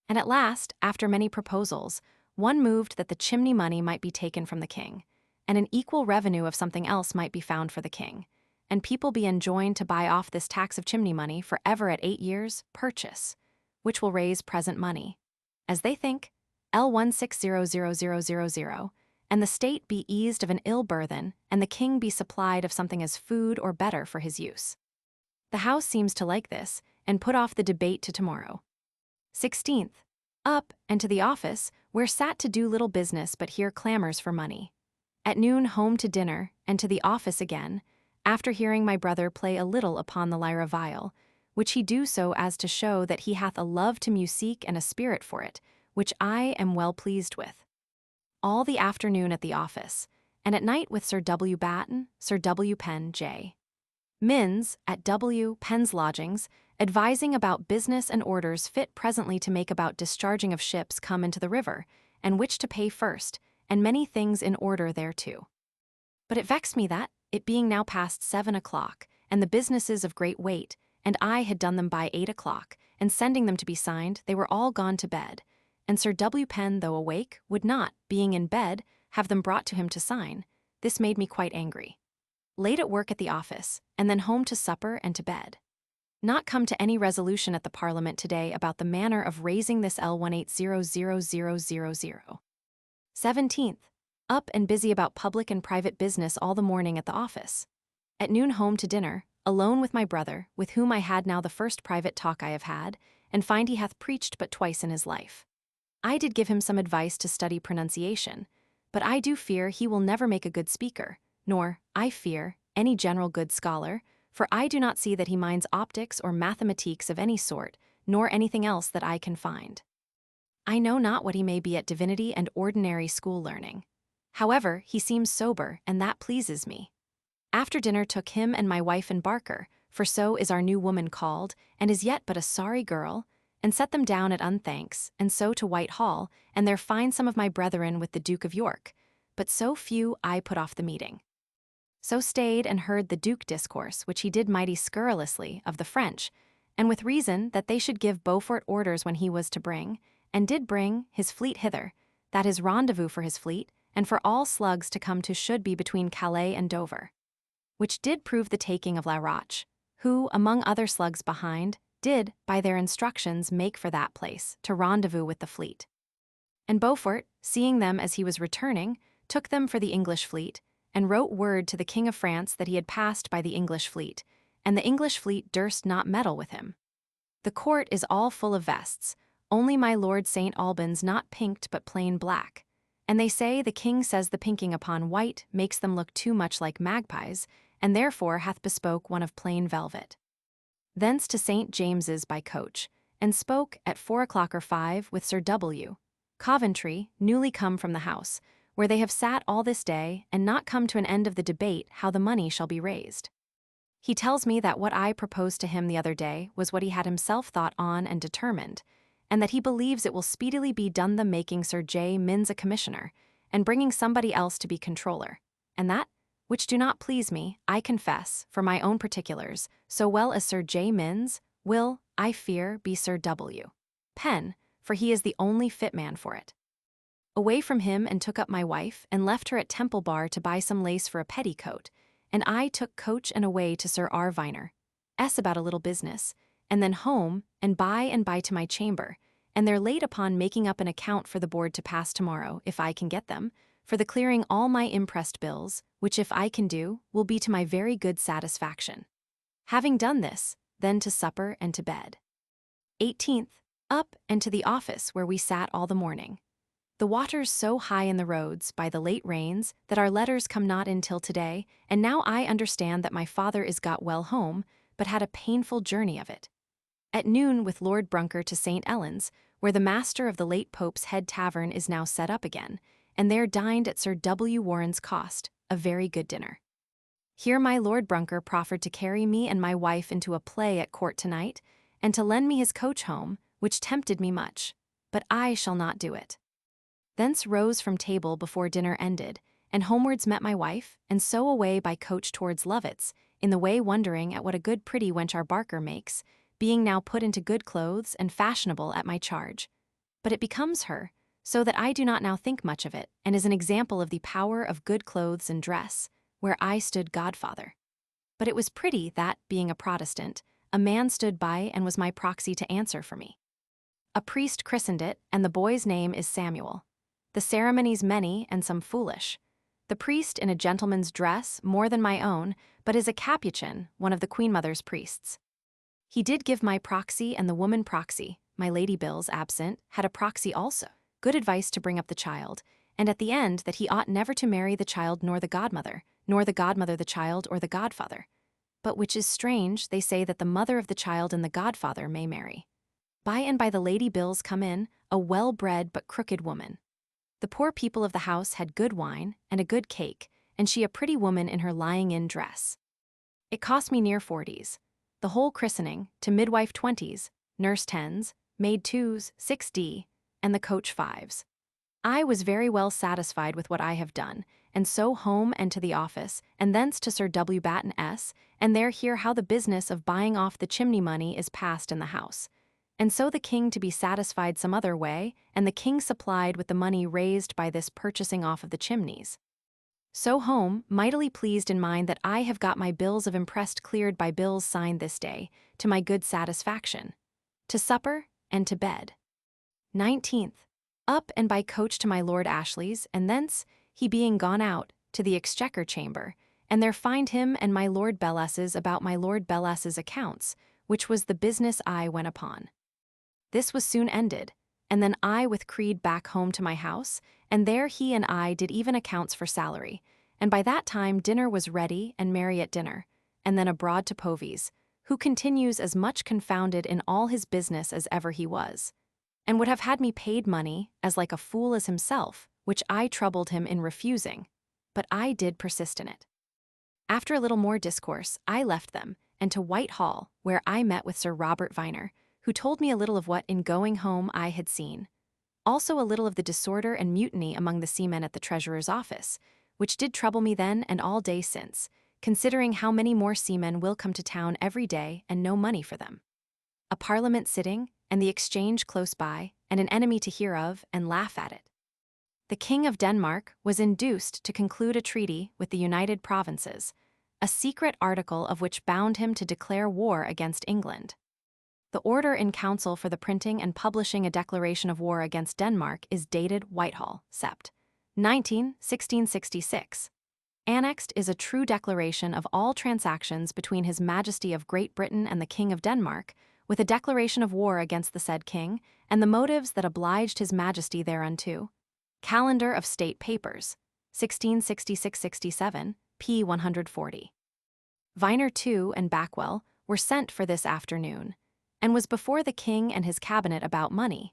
And at last, after many proposals, one moved that the chimney money might be taken from the king, and an equal revenue of something else might be found for the king, and people be enjoined to buy off this tax of chimney money for ever at 8 years' purchase, which will raise present money, as they think, L1600000, and the state be eased of an ill burthen, and the king be supplied of something as food or better for his use. The House seems to like this, and put off the debate to tomorrow. 16th. Up, and to the office, where sat to do little business but hear clamors for money. At noon home to dinner, and to the office again, after hearing my brother play a little upon the lyra viol, which he do so as to show that he hath a love to musique and a spirit for it, which I am well pleased with. All the afternoon at the office, and at night with Sir W. Batten, Sir W. Penn, J. Minns, at W. Penn's lodgings, advising about business and orders fit presently to make about discharging of ships come into the river, and which to pay first, and many things in order thereto. But it vexed me that, it being now past 7 o'clock, and the businesses of great weight, and I had done them by 8 o'clock, and sending them to be signed, they were all gone to bed, and Sir W. Penn, though awake, would not, being in bed, have them brought to him to sign. This made me quite angry. Late at work at the office, and then home to supper and to bed. Not come to any resolution at the Parliament today about the manner of raising this L1800000. 17th. Up and busy about public and private business all the morning at the office. At noon home to dinner, alone with my brother, with whom I had now the first private talk I have had, and find he hath preached but twice in his life. I did give him some advice to study pronunciation, but I do fear he will never make a good speaker, nor, I fear, any general good scholar, for I do not see that he minds optics or mathematiques of any sort, nor anything else that I can find. I know not what he may be at divinity and ordinary school learning. However, he seems sober, and that pleases me. After dinner took him and my wife and Barker, for so is our new woman called, and is yet but a sorry girl, and set them down at unthanks, and so to Whitehall, and there find some of my brethren with the Duke of York, but so few I put off the meeting. So stayed and heard the Duke discourse, which he did mighty scurrilously, of the French, and with reason that they should give Beaufort orders when he was to bring, and did bring, his fleet hither, that his rendezvous for his fleet, and for all slugs to come to should be between Calais and Dover. Which did prove the taking of La Roche, who, among other slugs behind, did, by their instructions, make for that place, to rendezvous with the fleet. And Beaufort, seeing them as he was returning, took them for the English fleet, and wrote word to the King of France that he had passed by the English fleet, and the English fleet durst not meddle with him. The court is all full of vests, only my Lord St. Albans not pinked but plain black, and they say the king says the pinking upon white makes them look too much like magpies, and therefore hath bespoke one of plain velvet. Thence to St. James's by coach, and spoke at 4 o'clock or 5 with Sir W. Coventry, newly come from the house, where they have sat all this day and not come to an end of the debate how the money shall be raised. He tells me that what I proposed to him the other day was what he had himself thought on and determined, and that he believes it will speedily be done them making Sir J. Minns a commissioner, and bringing somebody else to be controller, and that, which do not please me, I confess, for my own particulars, so well as Sir J. Minns, will, I fear, be Sir W. Penn, for he is the only fit man for it. Away from him and took up my wife, and left her at Temple Bar to buy some lace for a petticoat, and I took coach and away to Sir R. Viner, about a little business, and then home, and by to my chamber, and there late upon making up an account for the board to pass tomorrow, if I can get them, for the clearing all my impressed bills, which if I can do, will be to my very good satisfaction. Having done this, then to supper and to bed. 18th, up and to the office where we sat all the morning. The waters so high in the roads, by the late rains, that our letters come not in till today, and now I understand that my father is got well home, but had a painful journey of it. At noon with Lord Brunker to St. Ellen's, where the master of the late Pope's head tavern is now set up again, and there dined at Sir W. Warren's cost, a very good dinner. Here my Lord Brunker proffered to carry me and my wife into a play at court tonight, and to lend me his coach home, which tempted me much, but I shall not do it. Thence rose from table before dinner ended, and homewards met my wife, and so away by coach towards Lovett's, in the way wondering at what a good pretty wench our Barker makes, being now put into good clothes and fashionable at my charge. But it becomes her, so that I do not now think much of it, and is an example of the power of good clothes and dress, where I stood godfather. But it was pretty that, being a Protestant, a man stood by and was my proxy to answer for me. A priest christened it, and the boy's name is Samuel. The ceremonies many and some foolish. The priest in a gentleman's dress, more than my own, but is a Capuchin, one of the Queen Mother's priests. He did give my proxy, and the woman proxy, my Lady Bill's absent, had a proxy also, good advice to bring up the child, and at the end that he ought never to marry the child nor the godmother the child or the godfather. But which is strange, they say that the mother of the child and the godfather may marry. By and by the Lady Bills come in, a well-bred but crooked woman. The poor people of the house had good wine, and a good cake, and she a pretty woman in her lying-in dress. It cost me near 40s. The whole christening, to midwife 20s, nurse 10s, maid 2s, 6d, and the coach 5s. I was very well satisfied with what I have done, and so home and to the office, and thence to Sir W. Batten S., and there hear how the business of buying off the chimney money is passed in the house. And so the king to be satisfied some other way, and the king supplied with the money raised by this purchasing off of the chimneys. So home, mightily pleased in mind that I have got my bills of imprest cleared by bills signed this day, to my good satisfaction. To supper, and to bed. 19th. Up and by coach to my Lord Ashley's, and thence, he being gone out, to the Exchequer chamber, and there find him and my Lord Bellas's about my Lord Bellas's accounts, which was the business I went upon. This was soon ended, and then I with Creed back home to my house, and there he and I did even accounts for salary, and by that time dinner was ready and Mary at dinner, and then abroad to Povy's, who continues as much confounded in all his business as ever he was, and would have had me paid money, as like a fool as himself, which I troubled him in refusing, but I did persist in it. After a little more discourse, I left them, and to Whitehall, where I met with Sir Robert Viner, who told me a little of what in going home I had seen. Also a little of the disorder and mutiny among the seamen at the treasurer's office, which did trouble me then and all day since, considering how many more seamen will come to town every day and no money for them. A parliament sitting, and the exchange close by, and an enemy to hear of and laugh at it. The King of Denmark was induced to conclude a treaty with the United Provinces, a secret article of which bound him to declare war against England. The order in council for the printing and publishing a declaration of war against Denmark is dated Whitehall, Sept. 19, 1666. Annexed is a true declaration of all transactions between His Majesty of Great Britain and the King of Denmark, with a declaration of war against the said king, and the motives that obliged His Majesty thereunto. Calendar of State Papers, 1666-67, p. 140. Viner too and Backwell were sent for this afternoon, and was before the king and his cabinet about money,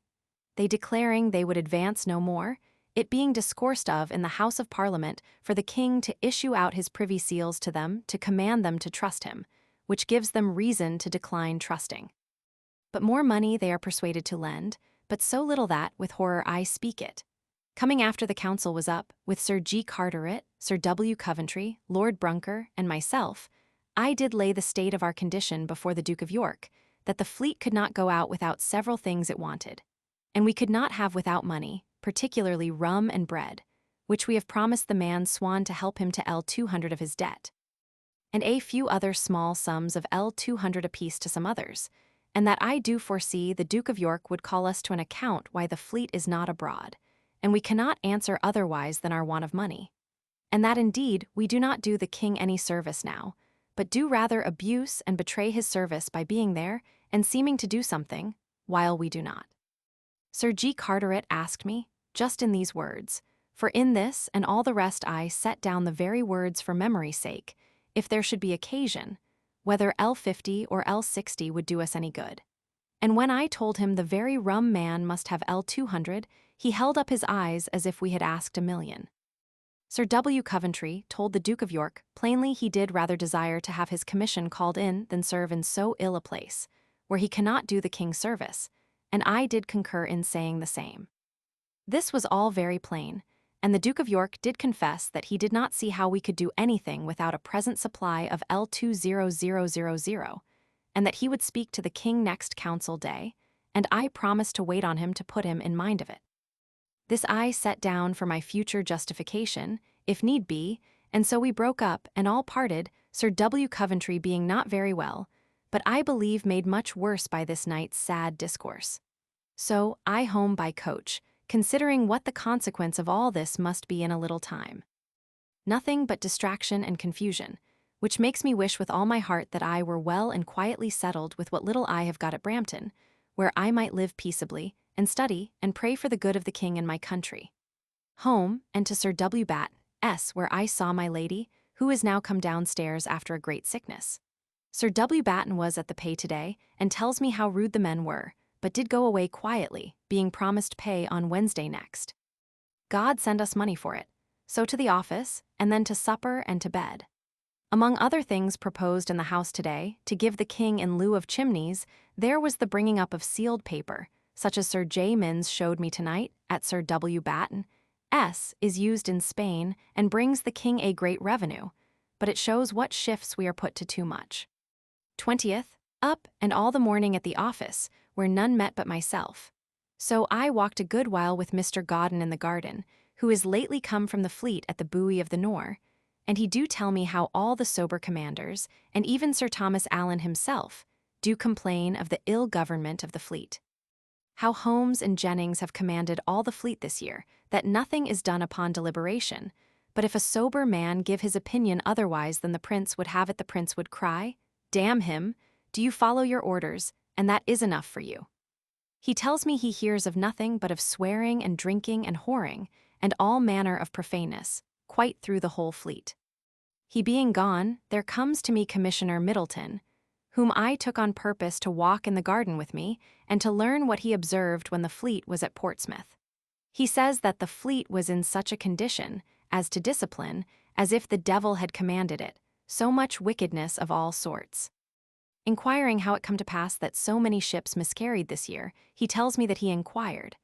they declaring they would advance no more, it being discoursed of in the House of Parliament for the king to issue out his privy seals to them to command them to trust him, which gives them reason to decline trusting. But more money they are persuaded to lend, but so little that, with horror I speak it. Coming after the council was up, with Sir G. Carteret, Sir W. Coventry, Lord Brunker, and myself, I did lay the state of our condition before the Duke of York, that the fleet could not go out without several things it wanted, and we could not have without money, particularly rum and bread, which we have promised the man Swan to help him to L200 of his debt, and a few other small sums of L200 apiece to some others, and that I do foresee the Duke of York would call us to an account why the fleet is not abroad, and we cannot answer otherwise than our want of money, and that indeed we do not do the king any service now, but do rather abuse and betray his service by being there and seeming to do something, while we do not. Sir G. Carteret asked me, just in these words, for in this and all the rest I set down the very words for memory's sake, if there should be occasion, whether L50 or L60 would do us any good. And when I told him the very rum man must have L200, he held up his eyes as if we had asked a million. Sir W. Coventry told the Duke of York plainly he did rather desire to have his commission called in than serve in so ill a place, where he cannot do the king's service, and I did concur in saying the same. This was all very plain, and the Duke of York did confess that he did not see how we could do anything without a present supply of L20000, and that he would speak to the king next council day, and I promised to wait on him to put him in mind of it. This I set down for my future justification, if need be, and so we broke up and all parted, Sir W. Coventry being not very well, but I believe made much worse by this night's sad discourse. So I home by coach, considering what the consequence of all this must be in a little time. Nothing but distraction and confusion, which makes me wish with all my heart that I were well and quietly settled with what little I have got at Brampton, where I might live peaceably, and study, and pray for the good of the king and my country. Home, and to Sir W. Batten, S., where I saw my lady, who is now come downstairs after a great sickness. Sir W. Batten was at the pay today, and tells me how rude the men were, but did go away quietly, being promised pay on Wednesday next. God send us money for it, so to the office, and then to supper and to bed. Among other things proposed in the house today, to give the king in lieu of chimneys, there was the bringing up of sealed paper, such as Sir J. Minns showed me tonight at Sir W. Batten, S. is used in Spain and brings the king a great revenue, but it shows what shifts we are put to too much. 20th, up and all the morning at the office, where none met but myself. So I walked a good while with Mr. Godden in the garden, who is lately come from the fleet at the buoy of the Nore, and he do tell me how all the sober commanders, and even Sir Thomas Allen himself, do complain of the ill government of the fleet. How Holmes and Jennings have commanded all the fleet this year, that nothing is done upon deliberation, but if a sober man give his opinion otherwise than the prince would have it, the prince would cry, "Damn him, do you follow your orders, and that is enough for you." He tells me he hears of nothing but of swearing and drinking and whoring, and all manner of profaneness, quite through the whole fleet. He being gone, there comes to me Commissioner Middleton, whom I took on purpose to walk in the garden with me, and to learn what he observed when the fleet was at Portsmouth. He says that the fleet was in such a condition, as to discipline, as if the devil had commanded it, so much wickedness of all sorts. Inquiring how it come to pass that so many ships miscarried this year, he tells me that he inquired.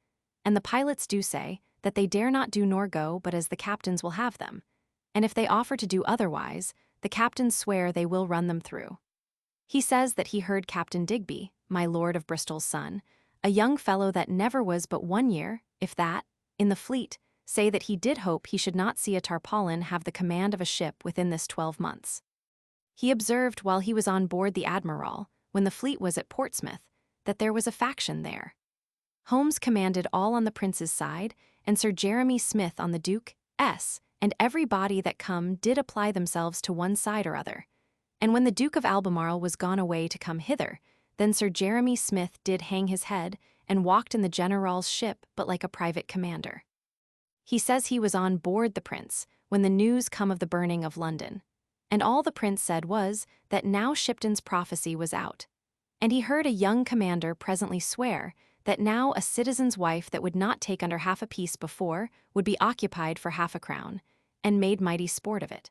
And the pilots do say that they dare not do nor go but as the captains will have them. And if they offer to do otherwise, the captains swear they will run them through. He says that he heard Captain Digby, my Lord of Bristol's son, a young fellow that never was but 1 year, if that, in the fleet, say that he did hope he should not see a tarpaulin have the command of a ship within this 12 months. He observed while he was on board the Admiral, when the fleet was at Portsmouth, that there was a faction there. Holmes commanded all on the prince's side, and Sir Jeremy Smith on the Duke's, and every body that come did apply themselves to one side or other. And when the Duke of Albemarle was gone away to come hither, then Sir Jeremy Smith did hang his head, and walked in the general's ship but like a private commander. He says he was on board the prince, when the news come of the burning of London. And all the prince said was, that now Shipton's prophecy was out. And he heard a young commander presently swear, that now a citizen's wife that would not take under half a piece before, would be occupied for half a crown, and made mighty sport of it.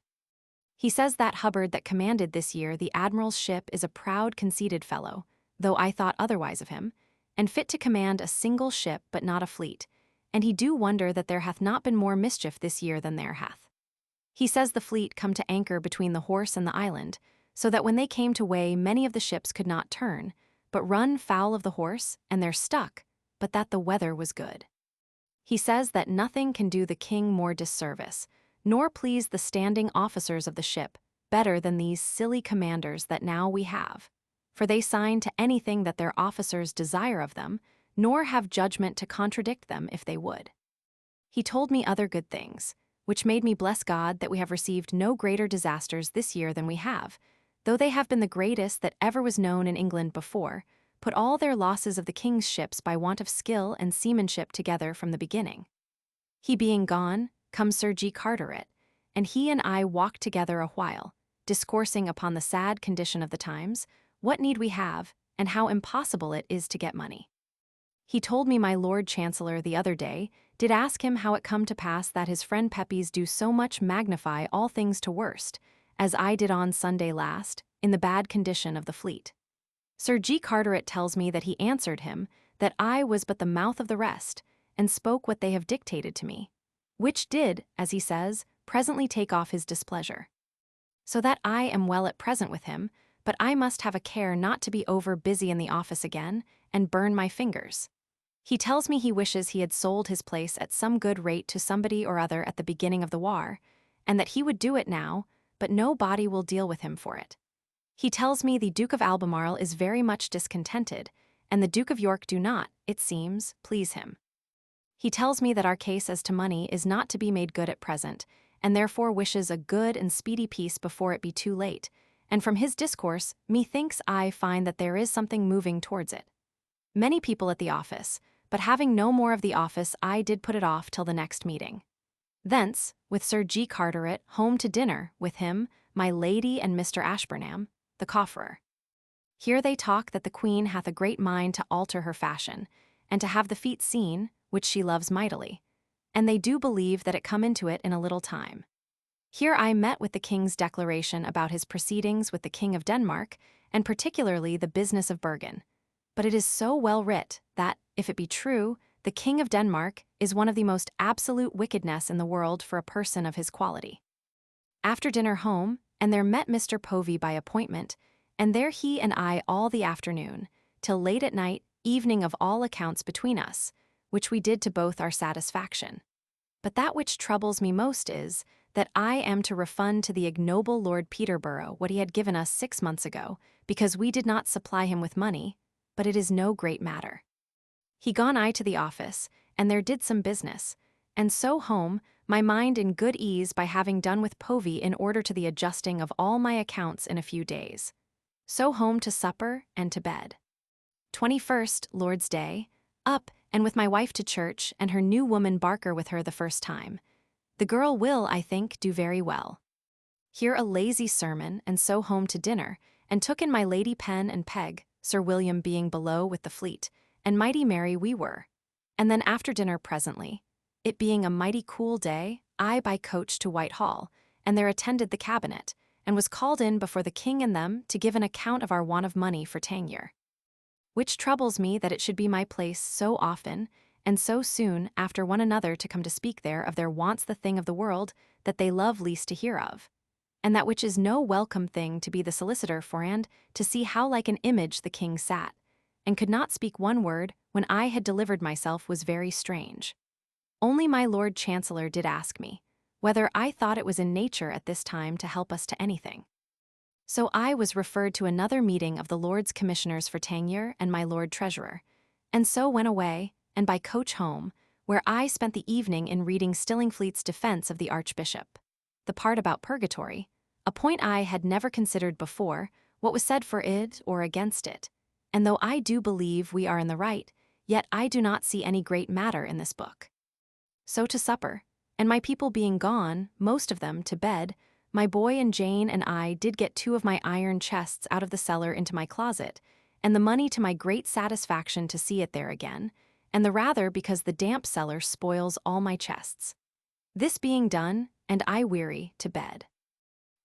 He says that Hubbard that commanded this year the admiral's ship is a proud conceited fellow, though I thought otherwise of him, and fit to command a single ship but not a fleet, and he do wonder that there hath not been more mischief this year than there hath. He says the fleet come to anchor between the Horse and the island, so that when they came to weigh many of the ships could not turn, but run foul of the Horse, and they're stuck, but that the weather was good. He says that nothing can do the king more disservice, nor please the standing officers of the ship, better than these silly commanders that now we have, for they sign to anything that their officers desire of them, nor have judgment to contradict them if they would. He told me other good things, which made me bless God that we have received no greater disasters this year than we have, though they have been the greatest that ever was known in England before, put all their losses of the king's ships by want of skill and seamanship together from the beginning. He being gone, comes Sir G. Carteret, and he and I walked together a while, discoursing upon the sad condition of the times, what need we have, and how impossible it is to get money. He told me my Lord Chancellor the other day did ask him how it come to pass that his friend Pepys do so much magnify all things to worst, as I did on Sunday last, in the bad condition of the fleet. Sir G. Carteret tells me that he answered him that I was but the mouth of the rest, and spoke what they have dictated to me, which did, as he says, presently take off his displeasure. So that I am well at present with him, but I must have a care not to be over busy in the office again, and burn my fingers. He tells me he wishes he had sold his place at some good rate to somebody or other at the beginning of the war, and that he would do it now, but no body will deal with him for it. He tells me the Duke of Albemarle is very much discontented, and the Duke of York do not, it seems, please him. He tells me that our case as to money is not to be made good at present, and therefore wishes a good and speedy peace before it be too late, and from his discourse, methinks I find that there is something moving towards it. Many people at the office, but having no more of the office I did put it off till the next meeting. Thence, with Sir G. Carteret, home to dinner, with him, my lady and Mr. Ashburnham, the cofferer. Here they talk that the Queen hath a great mind to alter her fashion, and to have the feet seen, which she loves mightily, and they do believe that it come into it in a little time. Here I met with the King's declaration about his proceedings with the King of Denmark, and particularly the business of Bergen. But it is so well writ that, if it be true, the King of Denmark is one of the most absolute wickedness in the world for a person of his quality. After dinner home, and there met Mr. Povey by appointment, and there he and I all the afternoon, till late at night, evening of all accounts between us, which we did to both our satisfaction. But that which troubles me most is, that I am to refund to the ignoble Lord Peterborough what he had given us 6 months ago, because we did not supply him with money, but it is no great matter. He gone I to the office, and there did some business, and so home, my mind in good ease by having done with Povey in order to the adjusting of all my accounts in a few days. So home to supper and to bed. 21st, Lord's Day, up, and with my wife to church, and her new woman Barker with her the first time. The girl will, I think, do very well. Here a lazy sermon, and so home to dinner, and took in my Lady Pen and Peg, Sir William being below with the fleet, and mighty merry we were. And then after dinner presently, it being a mighty cool day, I by coach to Whitehall, and there attended the cabinet, and was called in before the king and them to give an account of our want of money for tenure. Which troubles me that it should be my place so often, and so soon after one another to come to speak there of their wants the thing of the world that they love least to hear of. And that which is no welcome thing to be the solicitor for, and to see how like an image the king sat, and could not speak one word when I had delivered myself was very strange. Only my Lord Chancellor did ask me, whether I thought it was in nature at this time to help us to anything. So I was referred to another meeting of the Lords Commissioners for Tenure and my Lord Treasurer, and so went away, and by coach home, where I spent the evening in reading Stillingfleet's defense of the Archbishop. The part about purgatory, a point I had never considered before, what was said for it or against it. And though I do believe we are in the right, yet I do not see any great matter in this book. So to supper, and my people being gone, most of them, to bed, my boy and Jane and I did get 2 of my iron chests out of the cellar into my closet, and the money to my great satisfaction to see it there again, and the rather because the damp cellar spoils all my chests. This being done, and I weary, to bed.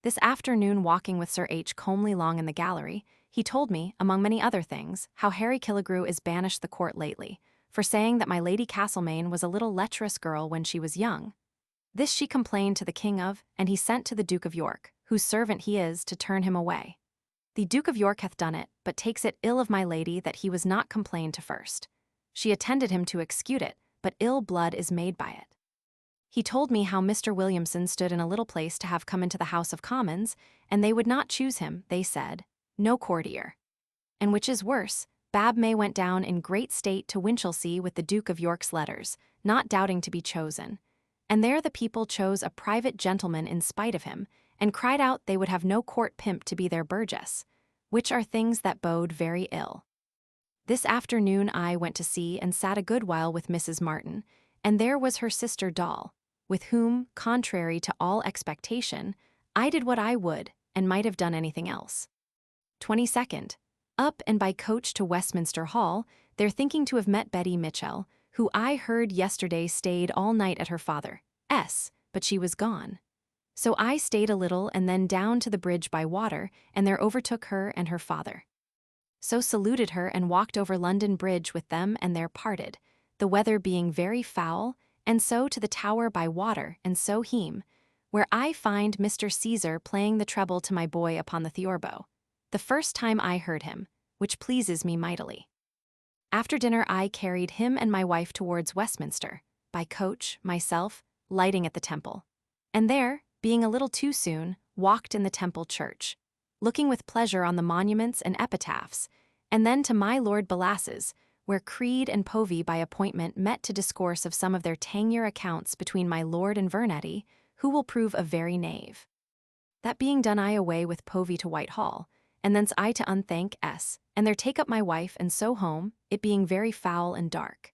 This afternoon walking with Sir H. Comely Long in the gallery, he told me, among many other things, how Harry Killigrew is banished the court lately, for saying that my Lady Castlemaine was a little lecherous girl when she was young. This she complained to the king of, and he sent to the Duke of York, whose servant he is, to turn him away. The Duke of York hath done it, but takes it ill of my lady that he was not complained to first. She attended him to execute it, but ill blood is made by it. He told me how Mr. Williamson stood in a little place to have come into the House of Commons, and they would not choose him, they said, no courtier. And which is worse, Bab May went down in great state to Winchelsea with the Duke of York's letters, not doubting to be chosen. And there the people chose a private gentleman in spite of him, and cried out they would have no court pimp to be their burgess, which are things that bode very ill. This afternoon I went to see and sat a good while with Mrs. Martin, and there was her sister Doll, with whom, contrary to all expectation, I did what I would, and might have done anything else. 22nd. Up and by coach to Westminster Hall, there thinking to have met Betty Mitchell, who I heard yesterday stayed all night at her father's, but she was gone. So I stayed a little and then down to the bridge by water, and there overtook her and her father. So saluted her and walked over London Bridge with them, and there parted, the weather being very foul, and so to the Tower by water, and so heme, where I find Mr. Caesar playing the treble to my boy upon the theorbo, the first time I heard him, which pleases me mightily. After dinner I carried him and my wife towards Westminster, by coach, myself, lighting at the Temple. And there, being a little too soon, walked in the Temple Church, looking with pleasure on the monuments and epitaphs, and then to my Lord Bellass's, where Creed and Povey by appointment met to discourse of some of their tenure accounts between my lord and Vernetti, who will prove a very knave. That being done I away with Povey to Whitehall, and thence I to unthank S, and there take up my wife and so home, it being very foul and dark.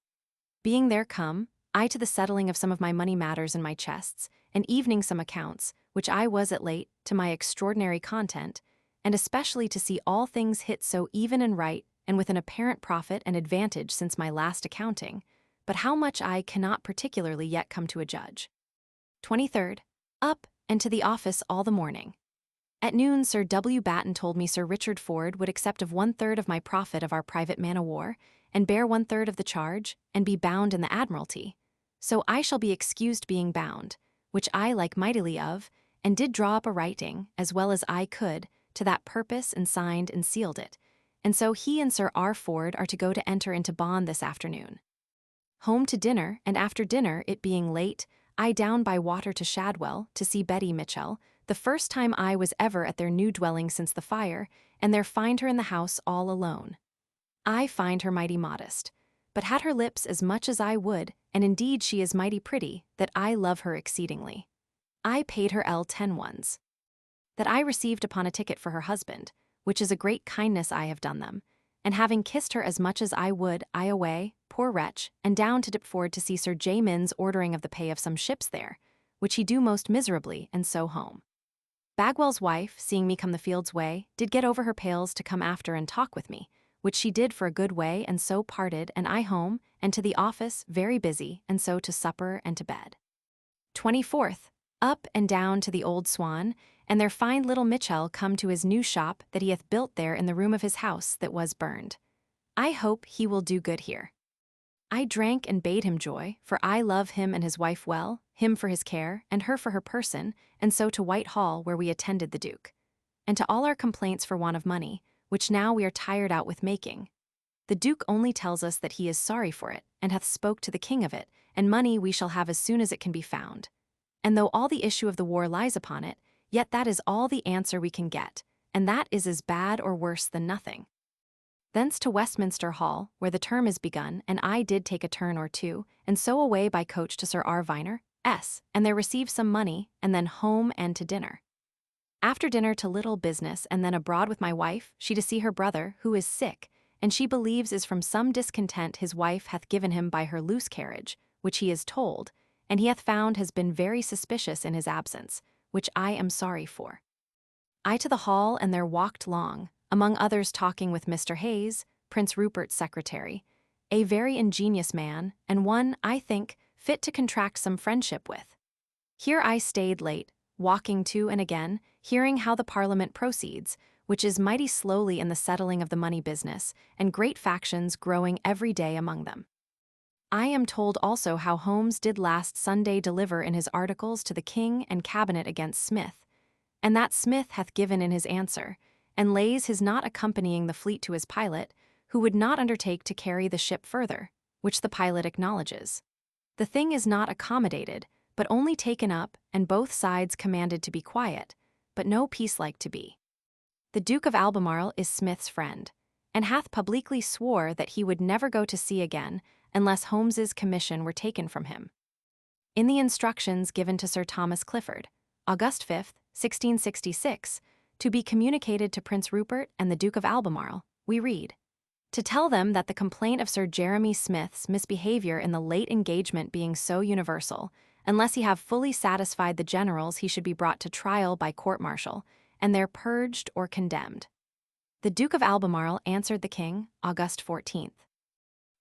Being there come, I to the settling of some of my money matters in my chests, and evening some accounts, which I was at late, to my extraordinary content, and especially to see all things hit so even and right, and with an apparent profit and advantage since my last accounting, but how much I cannot particularly yet come to a judge. 23rd. Up, and to the office all the morning. At noon Sir W. Batten told me Sir Richard Ford would accept of 1/3 of my profit of our private man-o'-war, and bear 1/3 of the charge, and be bound in the Admiralty. So I shall be excused being bound, which I like mightily of, and did draw up a writing, as well as I could, to that purpose, and signed and sealed it, and so he and Sir R. Ford are to go to enter into bond this afternoon. Home to dinner, and after dinner, it being late, I down by water to Shadwell, to see Betty Mitchell, the first time I was ever at their new dwelling since the fire, and there find her in the house all alone. I find her mighty modest, but had her lips as much as I would, and indeed she is mighty pretty, that I love her exceedingly. I paid her L10 ones. That I received upon a ticket for her husband, which is a great kindness I have done them, and having kissed her as much as I would, I away, poor wretch, and down to Dipford to see Sir J. Minns ordering of the pay of some ships there, which he do most miserably, and so home. Bagwell's wife, seeing me come the field's way, did get over her pails to come after and talk with me, which she did for a good way, and so parted, and I home, and to the office, very busy, and so to supper and to bed. 24th. Up and down to the Old Swan, and there find little Mitchell come to his new shop that he hath built there in the room of his house that was burned. I hope he will do good here. I drank and bade him joy, for I love him and his wife well, him for his care, and her for her person, and so to Whitehall where we attended the Duke. And to all our complaints for want of money, which now we are tired out with making. The Duke only tells us that he is sorry for it, and hath spoke to the king of it, and money we shall have as soon as it can be found. And though all the issue of the war lies upon it, yet that is all the answer we can get, and that is as bad or worse than nothing. Thence to Westminster Hall, where the term is begun, and I did take a turn or two, and so away by coach to Sir R. Viner, S., and there received some money, and then home and to dinner. After dinner to little business, and then abroad with my wife, she to see her brother, who is sick, and she believes is from some discontent his wife hath given him by her loose carriage, which he is told, and he hath found has been very suspicious in his absence, which I am sorry for. I to the hall, and there walked long, among others talking with Mr. Hayes, Prince Rupert's secretary, a very ingenious man, and one, I think, fit to contract some friendship with. Here I stayed late, walking to and again, hearing how the Parliament proceeds, which is mighty slowly in the settling of the money business, and great factions growing every day among them. I am told also how Holmes did last Sunday deliver in his articles to the King and Cabinet against Smith, and that Smith hath given in his answer, and lays his not accompanying the fleet to his pilot, who would not undertake to carry the ship further, which the pilot acknowledges. The thing is not accommodated, but only taken up, and both sides commanded to be quiet, but no peace like to be. The Duke of Albemarle is Smith's friend, and hath publicly swore that he would never go to sea again unless Holmes's commission were taken from him. In the instructions given to Sir Thomas Clifford, August 5, 1666, to be communicated to Prince Rupert and the Duke of Albemarle, we read, to tell them that the complaint of Sir Jeremy Smith's misbehavior in the late engagement being so universal, unless he have fully satisfied the generals he should be brought to trial by court-martial, and there purged or condemned. The Duke of Albemarle answered the king, August 14th.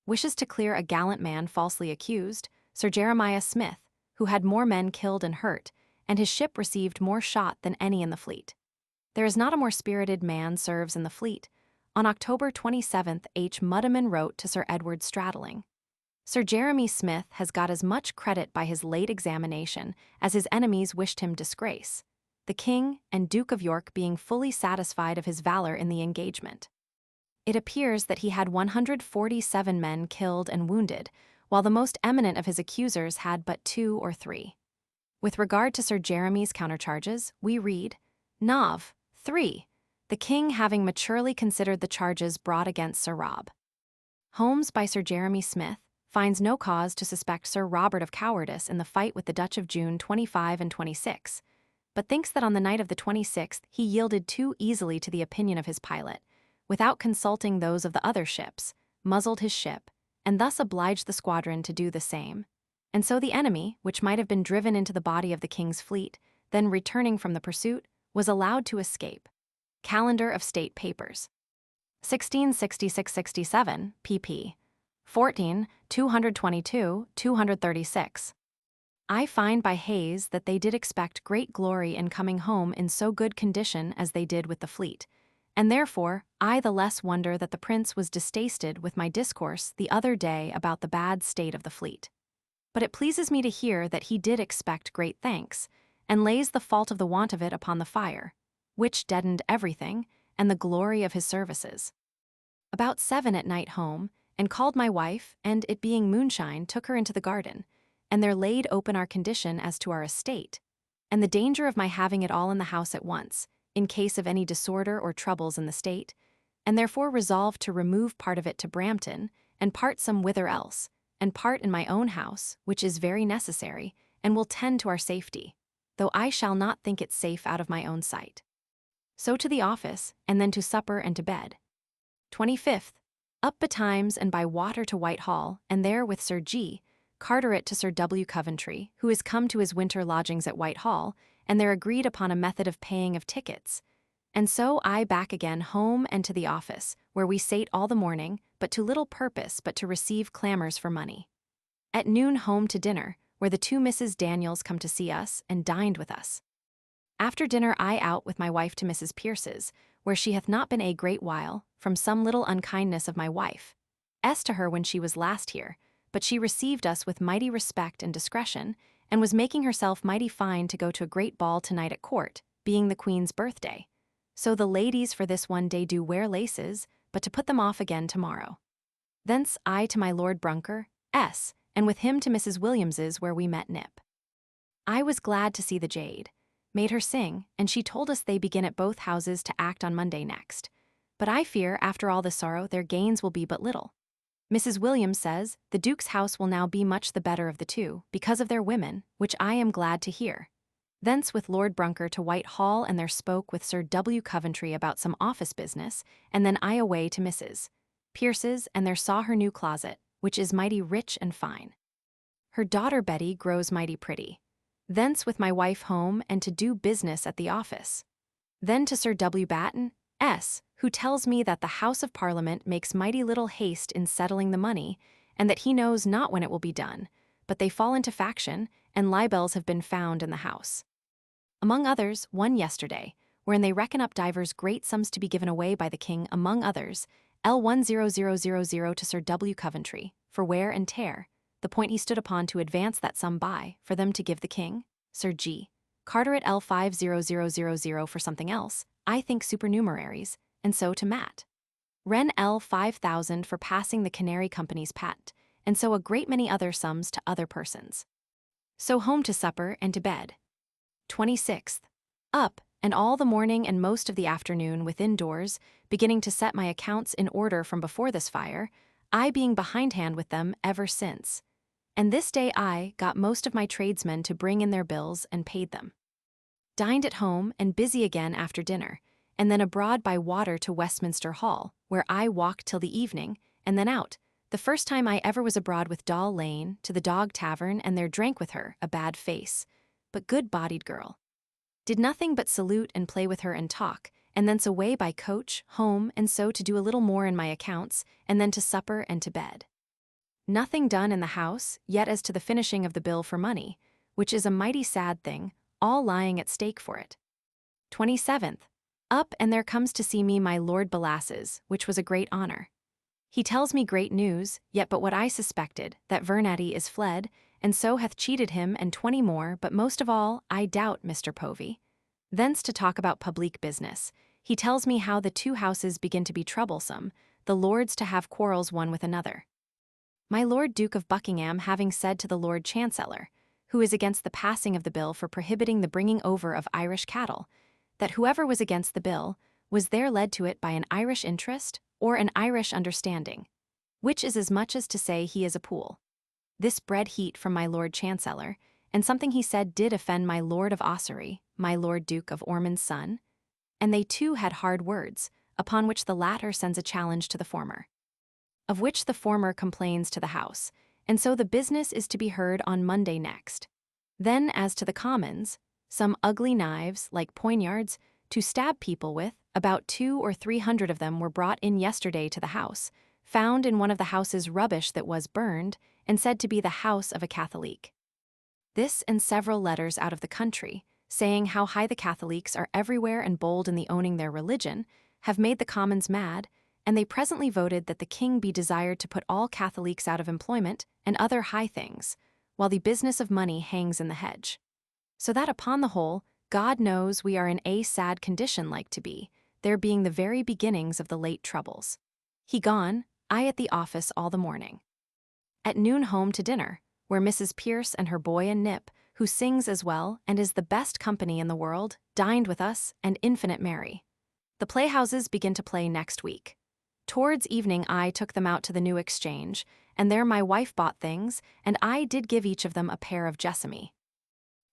Wishes to clear a gallant man falsely accused, Sir Jeremiah Smith, who had more men killed and hurt, and his ship received more shot than any in the fleet. There is not a more spirited man serves in the fleet. On October 27th, H. Muddiman wrote to Sir Edward Stradling, Sir Jeremy Smith has got as much credit by his late examination as his enemies wished him disgrace, the King and Duke of York being fully satisfied of his valor in the engagement. It appears that he had 147 men killed and wounded, while the most eminent of his accusers had but 2 or 3. With regard to Sir Jeremy's countercharges, we read, Nov. 3. The King having maturely considered the charges brought against Sir Rob. Holmes by Sir Jeremy Smith finds no cause to suspect Sir Robert of cowardice in the fight with the Dutch of June 25 and 26, but thinks that on the night of the 26th he yielded too easily to the opinion of his pilot, without consulting those of the other ships, muzzled his ship, and thus obliged the squadron to do the same. And so the enemy, which might have been driven into the body of the king's fleet, then returning from the pursuit, was allowed to escape. Calendar of State Papers. 1666-67, pp. 14, 222, 236. I find by Hayes that they did expect great glory in coming home in so good condition as they did with the fleet, and therefore I the less wonder that the prince was distasted with my discourse the other day about the bad state of the fleet. But it pleases me to hear that he did expect great thanks, and lays the fault of the want of it upon the fire, which deadened everything, and the glory of his services. About 7 at night home, and called my wife, and it being moonshine took her into the garden, and there laid open our condition as to our estate, and the danger of my having it all in the house at once, in case of any disorder or troubles in the state, and therefore resolved to remove part of it to Brampton, and part some whither else, and part in my own house, which is very necessary, and will tend to our safety, though I shall not think it safe out of my own sight. So to the office, and then to supper and to bed. 25th. Up betimes and by water to Whitehall, and there with Sir G. Carteret to Sir W. Coventry, who is come to his winter lodgings at Whitehall, and there agreed upon a method of paying of tickets. And so I back again home and to the office, where we sate all the morning, but to little purpose but to receive clamours for money. At noon home to dinner, where the 2 Misses Daniels come to see us, and dined with us. After dinner I out with my wife to Mrs. Pierce's, where she hath not been a great while, from some little unkindness of my wife. To her when she was last here, but she received us with mighty respect and discretion, and was making herself mighty fine to go to a great ball tonight at court, being the Queen's birthday. So the ladies for this one day do wear laces, but to put them off again tomorrow. Thence I to my Lord Brunker, and with him to Mrs. Williams's where we met Nip. I was glad to see the jade, made her sing, and she told us they begin at both houses to act on Monday next. But I fear, after all the sorrow, their gains will be but little. Mrs. Williams says the Duke's house will now be much the better of the two, because of their women, which I am glad to hear. Thence with Lord Brunker to Whitehall, and there spoke with Sir W. Coventry about some office business, and then I away to Mrs. Pierce's, and there saw her new closet, which is mighty rich and fine. Her daughter Betty grows mighty pretty. Thence with my wife home, and to do business at the office. Then to Sir W. Batten, who tells me that the House of Parliament makes mighty little haste in settling the money, and that he knows not when it will be done, but they fall into faction, and libels have been found in the House. Among others, one yesterday, wherein they reckon up divers great sums to be given away by the King, among others, L10000 to Sir W. Coventry, for wear and tear, the point he stood upon to advance that sum by, for them to give the King, Sir G. Carteret L50000 for something else, I think supernumeraries, and so to Matt Wren L5000 for passing the Canary Company's patent, and so a great many other sums to other persons. So home to supper and to bed. 26th. Up, and all the morning and most of the afternoon within doors, beginning to set my accounts in order from before this fire, I being behindhand with them ever since. And this day I got most of my tradesmen to bring in their bills and paid them. Dined at home and busy again after dinner, and then abroad by water to Westminster Hall, where I walked till the evening, and then out, the first time I ever was abroad with Doll Lane, to the Dog Tavern, and there drank with her, a bad face, but good-bodied girl. Did nothing but salute and play with her and talk, and thence away by coach, home, and so to do a little more in my accounts, and then to supper and to bed. Nothing done in the house, yet as to the finishing of the bill for money, which is a mighty sad thing, all lying at stake for it. 27th. Up, and there comes to see me my Lord Belasses, which was a great honor. He tells me great news, yet but what I suspected, that Vernady is fled, and so hath cheated him and 20 more, but most of all, I doubt Mr. Povey. Thence to talk about public business, he tells me how the two houses begin to be troublesome, the lords to have quarrels one with another. My Lord Duke of Buckingham having said to the Lord Chancellor, who is against the passing of the bill for prohibiting the bringing over of Irish cattle, that whoever was against the bill was there led to it by an Irish interest or an Irish understanding, which is as much as to say he is a fool. This bred heat from my Lord Chancellor, and something he said did offend my Lord of Ossory, my Lord Duke of Ormond's son, and they too had hard words, upon which the latter sends a challenge to the former, of which the former complains to the House, and so the business is to be heard on Monday next. Then as to the Commons, some ugly knives, like poignards, to stab people with, about 200 or 300 of them were brought in yesterday to the house, found in one of the house's rubbish that was burned, and said to be the house of a Catholic. This and several letters out of the country, saying how high the Catholics are everywhere and bold in the owning their religion, have made the Commons mad, and they presently voted that the King be desired to put all Catholics out of employment and other high things, while the business of money hangs in the hedge. So that upon the whole, God knows we are in a sad condition like to be, there being the very beginnings of the late troubles. He gone, I at the office all the morning. At noon home to dinner, where Mrs. Pierce and her boy and Nip, who sings as well and is the best company in the world, dined with us, and infinite merry. The playhouses begin to play next week. Towards evening I took them out to the New Exchange, and there my wife bought things, and I did give each of them a pair of jessamine.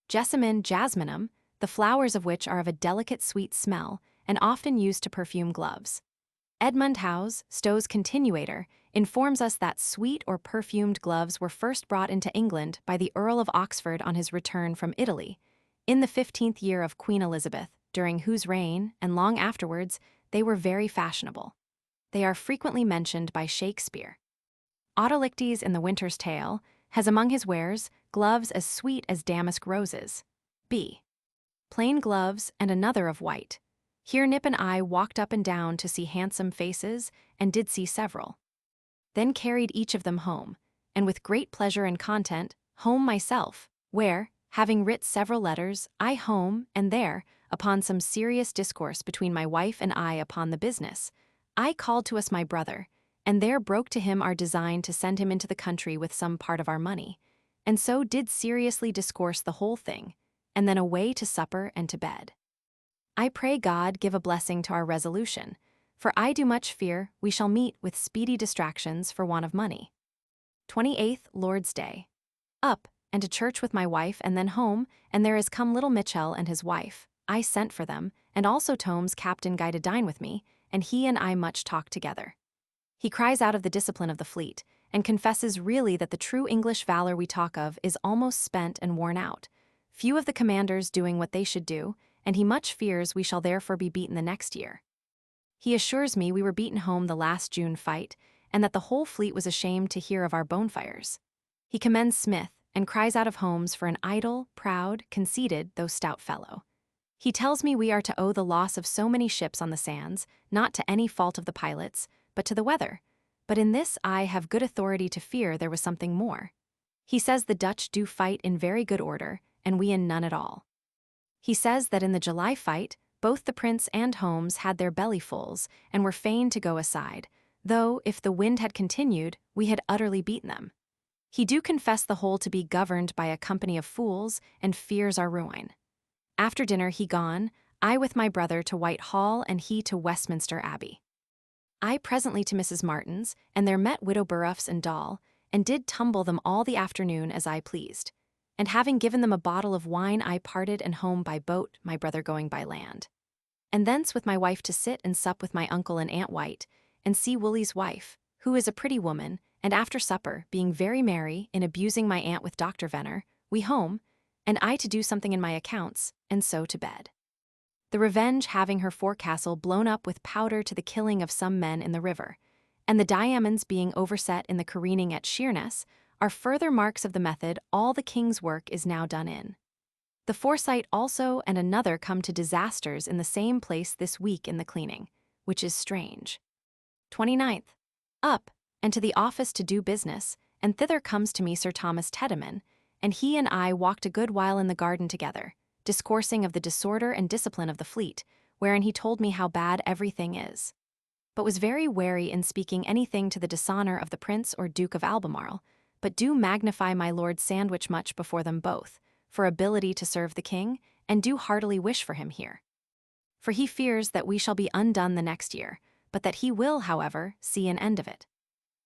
Jessamine jasminum, the flowers of which are of a delicate sweet smell, and often used to perfume gloves. Edmund Howes, Stowe's continuator, informs us that sweet or perfumed gloves were first brought into England by the Earl of Oxford on his return from Italy, in the 15th year of Queen Elizabeth, during whose reign, and long afterwards, they were very fashionable. They are frequently mentioned by Shakespeare. Autolyctes in The Winter's Tale has among his wares gloves as sweet as damask roses. B. plain gloves, and another of white. Here Nip and I walked up and down to see handsome faces, and did see several. Then carried each of them home, and with great pleasure and content, home myself, where, having writ several letters, I home, and there, upon some serious discourse between my wife and I upon the business, I called to us my brother, and there broke to him our design to send him into the country with some part of our money, and so did seriously discourse the whole thing, and then away to supper and to bed. I pray God give a blessing to our resolution, for I do much fear we shall meet with speedy distractions for want of money. 28th Lord's Day. Up, and to church with my wife, and then home, and there is come little Mitchell and his wife. I sent for them, and also Tome's captain Guy to dine with me, and he and I much talked together. He cries out of the discipline of the fleet, and confesses really that the true English valor we talk of is almost spent and worn out, few of the commanders doing what they should do, and he much fears we shall therefore be beaten the next year. He assures me we were beaten home the last June fight, and that the whole fleet was ashamed to hear of our bonfires. He commends Smith, and cries out of Holmes for an idle, proud, conceited, though stout fellow. He tells me we are to owe the loss of so many ships on the sands, not to any fault of the pilots, but to the weather. But in this I have good authority to fear there was something more. He says the Dutch do fight in very good order, and we in none at all. He says that in the July fight, both the Prince and Holmes had their bellyfuls, and were fain to go aside, though, if the wind had continued, we had utterly beaten them. He do confess the whole to be governed by a company of fools, and fears our ruin. After dinner he gone, I with my brother to Whitehall, and he to Westminster Abbey. I presently to Mrs. Martin's, and there met Widow Burruffs and Doll, and did tumble them all the afternoon as I pleased. And having given them a bottle of wine, I parted and home by boat, my brother going by land. And thence with my wife to sit and sup with my uncle and Aunt White, and see Woolly's wife, who is a pretty woman, and after supper, being very merry in abusing my aunt with Dr. Venner, we home, and I to do something in my accounts, and so to bed. The Revenge having her forecastle blown up with powder to the killing of some men in the river, and the diamonds being overset in the careening at Sheerness, are further marks of the method all the king's work is now done in. The Foresight also and another come to disasters in the same place this week in the cleaning, which is strange. 29th. Up, and to the office to do business, and thither comes to me Sir Thomas Tedeman, and he and I walked a good while in the garden together, discoursing of the disorder and discipline of the fleet, wherein he told me how bad everything is, but was very wary in speaking anything to the dishonor of the Prince or Duke of Albemarle, but do magnify my Lord Sandwich much before them both, for ability to serve the king, and do heartily wish for him here. For he fears that we shall be undone the next year, but that he will, however, see an end of it.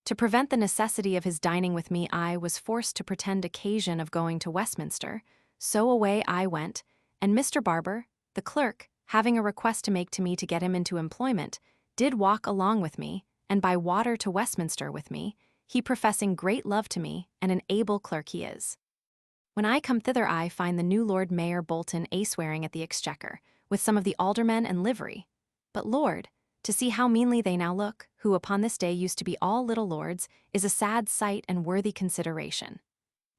To prevent the necessity of his dining with me, I was forced to pretend occasion of going to Westminster, so away I went, and Mr. Barber, the clerk, having a request to make to me to get him into employment, did walk along with me, and by water to Westminster with me, he professing great love to me, and an able clerk he is. When I come thither I find the new Lord Mayor Bolton a-swearing at the Exchequer, with some of the aldermen and livery. But Lord, to see how meanly they now look, who upon this day used to be all little lords, is a sad sight and worthy consideration.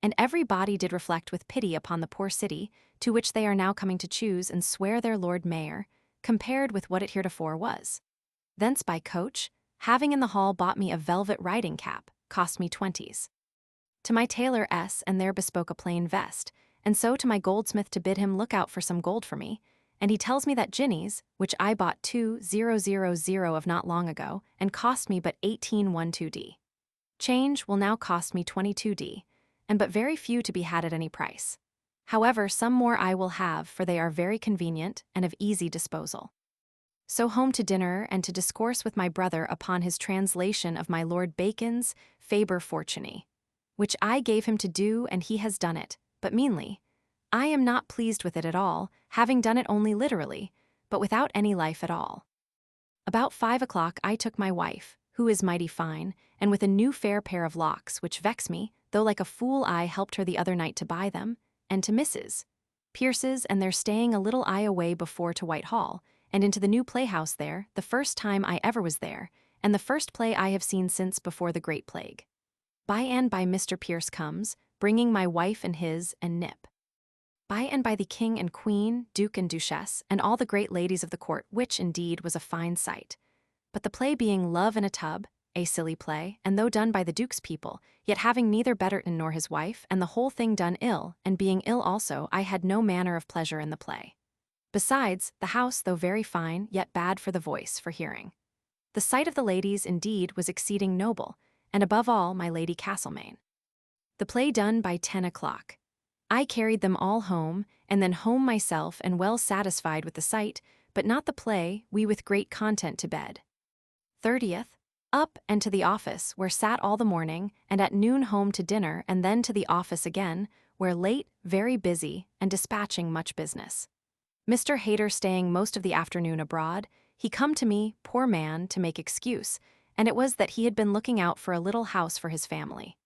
And every body did reflect with pity upon the poor city, to which they are now coming to choose and swear their Lord Mayor, compared with what it heretofore was. Thence by coach, having in the hall bought me a velvet riding cap, cost me 20s. To my tailor S, and there bespoke a plain vest, and so to my goldsmith to bid him look out for some gold for me, and he tells me that guineas, which I bought 2,000 of not long ago, and cost me but 1812d. Change will now cost me 22d, and but very few to be had at any price. However, some more I will have, for they are very convenient and of easy disposal. So home to dinner, and to discourse with my brother upon his translation of my Lord Bacon's Faber Fortunae, which I gave him to do, and he has done it, but meanly. I am not pleased with it at all, having done it only literally, but without any life at all. About 5 o'clock I took my wife, who is mighty fine, and with a new fair pair of locks, which vex me, though like a fool I helped her the other night to buy them, and to Mrs. Pierce's, and their staying a little I away before to Whitehall, and into the new playhouse there, the first time I ever was there, and the first play I have seen since before the great plague. By and by Mr. Pierce comes, bringing my wife and his, and Nip. by and by the king and queen, duke and duchess, and all the great ladies of the court, which indeed was a fine sight. But the play being Love in a Tub, a silly play, and though done by the duke's people, yet having neither Betterton nor his wife, and the whole thing done ill, and being ill also, I had no manner of pleasure in the play. Besides, the house, though very fine, yet bad for the voice, for hearing. The sight of the ladies, indeed, was exceeding noble, and above all my Lady Castlemaine. The play done by 10 o'clock. I carried them all home, and then home myself, and well satisfied with the sight, but not the play, we with great content to bed. 30th, up and to the office, where sat all the morning, and at noon home to dinner, and then to the office again, where late, very busy, and dispatching much business. Mr. Hayter staying most of the afternoon abroad, he come to me, poor man, to make excuse, and it was that he had been looking out for a little house for his family.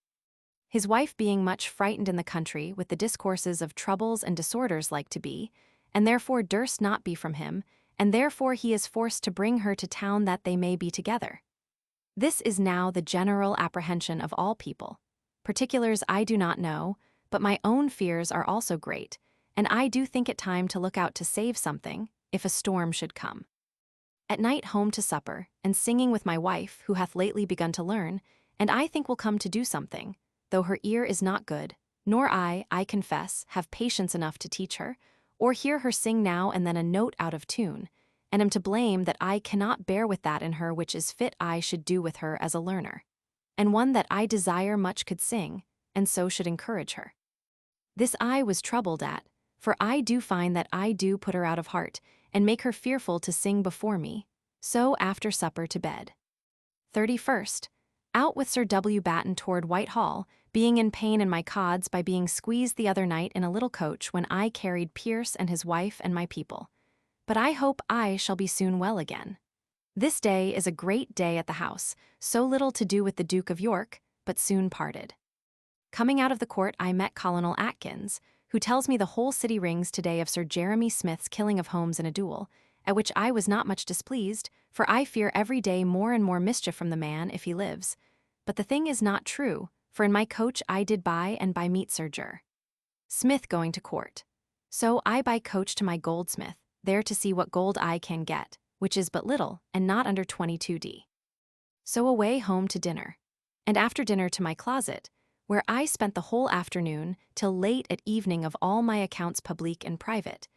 His wife being much frightened in the country with the discourses of troubles and disorders like to be, and therefore durst not be from him, and therefore he is forced to bring her to town that they may be together. This is now the general apprehension of all people. Particulars I do not know, but my own fears are also great, and I do think it time to look out to save something, if a storm should come. At night home to supper, and singing with my wife, who hath lately begun to learn, and I think will come to do something, though her ear is not good, nor I confess, have patience enough to teach her, or hear her sing now and then a note out of tune, and am to blame that I cannot bear with that in her which is fit I should do with her as a learner, and one that I desire much could sing, and so should encourage her. This I was troubled at, for I do find that I do put her out of heart, and make her fearful to sing before me, so after supper to bed. 31st, out with Sir W. Batten toward Whitehall, being in pain in my cods by being squeezed the other night in a little coach when I carried Pierce and his wife and my people. But I hope I shall be soon well again. This day is a great day at the house, so little to do with the Duke of York, but soon parted. Coming out of the court I met Colonel Atkins, who tells me the whole city rings today of Sir Jeremy Smith's killing of Holmes in a duel, at which I was not much displeased, for I fear every day more and more mischief from the man if he lives. But the thing is not true, for in my coach I did by and by meet Sir Jer. Smith going to court. So I by coach to my goldsmith, there to see what gold I can get, which is but little, and not under 22d. So away home to dinner, and after dinner to my closet, where I spent the whole afternoon till late at evening of all my accounts publique and private,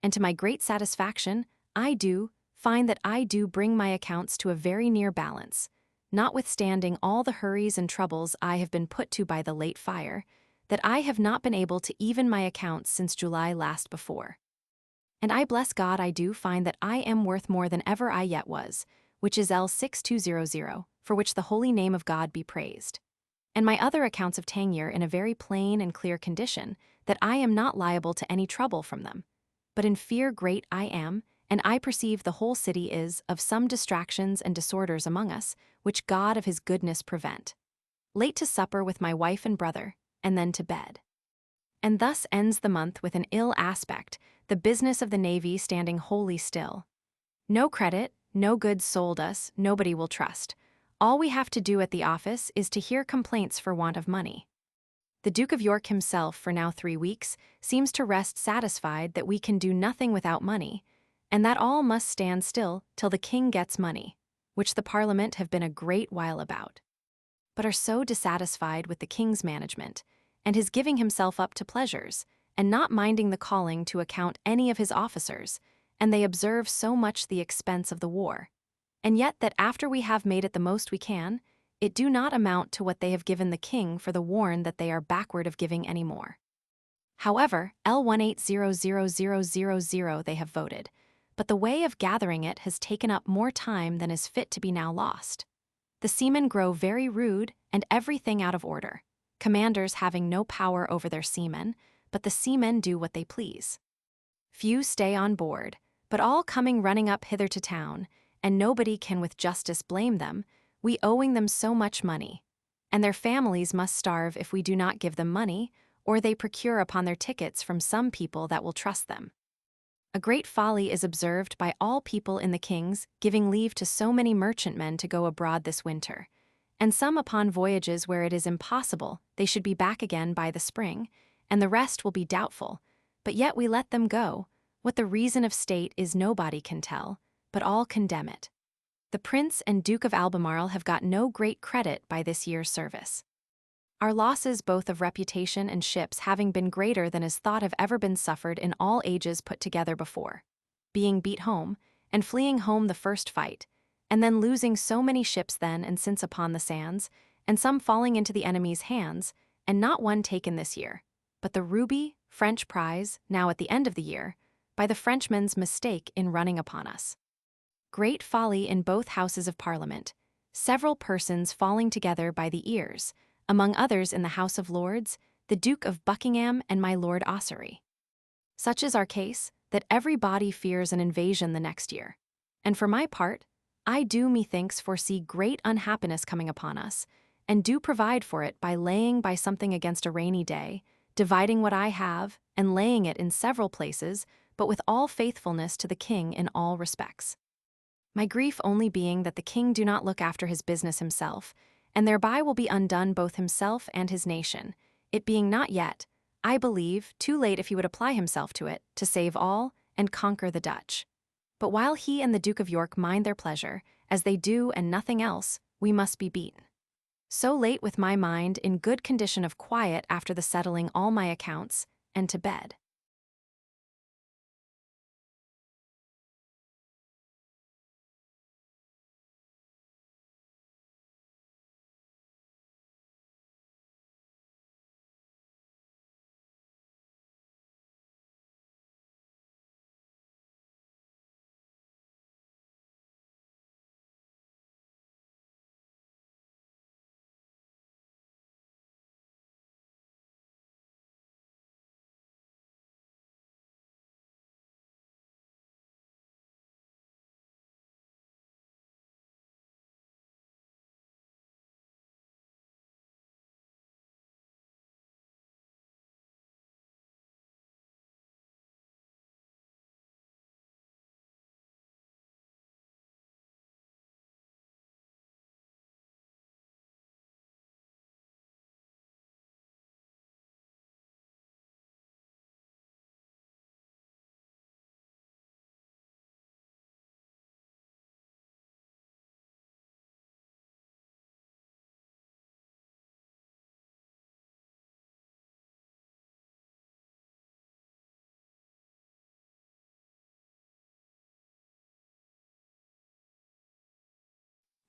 and to my great satisfaction, I do find that I do bring my accounts to a very near balance, notwithstanding all the hurries and troubles I have been put to by the late fire, that I have not been able to even my accounts since July last before. And I bless God I do find that I am worth more than ever I yet was, which is L6200, for which the holy name of God be praised. And my other accounts of Tangier in a very plain and clear condition, that I am not liable to any trouble from them. But in fear great I am, and I perceive the whole city is of some distractions and disorders among us, which God of his goodness prevent. Late to supper with my wife and brother, and then to bed. And thus ends the month with an ill aspect, the business of the navy standing wholly still. No credit, no goods sold us, nobody will trust. All we have to do at the office is to hear complaints for want of money. The Duke of York himself, for now 3 weeks, seems to rest satisfied that we can do nothing without money, and that all must stand still till the king gets money, which the Parliament have been a great while about, but are so dissatisfied with the king's management, and his giving himself up to pleasures, and not minding the calling to account any of his officers, and they observe so much the expense of the war, and yet that after we have made it the most we can, it do not amount to what they have given the king for the warn that they are backward of giving any more. However, L1800000 they have voted, but the way of gathering it has taken up more time than is fit to be now lost. The seamen grow very rude, and everything out of order, commanders having no power over their seamen, but the seamen do what they please. Few stay on board, but all coming running up hither to town, and nobody can with justice blame them, we owing them so much money, and their families must starve if we do not give them money, or they procure upon their tickets from some people that will trust them. A great folly is observed by all people in the king's giving leave to so many merchantmen to go abroad this winter, and some upon voyages where it is impossible they should be back again by the spring, and the rest will be doubtful, But yet we let them go. What the reason of state is nobody can tell, but all condemn it. The Prince and Duke of Albemarle have got no great credit by this year's service. Our losses both of reputation and ships having been greater than is thought have ever been suffered in all ages put together before, being beat home, and fleeing home the first fight, and then losing so many ships then and since upon the sands, and some falling into the enemy's hands, and not one taken this year, but the ruby, French prize, now at the end of the year, by the Frenchman's mistake in running upon us. Great folly in both Houses of Parliament, several persons falling together by the ears, among others in the House of Lords, the Duke of Buckingham and my Lord Ossory. Such is our case, that every body fears an invasion the next year. And for my part, I do methinks foresee great unhappiness coming upon us, and do provide for it by laying by something against a rainy day, dividing what I have, and laying it in several places, but with all faithfulness to the king in all respects. My grief only being that the king do not look after his business himself, and thereby will be undone both himself and his nation, it being not yet, I believe, too late if he would apply himself to it, to save all, and conquer the Dutch. But while he and the Duke of York mind their pleasure, as they do and nothing else, we must be beaten. So late with my mind in good condition of quiet after the settling all my accounts, and to bed.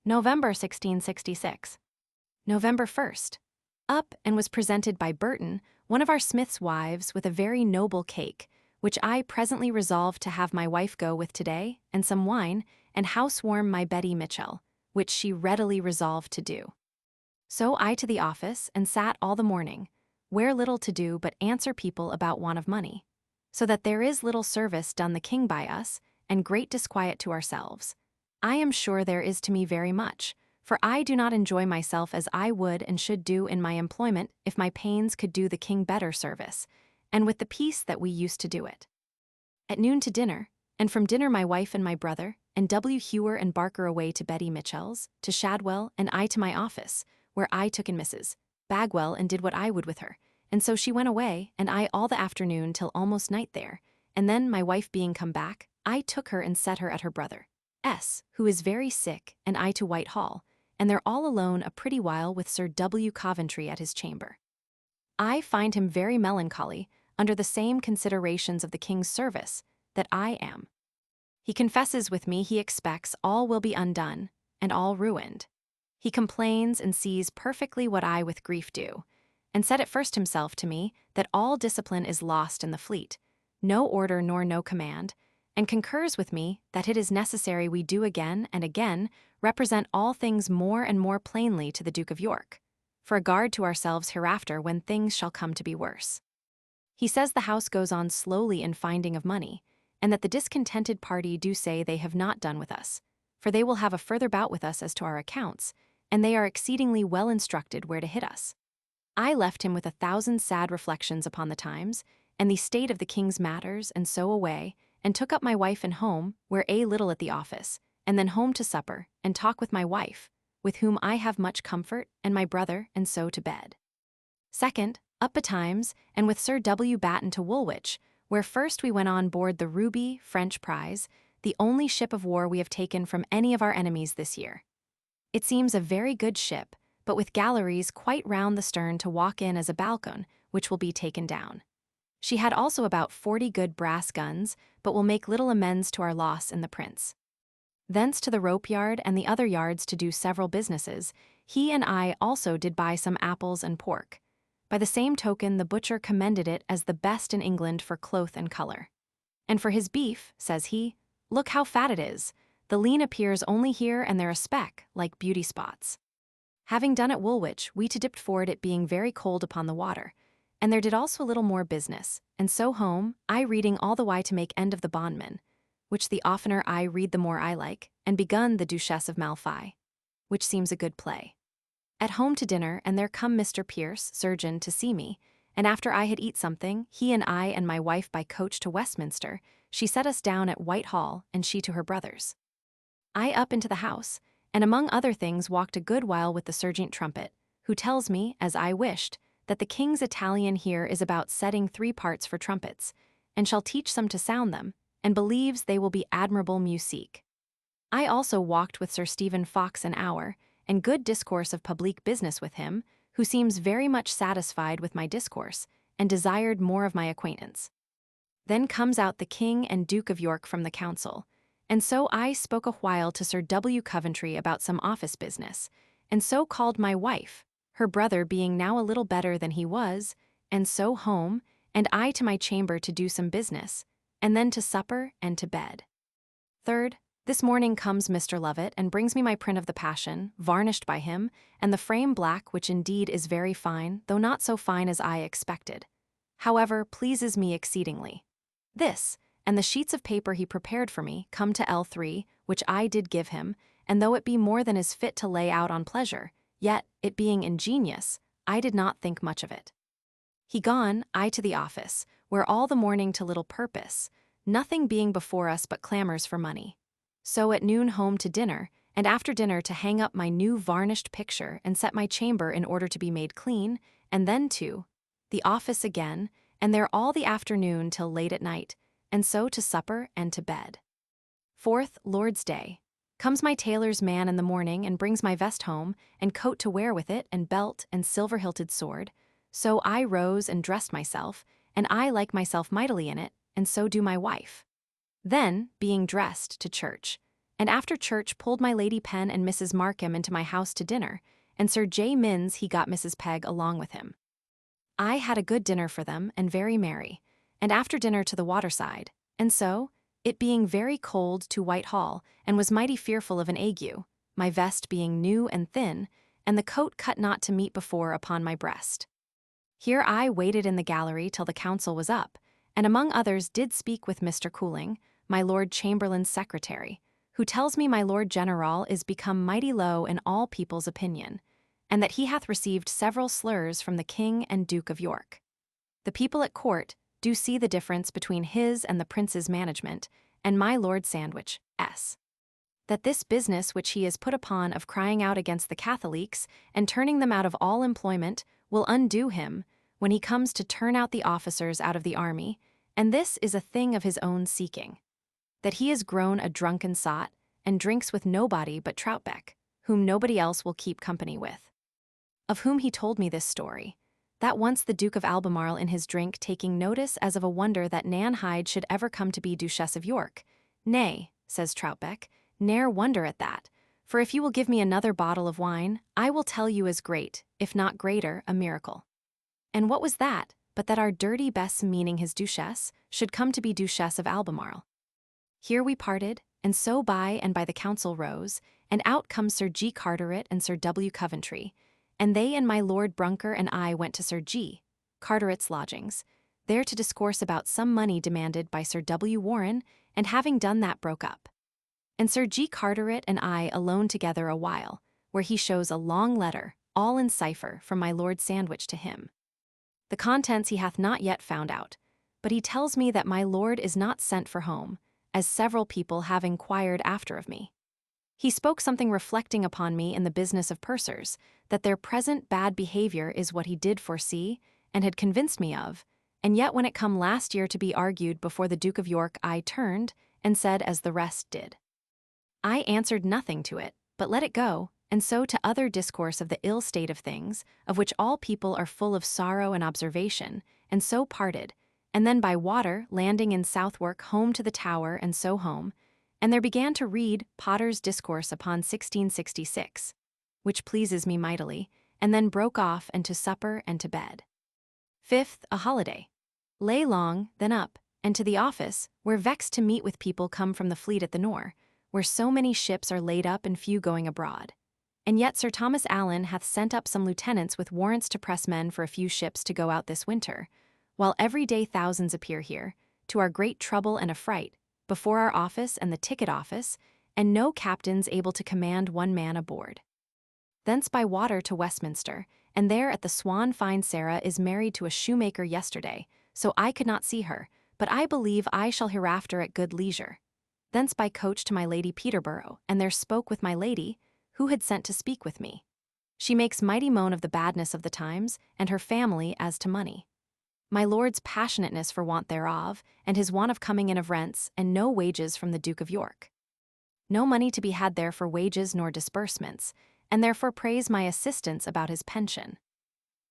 November 1666. November 1st. Up and was presented by Burton, one of our smith's wives, with a very noble cake, which I presently resolved to have my wife go with today, and some wine, and housewarm my Betty Mitchell, which she readily resolved to do. So I to the office, and sat all the morning, where little to do but answer people about want of money, so that there is little service done the king by us, and great disquiet to ourselves. I am sure there is to me very much, for I do not enjoy myself as I would and should do in my employment if my pains could do the king better service, and with the peace that we used to do it. At noon to dinner, and from dinner my wife and my brother, and W. Hewer and Barker away to Betty Mitchell's, to Shadwell, and I to my office, where I took in Mrs. Bagwell and did what I would with her, and so she went away, and I all the afternoon till almost night there, and then my wife being come back, I took her and set her at her brother S., who is very sick, and I to Whitehall, and they're all alone a pretty while with Sir W. Coventry at his chamber. I find him very melancholy, under the same considerations of the king's service, that I am. He confesses with me he expects all will be undone, and all ruined. He complains and sees perfectly what I with grief do, and said at first himself to me that all discipline is lost in the fleet, no order nor no command, and concurs with me that it is necessary we do again and again represent all things more and more plainly to the Duke of York, for a guard to ourselves hereafter when things shall come to be worse. He says the house goes on slowly in finding of money, and that the discontented party do say they have not done with us, for they will have a further bout with us as to our accounts, and they are exceedingly well instructed where to hit us. I left him with 1,000 sad reflections upon the times, and the state of the king's matters, and so away, and took up my wife and home, where a little at the office, and then home to supper, and talk with my wife, with whom I have much comfort, and my brother, and so to bed. Second, up betimes, and with Sir W. Batten to Woolwich, where first we went on board the Ruby, French prize, the only ship of war we have taken from any of our enemies this year. It seems a very good ship, but with galleries quite round the stern to walk in as a balcony, which will be taken down. She had also about 40 good brass guns, but will make little amends to our loss in the Prince. Thence to the rope yard and the other yards to do several businesses, he and I also did buy some apples and pork. By the same token the butcher commended it as the best in England for cloth and colour. And for his beef, says he, look how fat it is, the lean appears only here and there a speck, like beauty spots. Having done at Woolwich, we to dipped forward it being very cold upon the water, and there did also a little more business, and so home, I reading all the while to make end of the bondman, which the oftener I read the more I like, and begun the Duchess of Malfi, which seems a good play. At home to dinner, and there come Mr. Pierce, surgeon, to see me, and after I had eat something, he and I and my wife by coach to Westminster, she set us down at Whitehall, and she to her brother's. I up into the house, and among other things walked a good while with the sergeant trumpet, who tells me, as I wished, that the king's Italian here is about setting 3 parts for trumpets, and shall teach some to sound them, and believes they will be admirable musique. I also walked with Sir Stephen Fox an hour, and good discourse of public business with him, who seems very much satisfied with my discourse, and desired more of my acquaintance. Then comes out the King and Duke of York from the council, and so I spoke a while to Sir W. Coventry about some office business, and so called my wife, her brother being now a little better than he was, and so home, and I to my chamber to do some business, and then to supper and to bed. Third, this morning comes Mr. Lovett and brings me my print of the Passion, varnished by him, and the frame black, which indeed is very fine, though not so fine as I expected. However, pleases me exceedingly. This, and the sheets of paper he prepared for me, come to L3, which I did give him, and though it be more than is fit to lay out on pleasure, yet, it being ingenious, I did not think much of it. He gone, I to the office, where all the morning to little purpose, nothing being before us but clamours for money. So at noon home to dinner, and after dinner to hang up my new varnished picture and set my chamber in order to be made clean, and then to the office again, and there all the afternoon till late at night, and so to supper and to bed. Fourth, Lord's Day. Comes my tailor's man in the morning and brings my vest home, and coat to wear with it, and belt, and silver-hilted sword. So I rose and dressed myself, and I like myself mightily in it, and so do my wife. Then, being dressed, to church, and after church pulled my Lady Penn and Mrs. Markham into my house to dinner, and Sir J. Minns he got Mrs. Pegg along with him. I had a good dinner for them, and very merry, and after dinner to the waterside, and so, it being very cold to Whitehall, and was mighty fearful of an ague, my vest being new and thin, and the coat cut not to meet before upon my breast. Here I waited in the gallery till the council was up, and among others did speak with Mr. Cooling, my Lord Chamberlain's secretary, who tells me my Lord General is become mighty low in all people's opinion, and that he hath received several slurs from the King and Duke of York. The people at court do see the difference between his and the prince's management, and my Lord Sandwich, S. That this business which he is put upon of crying out against the Catholics and turning them out of all employment will undo him when he comes to turn out the officers out of the army, and this is a thing of his own seeking. That he is grown a drunken sot, and drinks with nobody but Troutbeck, whom nobody else will keep company with. Of whom he told me this story, that once the Duke of Albemarle in his drink taking notice as of a wonder that Nan Hyde should ever come to be Duchess of York. Nay, says Troutbeck, ne'er wonder at that, for if you will give me another bottle of wine, I will tell you as great, if not greater, a miracle. And what was that, but that our dirty Bess, meaning his Duchess, should come to be Duchess of Albemarle? Here we parted, and so by and by the council rose, and out comes Sir G. Carteret and Sir W. Coventry, and they and my Lord Brunker and I went to Sir G. Carteret's lodgings, there to discourse about some money demanded by Sir W. Warren, and having done that broke up. And Sir G. Carteret and I alone together a while, where he shows a long letter, all in cipher, from my Lord Sandwich to him. The contents he hath not yet found out, but he tells me that my lord is not sent for home, as several people have inquired after of me. He spoke something reflecting upon me in the business of pursers, that their present bad behavior is what he did foresee, and had convinced me of, And yet when it come last year to be argued before the Duke of York, I turned and said as the rest did. I answered nothing to it, but let it go, and so to other discourse of the ill state of things, of which all people are full of sorrow and observation, and so parted, and then by water landing in Southwark home to the Tower and so home, and there began to read Potter's Discourse upon 1666, which pleases me mightily, and then broke off and to supper and to bed. 5th, a holiday. Lay long, then up, and to the office, where vexed to meet with people come from the fleet at the Nore, where so many ships are laid up and few going abroad. And yet Sir Thomas Allen hath sent up some lieutenants with warrants to press men for a few ships to go out this winter, while every day thousands appear here, to our great trouble and affright, before our office and the ticket office, and no captains able to command one man aboard. Thence by water to Westminster, and there at the Swan find Sarah is married to a shoemaker yesterday, so I could not see her, but I believe I shall hereafter at good leisure. Thence by coach to my Lady Peterborough, and there spoke with my lady, who had sent to speak with me. She makes mighty moan of the badness of the times, and her family as to money. My lord's passionateness for want thereof, and his want of coming in of rents, and no wages from the Duke of York. No money to be had there for wages nor disbursements, and therefore praise my assistance about his pension.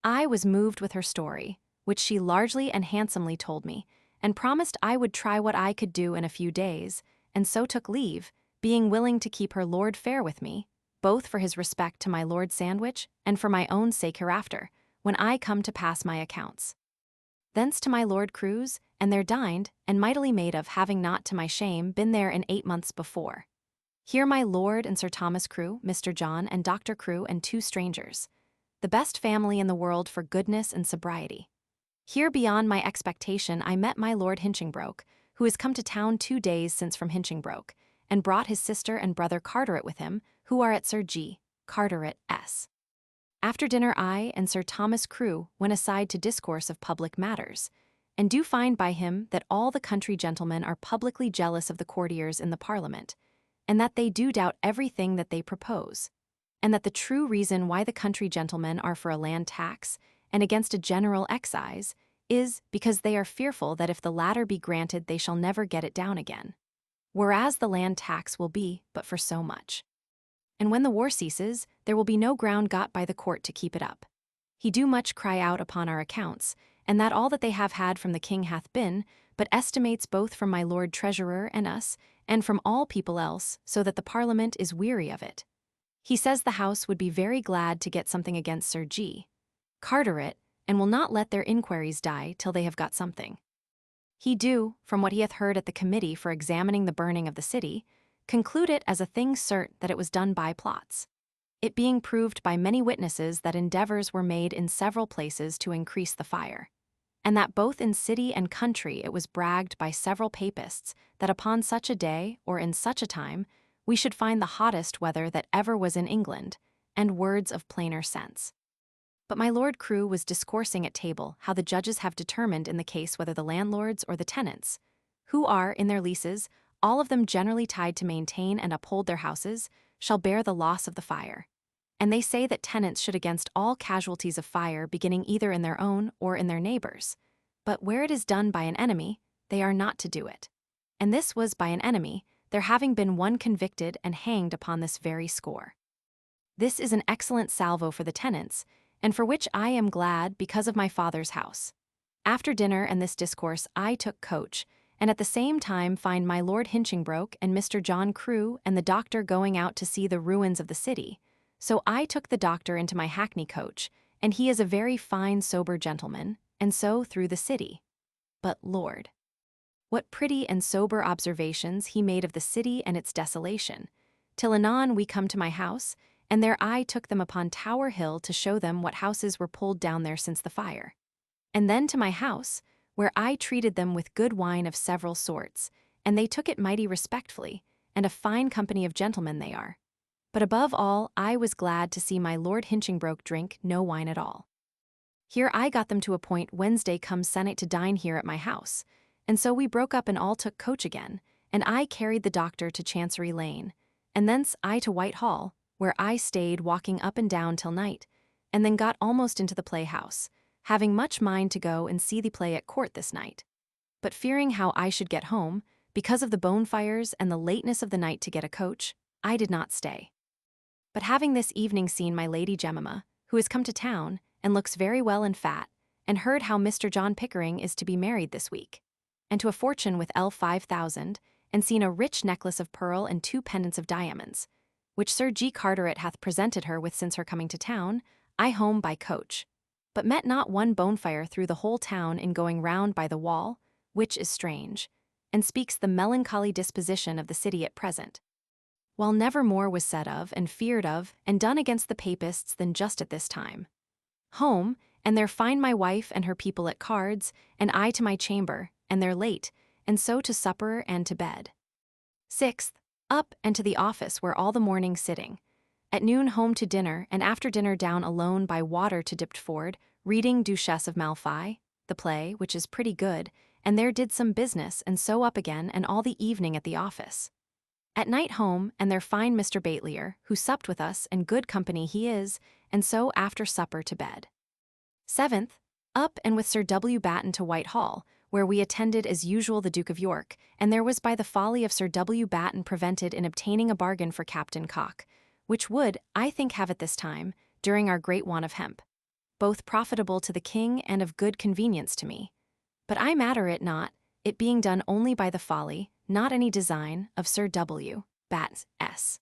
I was moved with her story, which she largely and handsomely told me, and promised I would try what I could do in a few days, and so took leave, being willing to keep her lord fair with me, both for his respect to my Lord Sandwich and for my own sake hereafter, when I come to pass my accounts. Thence to my Lord Crewe's, and there dined, and mightily made of having not to my shame been there in 8 months before. Here my Lord and Sir Thomas Crewe, Mr. John and Dr. Crewe, and 2 strangers, the best family in the world for goodness and sobriety. Here beyond my expectation I met my Lord Hinchingbrooke, who is come to town 2 days since from Hinchingbrooke, and brought his sister and brother Carteret with him, who are at Sir G. Carteret's. After dinner I and Sir Thomas Crewe went aside to discourse of public matters, and do find by him that all the country gentlemen are publicly jealous of the courtiers in the Parliament, and that they do doubt everything that they propose, and that the true reason why the country gentlemen are for a land tax and against a general excise is because they are fearful that if the latter be granted they shall never get it down again, whereas the land tax will be but for so much. And when the war ceases, there will be no ground got by the court to keep it up. He do much cry out upon our accounts, and that all that they have had from the king hath been, but estimates both from my Lord Treasurer and us, and from all people else, so that the Parliament is weary of it. He says the House would be very glad to get something against Sir G. Carteret, and will not let their inquiries die till they have got something. He do, from what he hath heard at the committee for examining the burning of the city, conclude it as a thing cert that it was done by plots, it being proved by many witnesses that endeavors were made in several places to increase the fire, and that both in city and country it was bragged by several papists that upon such a day or in such a time we should find the hottest weather that ever was in England, and words of plainer sense. But my Lord Crewe was discoursing at table how the judges have determined in the case whether the landlords or the tenants, who are, in their leases, all of them generally tied to maintain and uphold their houses, shall bear the loss of the fire. And they say that tenants should against all casualties of fire beginning either in their own or in their neighbors, but where it is done by an enemy, they are not to do it. And this was by an enemy, there having been one convicted and hanged upon this very score. This is an excellent salvo for the tenants, and for which I am glad because of my father's house. After dinner and this discourse I took coach, and at the same time find my Lord Hinchingbrooke and Mr. John Crewe and the doctor going out to see the ruins of the city. So I took the doctor into my hackney coach, and he is a very fine sober gentleman, and so through the city. But Lord, what pretty and sober observations he made of the city and its desolation, till anon we come to my house, and there I took them upon Tower Hill to show them what houses were pulled down there since the fire. And then to my house, where I treated them with good wine of several sorts, and they took it mighty respectfully, and a fine company of gentlemen they are. But above all, I was glad to see my Lord Hinchingbrooke drink no wine at all. Here I got them to appoint Wednesday come Senate to dine here at my house, and so we broke up and all took coach again, and I carried the doctor to Chancery Lane, and thence I to Whitehall, where I stayed walking up and down till night, and then got almost into the playhouse, having much mind to go and see the play at court this night. But fearing how I should get home, because of the bonfires and the lateness of the night to get a coach, I did not stay. But having this evening seen my Lady Jemima, who is come to town, and looks very well and fat, and heard how Mr. John Pickering is to be married this week, and to a fortune with L5,000, and seen a rich necklace of pearl and 2 pendants of diamonds, which Sir G. Carteret hath presented her with since her coming to town, I home by coach, but met not one bonfire through the whole town in going round by the wall, which is strange, and speaks the melancholy disposition of the city at present. While never more was said of, and feared of, and done against the papists than just at this time. Home, and there find my wife and her people at cards, and I to my chamber, and there late, and so to supper and to bed. 6th, up and to the office where all the morning sitting. At noon home to dinner, and after dinner down alone by water to Diptford, reading Duchess of Malfi, the play, which is pretty good, and there did some business, and so up again, and all the evening at the office. At night home, and there find Mr. Batelier, who supped with us, and good company he is, and so after supper to bed. 7th, up and with Sir W. Batten to Whitehall, where we attended as usual the Duke of York, and there was by the folly of Sir W. Batten prevented in obtaining a bargain for Captain Cock, which would, I think, have at this time, during our great want of hemp, both profitable to the king and of good convenience to me. But I matter it not, it being done only by the folly, not any design, of Sir W. Batten S.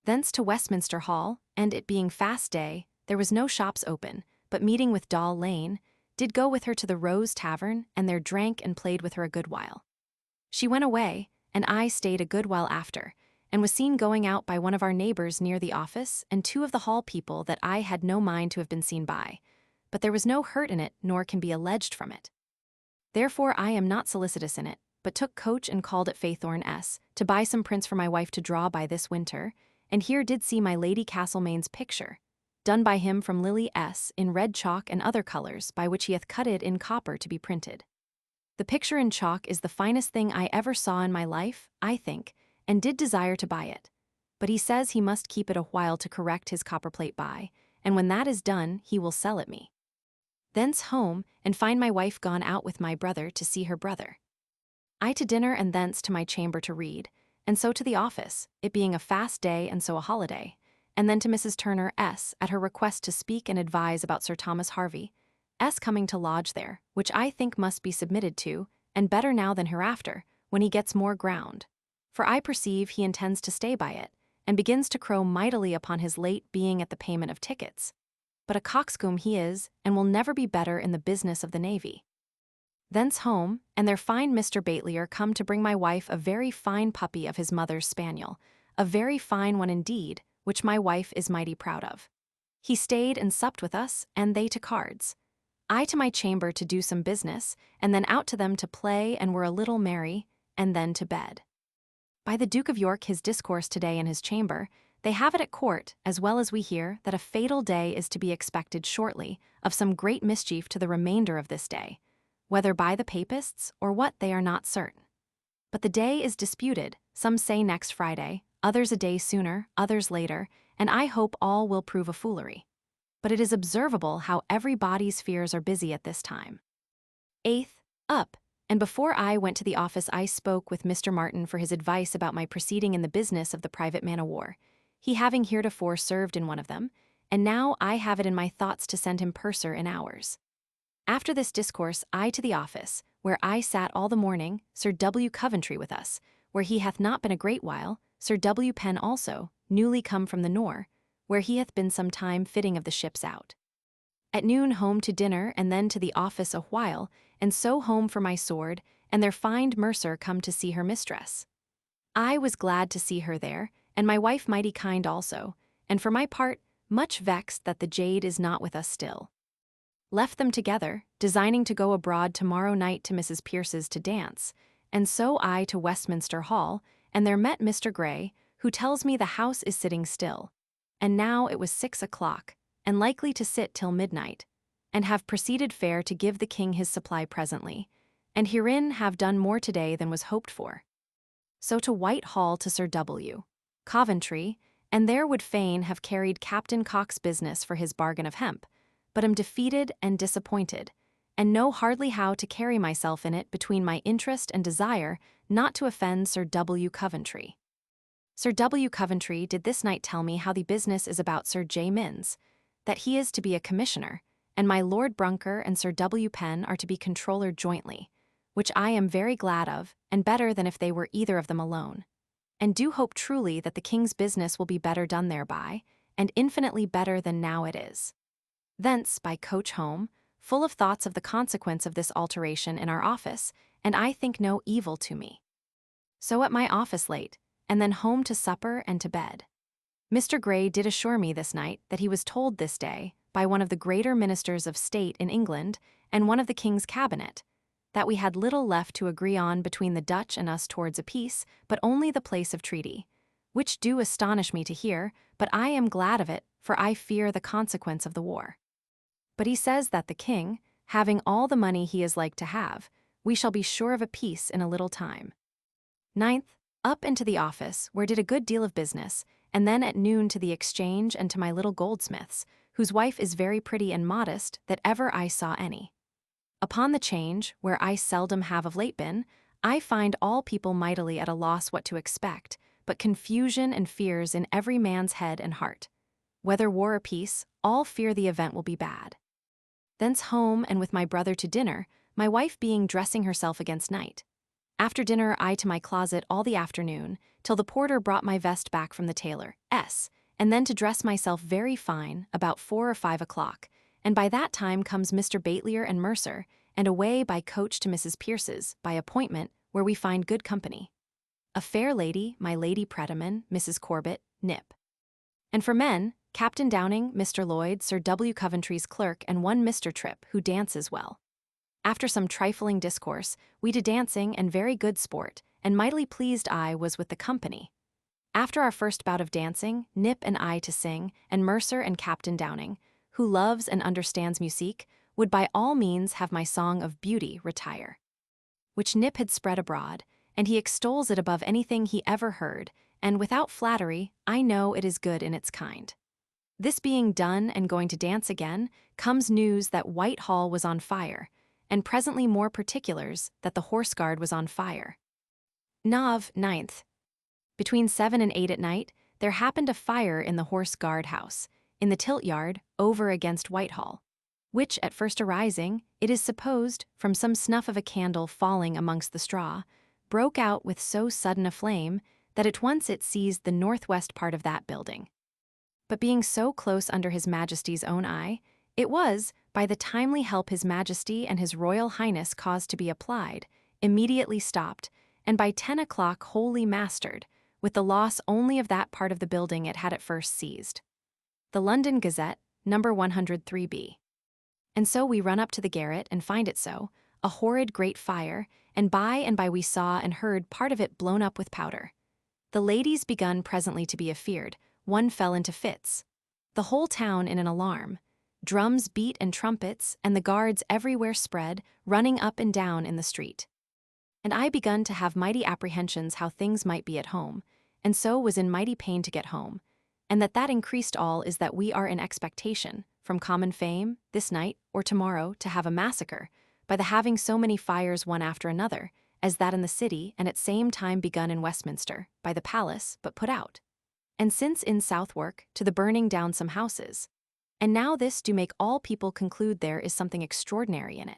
Thence to Westminster Hall, and it being fast day, there was no shops open, but meeting with Doll Lane, did go with her to the Rose Tavern, and there drank and played with her a good while. She went away, and I stayed a good while after, and was seen going out by one of our neighbors near the office, and 2 of the hall people that I had no mind to have been seen by, but there was no hurt in it, nor can be alleged from it. Therefore I am not solicitous in it, but took coach and called at Faithorn S. to buy some prints for my wife to draw by this winter, and here did see my Lady Castlemaine's picture, done by him from Lily S. in red chalk and other colors, by which he hath cut it in copper to be printed. The picture in chalk is the finest thing I ever saw in my life, I think, and did desire to buy it. But he says he must keep it a while to correct his copperplate by, and when that is done, he will sell it me. Thence home, and find my wife gone out with my brother to see her brother. I to dinner, and thence to my chamber to read, and so to the office, it being a fast day and so a holiday, and then to Mrs. Turner S. at her request to speak and advise about Sir Thomas Harvey S. coming to lodge there, which I think must be submitted to, and better now than hereafter, when he gets more ground. For I perceive he intends to stay by it, and begins to crow mightily upon his late being at the payment of tickets. But a coxcomb he is, and will never be better in the business of the navy. Thence home, and there find Mr. Batelier come to bring my wife a very fine puppy of his mother's spaniel, a very fine one indeed, which my wife is mighty proud of. He stayed and supped with us, and they to cards. I to my chamber to do some business, and then out to them to play, and were a little merry, and then to bed. By the Duke of York his discourse today in his chamber, they have it at court, as well as we hear, that a fatal day is to be expected shortly, of some great mischief to the remainder of this day, whether by the papists or what they are not certain. But the day is disputed, some say next Friday, others a day sooner, others later, and I hope all will prove a foolery. But it is observable how everybody's fears are busy at this time. 8th, up, and before I went to the office I spoke with Mr. Martin for his advice about my proceeding in the business of the private man-of-war, he having heretofore served in one of them, and now I have it in my thoughts to send him purser in ours. After this discourse I to the office, where I sat all the morning, Sir W. Coventry with us, where he hath not been a great while, Sir W. Penn also, newly come from the Nore, where he hath been some time fitting of the ships out. At noon home to dinner, and then to the office a while, and so home for my sword, and there find Mercer come to see her mistress. I was glad to see her there, and my wife mighty kind also, and for my part, much vexed that the jade is not with us still. Left them together, designing to go abroad tomorrow night to Mrs. Pierce's to dance, and so I to Westminster Hall, and there met Mr. Gray, who tells me the house is sitting still, and now it was 6 o'clock, and likely to sit till midnight, and have proceeded fair to give the king his supply presently, and herein have done more today than was hoped for. So to Whitehall to Sir W. Coventry, and there would fain have carried Captain Cock's business for his bargain of hemp, but am defeated and disappointed, and know hardly how to carry myself in it between my interest and desire not to offend Sir W. Coventry. Sir W. Coventry did this night tell me how the business is about Sir J. Minns, that he is to be a commissioner, and my Lord Brunker and Sir W. Penn are to be controller jointly, which I am very glad of, and better than if they were either of them alone. And do hope truly that the king's business will be better done thereby, and infinitely better than now it is. Thence by coach home, full of thoughts of the consequence of this alteration in our office, and I think no evil to me. So at my office late, and then home to supper and to bed. Mr. Gray did assure me this night that he was told this day, by one of the greater ministers of state in England and one of the king's cabinet, that we had little left to agree on between the Dutch and us towards a peace, but only the place of treaty, which do astonish me to hear, but I am glad of it, for I fear the consequence of the war. But he says that the king, having all the money he is like to have, we shall be sure of a peace in a little time. 9th, up into the office, where did a good deal of business, and then at noon to the exchange and to my little goldsmith's, whose wife is very pretty and modest that ever I saw any. Upon the change, where I seldom have of late been, I find all people mightily at a loss what to expect, but confusion and fears in every man's head and heart. Whether war or peace, all fear the event will be bad. Thence home and with my brother to dinner, my wife being dressing herself against night. After dinner I to my closet all the afternoon, till the porter brought my vest back from the tailor, and then to dress myself very fine, about 4 or 5 o'clock, and by that time comes Mr. Batelier and Mercer, and away by coach to Mrs. Pierce's, by appointment, where we find good company. A fair lady, my Lady Pretyman, Mrs. Corbet, Nip. And for men, Captain Downing, Mr. Lloyd, Sir W. Coventry's clerk, and one Mr. Tripp, who dances well. After some trifling discourse, we to dancing and very good sport, and mightily pleased I was with the company. After our first bout of dancing, Nip and I to sing, and Mercer and Captain Downing, who loves and understands musique, would by all means have my song of beauty retire, which Nip had spread abroad, and he extols it above anything he ever heard, and without flattery, I know it is good in its kind. This being done and going to dance again, comes news that Whitehall was on fire, and presently more particulars that the Horse Guard was on fire. Nov. 9th. Between 7 and 8 at night, there happened a fire in the Horse Guard house, in the tilt yard, over against Whitehall, which, at first arising, it is supposed, from some snuff of a candle falling amongst the straw, broke out with so sudden a flame that at once it seized the northwest part of that building. But being so close under His Majesty's own eye, it was, by the timely help His Majesty and His Royal Highness caused to be applied, immediately stopped, and by 10 o'clock wholly mastered, with the loss only of that part of the building it had at first seized. The London Gazette, number 103b. And so we run up to the garret and find it so, a horrid great fire, and by we saw and heard part of it blown up with powder. The ladies begun presently to be afeard, one fell into fits. The whole town in an alarm. Drums beat and trumpets, and the guards everywhere spread, running up and down in the street. And I begun to have mighty apprehensions how things might be at home, and so was in mighty pain to get home, and that increased all is that we are in expectation, from common fame, this night or tomorrow, to have a massacre, by the having so many fires one after another, as that in the city, and at same time begun in Westminster, by the palace, but put out. And since in Southwark, to the burning down some houses. And now this do make all people conclude there is something extraordinary in it.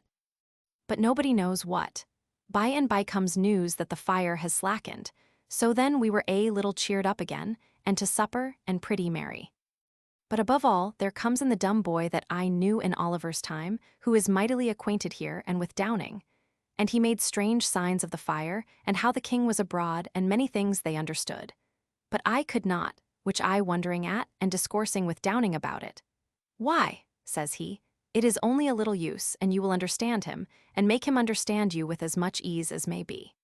But nobody knows what. By and by comes news that the fire has slackened, so then we were a little cheered up again, and to supper and pretty merry. But above all, there comes in the dumb boy that I knew in Oliver's time, who is mightily acquainted here and with Downing. And he made strange signs of the fire, and how the king was abroad, and many things they understood. But I could not, which I wondering at, and discoursing with Downing about it. Why, says he, it is only a little use, and you will understand him, and make him understand you with as much ease as may be.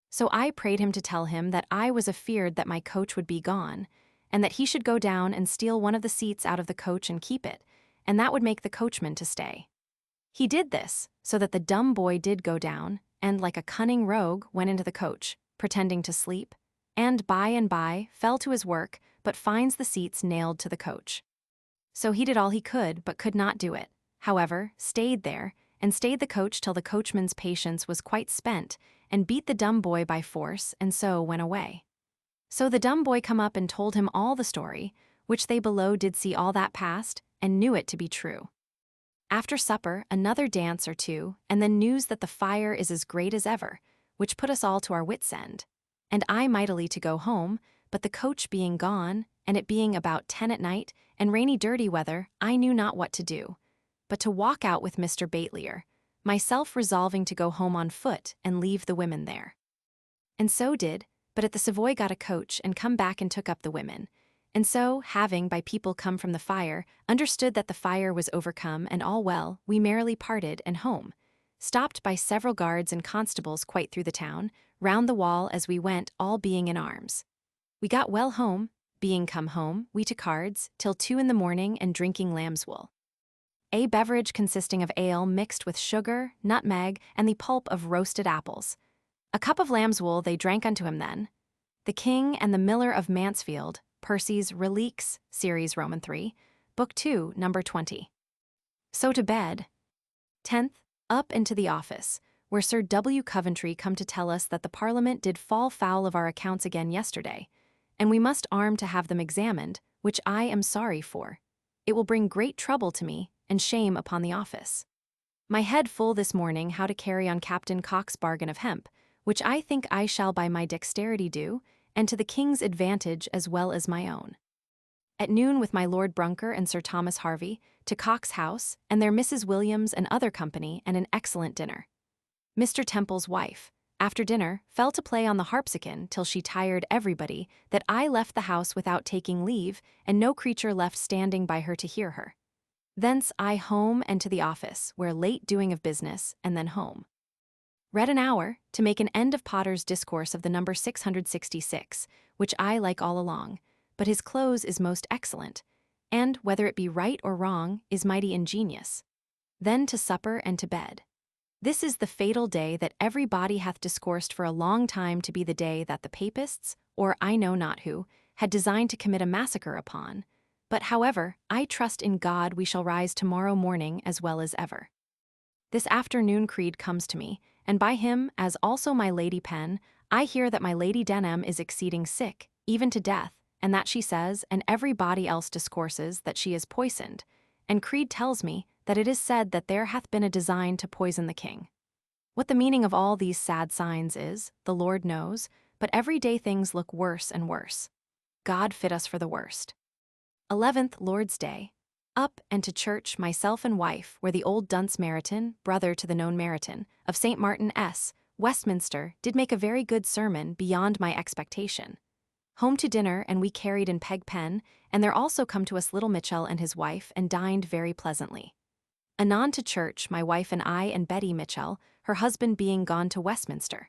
So I prayed him to tell him that I was afeard that my coach would be gone, and that he should go down and steal one of the seats out of the coach and keep it, and that would make the coachman to stay. He did this, so that the dumb boy did go down, and like a cunning rogue went into the coach, pretending to sleep, and by fell to his work, but finds the seats nailed to the coach. So he did all he could, but could not do it. However, stayed there, and stayed the coach till the coachman's patience was quite spent, and beat the dumb boy by force, and so went away. So the dumb boy come up and told him all the story, which they below did see all that passed, and knew it to be true. After supper, another dance or two, and then news that the fire is as great as ever, which put us all to our wits' end. And I mightily to go home, but the coach being gone, and it being about 10 at night, and rainy dirty weather, I knew not what to do, but to walk out with Mr. Batelier, myself resolving to go home on foot and leave the women there. And so did, but at the Savoy got a coach and come back and took up the women. And so, having by people come from the fire, understood that the fire was overcome and all well, we merrily parted and home, stopped by several guards and constables quite through the town, round the wall as we went, all being in arms. We got well home, being come home, we to cards, till 2 in the morning and drinking lamb's wool. A beverage consisting of ale mixed with sugar, nutmeg, and the pulp of roasted apples. A cup of lamb's wool they drank unto him then. The King and the Miller of Mansfield, Percy's Reliques, Series Roman 3, Book 2, Number 20. So to bed. 10th, up into the office, where Sir W. Coventry come to tell us that the Parliament did fall foul of our accounts again yesterday, and we must arm to have them examined, which I am sorry for. It will bring great trouble to me, and shame upon the office. My head full this morning how to carry on Captain Cock's bargain of hemp, which I think I shall by my dexterity do, and to the King's advantage as well as my own. At noon with my Lord Brunker and Sir Thomas Harvey, to Cock's house, and their Mrs. Williams and other company, and an excellent dinner. Mr. Temple's wife, after dinner, fell to play on the harpsichon till she tired everybody, that I left the house without taking leave, and no creature left standing by her to hear her. Thence I home and to the office, where late doing of business, and then home. Read an hour, to make an end of Potter's discourse of the number 666, which I like all along, but his close is most excellent, and, whether it be right or wrong, is mighty ingenious. Then to supper and to bed. This is the fatal day that every body hath discoursed for a long time to be the day that the Papists, or I know not who, had designed to commit a massacre upon. But however, I trust in God we shall rise tomorrow morning as well as ever. This afternoon creed comes to me, and by him, as also my Lady Pen, I hear that my Lady Denham is exceeding sick, even to death, and that she says, and every body else discourses, that she is poisoned, and creed tells me that it is said that there hath been a design to poison the king. What the meaning of all these sad signs is, the Lord knows, but every day things look worse and worse. God fit us for the worst. 11th Lord's Day. Up and to church, myself and wife, where the old Dunce Meriton, brother to the known Meriton, of St. Martin S., Westminster, did make a very good sermon beyond my expectation. Home to dinner, and we carried in Peg Pen, and there also come to us little Mitchell and his wife, and dined very pleasantly. Anon to church, my wife and I and Betty Mitchell, her husband being gone to Westminster.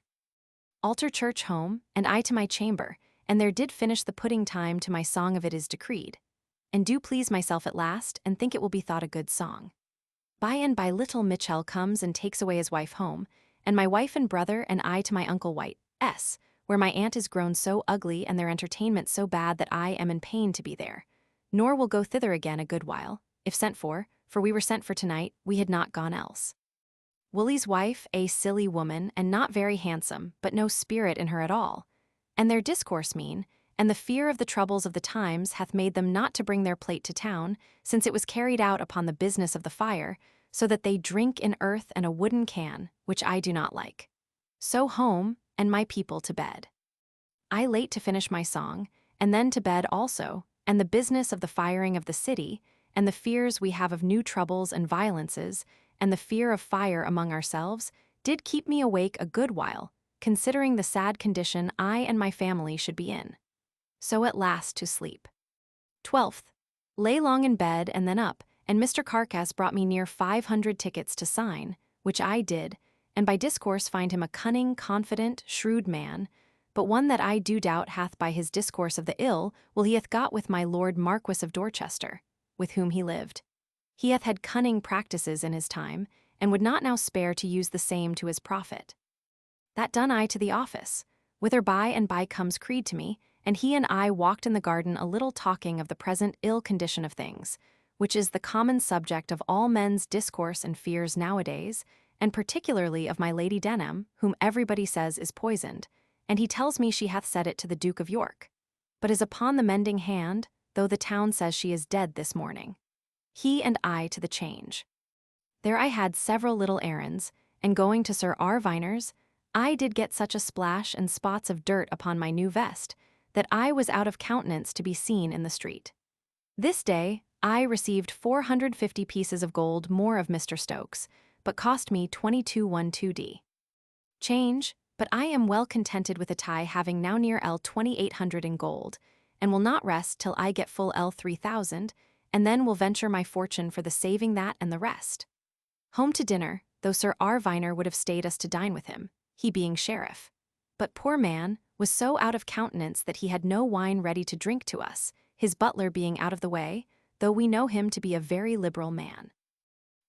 Altar church home, and I to my chamber, and there did finish the pudding time to my song of It Is Decreed. And do please myself at last, and think it will be thought a good song. By and by little Mitchell comes and takes away his wife home, and my wife and brother and I to my Uncle White, S., where my aunt is grown so ugly and their entertainment so bad that I am in pain to be there, nor will go thither again a good while, if sent for we were sent for tonight, we had not gone else. Woolly's wife, a silly woman, and not very handsome, but no spirit in her at all, and their discourse mean, and the fear of the troubles of the times hath made them not to bring their plate to town, since it was carried out upon the business of the fire, so that they drink in earth and a wooden can, which I do not like. So home, and my people to bed. I late to finish my song, and then to bed also, and the business of the firing of the city, and the fears we have of new troubles and violences, and the fear of fire among ourselves, did keep me awake a good while, considering the sad condition I and my family should be in. So at last to sleep. 12th. Lay long in bed and then up, and Mr. Carcass brought me near 500 tickets to sign, which I did, and by discourse find him a cunning, confident, shrewd man, but one that I do doubt hath by his discourse of the ill will he hath got with my Lord Marquess of Dorchester, with whom he lived. He hath had cunning practices in his time, and would not now spare to use the same to his profit. That done I to the office, whither by and by comes Creed to me, and he and I walked in the garden a little talking of the present ill condition of things, which is the common subject of all men's discourse and fears nowadays, and particularly of my Lady Denham, whom everybody says is poisoned, and he tells me she hath said it to the Duke of York, but is upon the mending hand, though the town says she is dead this morning. He and I to the change. There I had several little errands, and going to Sir R. Viner's, I did get such a splash and spots of dirt upon my new vest, that I was out of countenance to be seen in the street. This day, I received 450 pieces of gold more of Mr. Stokes, but cost me 2212d. Change, but I am well contented with a tie having now near L 2800 in gold, and will not rest till I get full L 3000, and then will venture my fortune for the saving that and the rest. Home to dinner, though Sir R. Viner would have stayed us to dine with him, he being sheriff. But poor man was so out of countenance that he had no wine ready to drink to us, his butler being out of the way, though we know him to be a very liberal man.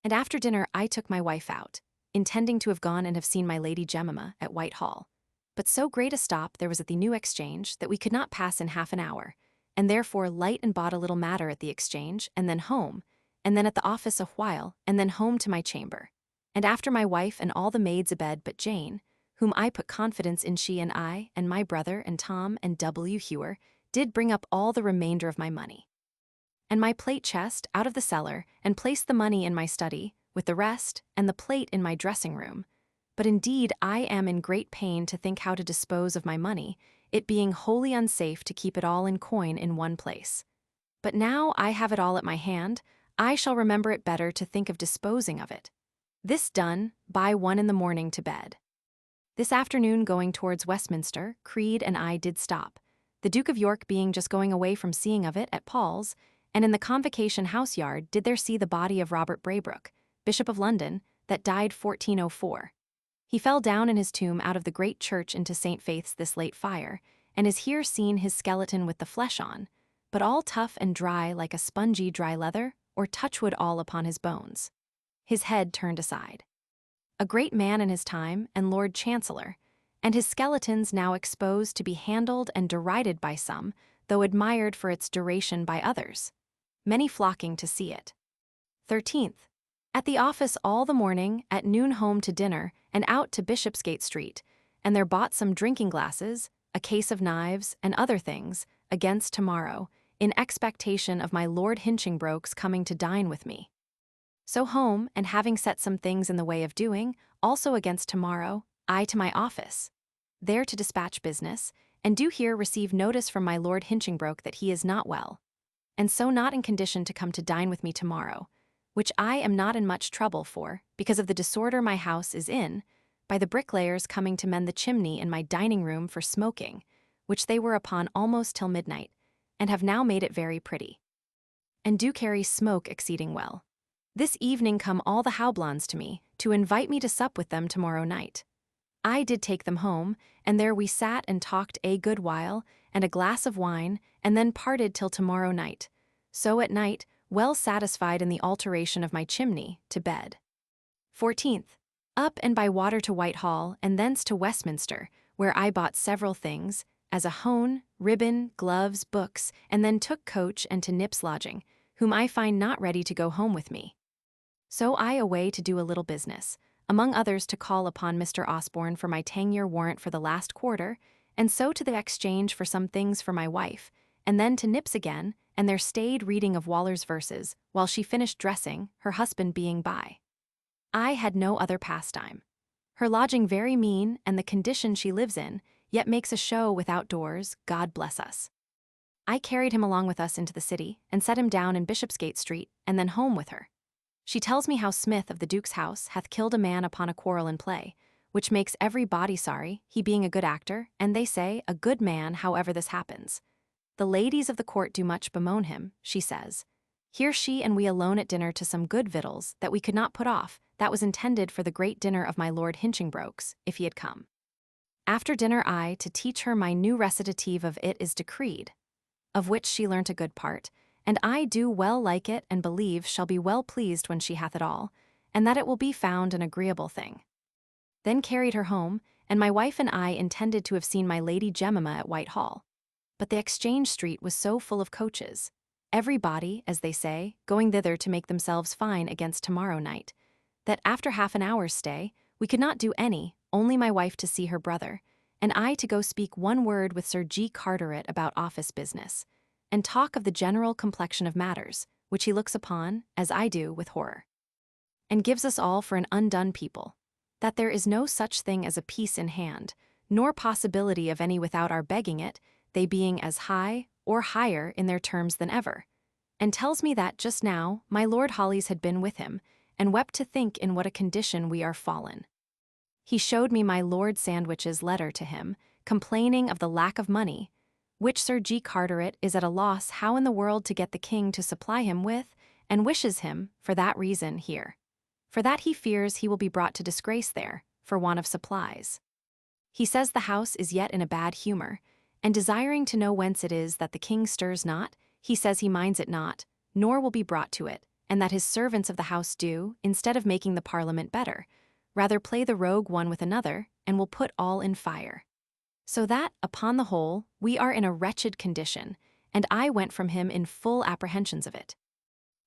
And after dinner I took my wife out, intending to have gone and have seen my Lady Jemima at Whitehall. But so great a stop there was at the New Exchange that we could not pass in half an hour, and therefore light and bought a little matter at the Exchange, and then home, and then at the office a while, and then home to my chamber. And after my wife and all the maids abed but Jane, whom I put confidence in, she and I, and my brother and Tom and W. Hewer, did bring up all the remainder of my money. And my plate chest out of the cellar, and placed the money in my study, with the rest, and the plate in my dressing room. But indeed I am in great pain to think how to dispose of my money, it being wholly unsafe to keep it all in coin in one place. But now I have it all at my hand, I shall remember it better to think of disposing of it. This done, by 1 in the morning to bed. This afternoon going towards Westminster, Creed and I did stop, the Duke of York being just going away from seeing of it at Paul's, and in the Convocation House yard did there see the body of Robert Braybrooke, Bishop of London, that died 1404. He fell down in his tomb out of the great church into St. Faith's this late fire, and is here seen his skeleton with the flesh on, but all tough and dry like a spongy dry leather, or touchwood all upon his bones. His head turned aside. A great man in his time, and Lord Chancellor, and his skeletons now exposed to be handled and derided by some, though admired for its duration by others, many flocking to see it. 13th. At the office all the morning, at noon home to dinner, and out to Bishopsgate Street, and there bought some drinking glasses, a case of knives, and other things, against tomorrow, in expectation of my Lord Hinchingbroke's coming to dine with me. So home, and having set some things in the way of doing, also against tomorrow, I to my office, there to dispatch business, and do here receive notice from my Lord Hinchingbroke that he is not well, and so not in condition to come to dine with me tomorrow, which I am not in much trouble for, because of the disorder my house is in, by the bricklayers coming to mend the chimney in my dining room for smoking, which they were upon almost till midnight, and have now made it very pretty, and do carry smoke exceeding well. This evening come all the Howblons to me, to invite me to sup with them tomorrow night. I did take them home, and there we sat and talked a good while, and a glass of wine, and then parted till tomorrow night. So at night, well satisfied in the alteration of my chimney, to bed. 14th. Up and by water to Whitehall, and thence to Westminster, where I bought several things, as a hone, ribbon, gloves, books, and then took coach and to Nip's lodging, whom I find not ready to go home with me. So I away to do a little business, among others to call upon Mr. Osborne for my 10-year warrant for the last quarter, and so to the Exchange for some things for my wife, and then to Nip's again, and there stayed reading of Waller's verses, while she finished dressing, her husband being by. I had no other pastime. Her lodging very mean, and the condition she lives in, yet makes a show without doors, God bless us. I carried him along with us into the city, and set him down in Bishopsgate Street, and then home with her. She tells me how Smith of the Duke's house hath killed a man upon a quarrel in play, which makes every body sorry, he being a good actor, and they say, a good man however this happens. The ladies of the court do much bemoan him, she says. Here she and we alone at dinner to some good victuals that we could not put off, that was intended for the great dinner of my Lord Hinchingbroke's, if he had come. After dinner I to teach her my new recitative of It is Decreed, of which she learnt a good part, and I do well like it and believe shall be well pleased when she hath it all, and that it will be found an agreeable thing. Then carried her home, and my wife and I intended to have seen my Lady Jemima at Whitehall. But the Exchange Street was so full of coaches, everybody, as they say, going thither to make themselves fine against tomorrow night, that after half an hour's stay, we could not do any, only my wife to see her brother, and I to go speak one word with Sir G. Carteret about office business, and talk of the general complexion of matters, which he looks upon, as I do, with horror, and gives us all for an undone people, that there is no such thing as a peace in hand, nor possibility of any without our begging it, they being as high or higher in their terms than ever, and tells me that just now my Lord Hollies had been with him, and wept to think in what a condition we are fallen. He showed me my Lord Sandwich's letter to him, complaining of the lack of money, which Sir G. Carteret is at a loss how in the world to get the king to supply him with, and wishes him, for that reason, here. For that he fears he will be brought to disgrace there, for want of supplies. He says the house is yet in a bad humor, and desiring to know whence it is that the king stirs not, he says he minds it not, nor will be brought to it, and that his servants of the house do, instead of making the parliament better, rather play the rogue one with another, and will put all in fire. So that, upon the whole, we are in a wretched condition, and I went from him in full apprehensions of it.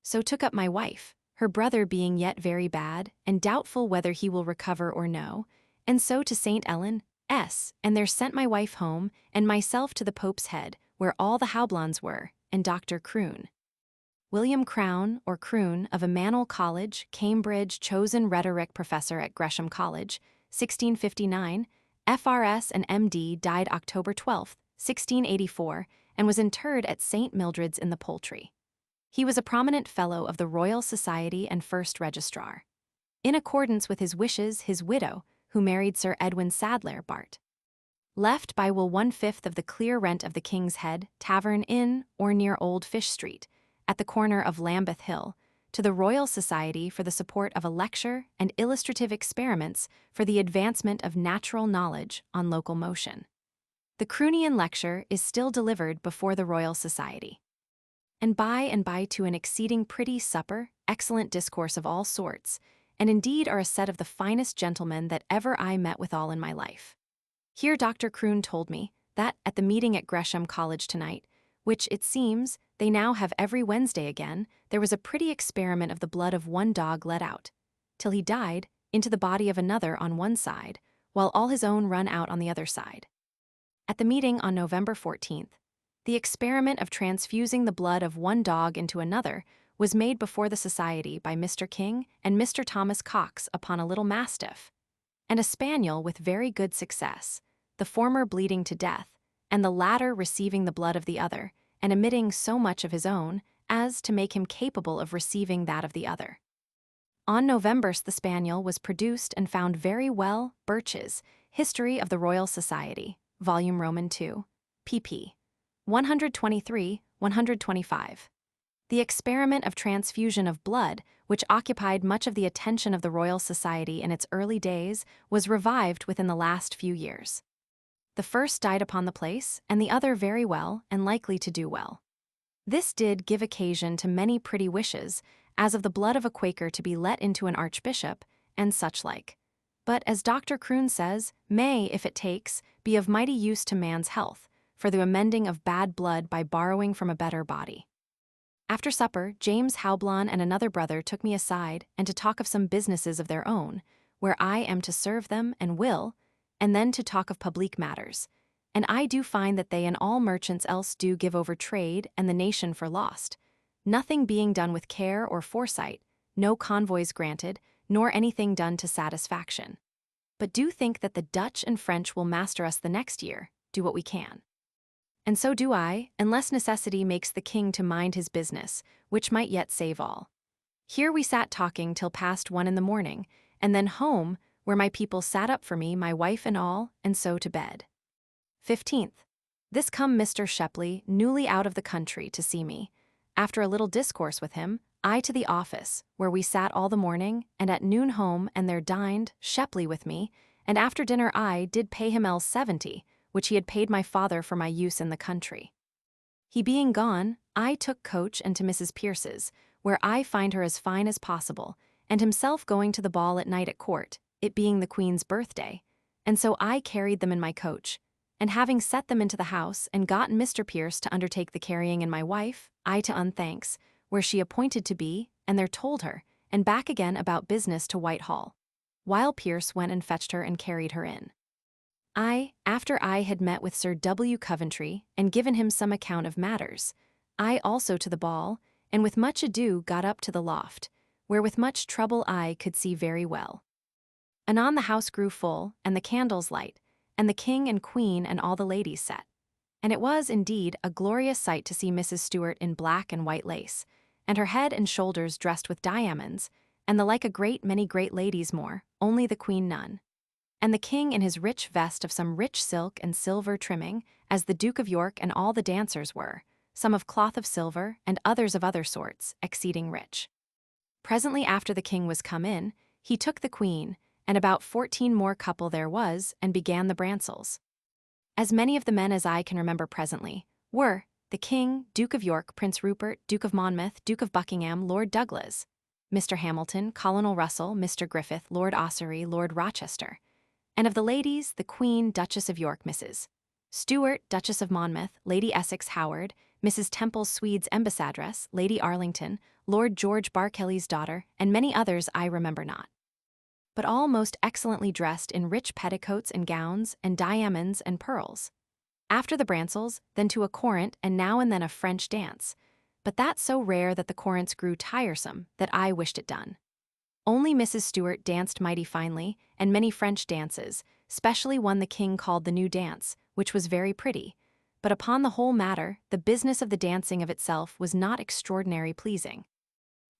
So took up my wife, her brother being yet very bad, and doubtful whether he will recover or no, and so to St. Ellen, S., and there sent my wife home, and myself to the Pope's Head, where all the Howblons were, and Dr. Croone. William Crown, or Croone, of Emmanuel College, Cambridge, chosen rhetoric professor at Gresham College, 1659, FRS and MD, died October 12, 1684, and was interred at St. Mildred's in the Poultry. He was a prominent fellow of the Royal Society and First Registrar. In accordance with his wishes, his widow, who married Sir Edwin Sadler, Bart., left by will 1/5 of the clear rent of the King's Head Tavern in or near Old Fish Street, at the corner of Lambeth Hill, to the Royal Society for the support of a lecture and illustrative experiments for the advancement of natural knowledge on local motion. The Croonian lecture is still delivered before the Royal Society. And by to an exceeding pretty supper, excellent discourse of all sorts, and indeed are a set of the finest gentlemen that ever I met withal in my life. Here Dr. Croone told me that at the meeting at Gresham College tonight, which, it seems, they now have every Wednesday again, there was a pretty experiment of the blood of one dog let out, till he died, into the body of another on one side, while all his own run out on the other side. At the meeting on November 14th, the experiment of transfusing the blood of one dog into another was made before the Society by Mr. King and Mr. Thomas Cox upon a little mastiff, and a spaniel with very good success, the former bleeding to death, and the latter receiving the blood of the other, and emitting so much of his own as to make him capable of receiving that of the other. On November's the spaniel was produced and found very well. Birch's History of the Royal Society, Volume Roman II, pp. 123, 125. The experiment of transfusion of blood, which occupied much of the attention of the Royal Society in its early days, was revived within the last few years. The first died upon the place, and the other very well, and likely to do well. This did give occasion to many pretty wishes, as of the blood of a Quaker to be let into an archbishop, and such like. But, as Dr. Croone says, may, if it takes, be of mighty use to man's health, for the amending of bad blood by borrowing from a better body. After supper, James Howblon and another brother took me aside, and to talk of some businesses of their own, where I am to serve them and will, and then to talk of publique matters. And I do find that they and all merchants else do give over trade and the nation for lost, nothing being done with care or foresight, no convoys granted, nor anything done to satisfaction. But do think that the Dutch and French will master us the next year, do what we can. And so do I, unless necessity makes the king to mind his business, which might yet save all. Here we sat talking till past 1 in the morning, and then home, where my people sat up for me, my wife and all, and so to bed. 15th. This come Mr. Shepley, newly out of the country, to see me. After a little discourse with him, I to the office, where we sat all the morning, and at noon home, and there dined Shepley with me, and after dinner I did pay him L70, which he had paid my father for my use in the country. He being gone, I took coach and to Mrs. Pierce's, where I find her as fine as possible, and himself going to the ball at night at court, it being the Queen's birthday, and so I carried them in my coach, and having set them into the house and gotten Mr. Pierce to undertake the carrying and my wife, I to unthanks, where she appointed to be, and there told her, and back again about business to Whitehall, while Pierce went and fetched her and carried her in. I, after I had met with Sir W. Coventry and given him some account of matters, I also to the ball, and with much ado got up to the loft, where with much trouble I could see very well. Anon the house grew full, and the candles light, and the king and queen and all the ladies set. And it was, indeed, a glorious sight to see Mrs. Stuart in black and white lace, and her head and shoulders dressed with diamonds, and the like a great many great ladies more, only the queen none. And the king in his rich vest of some rich silk and silver trimming, as the Duke of York and all the dancers were, some of cloth of silver, and others of other sorts, exceeding rich. Presently after the king was come in, he took the queen, and about 14 more couple there was, and began the brancels. As many of the men as I can remember presently, were, the king, Duke of York, Prince Rupert, Duke of Monmouth, Duke of Buckingham, Lord Douglas, Mr. Hamilton, Colonel Russell, Mr. Griffith, Lord Ossory, Lord Rochester. And of the ladies, the Queen, Duchess of York, Mrs. Stuart, Duchess of Monmouth, Lady Essex Howard, Mrs. Temple Swede's ambassadress, Lady Arlington, Lord George Berkeley's daughter, and many others I remember not. But all most excellently dressed in rich petticoats and gowns, and diamonds and pearls. After the brancels, then to a corrent, and now and then a French dance, but that so rare that the corrents grew tiresome, that I wished it done. Only Mrs. Stuart danced mighty finely, and many French dances, specially one the king called the new dance, which was very pretty, but upon the whole matter, the business of the dancing of itself was not extraordinary pleasing.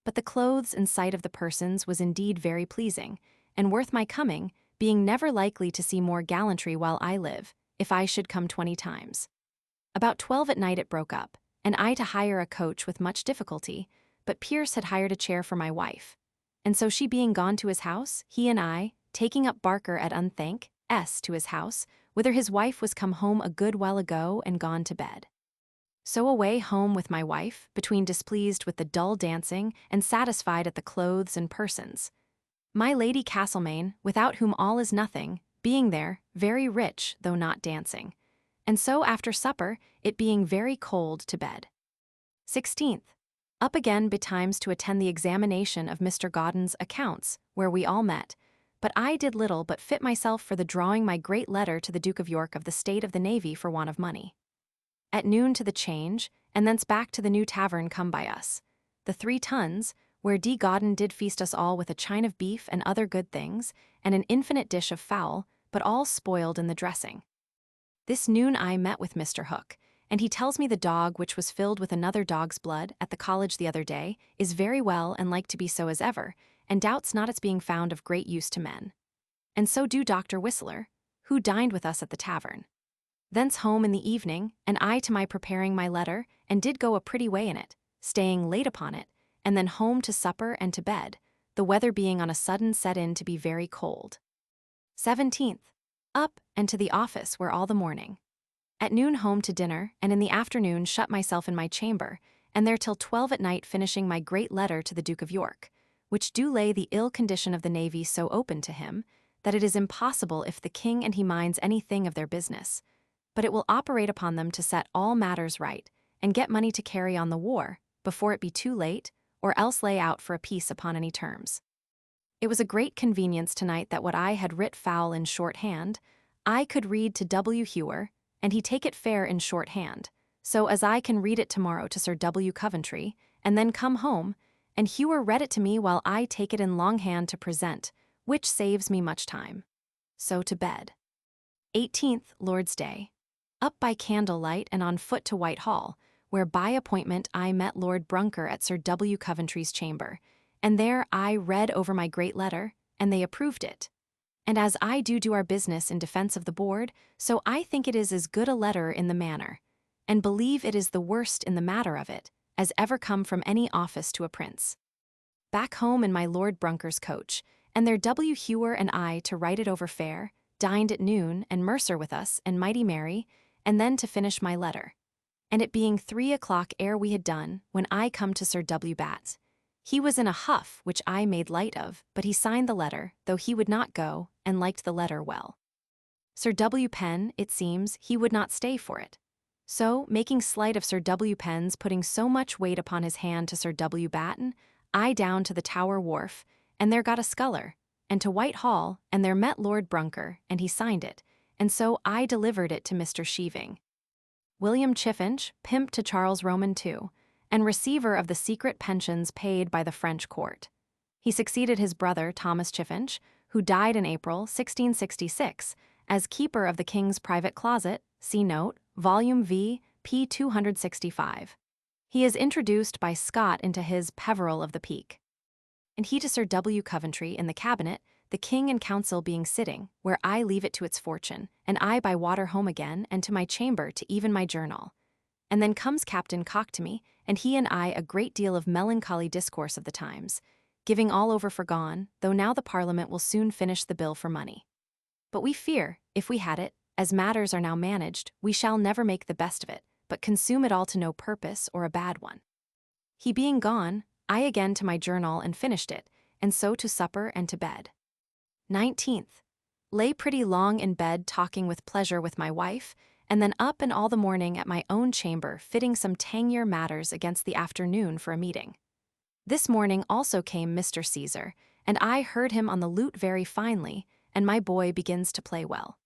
But the clothes and sight of the persons was indeed very pleasing, and worth my coming, being never likely to see more gallantry while I live, if I should come 20 times. About 12 at night it broke up, and I to hire a coach with much difficulty, but Pierce had hired a chair for my wife. And so she being gone to his house, he and I, taking up Barker at Unthank, to his house, whither his wife was come home a good while ago and gone to bed. So away home with my wife, between displeased with the dull dancing and satisfied at the clothes and persons. My Lady Castlemaine, without whom all is nothing, being there, very rich, though not dancing. And so after supper, it being very cold, to bed. 16th. Up again betimes to attend the examination of Mr. Gauden's accounts, where we all met, but I did little but fit myself for the drawing my great letter to the Duke of York of the state of the navy for want of money. At noon to the Change, and thence back to the new tavern come by us, the 3 Tuns, where D. Gauden did feast us all with a chine of beef and other good things, and an infinite dish of fowl, but all spoiled in the dressing. This noon I met with Mr. Hook, and he tells me the dog which was filled with another dog's blood at the college the other day is very well and like to be so as ever, and doubts not its being found of great use to men. And so do Dr. Whistler, who dined with us at the tavern. Thence home in the evening, and I to my preparing my letter, and did go a pretty way in it, staying late upon it, and then home to supper and to bed, the weather being on a sudden set in to be very cold. 17th. Up, and to the office where all the morning. At noon home to dinner, and in the afternoon shut myself in my chamber, and there till 12 at night finishing my great letter to the Duke of York, which do lay the ill condition of the navy so open to him, that it is impossible if the king and he minds anything of their business, but it will operate upon them to set all matters right, and get money to carry on the war, before it be too late, or else lay out for a peace upon any terms. It was a great convenience tonight that what I had writ foul in shorthand, I could read to W. Hewer, and he take it fair in shorthand, so as I can read it tomorrow to Sir W. Coventry, and then come home, and Hewer read it to me while I take it in longhand to present, which saves me much time. So to bed. 18th, Lord's Day. Up by candlelight and on foot to Whitehall, where by appointment I met Lord Brunker at Sir W. Coventry's chamber, and there I read over my great letter, and they approved it. And as I do our business in defense of the board, so I think it is as good a letter in the manner, and believe it is the worst in the matter of it, as ever come from any office to a prince. Back home in my Lord Brunker's coach, and there W. Hewer and I to write it over fair, dined at noon, and Mercer with us, and mighty merry, and then to finish my letter. And it being 3 o'clock ere we had done, when I come to Sir W. Batts. He was in a huff, which I made light of, but he signed the letter, though he would not go, and liked the letter well. Sir W. Penn, it seems, he would not stay for it. So, making slight of Sir W. Penn's putting so much weight upon his hand to Sir W. Batten, I down to the Tower Wharf, and there got a sculler, and to Whitehall, and there met Lord Brunker, and he signed it, and so I delivered it to Mr. Sheeving. William Chiffinch, pimp to Charles Roman II, and receiver of the secret pensions paid by the French court. He succeeded his brother, Thomas Chiffinch, who died in April 1666, as keeper of the King's private closet, see note, Volume V, p. 265. He is introduced by Scott into his Peveril of the Peak. And he to Sir W. Coventry in the cabinet, the King and Council being sitting, where I leave it to its fortune, and I by water home again, and to my chamber to even my journal. And then comes Captain Cock to me, and he and I a great deal of melancholy discourse of the times, giving all over for gone, though now the Parliament will soon finish the bill for money. But we fear, if we had it, as matters are now managed, we shall never make the best of it, but consume it all to no purpose or a bad one. He being gone, I again to my journal and finished it, and so to supper and to bed. 19th. Lay pretty long in bed talking with pleasure with my wife, and then up and all the morning at my own chamber fitting some tangier matters against the afternoon for a meeting. This morning also came Mr. Caesar, and I heard him on the lute very finely, and my boy begins to play well.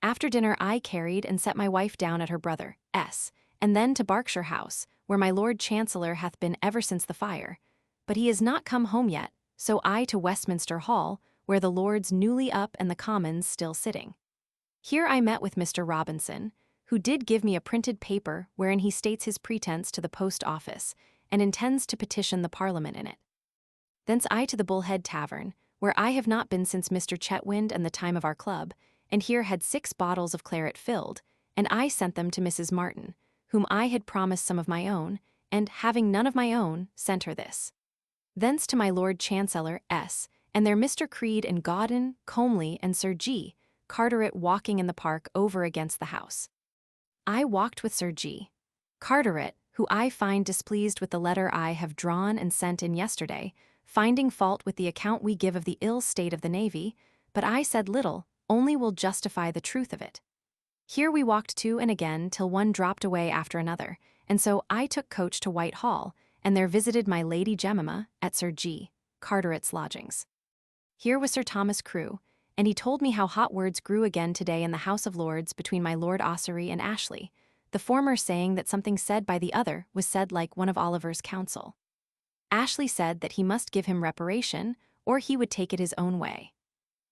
After dinner I carried and set my wife down at her brother, S., and then to Berkshire House, where my Lord Chancellor hath been ever since the fire, but he is not come home yet, so I to Westminster Hall, where the Lords newly up and the Commons still sitting. Here I met with Mr. Robinson, who did give me a printed paper wherein he states his pretence to the post office, and intends to petition the Parliament in it. Thence I to the Bullhead Tavern, where I have not been since Mr. Chetwynd and the time of our club, and here had 6 bottles of claret filled, and I sent them to Mrs. Martin, whom I had promised some of my own, and, having none of my own, sent her this. Thence to my Lord Chancellor, S., and there Mr. Creed and Gauden, Comely, and Sir G. Carteret walking in the park over against the house. I walked with Sir G. Carteret, who I find displeased with the letter I have drawn and sent in yesterday, finding fault with the account we give of the ill state of the navy, but I said little, only will justify the truth of it. Here we walked to and again till one dropped away after another, and so I took coach to Whitehall, and there visited my Lady Jemima at Sir G. Carteret's lodgings. Here was Sir Thomas Crew, and he told me how hot words grew again today in the House of Lords between my Lord Ossory and Ashley, the former saying that something said by the other was said like one of Oliver's counsel. Ashley said that he must give him reparation, or he would take it his own way.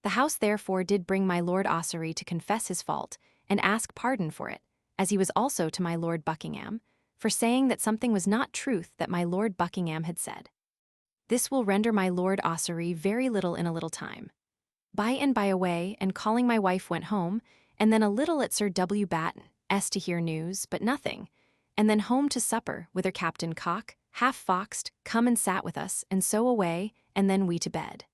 The House therefore did bring my Lord Ossory to confess his fault, and ask pardon for it, as he was also to my Lord Buckingham, for saying that something was not truth that my Lord Buckingham had said. This will render my Lord Ossory very little in a little time. By and by away, and calling my wife went home, and then a little at Sir W. Batten's to hear news, but nothing, and then home to supper, whither Captain Cock, half foxed, come and sat with us, and so away, and then we to bed.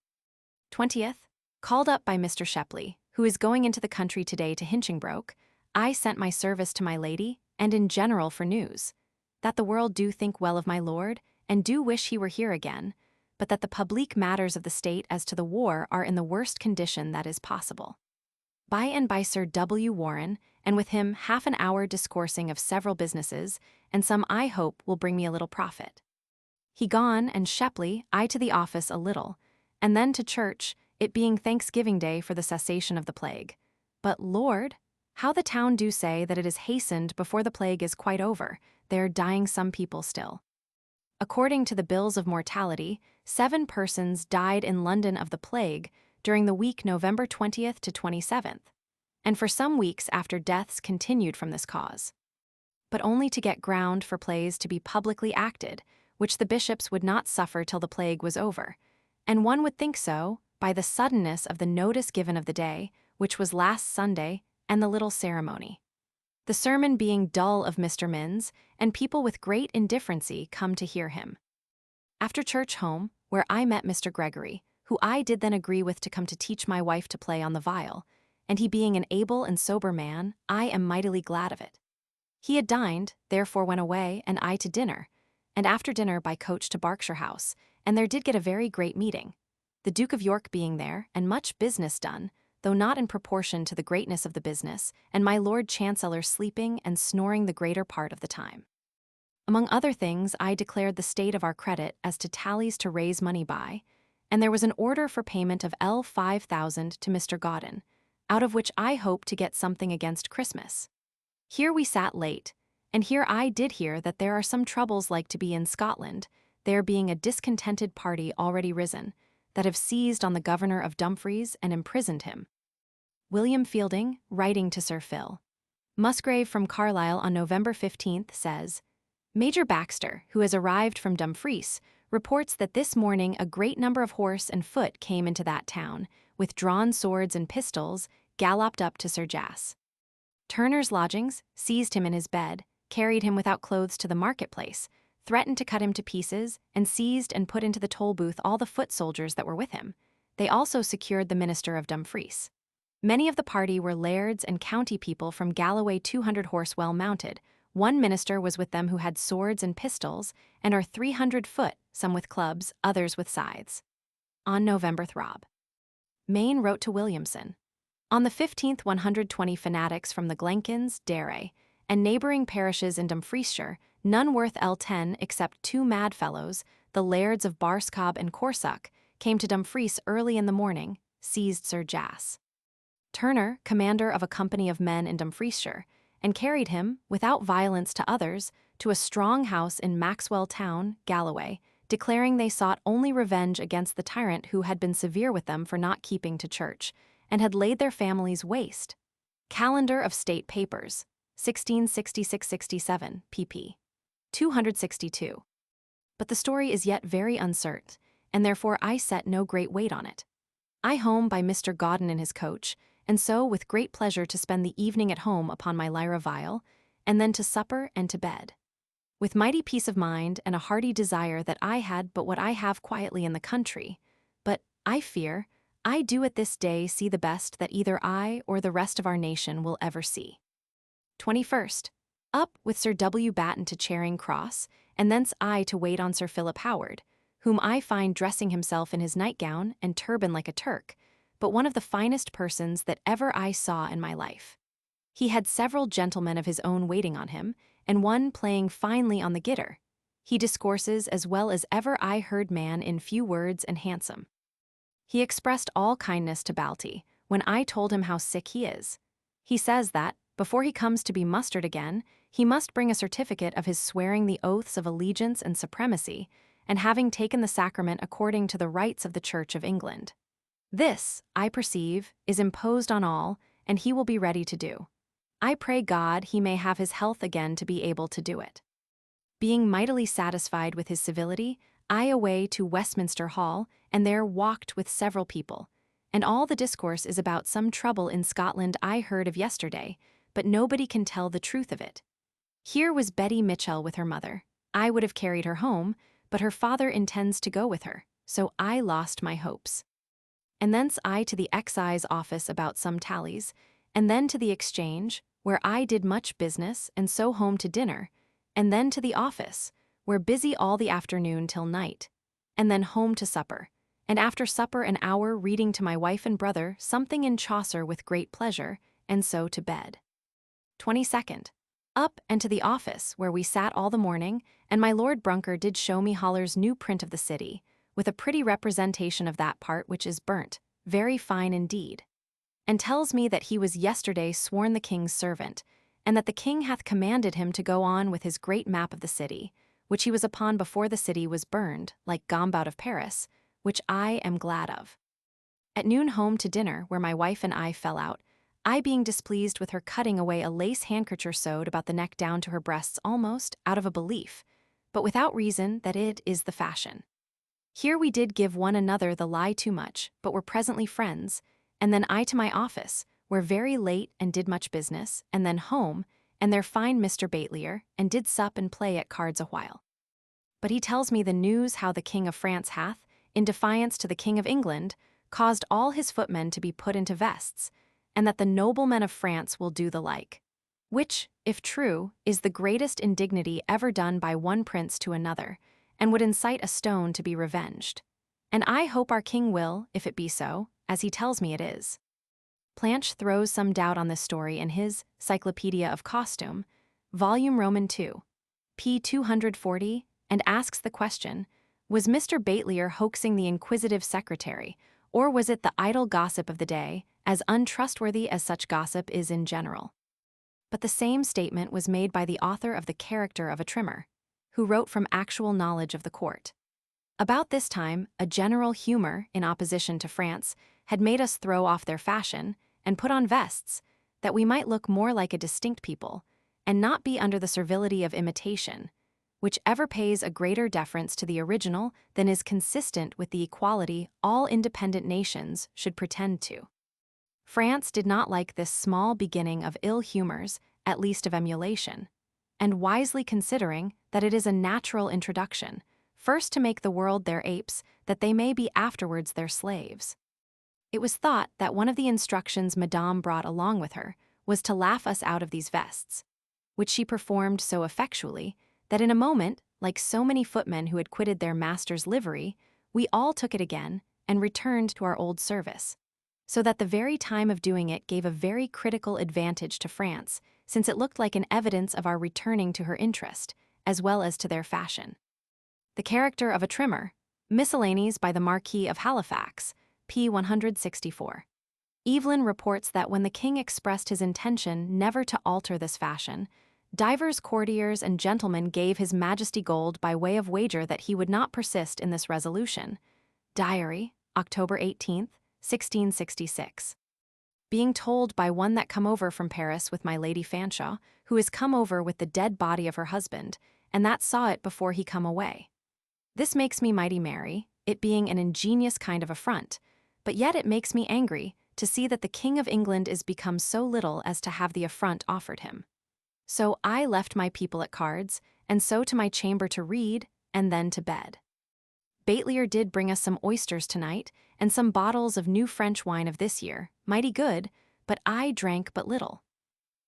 20th. Called up by Mr. Shepley, who is going into the country today to Hinchingbroke, I sent my service to my lady, and in general for news, that the world do think well of my lord, and do wish he were here again, but that the publique matters of the state as to the war are in the worst condition that is possible. By and by Sir W. Warren, and with him half an hour discoursing of several businesses, and some I hope will bring me a little profit. He gone, and Shepley, I to the office a little, and then to church, it being Thanksgiving Day for the cessation of the plague. But, Lord, how the town do say that it is hastened before the plague is quite over, there dying some people still. According to the bills of mortality, 7 persons died in London of the plague during the week November 20th to 27th, and for some weeks after deaths continued from this cause. But only to get ground for plays to be publicly acted, which the bishops would not suffer till the plague was over, and one would think so, by the suddenness of the notice given of the day, which was last Sunday, and the little ceremony. The sermon being dull of Mr. Minns, and people with great indifferency come to hear him. After church home, where I met Mr. Gregory, who I did then agree with to come to teach my wife to play on the viol, and he being an able and sober man, I am mightily glad of it. He had dined, therefore went away, and I to dinner, and after dinner by coach to Berkshire House, and there did get a very great meeting, the Duke of York being there, and much business done, though not in proportion to the greatness of the business, and my Lord Chancellor sleeping and snoring the greater part of the time. Among other things, I declared the state of our credit as to tallies to raise money by, and there was an order for payment of L5,000 to Mr. Godden, out of which I hope to get something against Christmas. Here we sat late, and here I did hear that there are some troubles like to be in Scotland, there being a discontented party already risen, that have seized on the governor of Dumfries and imprisoned him. William Fielding, writing to Sir Phil. Musgrave from Carlisle on November 15th says, Major Baxter, who has arrived from Dumfries, reports that this morning a great number of horse and foot came into that town, with drawn swords and pistols, galloped up to Sir Jas. Turner's lodgings, seized him in his bed, carried him without clothes to the marketplace, threatened to cut him to pieces, and seized and put into the toll booth all the foot soldiers that were with him. They also secured the minister of Dumfries. Many of the party were lairds and county people from Galloway, 200 horse well mounted. One minister was with them who had swords and pistols, and are 300 foot, some with clubs, others with scythes. On November Throb. Mayne wrote to Williamson. On the 15th 120 fanatics from the Glenkins, Derry, and neighbouring parishes in Dumfriesshire, none worth L10 except 2 mad fellows, the lairds of Barscobb and Corsuck, came to Dumfries early in the morning, seized Sir Jas. Turner, commander of a company of men in Dumfriesshire, and carried him, without violence to others, to a strong house in Maxwell Town, Galloway, declaring they sought only revenge against the tyrant who had been severe with them for not keeping to church, and had laid their families waste. Calendar of State Papers, 1666-67, pp. 262. But the story is yet very uncertain, and therefore I set no great weight on it. I home by Mr. Godden in his coach, and so with great pleasure to spend the evening at home upon my lyra viol, and then to supper and to bed. With mighty peace of mind and a hearty desire that I had but what I have quietly in the country, but, I fear, I do at this day see the best that either I or the rest of our nation will ever see. 21st. Up with Sir W. Batten to Charing Cross, and thence I to wait on Sir Philip Howard, whom I find dressing himself in his nightgown and turban like a Turk, but one of the finest persons that ever I saw in my life. He had several gentlemen of his own waiting on him, and one playing finely on the gitter. He discourses as well as ever I heard man in few words and handsome. He expressed all kindness to Balty, when I told him how sick he is. He says that, before he comes to be mustered again, he must bring a certificate of his swearing the oaths of allegiance and supremacy, and having taken the sacrament according to the rites of the Church of England. This, I perceive, is imposed on all, and he will be ready to do. I pray God he may have his health again to be able to do it. Being mightily satisfied with his civility, I away to Westminster Hall, and there walked with several people, and all the discourse is about some trouble in Scotland I heard of yesterday, but nobody can tell the truth of it. Here was Betty Mitchell with her mother. I would have carried her home, but her father intends to go with her, so I lost my hopes. And thence I to the excise office about some tallies, and then to the exchange, where I did much business, and so home to dinner, and then to the office, where busy all the afternoon till night, and then home to supper, and after supper an hour reading to my wife and brother something in Chaucer with great pleasure, and so to bed. 22nd. Up and to the office, where we sat all the morning, and my Lord Brunker did show me Holler's new print of the city, with a pretty representation of that part which is burnt, very fine indeed, and tells me that he was yesterday sworn the king's servant, and that the king hath commanded him to go on with his great map of the city, which he was upon before the city was burned, like Gombaut of Paris, which I am glad of. At noon home to dinner, where my wife and I fell out, I being displeased with her cutting away a lace handkerchief sewed about the neck down to her breasts almost, out of a belief, but without reason that it is the fashion. Here we did give one another the lie too much, but were presently friends, and then I to my office, where very late and did much business, and then home, and there find Mr. Baitlier, and did sup and play at cards a while. But he tells me the news how the King of France hath, in defiance to the King of England, caused all his footmen to be put into vests, and that the noblemen of France will do the like. Which, if true, is the greatest indignity ever done by one prince to another, and would incite a stone to be revenged. And I hope our king will, if it be so, as he tells me it is. Planche throws some doubt on this story in his Cyclopedia of Costume, Volume Roman II, p. 240, and asks the question, was Mr. Batelier hoaxing the inquisitive secretary, or was it the idle gossip of the day, as untrustworthy as such gossip is in general? But the same statement was made by the author of The Character of a Trimmer, who wrote from actual knowledge of the court. About this time, a general humor, in opposition to France, had made us throw off their fashion and put on vests, that we might look more like a distinct people, and not be under the servility of imitation, which ever pays a greater deference to the original than is consistent with the equality all independent nations should pretend to. France did not like this small beginning of ill humors, at least of emulation, and wisely considering that it is a natural introduction, first to make the world their apes, that they may be afterwards their slaves. It was thought that one of the instructions Madame brought along with her was to laugh us out of these vests, which she performed so effectually that in a moment, like so many footmen who had quitted their master's livery, we all took it again and returned to our old service, so that the very time of doing it gave a very critical advantage to France, since it looked like an evidence of our returning to her interest, as well as to their fashion. The Character of a Trimmer, Miscellanies by the Marquis of Halifax, p. 164. Evelyn reports that when the king expressed his intention never to alter this fashion, divers courtiers and gentlemen gave his majesty gold by way of wager that he would not persist in this resolution. Diary, October 18th, 1666. Being told by one that come over from Paris with my Lady Fanshawe, who is come over with the dead body of her husband, and that saw it before he come away. This makes me mighty merry, it being an ingenious kind of affront, but yet it makes me angry to see that the King of England is become so little as to have the affront offered him. So I left my people at cards, and so to my chamber to read, and then to bed. Batelier did bring us some oysters tonight, and some bottles of new French wine of this year, mighty good, but I drank but little.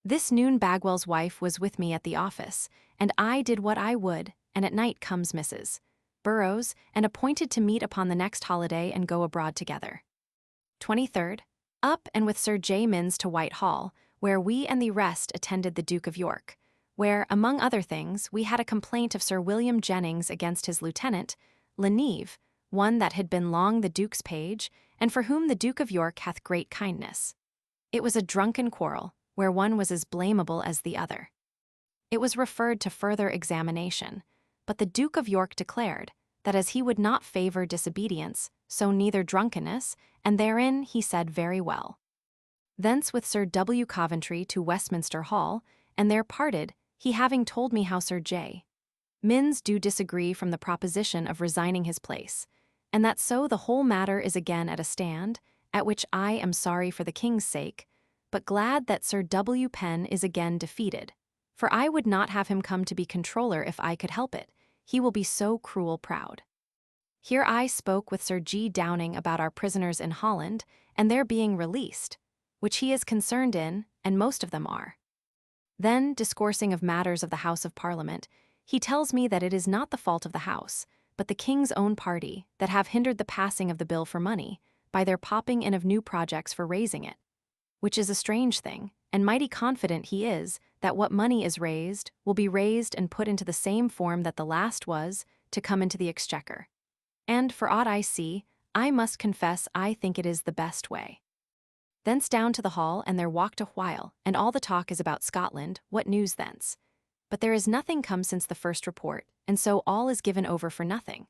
This noon Bagwell's wife was with me at the office, and I did what I would, and at night comes Mrs. Burrows, and appointed to meet upon the next holiday and go abroad together. 23rd. Up and with Sir J. Minns to Whitehall, where we and the rest attended the Duke of York, where, among other things, we had a complaint of Sir William Jennings against his lieutenant, Leneve, one that had been long the Duke's page, and for whom the Duke of York hath great kindness. It was a drunken quarrel, where one was as blamable as the other. It was referred to further examination, but the Duke of York declared that as he would not favor disobedience, so neither drunkenness, and therein he said very well. Thence with Sir W. Coventry to Westminster Hall, and there parted, he having told me how Sir J. Minns do disagree from the proposition of resigning his place, and that so the whole matter is again at a stand, at which I am sorry for the king's sake, but glad that Sir W. Penn is again defeated, for I would not have him come to be controller if I could help it, he will be so cruel proud. Here I spoke with Sir G. Downing about our prisoners in Holland, and their being released, which he is concerned in, and most of them are. Then, discoursing of matters of the House of Parliament, he tells me that it is not the fault of the House, but the King's own party, that have hindered the passing of the bill for money, by their popping in of new projects for raising it, which is a strange thing, and mighty confident he is that what money is raised will be raised and put into the same form that the last was, to come into the exchequer. And, for aught I see, I must confess I think it is the best way. Thence down to the hall, and there walked a while, and all the talk is about Scotland, what news thence? But there is nothing come since the first report, and so all is given over for nothing.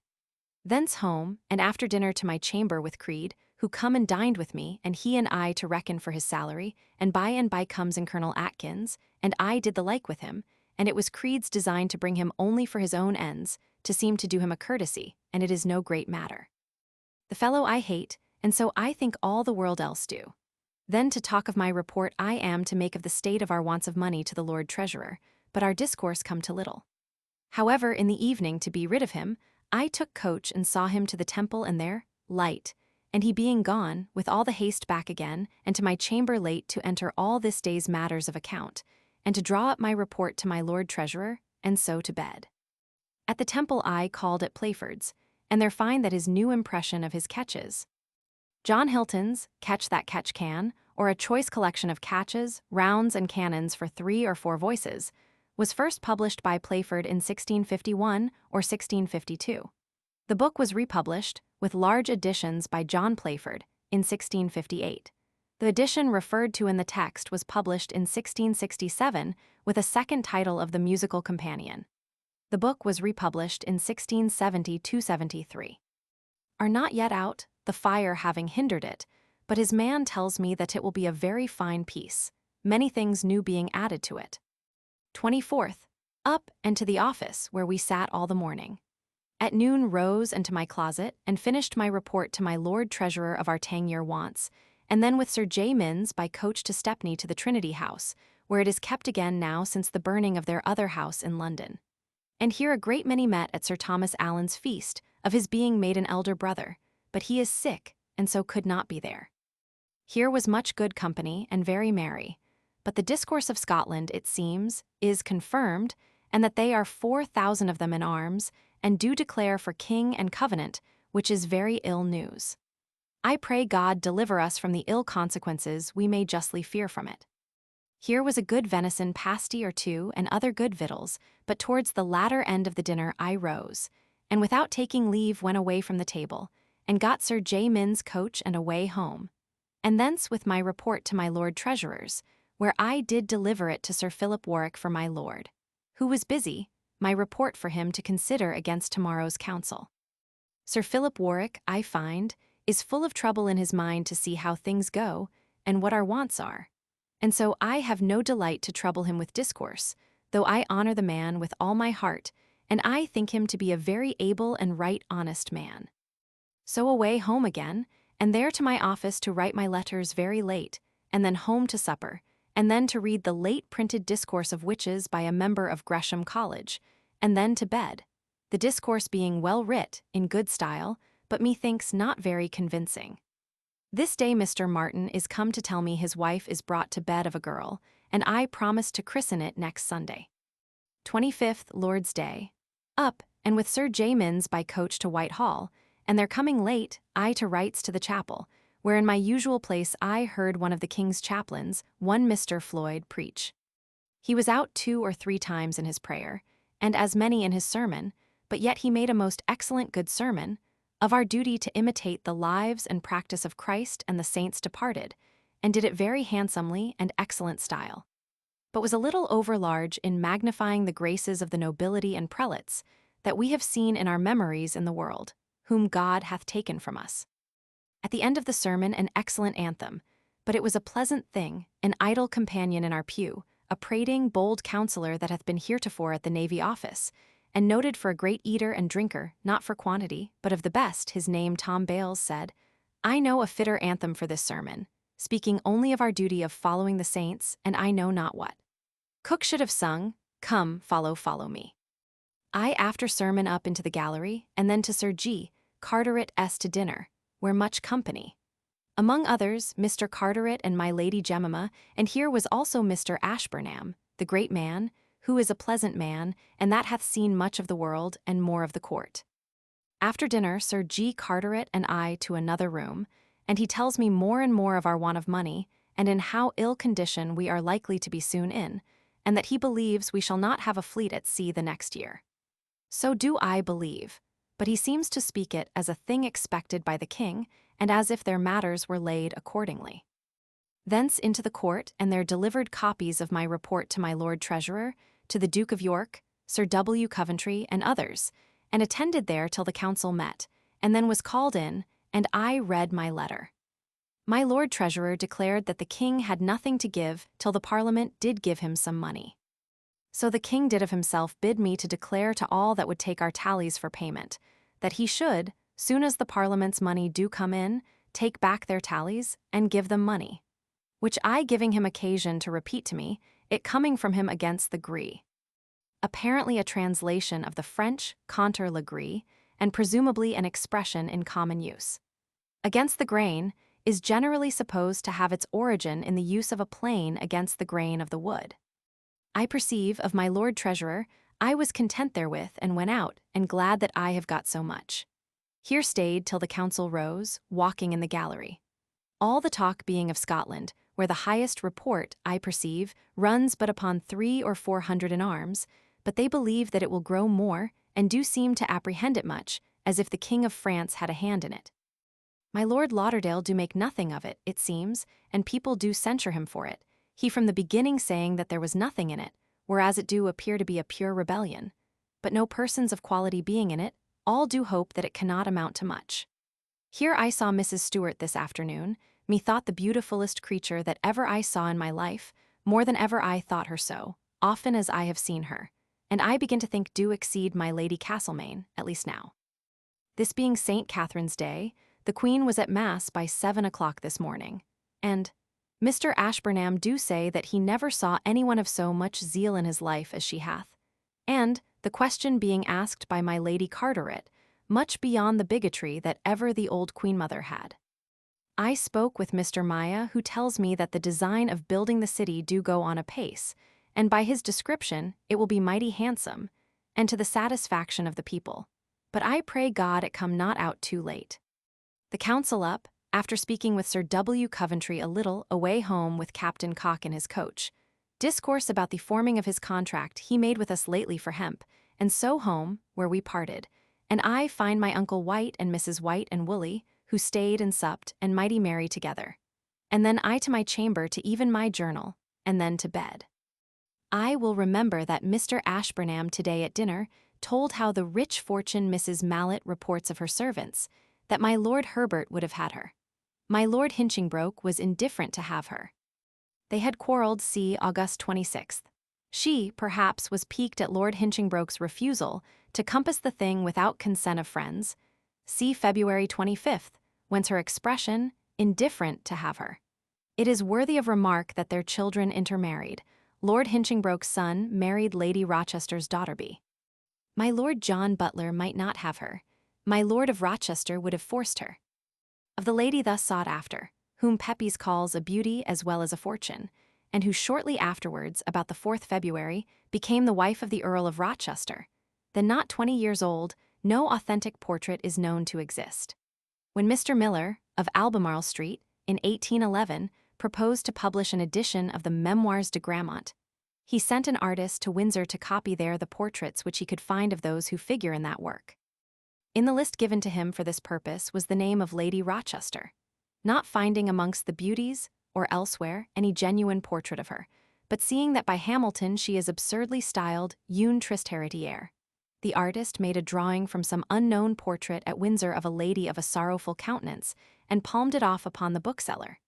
Thence home, and after dinner to my chamber with Creed, who come and dined with me, and he and I to reckon for his salary, and by comes in Colonel Atkins, and I did the like with him, and it was Creed's design to bring him only for his own ends, to seem to do him a courtesy, and it is no great matter. The fellow I hate, and so I think all the world else do. Then to talk of my report I am to make of the state of our wants of money to the Lord Treasurer, but our discourse come to little. However, in the evening, to be rid of him, I took coach and saw him to the Temple, and there, light, and he being gone, with all the haste back again, and to my chamber late to enter all this day's matters of account, and to draw up my report to my Lord Treasurer, and so to bed. At the Temple I called at Playford's, and there find that his new impression of his catches. John Hilton's Catch That Catch Can, or a choice collection of catches, rounds, and cannons for 3 or 4 voices, was first published by Playford in 1651 or 1652. The book was republished, with large additions by John Playford, in 1658. The edition referred to in the text was published in 1667 with a second title of The Musical Companion. The book was republished in 1670–73. Are not yet out, the fire having hindered it, but his man tells me that it will be a very fine piece, many things new being added to it. 24th. Up and to the office, where we sat all the morning. At noon rose and to my closet, and finished my report to my Lord Treasurer of our Tangier wants, and then with Sir J. Minns by coach to Stepney to the Trinity House, where it is kept again now since the burning of their other house in London. And here a great many met at Sir Thomas Allen's feast, of his being made an elder brother, but he is sick, and so could not be there. Here was much good company, and very merry. But the discourse of Scotland, it seems, is confirmed, and that they are 4,000 of them in arms, and do declare for king and covenant, which is very ill news. I pray God deliver us from the ill consequences we may justly fear from it. Here was a good venison pasty or 2 and other good victuals, but towards the latter end of the dinner I rose, and without taking leave went away from the table, and got Sir J. Minns' coach and away home, and thence with my report to my Lord Treasurer's, where I did deliver it to Sir Philip Warwick for my lord, who was busy, my report for him to consider against tomorrow's council. Sir Philip Warwick, I find, is full of trouble in his mind to see how things go, and what our wants are, and so I have no delight to trouble him with discourse, though I honor the man with all my heart, and I think him to be a very able and right honest man. So away home again, and there to my office to write my letters very late, and then home to supper, and then to read the late printed discourse of witches by a member of Gresham College, and then to bed, the discourse being well writ, in good style, but methinks not very convincing. This day Mr. Martin is come to tell me his wife is brought to bed of a girl, and I promise to christen it next Sunday. 25th, Lord's Day. Up, and with Sir J. Minns by coach to Whitehall, and their coming late, I to Wright's to the chapel, where in my usual place I heard one of the king's chaplains, one Mr. Floyd, preach. He was out 2 or 3 times in his prayer, and as many in his sermon, but yet he made a most excellent good sermon, of our duty to imitate the lives and practice of Christ and the saints departed, and did it very handsomely and excellent style, but was a little overlarge in magnifying the graces of the nobility and prelates that we have seen in our memories in the world, whom God hath taken from us. At the end of the sermon an excellent anthem, but it was a pleasant thing, an idle companion in our pew, a prating, bold counsellor that hath been heretofore at the Navy Office, and noted for a great eater and drinker, not for quantity, but of the best, his name Tom Bales, said, I know a fitter anthem for this sermon, speaking only of our duty of following the saints, and I know not what. Cook should have sung, Come, follow me. I after sermon up into the gallery, and then to Sir G. Carteret S. to dinner, where much company. Among others, Mr. Carteret and my Lady Jemima, and here was also Mr. Ashburnham, the great man, who is a pleasant man, and that hath seen much of the world and more of the court. After dinner, Sir G. Carteret and I to another room, and he tells me more and more of our want of money, and in how ill condition we are likely to be soon in, and that he believes we shall not have a fleet at sea the next year. So do I believe, but he seems to speak it as a thing expected by the king, and as if their matters were laid accordingly. Thence into the court, and there delivered copies of my report to my Lord Treasurer, to the Duke of York, Sir W. Coventry, and others, and attended there till the council met, and then was called in, and I read my letter. My Lord Treasurer declared that the king had nothing to give till the Parliament did give him some money. So the king did of himself bid me to declare to all that would take our tallies for payment, that he should, soon as the Parliament's money do come in, take back their tallies, and give them money. Which I giving him occasion to repeat to me, it coming from him against the gree. Apparently a translation of the French contre le gree, and presumably an expression in common use. Against the grain is generally supposed to have its origin in the use of a plane against the grain of the wood. I perceive, of my Lord Treasurer, I was content therewith, and went out, and glad that I have got so much. Here stayed till the council rose, walking in the gallery. all the talk being of Scotland, where the highest report, I perceive, runs but upon 300 or 400 in arms, but they believe that it will grow more, and do seem to apprehend it much, as if the King of France had a hand in it. My Lord Lauderdale do make nothing of it, it seems, and people do censure him for it, he from the beginning saying that there was nothing in it, whereas it do appear to be a pure rebellion. But no persons of quality being in it, all do hope that it cannot amount to much. Here I saw Mrs. Stewart this afternoon, methought the beautifullest creature that ever I saw in my life, more than ever I thought her so, often as I have seen her, and I begin to think do exceed my Lady Castlemaine, at least now. This being St. Catherine's Day, the Queen was at Mass by 7 o'clock this morning, and Mr. Ashburnham do say that he never saw anyone of so much zeal in his life as she hath, and, the question being asked by my Lady Carteret, much beyond the bigotry that ever the old Queen Mother had. I spoke with Mr. Maya, who tells me that the design of building the city do go on apace, and by his description it will be mighty handsome, and to the satisfaction of the people. But I pray God it come not out too late. The council up, after speaking with Sir W. Coventry a little away home with Captain Cock in his coach, discourse about the forming of his contract he made with us lately for hemp, and so home, where we parted, and I find my Uncle White and Mrs. White and Woolly, who stayed and supped and mighty merry together. And then I to my chamber to even my journal, and then to bed. I will remember that Mr. Ashburnham today at dinner told how the rich fortune Mrs. Mallet reports of her servants, that my Lord Herbert would have had her. My Lord Hinchingbroke was indifferent to have her. They had quarrelled, see August 26th. She, perhaps, was piqued at Lord Hinchingbroke's refusal to compass the thing without consent of friends. See February 25th, whence her expression, indifferent to have her. It is worthy of remark that their children intermarried. Lord Hinchingbroke's son married Lady Rochester's daughter B. My Lord John Butler might not have her. My Lord of Rochester would have forced her. Of the lady thus sought after, whom Pepys calls a beauty as well as a fortune, and who shortly afterwards, about the 4th February, became the wife of the Earl of Rochester, then not 20 years old, no authentic portrait is known to exist. When Mr. Miller, of Albemarle Street, in 1811, proposed to publish an edition of the Memoirs de Grammont, he sent an artist to Windsor to copy there the portraits which he could find of those who figure in that work. In the list given to him for this purpose was the name of Lady Rochester, not finding amongst the beauties, or elsewhere, any genuine portrait of her, but seeing that by Hamilton she is absurdly styled une triste héritière. The artist made a drawing from some unknown portrait at Windsor of a lady of a sorrowful countenance, and palmed it off upon the bookseller.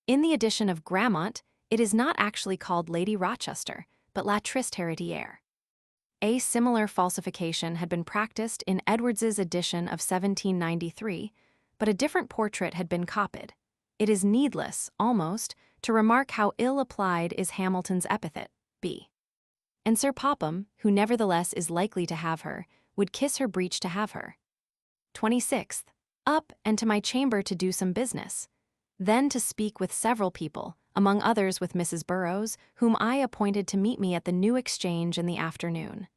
In the edition of Grammont, it is not actually called Lady Rochester, but La Triste Héritière. A similar falsification had been practiced in Edwards's edition of 1793, but a different portrait had been copied. It is needless, almost, to remark how ill applied is Hamilton's epithet, B. And Sir Popham, who nevertheless is likely to have her, would kiss her breech to have her. 26th. Up, and to my chamber to do some business. Then to speak with several people, among others with Mrs. Burrows, whom I appointed to meet me at the New Exchange in the afternoon.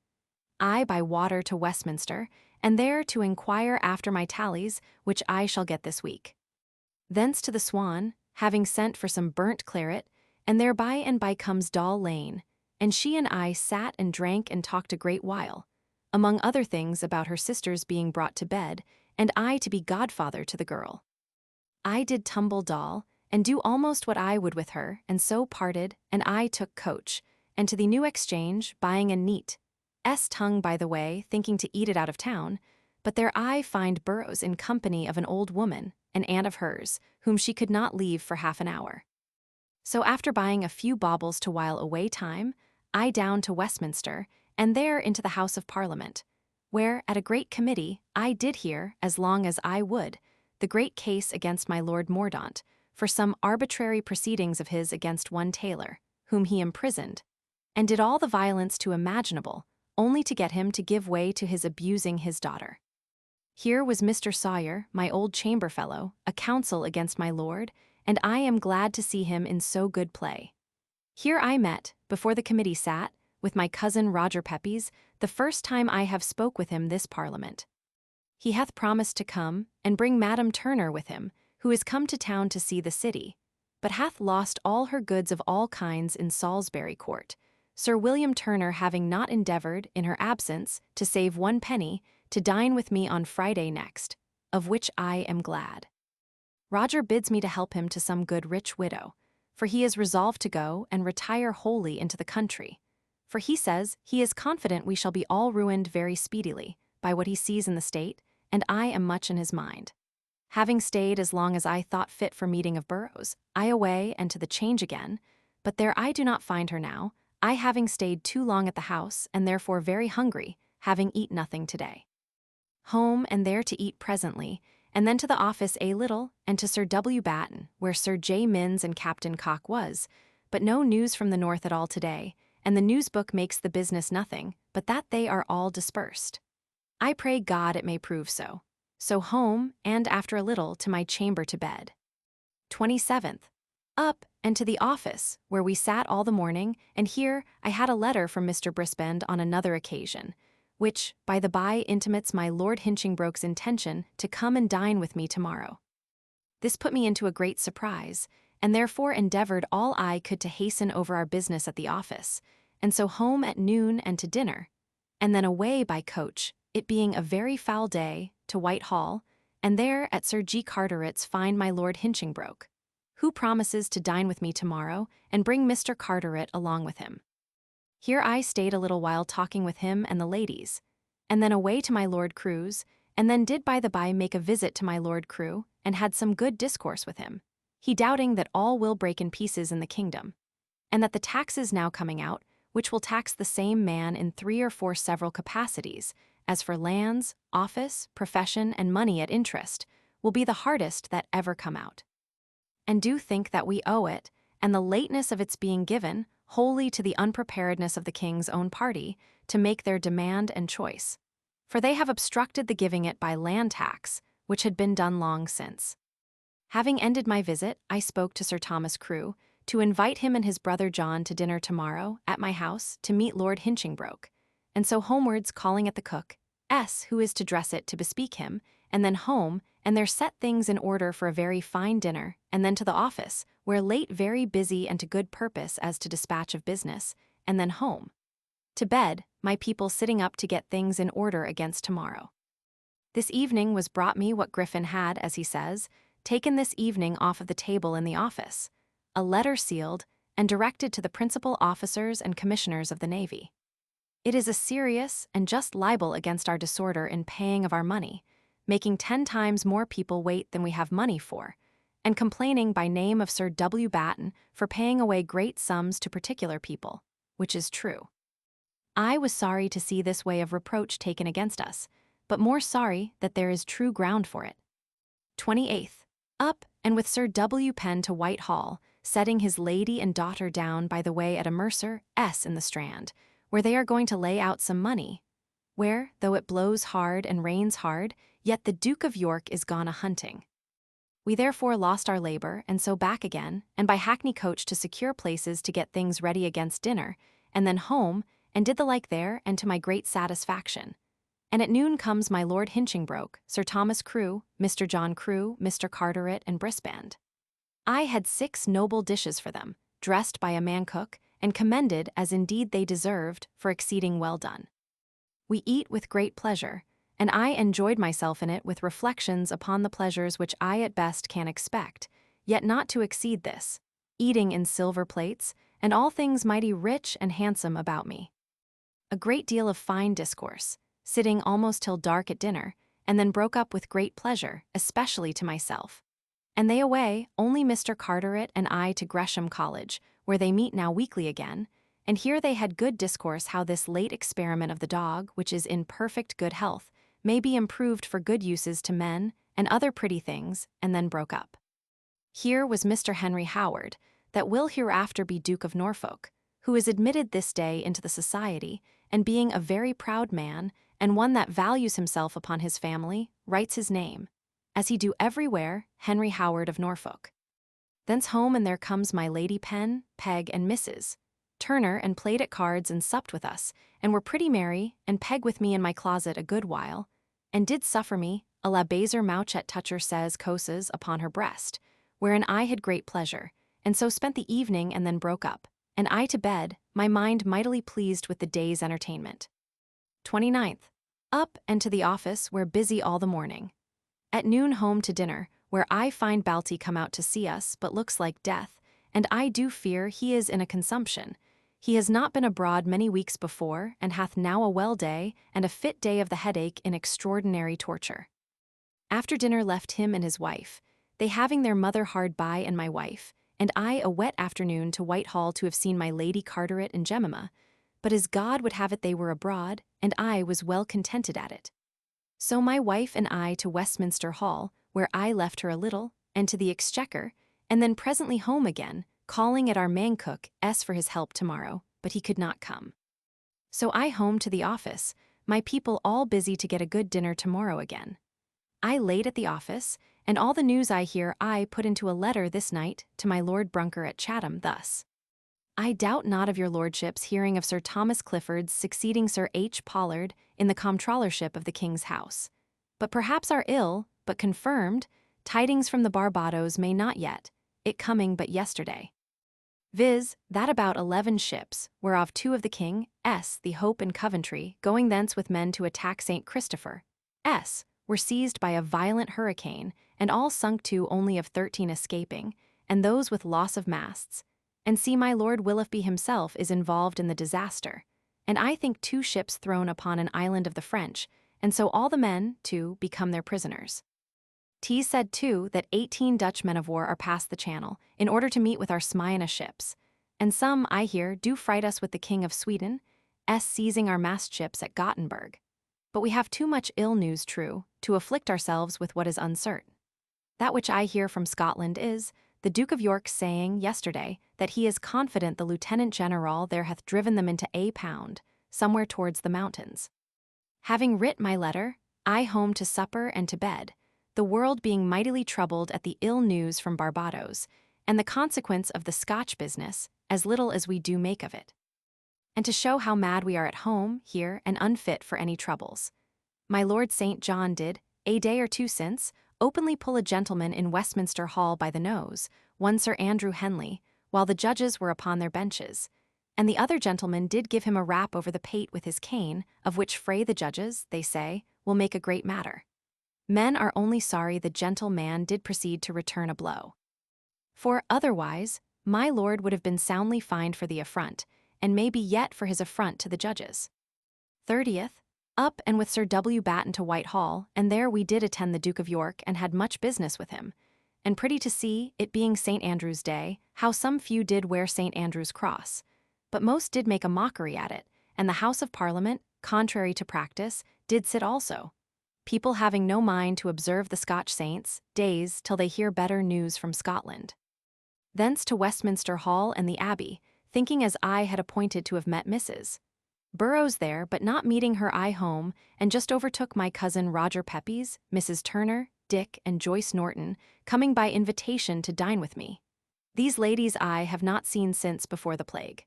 I by water to Westminster, and there to inquire after my tallies, which I shall get this week. Thence to the Swan, having sent for some burnt claret, and there by and by comes Doll Lane, and she and I sat and drank and talked a great while, among other things about her sisters being brought to bed, and I to be godfather to the girl. I did tumble Doll, and do almost what I would with her, and so parted, and I took coach, and to the New Exchange, buying a neat tongue by the way, thinking to eat it out of town, but there I find Burrows in company of an old woman, an aunt of hers, whom she could not leave for half an hour. So after buying a few baubles to while away time, I down to Westminster, and there into the House of Parliament, where, at a great committee, I did hear, as long as I would, the great case against my Lord Mordaunt, for some arbitrary proceedings of his against one Taylor, whom he imprisoned, and did all the violence to imaginable, only to get him to give way to his abusing his daughter. Here was Mr. Sawyer, my old chamber fellow, a counsel against my lord, and I am glad to see him in so good play. Here I met, before the committee sat, with my cousin Roger Pepys, the first time I have spoke with him this Parliament. He hath promised to come, and bring Madam Turner with him, who is come to town to see the city, but hath lost all her goods of all kinds in Salisbury Court, Sir William Turner having not endeavoured, in her absence, to save 1 penny, to dine with me on Friday next, of which I am glad. Roger bids me to help him to some good rich widow, for he is resolved to go and retire wholly into the country. For he says he is confident we shall be all ruined very speedily, by what he sees in the state, and I am much in his mind. Having stayed as long as I thought fit for meeting of boroughs, I away and to the Change again, but there I do not find her now, I having stayed too long at the house, and therefore very hungry, having eat nothing today. Home, and there to eat presently, and then to the office a little, and to Sir W. Batten, where Sir J. Minns and Captain Cock was, but no news from the north at all today, and the newsbook makes the business nothing, but that they are all dispersed. I pray God it may prove so. So home, and after a little to my chamber to bed. 27th. Up, and to the office, where we sat all the morning, and here I had a letter from Mr. Brisbane on another occasion, which, by the by, intimates my Lord Hinchingbroke's intention to come and dine with me tomorrow. This put me into a great surprise, and therefore endeavoured all I could to hasten over our business at the office, and so home at noon and to dinner, and then away by coach, it being a very foul day, to Whitehall, and there at Sir G. Carteret's find my Lord Hinchingbroke, who promises to dine with me tomorrow and bring Mr. Carteret along with him. Here I stayed a little while talking with him and the ladies, and then away to my Lord Crewe's, and then did by the by make a visit to my Lord Crewe, and had some good discourse with him, he doubting that all will break in pieces in the kingdom, and that the taxes now coming out, which will tax the same man in 3 or 4 several capacities, as for lands, office, profession, and money at interest, will be the hardest that ever come out. And do think that we owe it, and the lateness of its being given, wholly to the unpreparedness of the king's own party, to make their demand and choice. For they have obstructed the giving it by land tax, which had been done long since. Having ended my visit, I spoke to Sir Thomas Crewe, to invite him and his brother John to dinner tomorrow, at my house, to meet Lord Hinchingbroke, and so homewards calling at the cook, who is to dress it to bespeak him, and then home, and there set things in order for a very fine dinner, and then to the office, where late very busy and to good purpose as to dispatch of business, and then home. To bed, my people sitting up to get things in order against tomorrow. This evening was brought me what Griffin had, as he says, taken this evening off of the table in the office, a letter sealed, and directed to the principal officers and commissioners of the Navy. It is a serious and just libel against our disorder in paying of our money, making 10 times more people wait than we have money for, and complaining by name of Sir W. Batten for paying away great sums to particular people, which is true. I was sorry to see this way of reproach taken against us, but more sorry that there is true ground for it. 28th. Up, and with Sir W. Penn to Whitehall, setting his lady and daughter down by the way at a mercer's in the Strand, where they are going to lay out some money, where, though it blows hard and rains hard, yet the Duke of York is gone a-hunting. We therefore lost our labour, and so back again, and by hackney coach to secure places to get things ready against dinner, and then home, and did the like there, and to my great satisfaction. And at noon comes my Lord Hinchingbroke, Sir Thomas Crewe, Mr. John Crewe, Mr. Carteret, and Brisbane. I had 6 noble dishes for them, dressed by a man cook, and commended, as indeed they deserved, for exceeding well done. We eat with great pleasure, and I enjoyed myself in it with reflections upon the pleasures which I at best can expect, yet not to exceed this, eating in silver plates, and all things mighty rich and handsome about me. A great deal of fine discourse, sitting almost till dark at dinner, and then broke up with great pleasure, especially to myself. And they away, only Mr. Carteret and I to Gresham College, where they meet now weekly again, and here they had good discourse how this late experiment of the dog, which is in perfect good health, may be improved for good uses to men, and other pretty things, and then broke up. Here was Mr. Henry Howard, that will hereafter be Duke of Norfolk, who is admitted this day into the society, and being a very proud man, and one that values himself upon his family, writes his name, as he do everywhere, Henry Howard of Norfolk. Thence home, and there comes my Lady Penn, Peg, and Mrs. Turner, and played at cards and supped with us, and were pretty merry, and Peg with me in my closet a good while, and did suffer me, a la baser mouchet toucher says coses upon her breast, wherein I had great pleasure, and so spent the evening and then broke up, and I to bed, my mind mightily pleased with the day's entertainment. 29th. Up and to the office, where busy all the morning. At noon home to dinner, where I find Balti come out to see us, but looks like death, and I do fear he is in a consumption. He has not been abroad many weeks before, and hath now a well day, and a fit day of the headache in extraordinary torture. After dinner left him and his wife, they having their mother hard by and my wife, and I a wet afternoon to Whitehall to have seen my Lady Carteret and Jemima, but as God would have it they were abroad, and I was well contented at it. So my wife and I to Westminster Hall, where I left her a little, and to the Exchequer, and then presently home again, calling at our man cook S for his help tomorrow, but he could not come. So I home to the office, my people all busy to get a good dinner tomorrow again. I laid at the office, and all the news I hear I put into a letter this night to my Lord Brunker at Chatham thus. I doubt not of your lordship's hearing of Sir Thomas Clifford's succeeding Sir H. Pollard in the comptrollership of the King's house. But perhaps are ill, but confirmed, tidings from the Barbados may not yet, it coming but yesterday. Viz., that about 11 ships, whereof 2 of the King, S. the Hope and Coventry, going thence with men to attack St. Christopher, S., were seized by a violent hurricane, and all sunk to only of 13 escaping, and those with loss of masts. And see my Lord Willoughby himself is involved in the disaster, and I think 2 ships thrown upon an island of the French, and so all the men, too, become their prisoners. T said, too, that 18 Dutch men of war are past the Channel, in order to meet with our Smyrna ships, and some, I hear, do fright us with the King of Sweden, S seizing our mast ships at Gothenburg. But we have too much ill news true, to afflict ourselves with what is uncertain. That which I hear from Scotland is, the Duke of York saying, yesterday, that he is confident the Lieutenant General there hath driven them into a pound, somewhere towards the mountains. Having writ my letter, I home to supper and to bed, the world being mightily troubled at the ill news from Barbados, and the consequence of the Scotch business, as little as we do make of it. And to show how mad we are at home, here, and unfit for any troubles. My Lord St. John did, a day or 2 since, openly pull a gentleman in Westminster Hall by the nose, one Sir Andrew Henley, while the judges were upon their benches, and the other gentleman did give him a rap over the pate with his cane, of which fray the judges, they say, will make a great matter. Men are only sorry the gentle man did proceed to return a blow. For, otherwise, my lord would have been soundly fined for the affront, and maybe yet for his affront to the judges. 30th. Up and with Sir W. Batten to Whitehall, and there we did attend the Duke of York and had much business with him. And pretty to see, it being St. Andrew's Day, how some few did wear St. Andrew's cross, but most did make a mockery at it, and the House of Parliament, contrary to practice, did sit also. People having no mind to observe the Scotch saints' days till they hear better news from Scotland. Thence to Westminster Hall and the Abbey, thinking as I had appointed to have met Mrs. Burrows there, but not meeting her I home, and just overtook my cousin Roger Pepys, Mrs. Turner, Dick, and Joyce Norton, coming by invitation to dine with me. These ladies I have not seen since before the plague.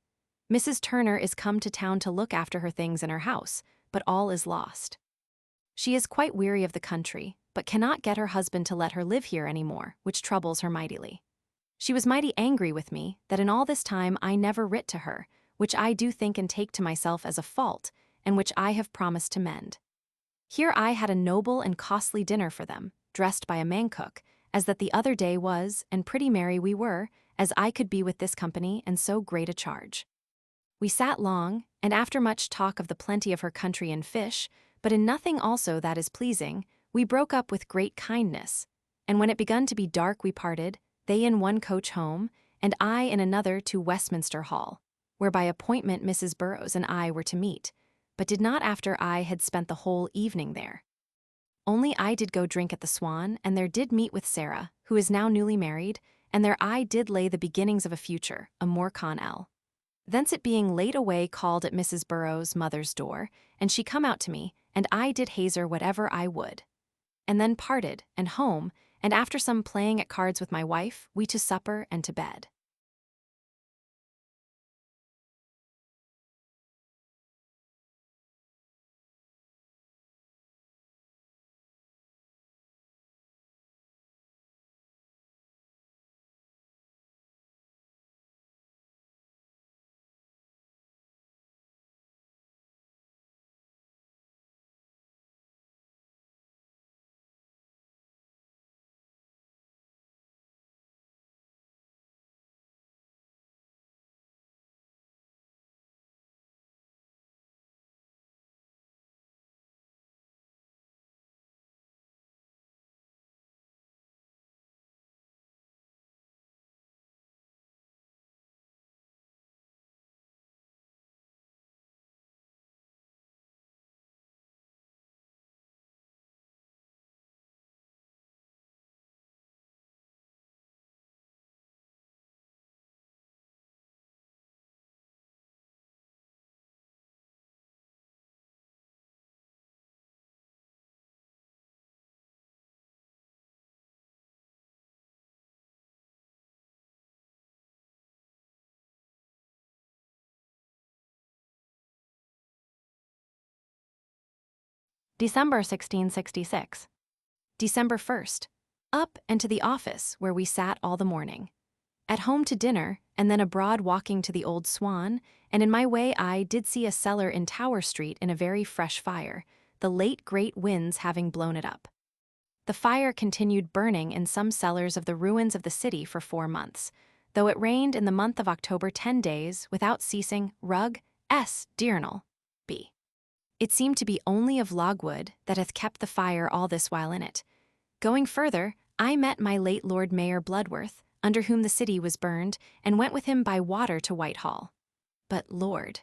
Mrs. Turner is come to town to look after her things in her house, but all is lost. She is quite weary of the country, but cannot get her husband to let her live here any more, which troubles her mightily. She was mighty angry with me, that in all this time I never writ to her, which I do think and take to myself as a fault, and which I have promised to mend. Here I had a noble and costly dinner for them, dressed by a man cook, as that the other day was, and pretty merry we were, as I could be with this company and so great a charge. We sat long, and after much talk of the plenty of her country and fish, but in nothing also that is pleasing, we broke up with great kindness, and when it begun to be dark we parted, they in one coach home, and I in another to Westminster Hall, where by appointment Mrs. Burrows and I were to meet, but did not after I had spent the whole evening there. Only I did go drink at the Swan, and there did meet with Sarah, who is now newly married, and there I did lay the beginnings of a future, a more con L. Thence it being late away called at Mrs. Burrows' mother's door, and she come out to me, and I did hazer whatever I would. And then parted, and home, and after some playing at cards with my wife, we to supper and to bed. December 1666. December 1st. Up and to the office, where we sat all the morning. At home to dinner, and then abroad walking to the Old Swan, and in my way I did see a cellar in Tower Street in a very fresh fire, the late great winds having blown it up. The fire continued burning in some cellars of the ruins of the city for 4 months, though it rained in the month of October 10 days without ceasing. Rug S. Diurnal. B. It seemed to be only of logwood that hath kept the fire all this while in it. Going further, I met my late Lord Mayor Bloodworth, under whom the city was burned, and went with him by water to Whitehall. But Lord,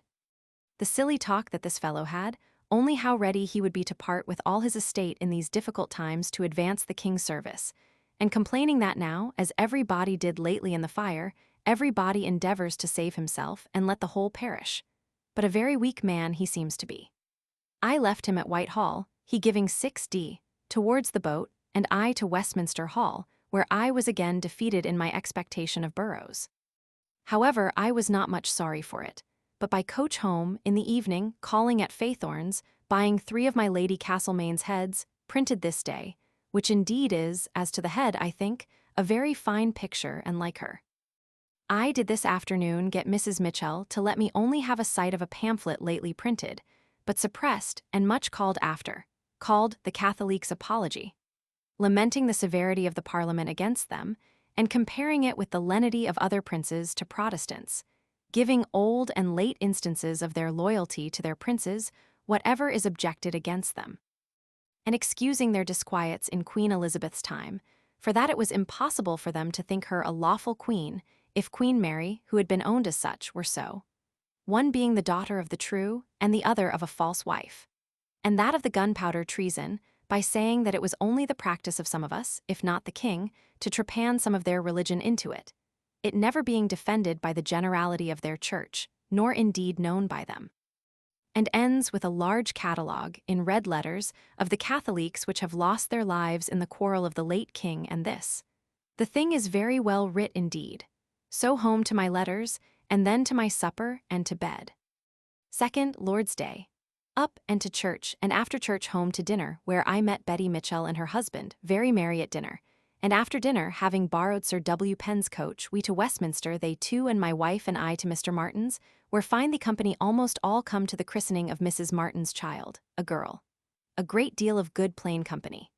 the silly talk that this fellow had, only how ready he would be to part with all his estate in these difficult times to advance the king's service, and complaining that now, as every body did lately in the fire, every body endeavors to save himself and let the whole perish. But a very weak man he seems to be. I left him at Whitehall, he giving 6d, towards the boat, and I to Westminster Hall, where I was again defeated in my expectation of boroughs. However, I was not much sorry for it, but by coach home, in the evening, calling at Faithorne's, buying 3 of my Lady Castlemaine's heads, printed this day, which indeed is, as to the head, I think, a very fine picture and like her. I did this afternoon get Mrs. Mitchell to let me only have a sight of a pamphlet lately printed, but suppressed and much called after, called The Catholics' Apology, lamenting the severity of the Parliament against them, and comparing it with the lenity of other princes to Protestants, giving old and late instances of their loyalty to their princes, whatever is objected against them, and excusing their disquiets in Queen Elizabeth's time, for that it was impossible for them to think her a lawful queen, if Queen Mary, who had been owned as such, were so, one being the daughter of the true, and the other of a false wife, and that of the gunpowder treason, by saying that it was only the practice of some of us, if not the king, to trepan some of their religion into it, it never being defended by the generality of their church, nor indeed known by them. And ends with a large catalogue, in red letters, of the Catholics which have lost their lives in the quarrel of the late king and this. The thing is very well writ indeed. So home to my letters, and then to my supper and to bed. 2nd Lord's Day. Up and to church, and after church home to dinner, where I met Betty Mitchell and her husband, very merry at dinner. And after dinner, having borrowed Sir W. Penn's coach, we to Westminster, they two and my wife and I to Mr. Martin's, where find the company almost all come to the christening of Mrs. Martin's child, a girl. A great deal of good plain company.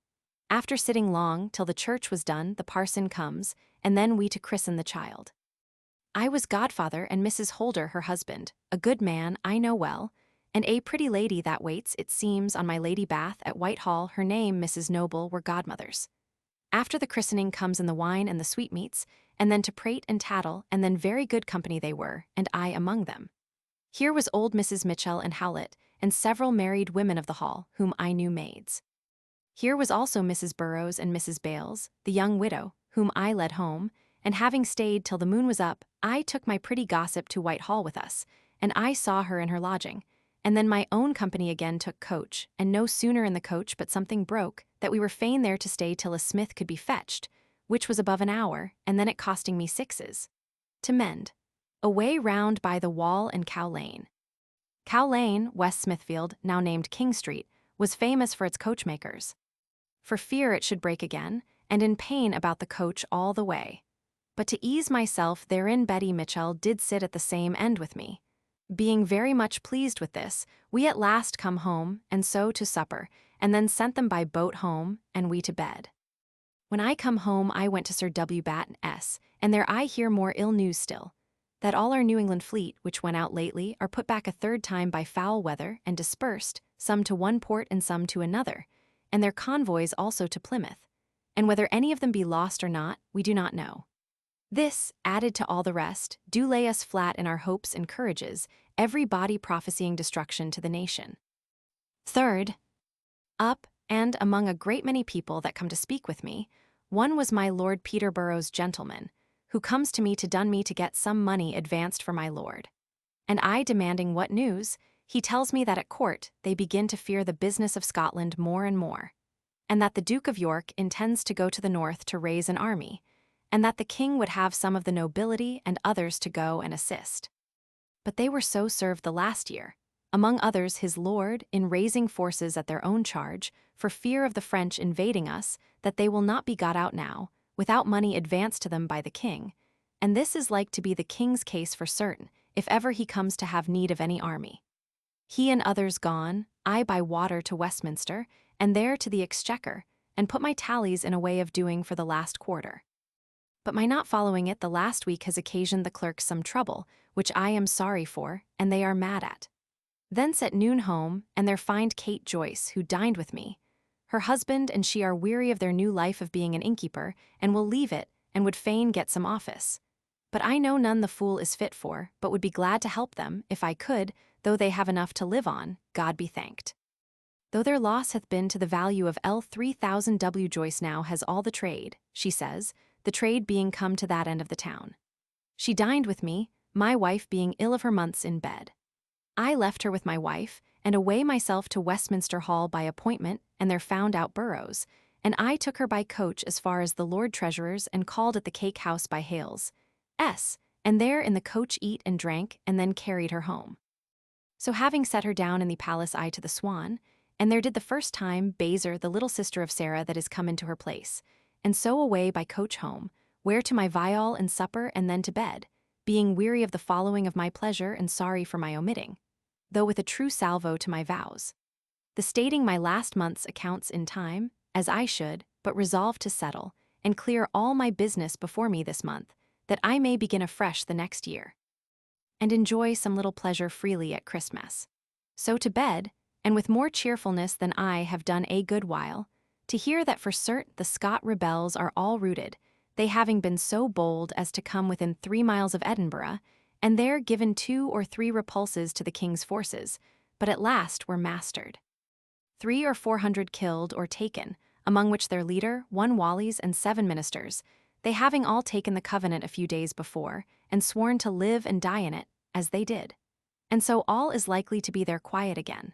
After sitting long, till the church was done, the parson comes, and then we to christen the child. I was godfather and Mrs. Holder her husband, a good man, I know well, and a pretty lady that waits, it seems, on my Lady Bath at Whitehall, her name Mrs. Noble, were godmothers. After the christening comes in the wine and the sweetmeats, and then to prate and tattle, and then very good company they were, and I among them. Here was old Mrs. Mitchell and Howlett, and several married women of the hall, whom I knew maids. Here was also Mrs. Burrows and Mrs. Bales, the young widow, whom I led home, and having stayed till the moon was up, I took my pretty gossip to Whitehall with us, and I saw her in her lodging, and then my own company again took coach, and no sooner in the coach but something broke, that we were fain there to stay till a smith could be fetched, which was above an hour, and then it costing me 6s. To mend. Away round by the Wall and Cow Lane. Cow Lane, West Smithfield, now named King Street, was famous for its coachmakers. For fear it should break again, and in pain about the coach all the way. But to ease myself therein Betty Mitchell did sit at the same end with me. Being very much pleased with this, we at last come home, and so to supper, and then sent them by boat home, and we to bed. When I come home I went to Sir W. Batten S., and there I hear more ill news still, that all our New England fleet, which went out lately, are put back a 3rd time by foul weather, and dispersed, some to one port and some to another, and their convoys also to Plymouth, and whether any of them be lost or not, we do not know. This, added to all the rest, do lay us flat in our hopes and courages, every body prophesying destruction to the nation. 3rd. Up, and among a great many people that come to speak with me, one was my Lord Peterborough's gentleman, who comes to me to dun me to get some money advanced for my lord. And I demanding what news, he tells me that at court they begin to fear the business of Scotland more and more, and that the Duke of York intends to go to the north to raise an army, and that the king would have some of the nobility and others to go and assist. But they were so served the last year. among others his lord, in raising forces at their own charge, for fear of the French invading us, that they will not be got out now, without money advanced to them by the king. And this is like to be the king's case for certain, if ever he comes to have need of any army. He and others gone, I by water to Westminster, and there to the Exchequer, and put my tallies in a way of doing for the last quarter. But my not following it the last week has occasioned the clerks some trouble, which I am sorry for, and they are mad at. Thence at noon home, and there find Kate Joyce, who dined with me. Her husband and she are weary of their new life of being an innkeeper, and will leave it, and would fain get some office. But I know none the fool is fit for, but would be glad to help them, if I could, though they have enough to live on, God be thanked. Though their loss hath been to the value of L 3,000 W. Joyce now has all the trade, she says, the trade being come to that end of the town. She dined with me, my wife being ill of her months in bed. I left her with my wife, and away myself to Westminster Hall by appointment and there found out boroughs, and I took her by coach as far as the Lord Treasurer's and called at the Cake House by Hales, and there in the coach eat and drank and then carried her home. So having set her down in the palace I to the Swan, and there did the first time Baser the little sister of Sarah that is come into her place, and so away by coach home, where to my viol and supper and then to bed, being weary of the following of my pleasure and sorry for my omitting, though with a true salvo to my vows. The stating my last month's accounts in time, as I should, but resolved to settle, and clear all my business before me this month, that I may begin afresh the next year, and enjoy some little pleasure freely at Christmas. So to bed, and with more cheerfulness than I have done a good while, to hear that for cert the Scot rebels are all routed, they having been so bold as to come within 3 miles of Edinburgh, and there given 2 or 3 repulses to the king's forces, but at last were mastered. 300 or 400 killed or taken, among which their leader, 1 Wallis, and 7 ministers, they having all taken the covenant a few days before, and sworn to live and die in it, as they did. And so all is likely to be there quiet again.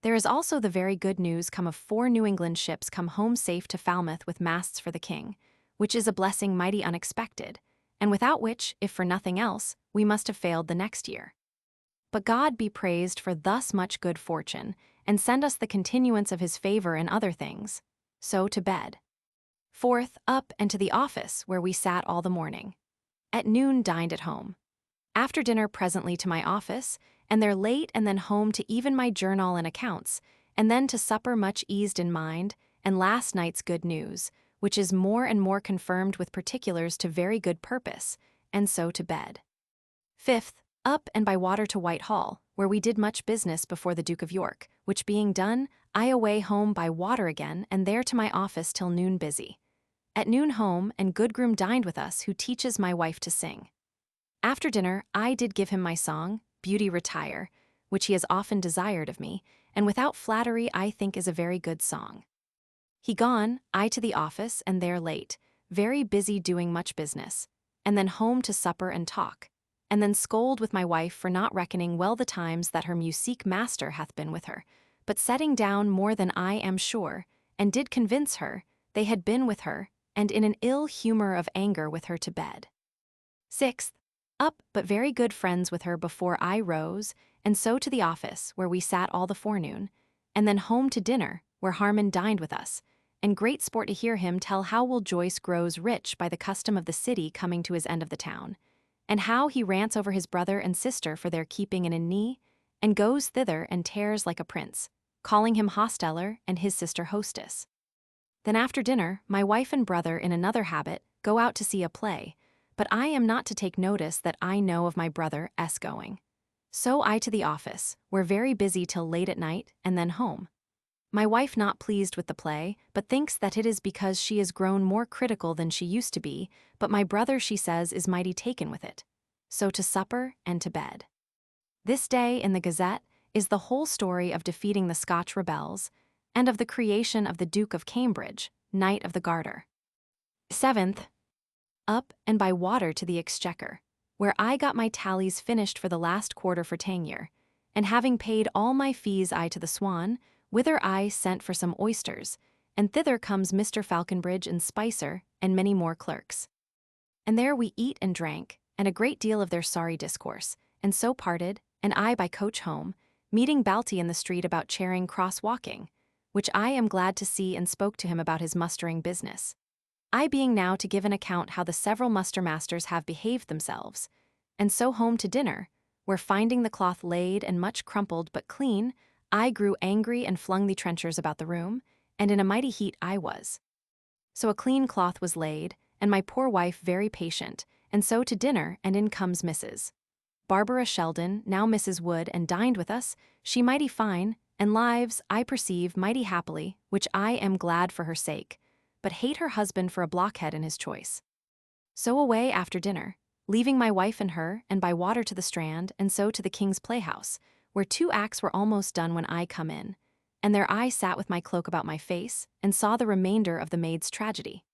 There is also the very good news come of 4 New England ships come home safe to Falmouth with masts for the king, which is a blessing mighty unexpected, and without which, if for nothing else, we must have failed the next year. But God be praised for thus much good fortune, and send us the continuance of his favor in other things. So to bed. 4th, up and to the office, where we sat all the morning. At noon dined at home. After dinner presently to my office, and there late and then home to even my journal and accounts, and then to supper much eased in mind, and last night's good news, which is more and more confirmed with particulars to very good purpose, and so to bed. 5th, up and by water to Whitehall, where we did much business before the Duke of York, which being done, I away home by water again, and there to my office till noon busy. At noon home, and good groom dined with us, who teaches my wife to sing. After dinner, I did give him my song, Beauty Retire, which he has often desired of me, and without flattery I think is a very good song. He gone, I to the office, and there late, very busy doing much business, and then home to supper and talk, and then scold with my wife for not reckoning well the times that her musique master hath been with her, but setting down more than I am sure, and did convince her they had been with her, and in an ill humor of anger with her to bed. 6th, up but very good friends with her before I rose, and so to the office, where we sat all the forenoon, and then home to dinner, where Harmon dined with us, and great sport to hear him tell how Will Joyce grows rich by the custom of the city coming to his end of the town, and how he rants over his brother and sister for their keeping in a knee, and goes thither and tears like a prince, calling him hosteller and his sister hostess. Then after dinner, my wife and brother in another habit go out to see a play, but I am not to take notice that I know of my brother S. going. So I to the office, where very busy till late at night, and then home. My wife not pleased with the play, but thinks that it is because she is grown more critical than she used to be, but my brother, she says, is mighty taken with it. So to supper and to bed. This day in the Gazette is the whole story of defeating the Scotch rebels, and of the creation of the Duke of Cambridge, Knight of the Garter. 7th, up and by water to the Exchequer, where I got my tallies finished for the last quarter for Tangier, and having paid all my fees I to the Swan, whither I sent for some oysters, and thither comes Mr. Falconbridge and Spicer, and many more clerks. And there we eat and drank, and a great deal of their sorry discourse, and so parted, and I by coach home, meeting Balti in the street about Charing Cross walking, which I am glad to see, and spoke to him about his mustering business. I being now to give an account how the several muster masters have behaved themselves, and so home to dinner, where finding the cloth laid and much crumpled but clean, I grew angry and flung the trenchers about the room, and in a mighty heat I was. So a clean cloth was laid, and my poor wife very patient, and so to dinner, and in comes Mrs. Barbara Sheldon, now Mrs. Wood, and dined with us, she mighty fine, and lives, I perceive, mighty happily, which I am glad for her sake, but hate her husband for a blockhead in his choice. So away after dinner, leaving my wife and her, and by water to the Strand, and so to the King's Playhouse, where 2 acts were almost done when I come in, and there I sat with my cloak about my face, and saw the remainder of the Maid's Tragedy.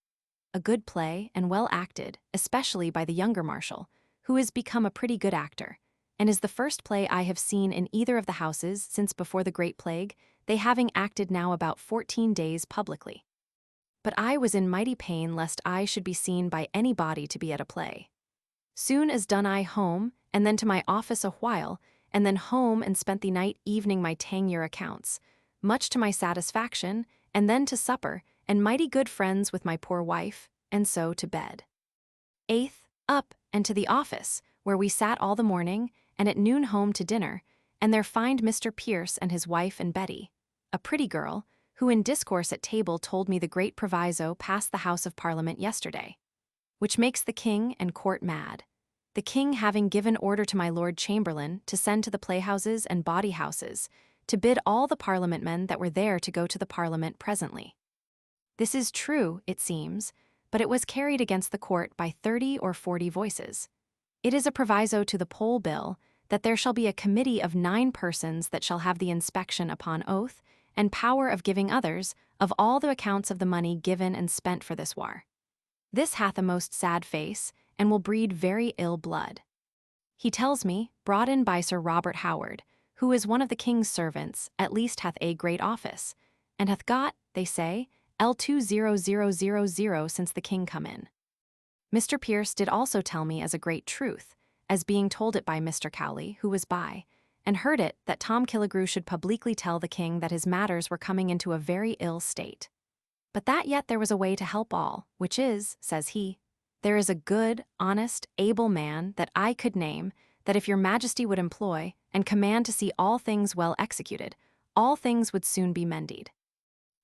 A good play, and well acted, especially by the younger Marshal, who is become a pretty good actor, and is the first play I have seen in either of the houses since before the Great Plague, they having acted now about 14 days publicly. But I was in mighty pain lest I should be seen by any body to be at a play. Soon as done I home, and then to my office a while, and then home and spent the night evening my Tangier accounts, much to my satisfaction, and then to supper, and mighty good friends with my poor wife, and so to bed. 8th, up, and to the office, where we sat all the morning, and at noon home to dinner, and there find Mr. Pierce and his wife and Betty, a pretty girl, who in discourse at table told me the great proviso passed the House of Parliament yesterday, which makes the King and Court mad, the King having given order to my Lord Chamberlain to send to the playhouses and bawdy houses, to bid all the Parliament men that were there to go to the Parliament presently. This is true, it seems, but it was carried against the court by 30 or 40 voices. It is a proviso to the poll bill that there shall be a committee of 9 persons that shall have the inspection upon oath and power of giving others of all the accounts of the money given and spent for this war. This hath a most sad face, and will breed very ill blood. He tells me, brought in by Sir Robert Howard, who is one of the King's servants, at least hath a great office, and hath got, they say, L20000 since the King come in. Mr. Pierce did also tell me as a great truth, as being told it by Mr. Cowley, who was by, and heard it, that Tom Killigrew should publicly tell the King that his matters were coming into a very ill state. But that yet there was a way to help all, which is, says he, there is a good, honest, able man that I could name, that if your Majesty would employ, and command to see all things well executed, all things would soon be mended.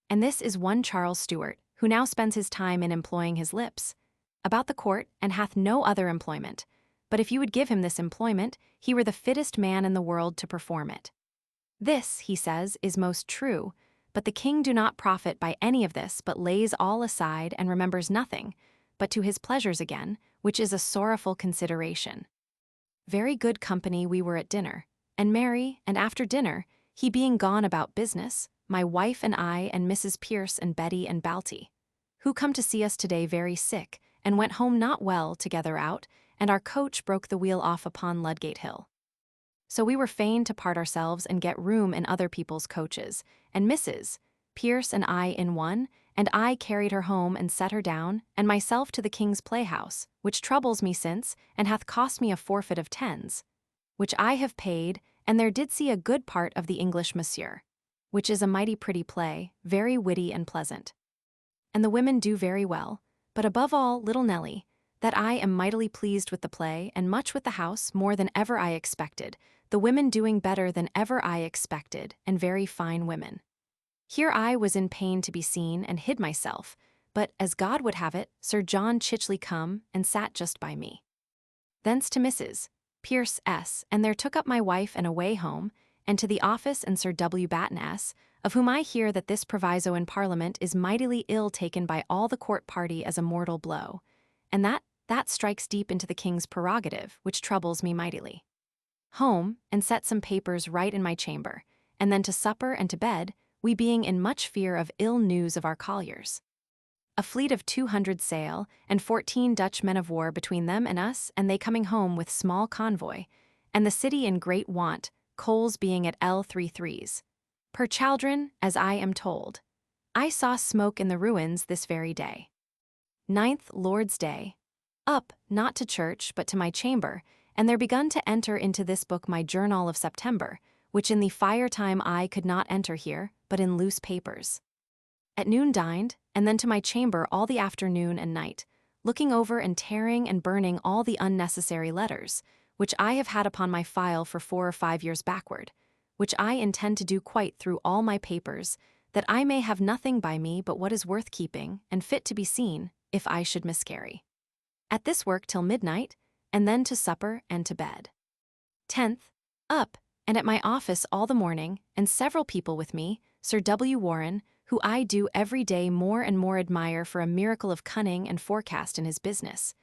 And this is one Charles Stuart, who now spends his time in employing his lips about the court, and hath no other employment. But if you would give him this employment, he were the fittest man in the world to perform it. This, he says, is most true, but the King do not profit by any of this, but lays all aside and remembers nothing, but to his pleasures again, which is a sorrowful consideration. Very good company we were at dinner, and merry, and after dinner, he being gone about business, my wife and I and Mrs. Pierce and Betty and Balti, who come to see us today very sick, and went home not well together out, and our coach broke the wheel off upon Ludgate Hill. So we were fain to part ourselves and get room in other people's coaches, and Mrs. Pierce and I in one, and I carried her home and set her down, and myself to the King's Playhouse, which troubles me since, and hath cost me a forfeit of 10s, which I have paid, and there did see a good part of the English Monsieur, which is a mighty pretty play, very witty and pleasant. And the women do very well, but above all little Nelly, that I am mightily pleased with the play, and much with the house, more than ever I expected, the women doing better than ever I expected, and very fine women. Here I was in pain to be seen, and hid myself, but, as God would have it, Sir John Chichley come, and sat just by me. Thence to Mrs. Pierce S., and there took up my wife and away home, and to the office and Sir W. Batten S., of whom I hear that this proviso in Parliament is mightily ill taken by all the court party as a mortal blow, and that strikes deep into the King's prerogative, which troubles me mightily. Home, and set some papers right in my chamber, and then to supper and to bed, we being in much fear of ill news of our colliers. A fleet of 200 sail, and 14 Dutch men of war between them and us, and they coming home with small convoy, and the city in great want, coals being at L33s. Per chaldron, as I am told. I saw smoke in the ruins this very day. 9th Lord's Day. Up, not to church, but to my chamber, and there begun to enter into this book my journal of September, which in the fire time I could not enter here, but in loose papers. At noon dined, and then to my chamber all the afternoon and night, looking over and tearing and burning all the unnecessary letters, which I have had upon my file for 4 or 5 years backward, which I intend to do quite through all my papers, that I may have nothing by me but what is worth keeping and fit to be seen, if I should miscarry. At this work till midnight, and then to supper and to bed. 10th, up, and at my office all the morning, and several people with me, Sir W. Warren, who I do every day more and more admire for a miracle of cunning and forecast in his business,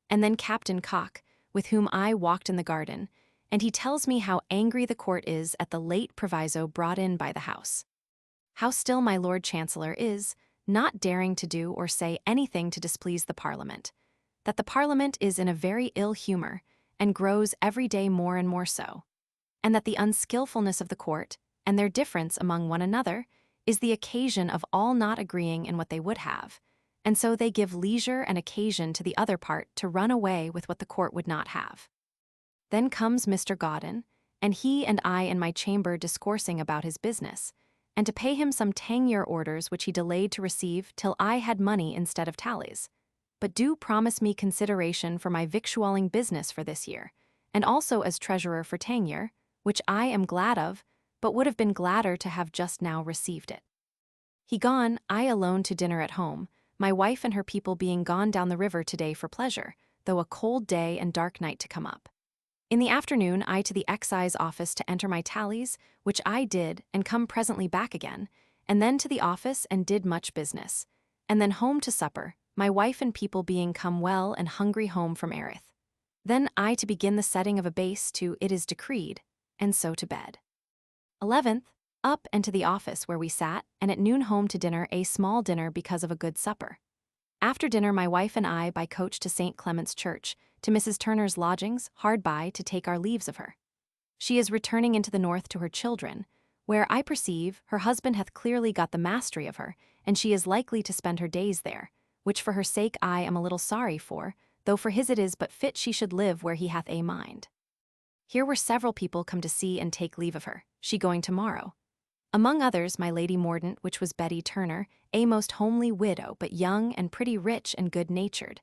and then Captain Cock, with whom I walked in the garden, and he tells me how angry the court is at the late proviso brought in by the House. How still my Lord Chancellor is, not daring to do or say anything to displease the Parliament, that the Parliament is in a very ill humor, and grows every day more and more so, and that the unskillfulness of the court, and their difference among one another, is the occasion of all not agreeing in what they would have, and so they give leisure and occasion to the other part to run away with what the court would not have. Then comes Mr. Gauden, and he and I in my chamber discoursing about his business, and to pay him some 10-year orders which he delayed to receive till I had money instead of tallies. But do promise me consideration for my victualling business for this year, and also as treasurer for 10 year, which I am glad of, but would have been gladder to have just now received it. He gone, I alone to dinner at home, my wife and her people being gone down the river today for pleasure, though a cold day and dark night to come up. In the afternoon I to the excise office to enter my tallies, which I did, and come presently back again, and then to the office and did much business, and then home to supper, my wife and people being come well and hungry home from Erith. Then I to begin the setting of a base to It is decreed, and so to bed. 11th, up and to the office where we sat, and at noon home to dinner, a small dinner because of a good supper. After dinner my wife and I by coach to St. Clement's Church, to Mrs. Turner's lodgings, hard by, to take our leaves of her. She is returning into the north to her children, where I perceive her husband hath clearly got the mastery of her, and she is likely to spend her days there, which for her sake I am a little sorry for, though for his it is but fit she should live where he hath a mind. Here were several people come to see and take leave of her, she going tomorrow. Among others my Lady Mordaunt, which was Betty Turner, a most homely widow, but young and pretty rich and good-natured.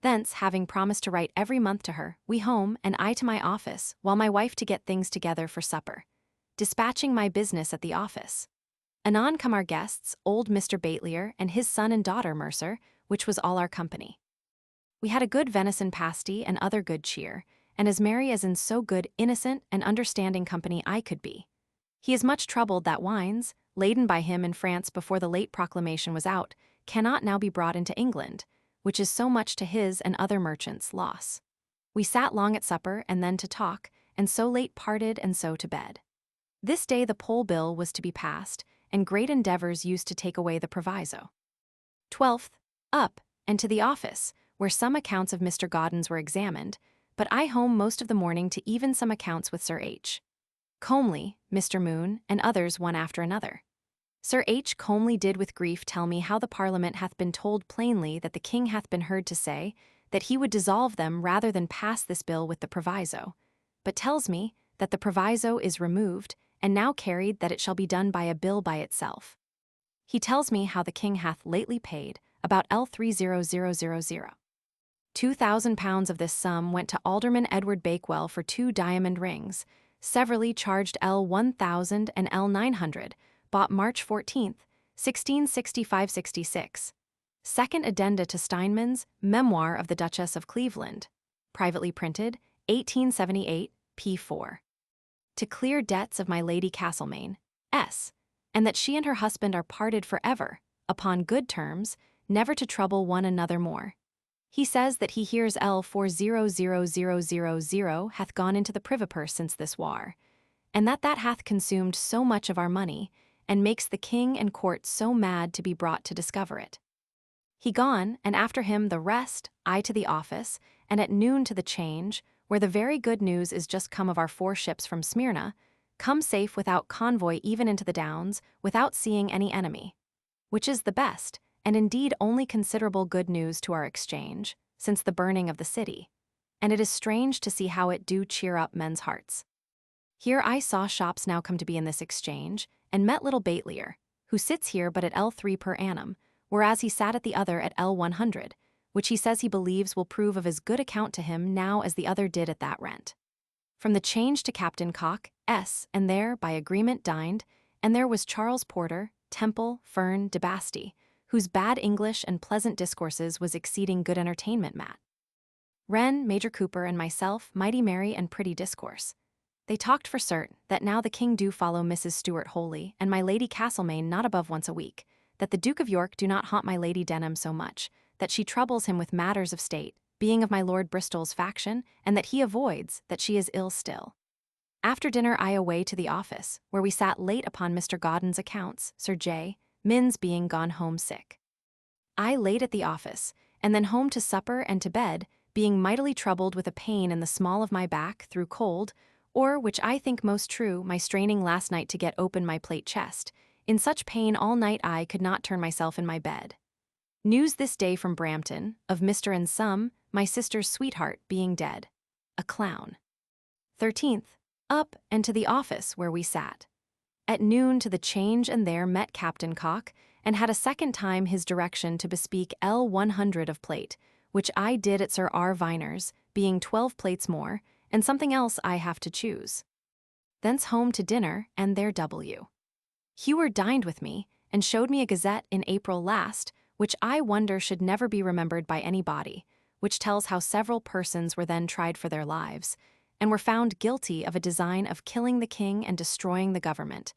Thence, having promised to write every month to her, we home, and I to my office, while my wife to get things together for supper, dispatching my business at the office. Anon come our guests, old Mr. Baitlier and his son and daughter Mercer, which was all our company. We had a good venison pasty and other good cheer, and as merry as in so good, innocent, and understanding company I could be. He is much troubled that wines, laden by him in France before the late proclamation was out, cannot now be brought into England, which is so much to his and other merchants' loss. We sat long at supper, and then to talk, and so late parted, and so to bed. This day the poll bill was to be passed, and great endeavors used to take away the proviso. 12th, up, and to the office, where some accounts of Mr. Gauden's were examined, but I home most of the morning to even some accounts with Sir H. Comely, Mr. Moon, and others one after another. Sir H. Comely did with grief tell me how the Parliament hath been told plainly that the King hath been heard to say that he would dissolve them rather than pass this bill with the proviso, but tells me that the proviso is removed, and now carried that it shall be done by a bill by itself. He tells me how the King hath lately paid about L30000. £2,000 of this sum went to Alderman Edward Bakewell for 2 diamond rings, severally charged L1000 and L900, bought March 14th, 1665-66. Second addenda to Steinman's Memoir of the Duchess of Cleveland, privately printed, 1878, p. 4. To clear debts of my Lady Castlemaine, S., and that she and her husband are parted forever, upon good terms, never to trouble one another more. He says that he hears L400000 hath gone into the privy purse since this war, and that hath consumed so much of our money, and makes the king and court so mad to be brought to discover it. He gone, and after him the rest, I to the office, and at noon to the Change, where the very good news is just come of our 4 ships from Smyrna, come safe without convoy even into the Downs, without seeing any enemy. Which is the best, and indeed only considerable good news to our exchange, since the burning of the city, and it is strange to see how it do cheer up men's hearts. Here I saw shops now come to be in this exchange, and met little Baitlier, who sits here but at L3 per annum, whereas he sat at the other at L100, which he says he believes will prove of as good account to him now as the other did at that rent. From the change to Captain Cock, S., and there, by agreement, dined, and there was Charles Porter, Temple, Fern, de Basty, whose bad English and pleasant discourses was exceeding good entertainment, Matt. Wren, Major Cooper, and myself, mighty merry and pretty discourse. They talked for certain that now the king do follow Mrs. Stuart wholly, and my Lady Castlemaine not above once a week, that the Duke of York do not haunt my Lady Denham so much, that she troubles him with matters of state, being of my Lord Bristol's faction, and that he avoids, that she is ill still. After dinner I away to the office, where we sat late upon Mr. Godden's accounts, Sir J. Minns being gone home sick. I late at the office, and then home to supper and to bed, being mightily troubled with a pain in the small of my back through cold, or, which I think most true, my straining last night to get open my plate chest. In such pain all night I could not turn myself in my bed. News this day from Brampton, of Mr. and some, my sister's sweetheart, being dead. A clown. 13th. Up, and to the office where we sat. At noon to the change, and there met Captain Cock, and had a second time his direction to bespeak L100 of plate, which I did at Sir R. Viner's, being 12 plates more, and something else I have to choose. Thence home to dinner, and there W. Hewer dined with me, and showed me a gazette in April last, which I wonder should never be remembered by any body, which tells how several persons were then tried for their lives, and were found guilty of a design of killing the king and destroying the government,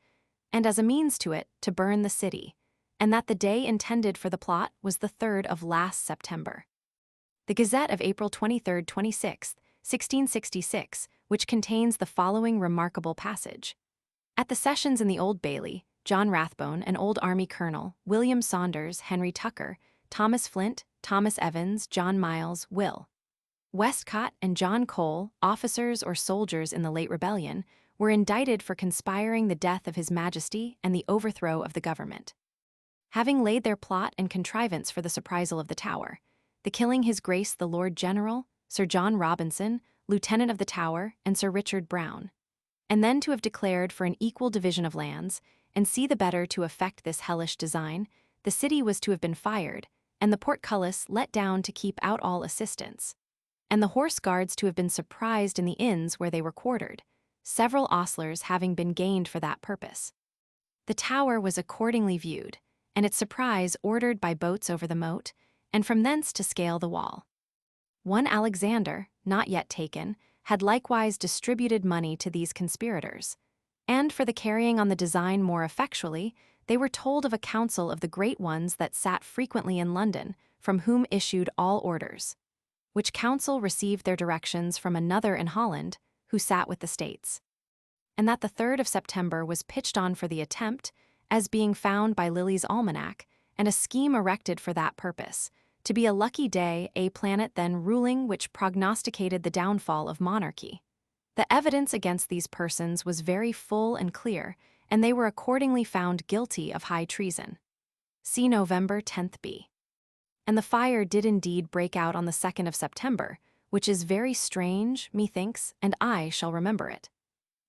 and as a means to it, to burn the city, and that the day intended for the plot was the 3rd of last September. The Gazette of April 23, 26, 1666, which contains the following remarkable passage. At the sessions in the Old Bailey, John Rathbone, an old army colonel, William Saunders, Henry Tucker, Thomas Flint, Thomas Evans, John Miles, Will Westcott, and John Cole, officers or soldiers in the late rebellion, were indicted for conspiring the death of His Majesty and the overthrow of the government. Having laid their plot and contrivance for the surprisal of the Tower, the killing His Grace the Lord General, Sir John Robinson, Lieutenant of the Tower, and Sir Richard Browne, and then to have declared for an equal division of lands, and see the better to effect this hellish design, the city was to have been fired, and the portcullis let down to keep out all assistance, and the horse guards to have been surprised in the inns where they were quartered, several ostlers having been gained for that purpose. The Tower was accordingly viewed, and its surprise ordered by boats over the moat, and from thence to scale the wall. One Alexander, not yet taken, had likewise distributed money to these conspirators, and for the carrying on the design more effectually, they were told of a council of the great ones that sat frequently in London, from whom issued all orders, which council received their directions from another in Holland, who sat with the States, and that the 3rd of September was pitched on for the attempt, as being found by Lilly's Almanac, and a scheme erected for that purpose, to be a lucky day, a planet then ruling which prognosticated the downfall of monarchy. The evidence against these persons was very full and clear, and they were accordingly found guilty of high treason. See November 10th b. And the fire did indeed break out on the 2nd of September, which is very strange, methinks, and I shall remember it.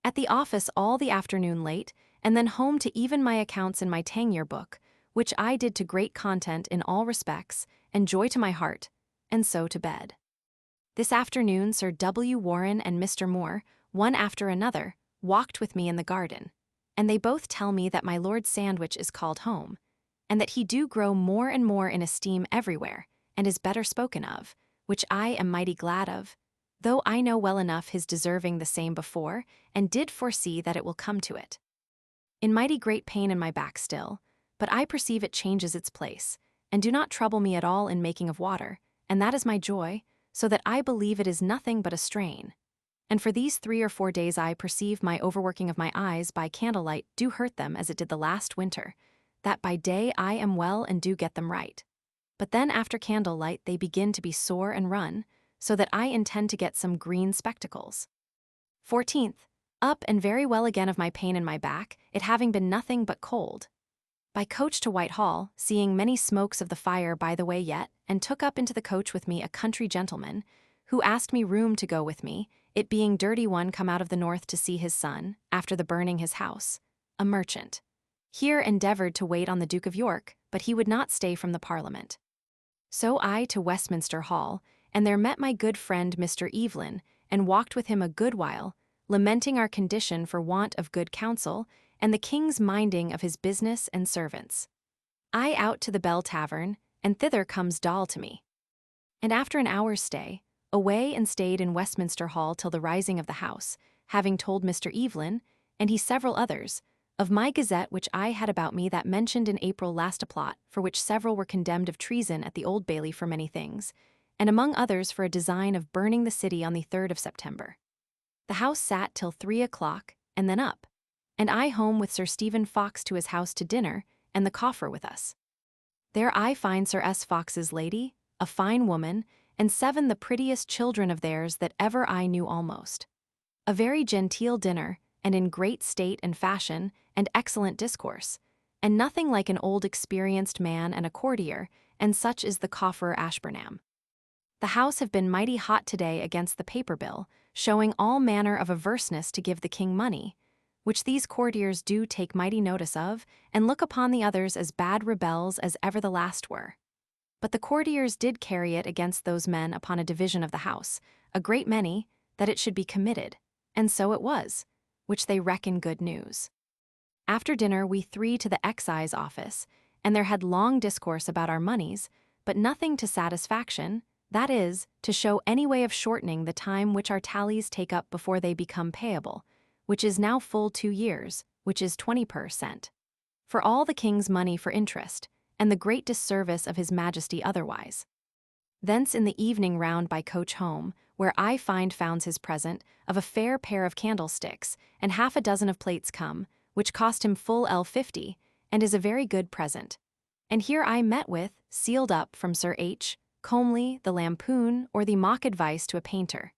At the office all the afternoon late, and then home to even my accounts in my Tangier book, which I did to great content in all respects, and joy to my heart, and so to bed. This afternoon Sir W. Warren and Mr. Moore, one after another, walked with me in the garden, and they both tell me that my Lord Sandwich is called home, and that he do grow more and more in esteem everywhere, and is better spoken of, which I am mighty glad of, though I know well enough his deserving the same before, and did foresee that it will come to it. In mighty great pain in my back still, but I perceive it changes its place, and do not trouble me at all in making of water, and that is my joy, so that I believe it is nothing but a strain. And for these 3 or 4 days I perceive my overworking of my eyes by candlelight do hurt them as it did the last winter, that by day I am well and do get them right. But then after candlelight they begin to be sore and run, so that I intend to get some green spectacles. 14th. Up and very well again of my pain in my back, it having been nothing but cold. By coach to Whitehall, seeing many smokes of the fire by the way yet, and took up into the coach with me a country gentleman, who asked me room to go with me, it being dirty one come out of the north to see his son, after the burning his house, a merchant. Here endeavoured to wait on the Duke of York, but he would not stay from the Parliament. So I to Westminster Hall, and there met my good friend Mr. Evelyn, and walked with him a good while, lamenting our condition for want of good counsel, and the king's minding of his business and servants. I out to the Bell Tavern, and thither comes Doll to me. And after an hour's stay, away and stayed in Westminster Hall till the rising of the House, having told Mr. Evelyn, and he several others, of my gazette which I had about me that mentioned in April last a plot, for which several were condemned of treason at the Old Bailey for many things, and among others for a design of burning the city on the 3rd of September. The House sat till 3 o'clock, and then up, and I home with Sir Stephen Fox to his house to dinner, and the coffer with us. There I find Sir S. Fox's lady, a fine woman, and 7 the prettiest children of theirs that ever I knew almost. A very genteel dinner, and in great state and fashion, and excellent discourse, and nothing like an old experienced man and a courtier, and such is the coffer Ashburnham. The House have been mighty hot today against the paper bill, showing all manner of averseness to give the king money, which these courtiers do take mighty notice of, and look upon the others as bad rebels as ever the last were. But the courtiers did carry it against those men upon a division of the House, a great many, that it should be committed, and so it was, which they reckon good news. After dinner we 3 to the excise office, and there had long discourse about our moneys, but nothing to satisfaction, that is, to show any way of shortening the time which our tallies take up before they become payable, which is now full 2 years, which is 20%. For all the king's money for interest, and the great disservice of his majesty otherwise. Thence in the evening round by coach home, where I founds his present, of a fair pair of candlesticks, and half a dozen of plates come, which cost him full L50, and is a very good present. And here I met with, sealed up from Sir H. Comely, the Lampoon, or the Mock Advice to a Painter.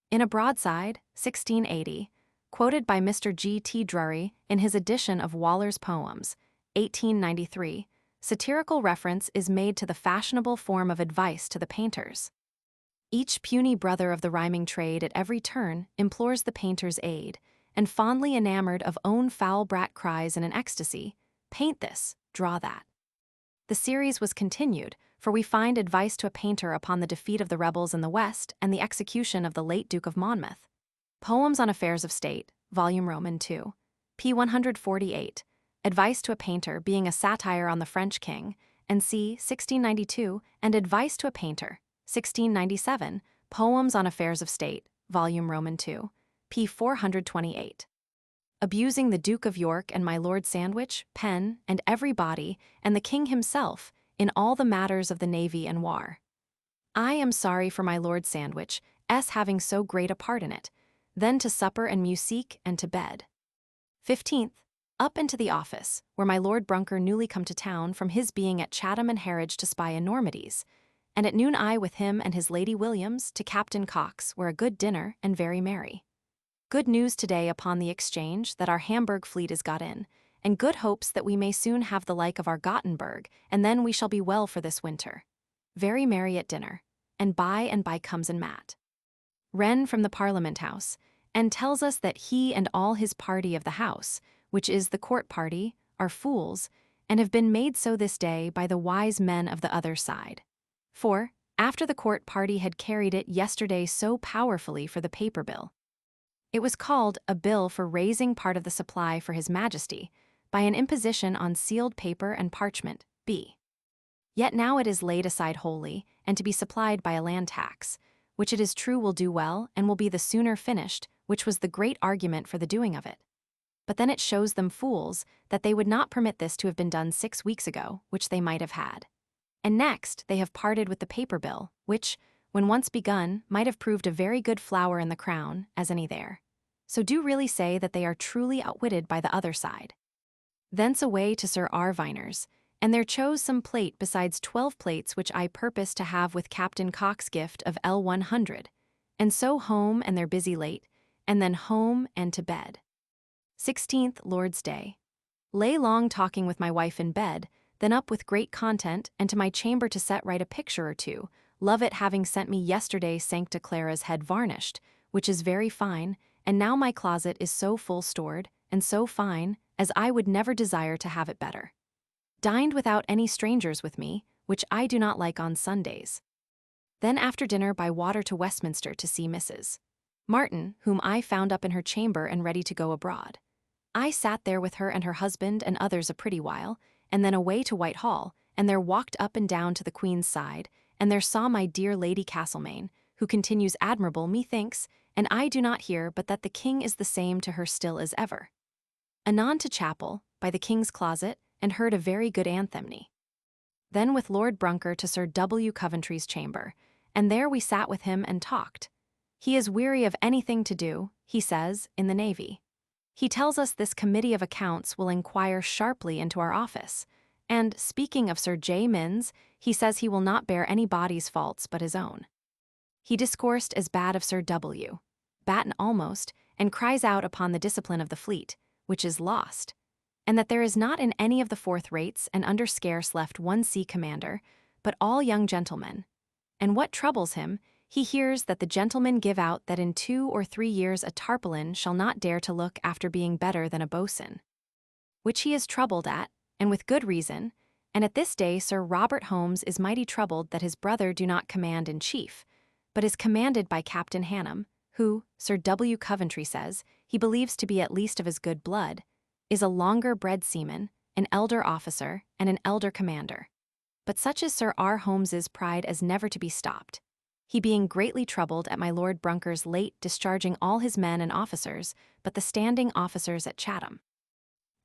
In a broadside, 1680, quoted by Mr. G. T. Drury in his edition of Waller's Poems, 1893, satirical reference is made to the fashionable form of advice to the painters. Each puny brother of the rhyming trade at every turn implores the painter's aid, and fondly enamored of own foul brat cries in an ecstasy, paint this, draw that. The series was continued, for we find advice to a painter upon the defeat of the rebels in the West and the execution of the late Duke of Monmouth. Poems on Affairs of State, Volume Roman II, p. 148, Advice to a Painter being a satire on the French king, and c. 1692, and Advice to a Painter, 1697, Poems on Affairs of State, Volume Roman II, p. 428. Abusing the Duke of York and my Lord Sandwich, Penn, and everybody, and the king himself, in all the matters of the navy and war. I am sorry for my Lord Sandwich, having so great a part in it, then to supper and musique and to bed. 15th, up into the office, where my Lord Brunker newly come to town from his being at Chatham and Harwich to spy enormities, and at noon I with him and his Lady Williams to Captain Cox, where a good dinner and very merry. Good news today upon the exchange that our Hamburg fleet is got in, and good hopes that we may soon have the like of our Gothenburg, and then we shall be well for this winter. Very merry at dinner, and by comes in Matt Wren from the Parliament House, and tells us that he and all his party of the House, which is the court party, are fools, and have been made so this day by the wise men of the other side. For, after the court party had carried it yesterday so powerfully for the paper bill, it was called a bill for raising part of the supply for his majesty, by an imposition on sealed paper and parchment, b. Yet now it is laid aside wholly, and to be supplied by a land tax, which it is true will do well and will be the sooner finished, which was the great argument for the doing of it. But then it shows them fools that they would not permit this to have been done 6 weeks ago, which they might have had. And next they have parted with the paper bill, which, when once begun, might have proved a very good flower in the crown, as any there. So do really say that they are truly outwitted by the other side. Thence away to Sir R. Viner's, and there chose some plate besides 12 plates which I purpose to have with Captain Cox's gift of L100, and so home and their busy late, and then home and to bed. 16th Lord's Day. Lay long talking with my wife in bed, then up with great content, and to my chamber to set right a picture or two, Lovett having sent me yesterday Sancta Clara's head varnished, which is very fine, and now my closet is so full stored, and so fine, as I would never desire to have it better. Dined without any strangers with me, which I do not like on Sundays. Then after dinner by water to Westminster to see Mrs. Martin, whom I found up in her chamber and ready to go abroad. I sat there with her and her husband and others a pretty while, and then away to Whitehall, and there walked up and down to the Queen's side, and there saw my dear Lady Castlemaine, who continues admirable, methinks, and I do not hear but that the King is the same to her still as ever. Anon to chapel, by the King's closet, and heard a very good anthemny. Then with Lord Brunker to Sir W. Coventry's chamber, and there we sat with him and talked. He is weary of anything to do, he says, in the Navy. He tells us this Committee of Accounts will inquire sharply into our office, and, speaking of Sir J. Minns, he says he will not bear anybody's faults but his own. He discoursed as bad of Sir W. Batten almost, and cries out upon the discipline of the fleet, which is lost, and that there is not in any of the fourth rates and under scarce left one sea commander, but all young gentlemen. And what troubles him, he hears that the gentlemen give out that in 2 or 3 years a tarpaulin shall not dare to look after being better than a boatswain. Which he is troubled at, and with good reason, and at this day Sir Robert Holmes is mighty troubled that his brother do not command in chief, but is commanded by Captain Hannam, who, Sir W. Coventry says, he believes to be at least of his good blood, is a longer-bred seaman, an elder officer, and an elder commander. But such is Sir R. Holmes's pride as never to be stopped, he being greatly troubled at my Lord Brunker's late discharging all his men and officers, but the standing officers at Chatham.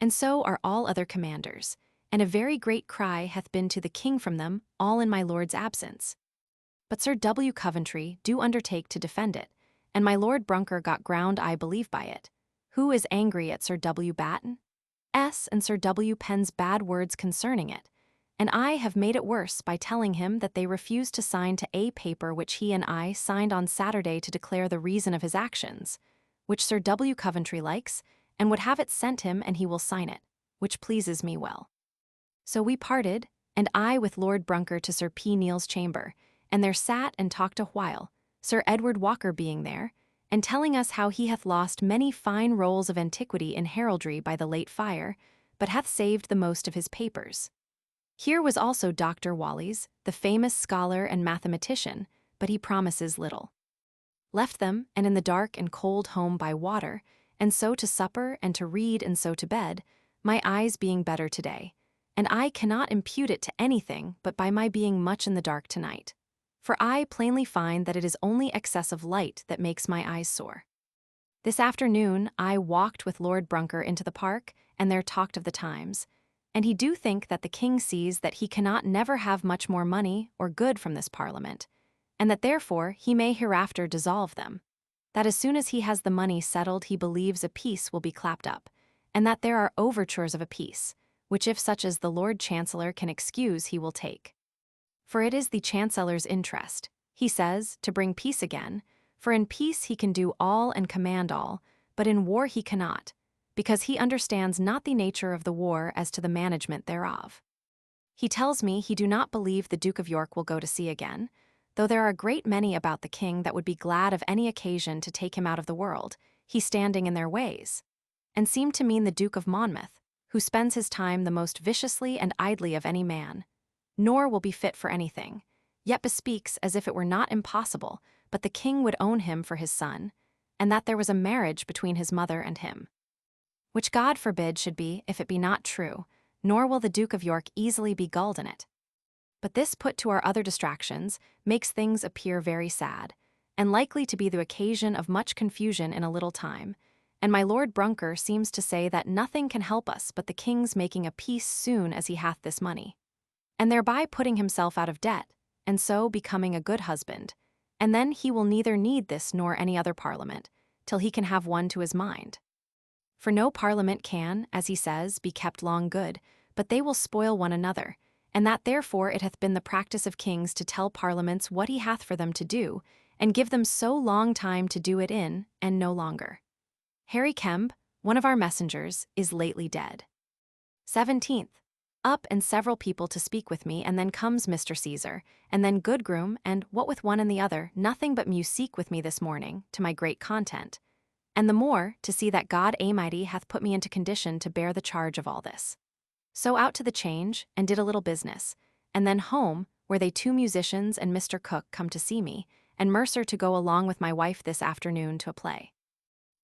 And so are all other commanders, and a very great cry hath been to the King from them, all in my Lord's absence. But Sir W. Coventry do undertake to defend it, and my Lord Brunker got ground I believe by it. Who is angry at Sir W. Batten? And Sir W. Penn's bad words concerning it, and I have made it worse by telling him that they refused to sign to a paper which he and I signed on Saturday to declare the reason of his actions, which Sir W. Coventry likes, and would have it sent him and he will sign it, which pleases me well. So we parted, and I with Lord Brunker to Sir P. Neal's chamber, and there sat and talked a while, Sir Edward Walker being there, and telling us how he hath lost many fine rolls of antiquity in heraldry by the late fire, but hath saved the most of his papers. Here was also Dr. Wallis, the famous scholar and mathematician, but he promises little. Left them, and in the dark and cold home by water, and so to supper and to read and so to bed, my eyes being better today, and I cannot impute it to anything but by my being much in the dark tonight. For I plainly find that it is only excess of light that makes my eyes sore. This afternoon I walked with Lord Brunker into the park, and there talked of the times, and he do think that the King sees that he cannot never have much more money or good from this Parliament, and that therefore he may hereafter dissolve them, that as soon as he has the money settled he believes a peace will be clapped up, and that there are overtures of a peace, which if such as the Lord Chancellor can excuse he will take. For it is the Chancellor's interest, he says, to bring peace again, for in peace he can do all and command all, but in war he cannot, because he understands not the nature of the war as to the management thereof. He tells me he do not believe the Duke of York will go to sea again, though there are a great many about the King that would be glad of any occasion to take him out of the world, he standing in their ways, and seem to mean the Duke of Monmouth, who spends his time the most viciously and idly of any man, nor will be fit for anything, yet bespeaks as if it were not impossible, but the King would own him for his son, and that there was a marriage between his mother and him. Which God forbid should be, if it be not true, nor will the Duke of York easily be gulled in it. But this put to our other distractions makes things appear very sad, and likely to be the occasion of much confusion in a little time, and my Lord Brunker seems to say that nothing can help us but the King's making a peace soon as he hath this money, and thereby putting himself out of debt, and so becoming a good husband, and then he will neither need this nor any other Parliament, till he can have one to his mind. For no Parliament can, as he says, be kept long good, but they will spoil one another, and that therefore it hath been the practice of kings to tell Parliaments what he hath for them to do, and give them so long time to do it in, and no longer. Harry Kemb, one of our messengers, is lately dead. 17th. Up and several people to speak with me, and then comes Mr. Caesar, and then good groom, and what with one and the other, nothing but musique with me this morning, to my great content. And the more, to see that God Almighty hath put me into condition to bear the charge of all this. So out to the change, and did a little business, and then home, where they 2 musicians and Mr. Cook come to see me, and Mercer to go along with my wife this afternoon to a play.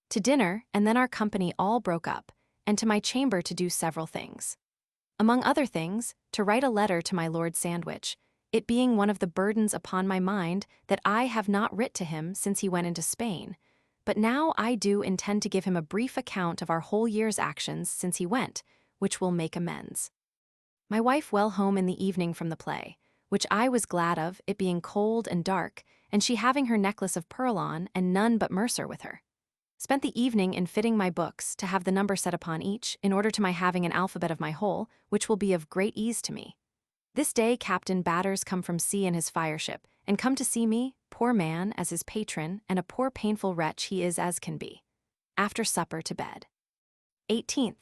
To dinner, and then our company all broke up, and to my chamber to do several things. Among other things, to write a letter to my Lord Sandwich, it being one of the burdens upon my mind that I have not writ to him since he went into Spain, but now I do intend to give him a brief account of our whole year's actions since he went, which will make amends. My wife well home in the evening from the play, which I was glad of, it being cold and dark, and she having her necklace of pearl on, and none but Mercer with her. Spent the evening in fitting my books, to have the number set upon each, in order to my having an alphabet of my whole, which will be of great ease to me. This day Captain Batters come from sea in his fireship, and come to see me, poor man, as his patron, and a poor painful wretch he is as can be. After supper to bed. 18th.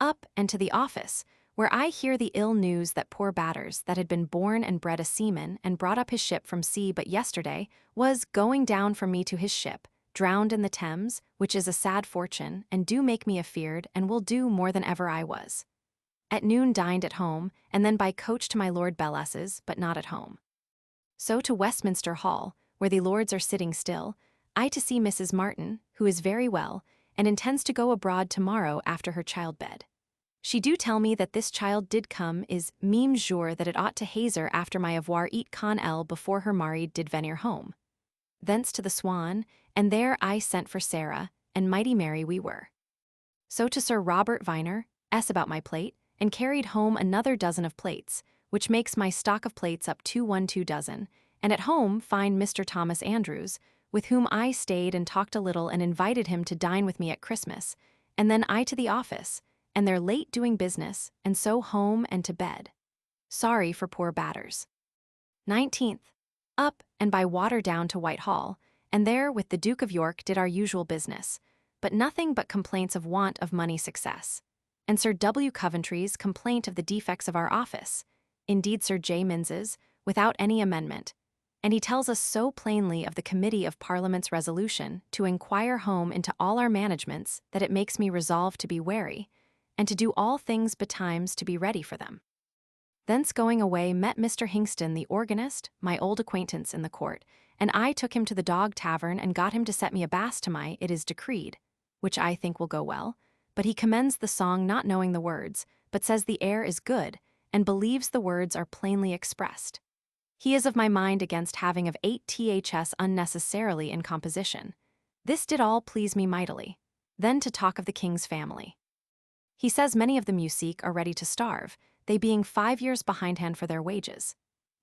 Up and to the office, where I hear the ill news that poor Batters, that had been born and bred a seaman, and brought up his ship from sea but yesterday, was going down from me to his ship, drowned in the Thames, which is a sad fortune, and do make me afeard, and will do more than ever I was. At noon dined at home, and then by coach to my Lord Bellas's, but not at home. So to Westminster Hall, where the lords are sitting still, I to see Mrs. Martin, who is very well, and intends to go abroad tomorrow after her childbed. She do tell me that this child did come is meme jour that it ought to hazer after my avoir eat con elle before her married did venir home. Thence to the Swan, and there I sent for Sarah, and mighty merry we were. So to Sir Robert Viner, about my plate, and carried home another dozen of plates, which makes my stock of plates up 212 dozen, and at home find Mr. Thomas Andrews, with whom I stayed and talked a little and invited him to dine with me at Christmas, and then I to the office, and they're late doing business, and so home and to bed. Sorry for poor Batters. 19th. Up, and by water down to Whitehall, and there with the Duke of York did our usual business, but nothing but complaints of want of money success, and Sir W. Coventry's complaint of the defects of our office, indeed Sir J. Minns's, without any amendment, and he tells us so plainly of the Committee of Parliament's resolution to inquire home into all our managements that it makes me resolve to be wary, and to do all things betimes to be ready for them. Thence going away met Mr. Hingston the organist, my old acquaintance in the court, and I took him to the Dog Tavern and got him to set me a bass to my It Is Decreed, which I think will go well, but he commends the song not knowing the words, but says the air is good, and believes the words are plainly expressed. He is of my mind against having of 8 ths unnecessarily in composition. This did all please me mightily. Then to talk of the king's family. He says many of the musique are ready to starve, they being 5 years behindhand for their wages.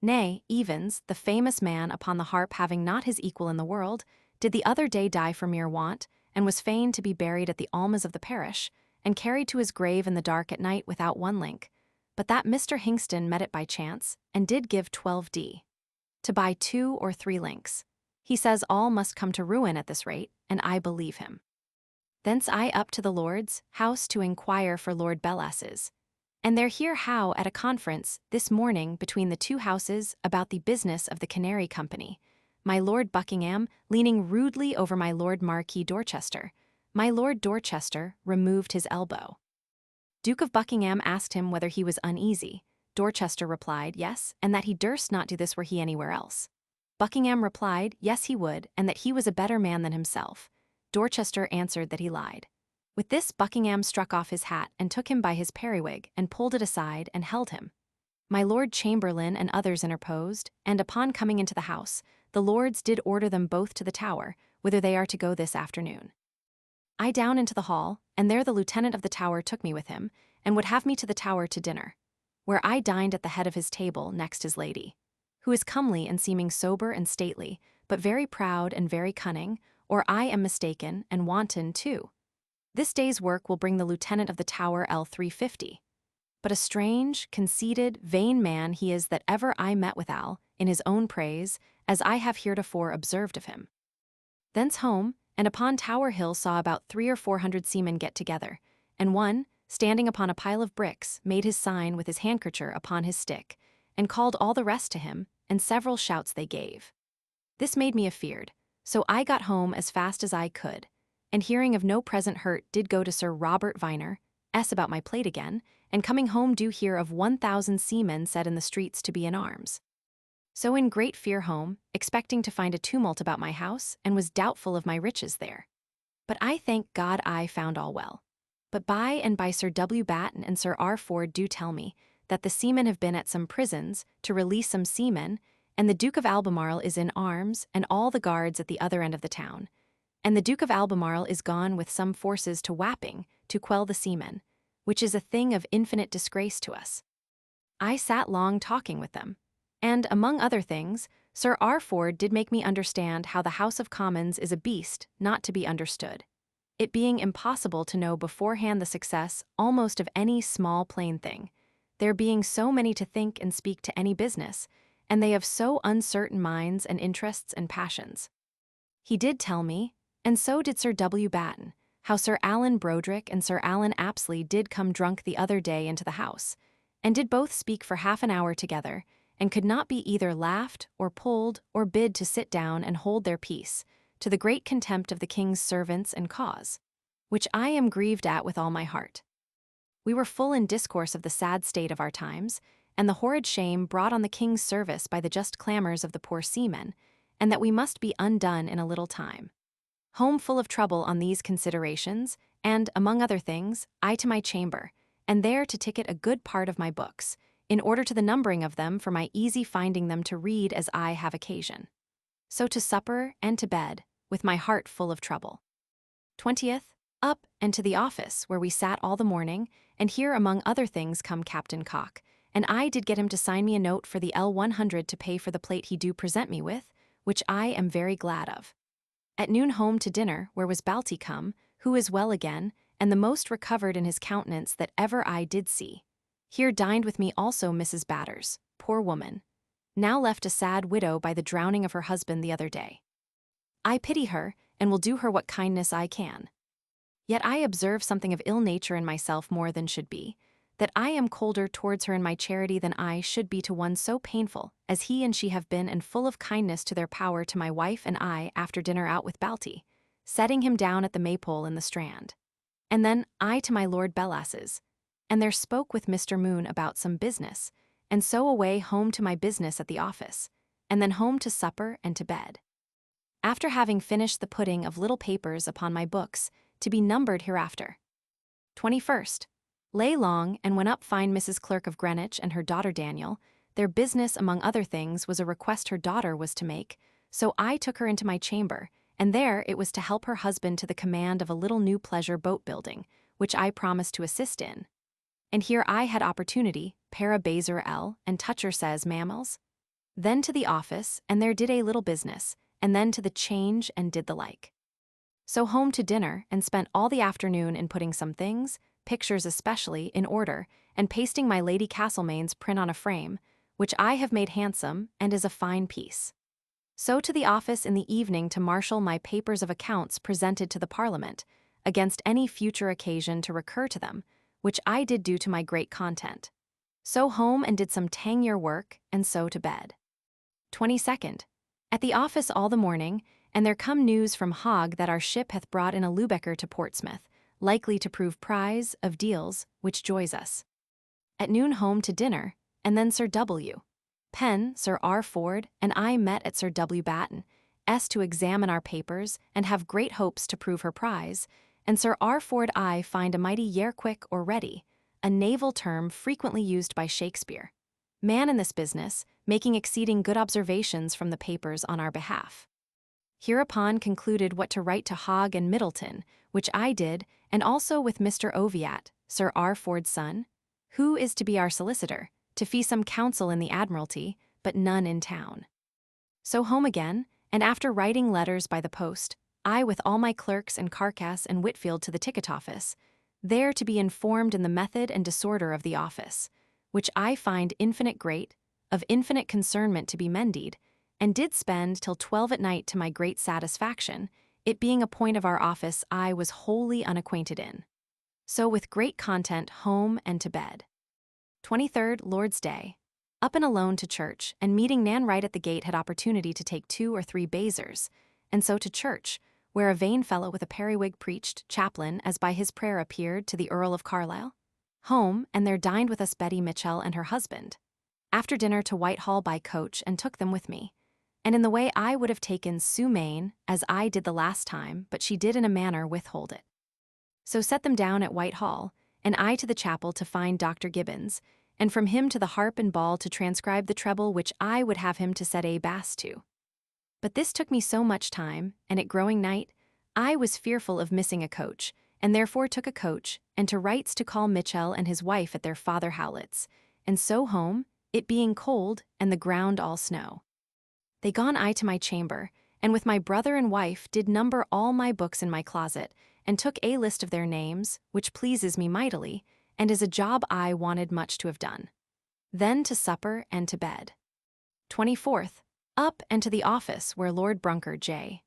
Nay, Evans, the famous man upon the harp having not his equal in the world, did the other day die for mere want, and was fain to be buried at the almas of the parish, and carried to his grave in the dark at night without one link, but that Mr. Hingston met it by chance, and did give 12d. to buy 2 or 3 links. He says all must come to ruin at this rate, and I believe him. Thence I up to the Lord's house to inquire for Lord Bellas's, and there hear how at a conference this morning between the 2 houses about the business of the Canary Company, my Lord Buckingham leaning rudely over my Lord Marquis Dorchester. My Lord Dorchester removed his elbow. Duke of Buckingham asked him whether he was uneasy. Dorchester replied, yes, and that he durst not do this were he anywhere else. Buckingham replied, yes he would, and that he was a better man than himself. Dorchester answered that he lied. With this Buckingham struck off his hat and took him by his periwig and pulled it aside and held him. My Lord Chamberlain and others interposed, and upon coming into the house, the lords did order them both to the Tower, whither they are to go this afternoon. I down into the hall, and there the lieutenant of the Tower took me with him, and would have me to the Tower to dinner, where I dined at the head of his table next his lady, who is comely and seeming sober and stately, but very proud and very cunning, or I am mistaken, and wanton too. This day's work will bring the lieutenant of the Tower L350. But a strange, conceited, vain man he is that ever I met withal, in his own praise, as I have heretofore observed of him. Thence home, and upon Tower Hill saw about 300 or 400 seamen get together, and one, standing upon a pile of bricks, made his sign with his handkercher upon his stick, and called all the rest to him, and several shouts they gave. This made me afeard, so I got home as fast as I could, and hearing of no present hurt did go to Sir Robert Viner, about my plate again, and coming home do hear of 1,000 seamen set in the streets to be in arms. So in great fear home, expecting to find a tumult about my house, and was doubtful of my riches there. But I thank God I found all well. But by and by Sir W. Batten and Sir R. Ford do tell me that the seamen have been at some prisons to release some seamen, and the Duke of Albemarle is in arms, and all the guards at the other end of the town. And the Duke of Albemarle is gone with some forces to Wapping to quell the seamen, which is a thing of infinite disgrace to us. I sat long talking with them, and, among other things, Sir R. Ford did make me understand how the House of Commons is a beast not to be understood, it being impossible to know beforehand the success almost of any small plain thing, there being so many to think and speak to any business, and they have so uncertain minds and interests and passions. He did tell me, and so did Sir W. Batten, how Sir Alan Broderick and Sir Alan Apsley did come drunk the other day into the house, and did both speak for half an hour together, and could not be either laughed or pulled or bid to sit down and hold their peace, to the great contempt of the king's servants and cause, which I am grieved at with all my heart. We were full in discourse of the sad state of our times, and the horrid shame brought on the king's service by the just clamours of the poor seamen, and that we must be undone in a little time. Home full of trouble on these considerations, and, among other things, I to my chamber, and there to ticket a good part of my books, in order to the numbering of them for my easy finding them to read as I have occasion. So to supper and to bed, with my heart full of trouble. 20th, up and to the office, where we sat all the morning, and here among other things come Captain Cock, and I did get him to sign me a note for the L100 to pay for the plate he do present me with, which I am very glad of. At noon home to dinner, where was Balty come, who is well again, and the most recovered in his countenance that ever I did see. Here dined with me also Mrs. Batters, poor woman, now left a sad widow by the drowning of her husband the other day. I pity her, and will do her what kindness I can. Yet I observe something of ill nature in myself more than should be, that I am colder towards her in my charity than I should be to one so painful as he and she have been, and full of kindness to their power to my wife and I after dinner out with Balty, setting him down at the Maypole in the Strand. And then I to my Lord Bellas's, and there spoke with Mr. Moon about some business, and so away home to my business at the office, and then home to supper and to bed. After having finished the putting of little papers upon my books, to be numbered hereafter. 21st. Lay long, and went up find Mrs. Clerk of Greenwich and her daughter Daniel. Their business, among other things, was a request her daughter was to make, so I took her into my chamber, and there it was to help her husband to the command of a little new pleasure boat building, which I promised to assist in. And here I had opportunity, para baser L, and toucher says mammals. Then to the office, and there did a little business, and then to the change and did the like. So home to dinner, and spent all the afternoon in putting some things, pictures especially, in order, and pasting my Lady Castlemaine's print on a frame, which I have made handsome, and is a fine piece. So to the office in the evening to marshal my papers of accounts presented to the Parliament, against any future occasion to recur to them, which I did do to my great content. So home and did some tangier work, and so to bed. 22nd. At the office all the morning, and there come news from Hogg that our ship hath brought in a Lubecker to Portsmouth, likely to prove prize of deals, which joys us. At noon home to dinner, and then Sir W. Penn, Sir R. Ford, and I met at Sir W. Batten, to examine our papers, and have great hopes to prove her prize, and Sir R. Ford I find a mighty quick or ready, a naval term frequently used by Shakespeare. Man in this business, making exceeding good observations from the papers on our behalf. Hereupon concluded what to write to Hogg and Middleton, which I did, and also with Mr. Oviatt, Sir R. Ford's son, who is to be our solicitor, to fee some counsel in the Admiralty, but none in town. So home again, and after writing letters by the post, I with all my clerks and Carcass and Whitfield to the ticket office, there to be informed in the method and disorder of the office, which I find infinite great, of infinite concernment to be mended, and did spend till 12 at night to my great satisfaction, it being a point of our office I was wholly unacquainted in. So with great content home and to bed. 23rd, Lord's Day. Up and alone to church, and meeting Nan right at the gate had opportunity to take 2 or 3 basers, and so to church, where a vain fellow with a periwig preached, chaplain, as by his prayer appeared to the Earl of Carlisle. Home, and there dined with us Betty Mitchell and her husband. After dinner to Whitehall by coach and took them with me. And in the way I would have taken Sue Main, as I did the last time, but she did in a manner withhold it. So set them down at Whitehall, and I to the chapel to find Dr. Gibbons, and from him to the harp and ball to transcribe the treble which I would have him to set a bass to. But this took me so much time, and it growing night, I was fearful of missing a coach, and therefore took a coach, and to Wright's to call Mitchell and his wife at their father Howlett's, and so home, it being cold, and the ground all snow. They gone I to my chamber, and with my brother and wife did number all my books in my closet, and took a list of their names, which pleases me mightily, and is a job I wanted much to have done. Then to supper and to bed. 24th, up and to the office where Lord Brunker J.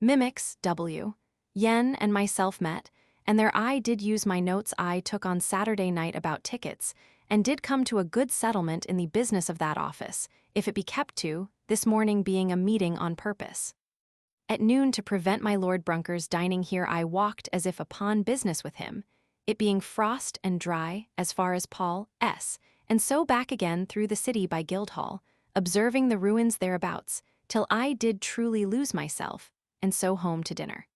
Mimics W. Yen and myself met, and there I did use my notes I took on Saturday night about tickets, and did come to a good settlement in the business of that office, if it be kept to, this morning being a meeting on purpose. At noon to prevent my Lord Brunker's dining here I walked as if upon business with him, it being frost and dry as far as Paul S., and so back again through the city by Guildhall, observing the ruins thereabouts, till I did truly lose myself, and so home to dinner.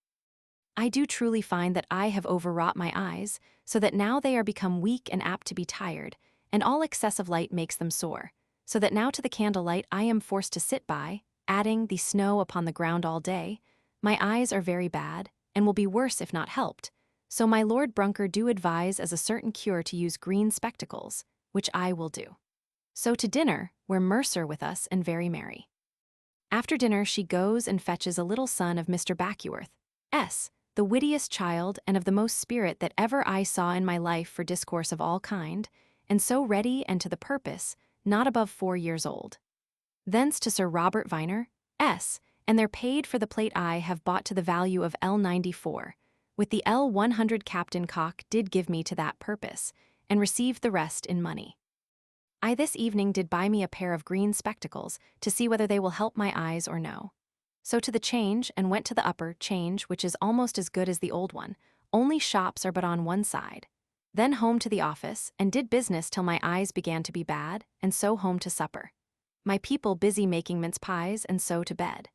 I do truly find that I have overwrought my eyes, so that now they are become weak and apt to be tired, and all excessive light makes them sore, so that now to the candlelight I am forced to sit by, adding the snow upon the ground all day, my eyes are very bad, and will be worse if not helped, so my Lord Brunker do advise as a certain cure to use green spectacles, which I will do. So to dinner, where Mercer with us and very merry. After dinner she goes and fetches a little son of Mr. Backworth, S., the wittiest child and of the most spirit that ever I saw in my life for discourse of all kind, and so ready and to the purpose, not above 4 years old. Thence to Sir Robert Viner, S., and they're paid for the plate I have bought to the value of L94, with the L100 Captain Cock did give me to that purpose, and received the rest in money. I this evening did buy me a pair of green spectacles to see whether they will help my eyes or no. So to the Change, and went to the upper Change, which is almost as good as the old one, only shops are but on one side. Then home to the office, and did business till my eyes began to be bad, and so home to supper. My people busy making mince pies, and so to bed.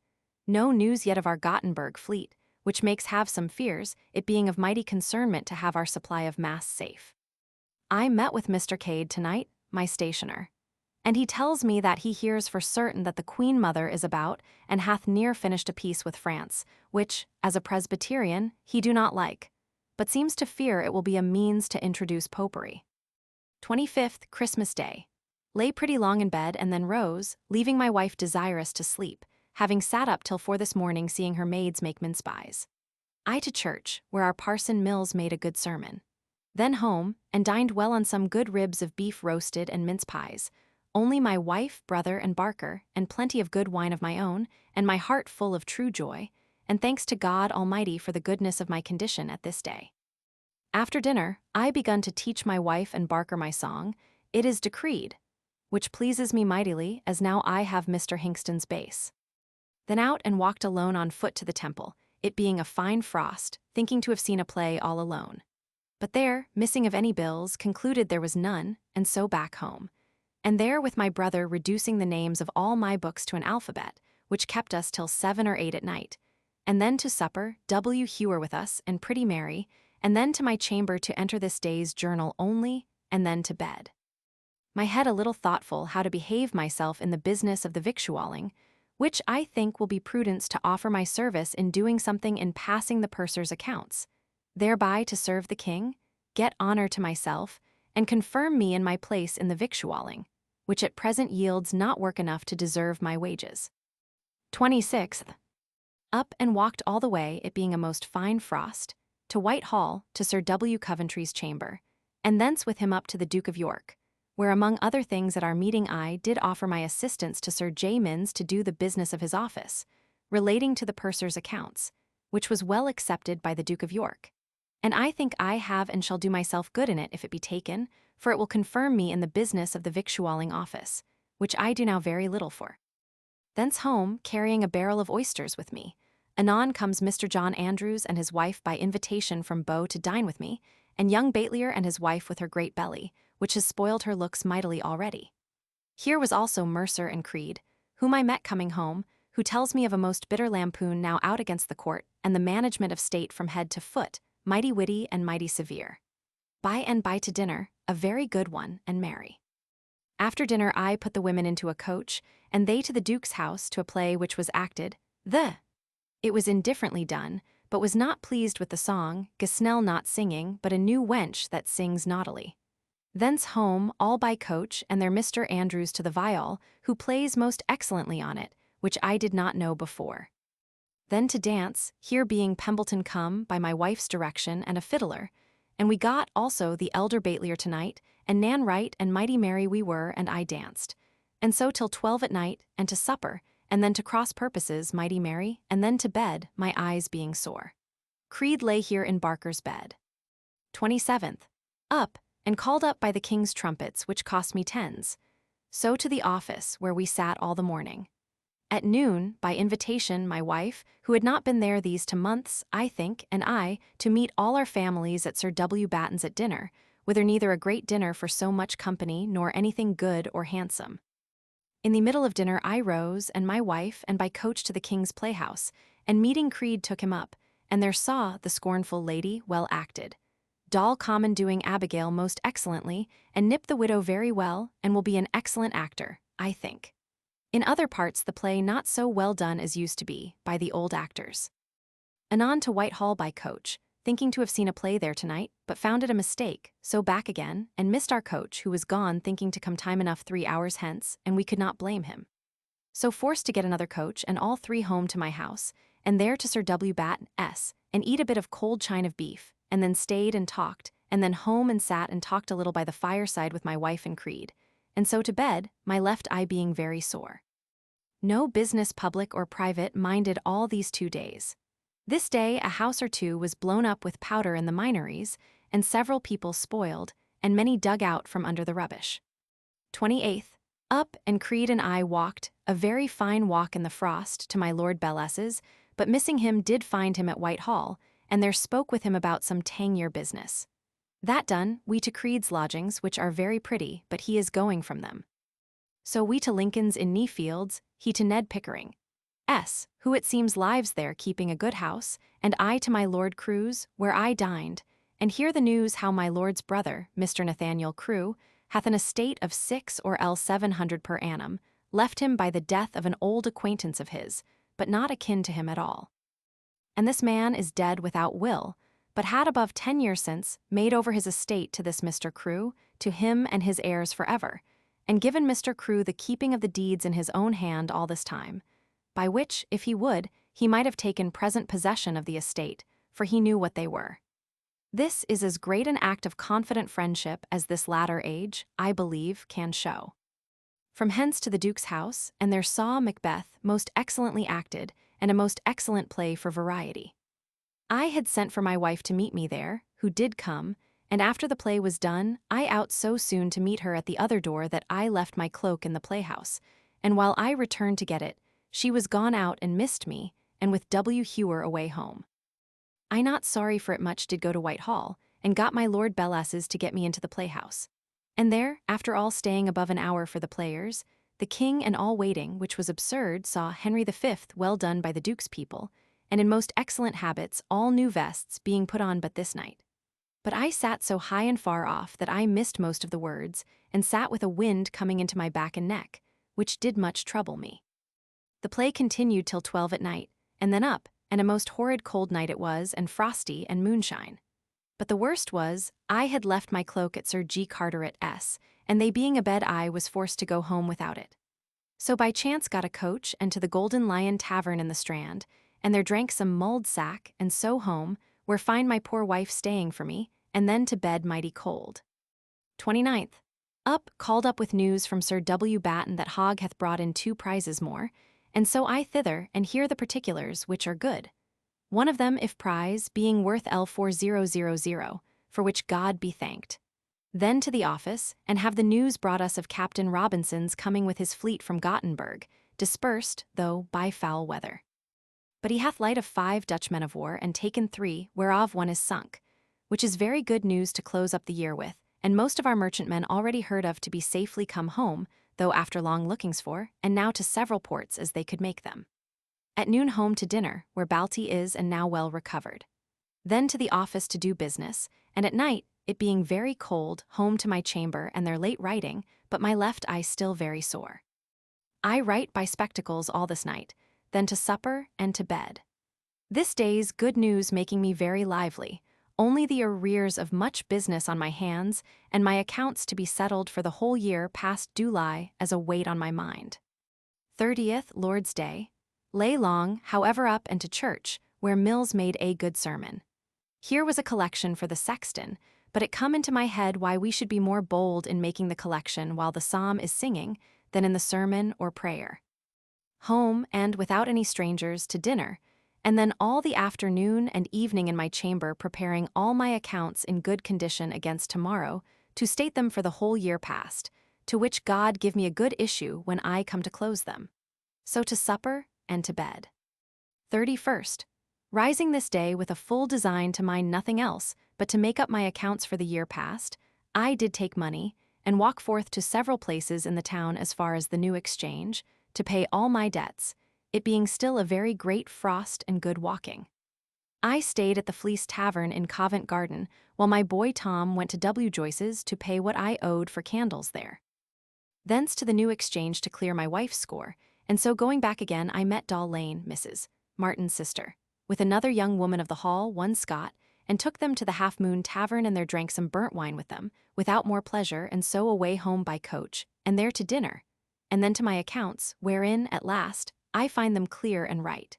No news yet of our Gothenburg fleet, which makes have some fears, it being of mighty concernment to have our supply of masts safe. I met with Mr. Cade tonight, my stationer, and he tells me that he hears for certain that the Queen Mother is about, and hath near finished a peace with France, which, as a Presbyterian, he do not like, but seems to fear it will be a means to introduce popery. 25th, Christmas Day. Lay pretty long in bed and then rose, leaving my wife desirous to sleep, having sat up till 4 this morning seeing her maids make mince pies. I to church, where our parson Mills made a good sermon. Then home, and dined well on some good ribs of beef roasted and mince pies, only my wife, brother, and Barker, and plenty of good wine of my own, and my heart full of true joy, and thanks to God Almighty for the goodness of my condition at this day. After dinner, I begun to teach my wife and Barker my song, It is Decreed, which pleases me mightily, as now I have Mr. Hinkston's bass. Then out and walked alone on foot to the temple, it being a fine frost, thinking to have seen a play all alone. But there, missing of any bills, concluded there was none, and so back home. And there with my brother reducing the names of all my books to an alphabet, which kept us till 7 or 8 at night. And then to supper, W. Hewer with us, and pretty merry, and then to my chamber to enter this day's journal only, and then to bed. My head a little thoughtful how to behave myself in the business of the victualling, which I think will be prudence to offer my service in doing something in passing the purser's accounts, thereby to serve the king, get honor to myself, and confirm me in my place in the victualling, which at present yields not work enough to deserve my wages. 26th. Up and walked all the way, it being a most fine frost, to Whitehall to Sir W. Coventry's chamber, and thence with him up to the Duke of York, where among other things at our meeting I did offer my assistance to Sir J. Minns to do the business of his office, relating to the purser's accounts, which was well accepted by the Duke of York. And I think I have and shall do myself good in it if it be taken, for it will confirm me in the business of the victualling office, which I do now very little for. Thence home, carrying a barrel of oysters with me. Anon comes Mr. John Andrews and his wife by invitation from Bow to dine with me, and young Baitlier and his wife with her great belly, which has spoiled her looks mightily already. Here was also Mercer and Creed, whom I met coming home, who tells me of a most bitter lampoon now out against the court, and the management of state from head to foot, mighty witty and mighty severe. By and by to dinner, a very good one and merry. After dinner I put the women into a coach, and they to the Duke's house to a play which was acted. It was indifferently done, but was not pleased with the song, Gasnell not singing, but a new wench that sings naughtily. Thence home, all by coach, and their Mr. Andrews to the viol, who plays most excellently on it, which I did not know before. Then to dance, here being Pembleton come, by my wife's direction, and a fiddler, and we got also the elder Baitlier tonight, and Nan Wright, and mighty merry we were, and I danced. And so till 12 at night, and to supper, and then to cross purposes, mighty merry, and then to bed, my eyes being sore. Creed lay here in Barker's bed. 27th. Up, and called up by the king's trumpets, which cost me tens. So to the office, where we sat all the morning. At noon, by invitation, my wife, who had not been there these 2 months, I think, and I, to meet all our families at Sir W. Batten's at dinner, whither neither a great dinner for so much company, nor anything good or handsome. In the middle of dinner I rose, and my wife, and by coach to the king's playhouse, and meeting Creed took him up, and there saw the scornful lady well acted. Doll Common doing Abigail most excellently, and Nip the widow very well, and will be an excellent actor, I think. In other parts the play not so well done as used to be, by the old actors. Anon to Whitehall by coach, thinking to have seen a play there tonight, but found it a mistake, so back again, and missed our coach, who was gone, thinking to come time enough 3 hours hence, and we could not blame him. So forced to get another coach, and all 3 home to my house, and there to Sir W. Batten's, and eat a bit of cold chine of beef, and then stayed and talked, and then home and sat and talked a little by the fireside with my wife and Creed, and so to bed, my left eye being very sore. No business public or private minded all these 2 days. This day a house or 2 was blown up with powder in the minories, and several people spoiled, and many dug out from under the rubbish. 28th. Up, and Creed and I walked, a very fine walk in the frost, to my Lord Belles's, but missing him did find him at Whitehall, and there spoke with him about some tangier business. That done, we to Creed's lodgings, which are very pretty, but he is going from them. So we to Lincoln's in Kneefields, he to Ned Pickering's, who it seems lives there keeping a good house, and I to my Lord Crewe's, where I dined, and hear the news how my lord's brother, Mr. Nathaniel Crewe, hath an estate of 6 or else 700 per annum, left him by the death of an old acquaintance of his, but not akin to him at all. And this man is dead without will, but had above 10 years since made over his estate to this Mr. Crewe, to him and his heirs forever, and given Mr. Crewe the keeping of the deeds in his own hand all this time, by which, if he would, he might have taken present possession of the estate, for he knew what they were. This is as great an act of confident friendship as this latter age, I believe, can show. From hence to the Duke's house, and there saw Macbeth most excellently acted, and a most excellent play for variety. I had sent for my wife to meet me there, who did come, and after the play was done, I out so soon to meet her at the other door that I left my cloak in the playhouse, and while I returned to get it, she was gone out and missed me, and with W. Hewer away home. I not sorry for it much did go to Whitehall, and got my Lord Belles's to get me into the playhouse. And there, after all staying above an hour for the players, the king and all waiting, which was absurd, saw Henry V well done by the Duke's people, and in most excellent habits, all new vests being put on but this night. But I sat so high and far off that I missed most of the words, and sat with a wind coming into my back and neck, which did much trouble me. The play continued till 12 at night, and then up, and a most horrid cold night it was, and frosty, and moonshine. But the worst was, I had left my cloak at Sir G. Carteret's, and they being abed I was forced to go home without it. So by chance got a coach, and to the Golden Lion Tavern in the Strand, and there drank some mulled sack, and so home, where find my poor wife staying for me, and then to bed mighty cold. 29th. Up, called up with news from Sir W. Batten that Hogg hath brought in 2 prizes more, and so I thither, and hear the particulars, which are good. one of them, if prize, being worth L4000, for which God be thanked. Then to the office, and have the news brought us of Captain Robinson's coming with his fleet from Gothenburg, dispersed, though, by foul weather. But he hath light of 5 Dutch men of war, and taken 3, whereof one is sunk, which is very good news to close up the year with, and most of our merchantmen already heard of to be safely come home, though after long lookings for, and now to several ports as they could make them. At noon home to dinner, where Balti is and now well recovered. Then to the office to do business, and at night, it being very cold, home to my chamber and their late writing, but my left eye still very sore. I write by spectacles all this night, then to supper and to bed. This day's good news making me very lively, only the arrears of much business on my hands and my accounts to be settled for the whole year past do lie as a weight on my mind. 30th, Lord's Day. Lay long, however, up and to church, where Mills made a good sermon. Here was a collection for the sexton, but it come into my head why we should be more bold in making the collection while the psalm is singing than in the sermon or prayer. Home, and without any strangers, to dinner, and then all the afternoon and evening in my chamber preparing all my accounts in good condition against tomorrow, to state them for the whole year past, to which God give me a good issue when I come to close them. So to supper and to bed. 31st. Rising this day with a full design to mind nothing else, but to make up my accounts for the year past, I did take money, and walk forth to several places in the town as far as the New Exchange, to pay all my debts, it being still a very great frost and good walking. I stayed at the Fleece Tavern in Covent Garden, while my boy Tom went to W. Joyce's to pay what I owed for candles there. Thence to the New Exchange to clear my wife's score, and so going back again I met Doll Lane, Mrs. Martin's sister, with another young woman of the hall, one Scot, and took them to the Half Moon Tavern, and there drank some burnt wine with them, without more pleasure, and so away home by coach, and there to dinner, and then to my accounts, wherein, at last, I find them clear and right.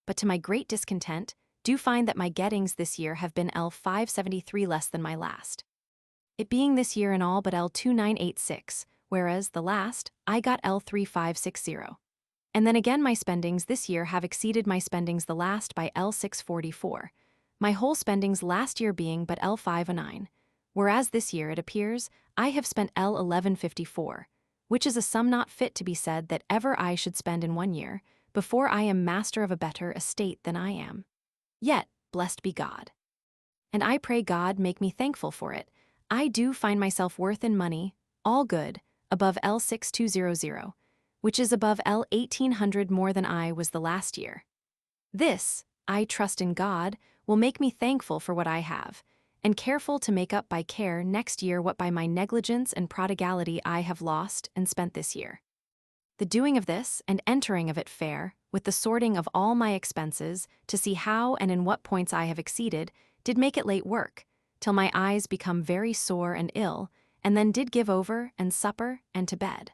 But to my great discontent, do find that my gettings this year have been L573 less than my last. It being this year in all but L2986, whereas, the last, I got L3560. And then again my spendings this year have exceeded my spendings the last by L644, my whole spendings last year being but L509, whereas this year, it appears, I have spent L1154, which is a sum not fit to be said that ever I should spend in one year, before I am master of a better estate than I am. Yet, blessed be God. And I pray God make me thankful for it, I do find myself worth in money, all good, above L6200, which is above L1800 more than I was the last year. This, I trust in God, will make me thankful for what I have, and careful to make up by care next year what by my negligence and prodigality I have lost and spent this year. The doing of this and entering of it fair, with the sorting of all my expenses, to see how and in what points I have exceeded, did make it late work, till my eyes become very sore and ill, and then did give over, and supper, and to bed.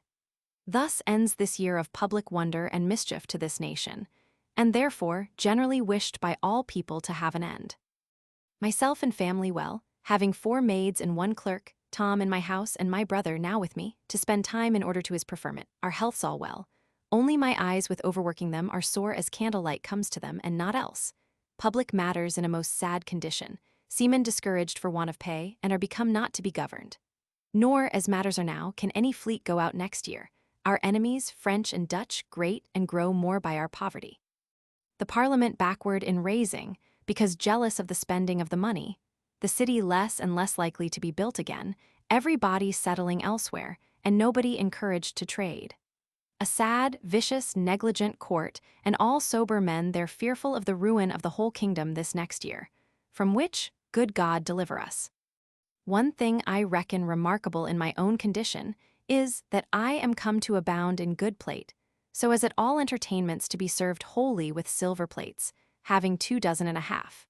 Thus ends this year of public wonder and mischief to this nation, and therefore generally wished by all people to have an end. Myself and family well, having 4 maids and 1 clerk, Tom in my house and my brother now with me, to spend time in order to his preferment, our healths all well, only my eyes with overworking them are sore as candlelight comes to them and not else. Public matters in a most sad condition, seamen discouraged for want of pay, and are become not to be governed. Nor, as matters are now, can any fleet go out next year, our enemies, French and Dutch, great and grow more by our poverty. The Parliament backward in raising, because jealous of the spending of the money, the city less and less likely to be built again, every body settling elsewhere, and nobody encouraged to trade. A sad, vicious, negligent court, and all sober men there fearful of the ruin of the whole kingdom this next year, from which, good God deliver us. One thing I reckon remarkable in my own condition is that I am come to abound in good plate, so as at all entertainments to be served wholly with silver plates, having 2 dozen and a half.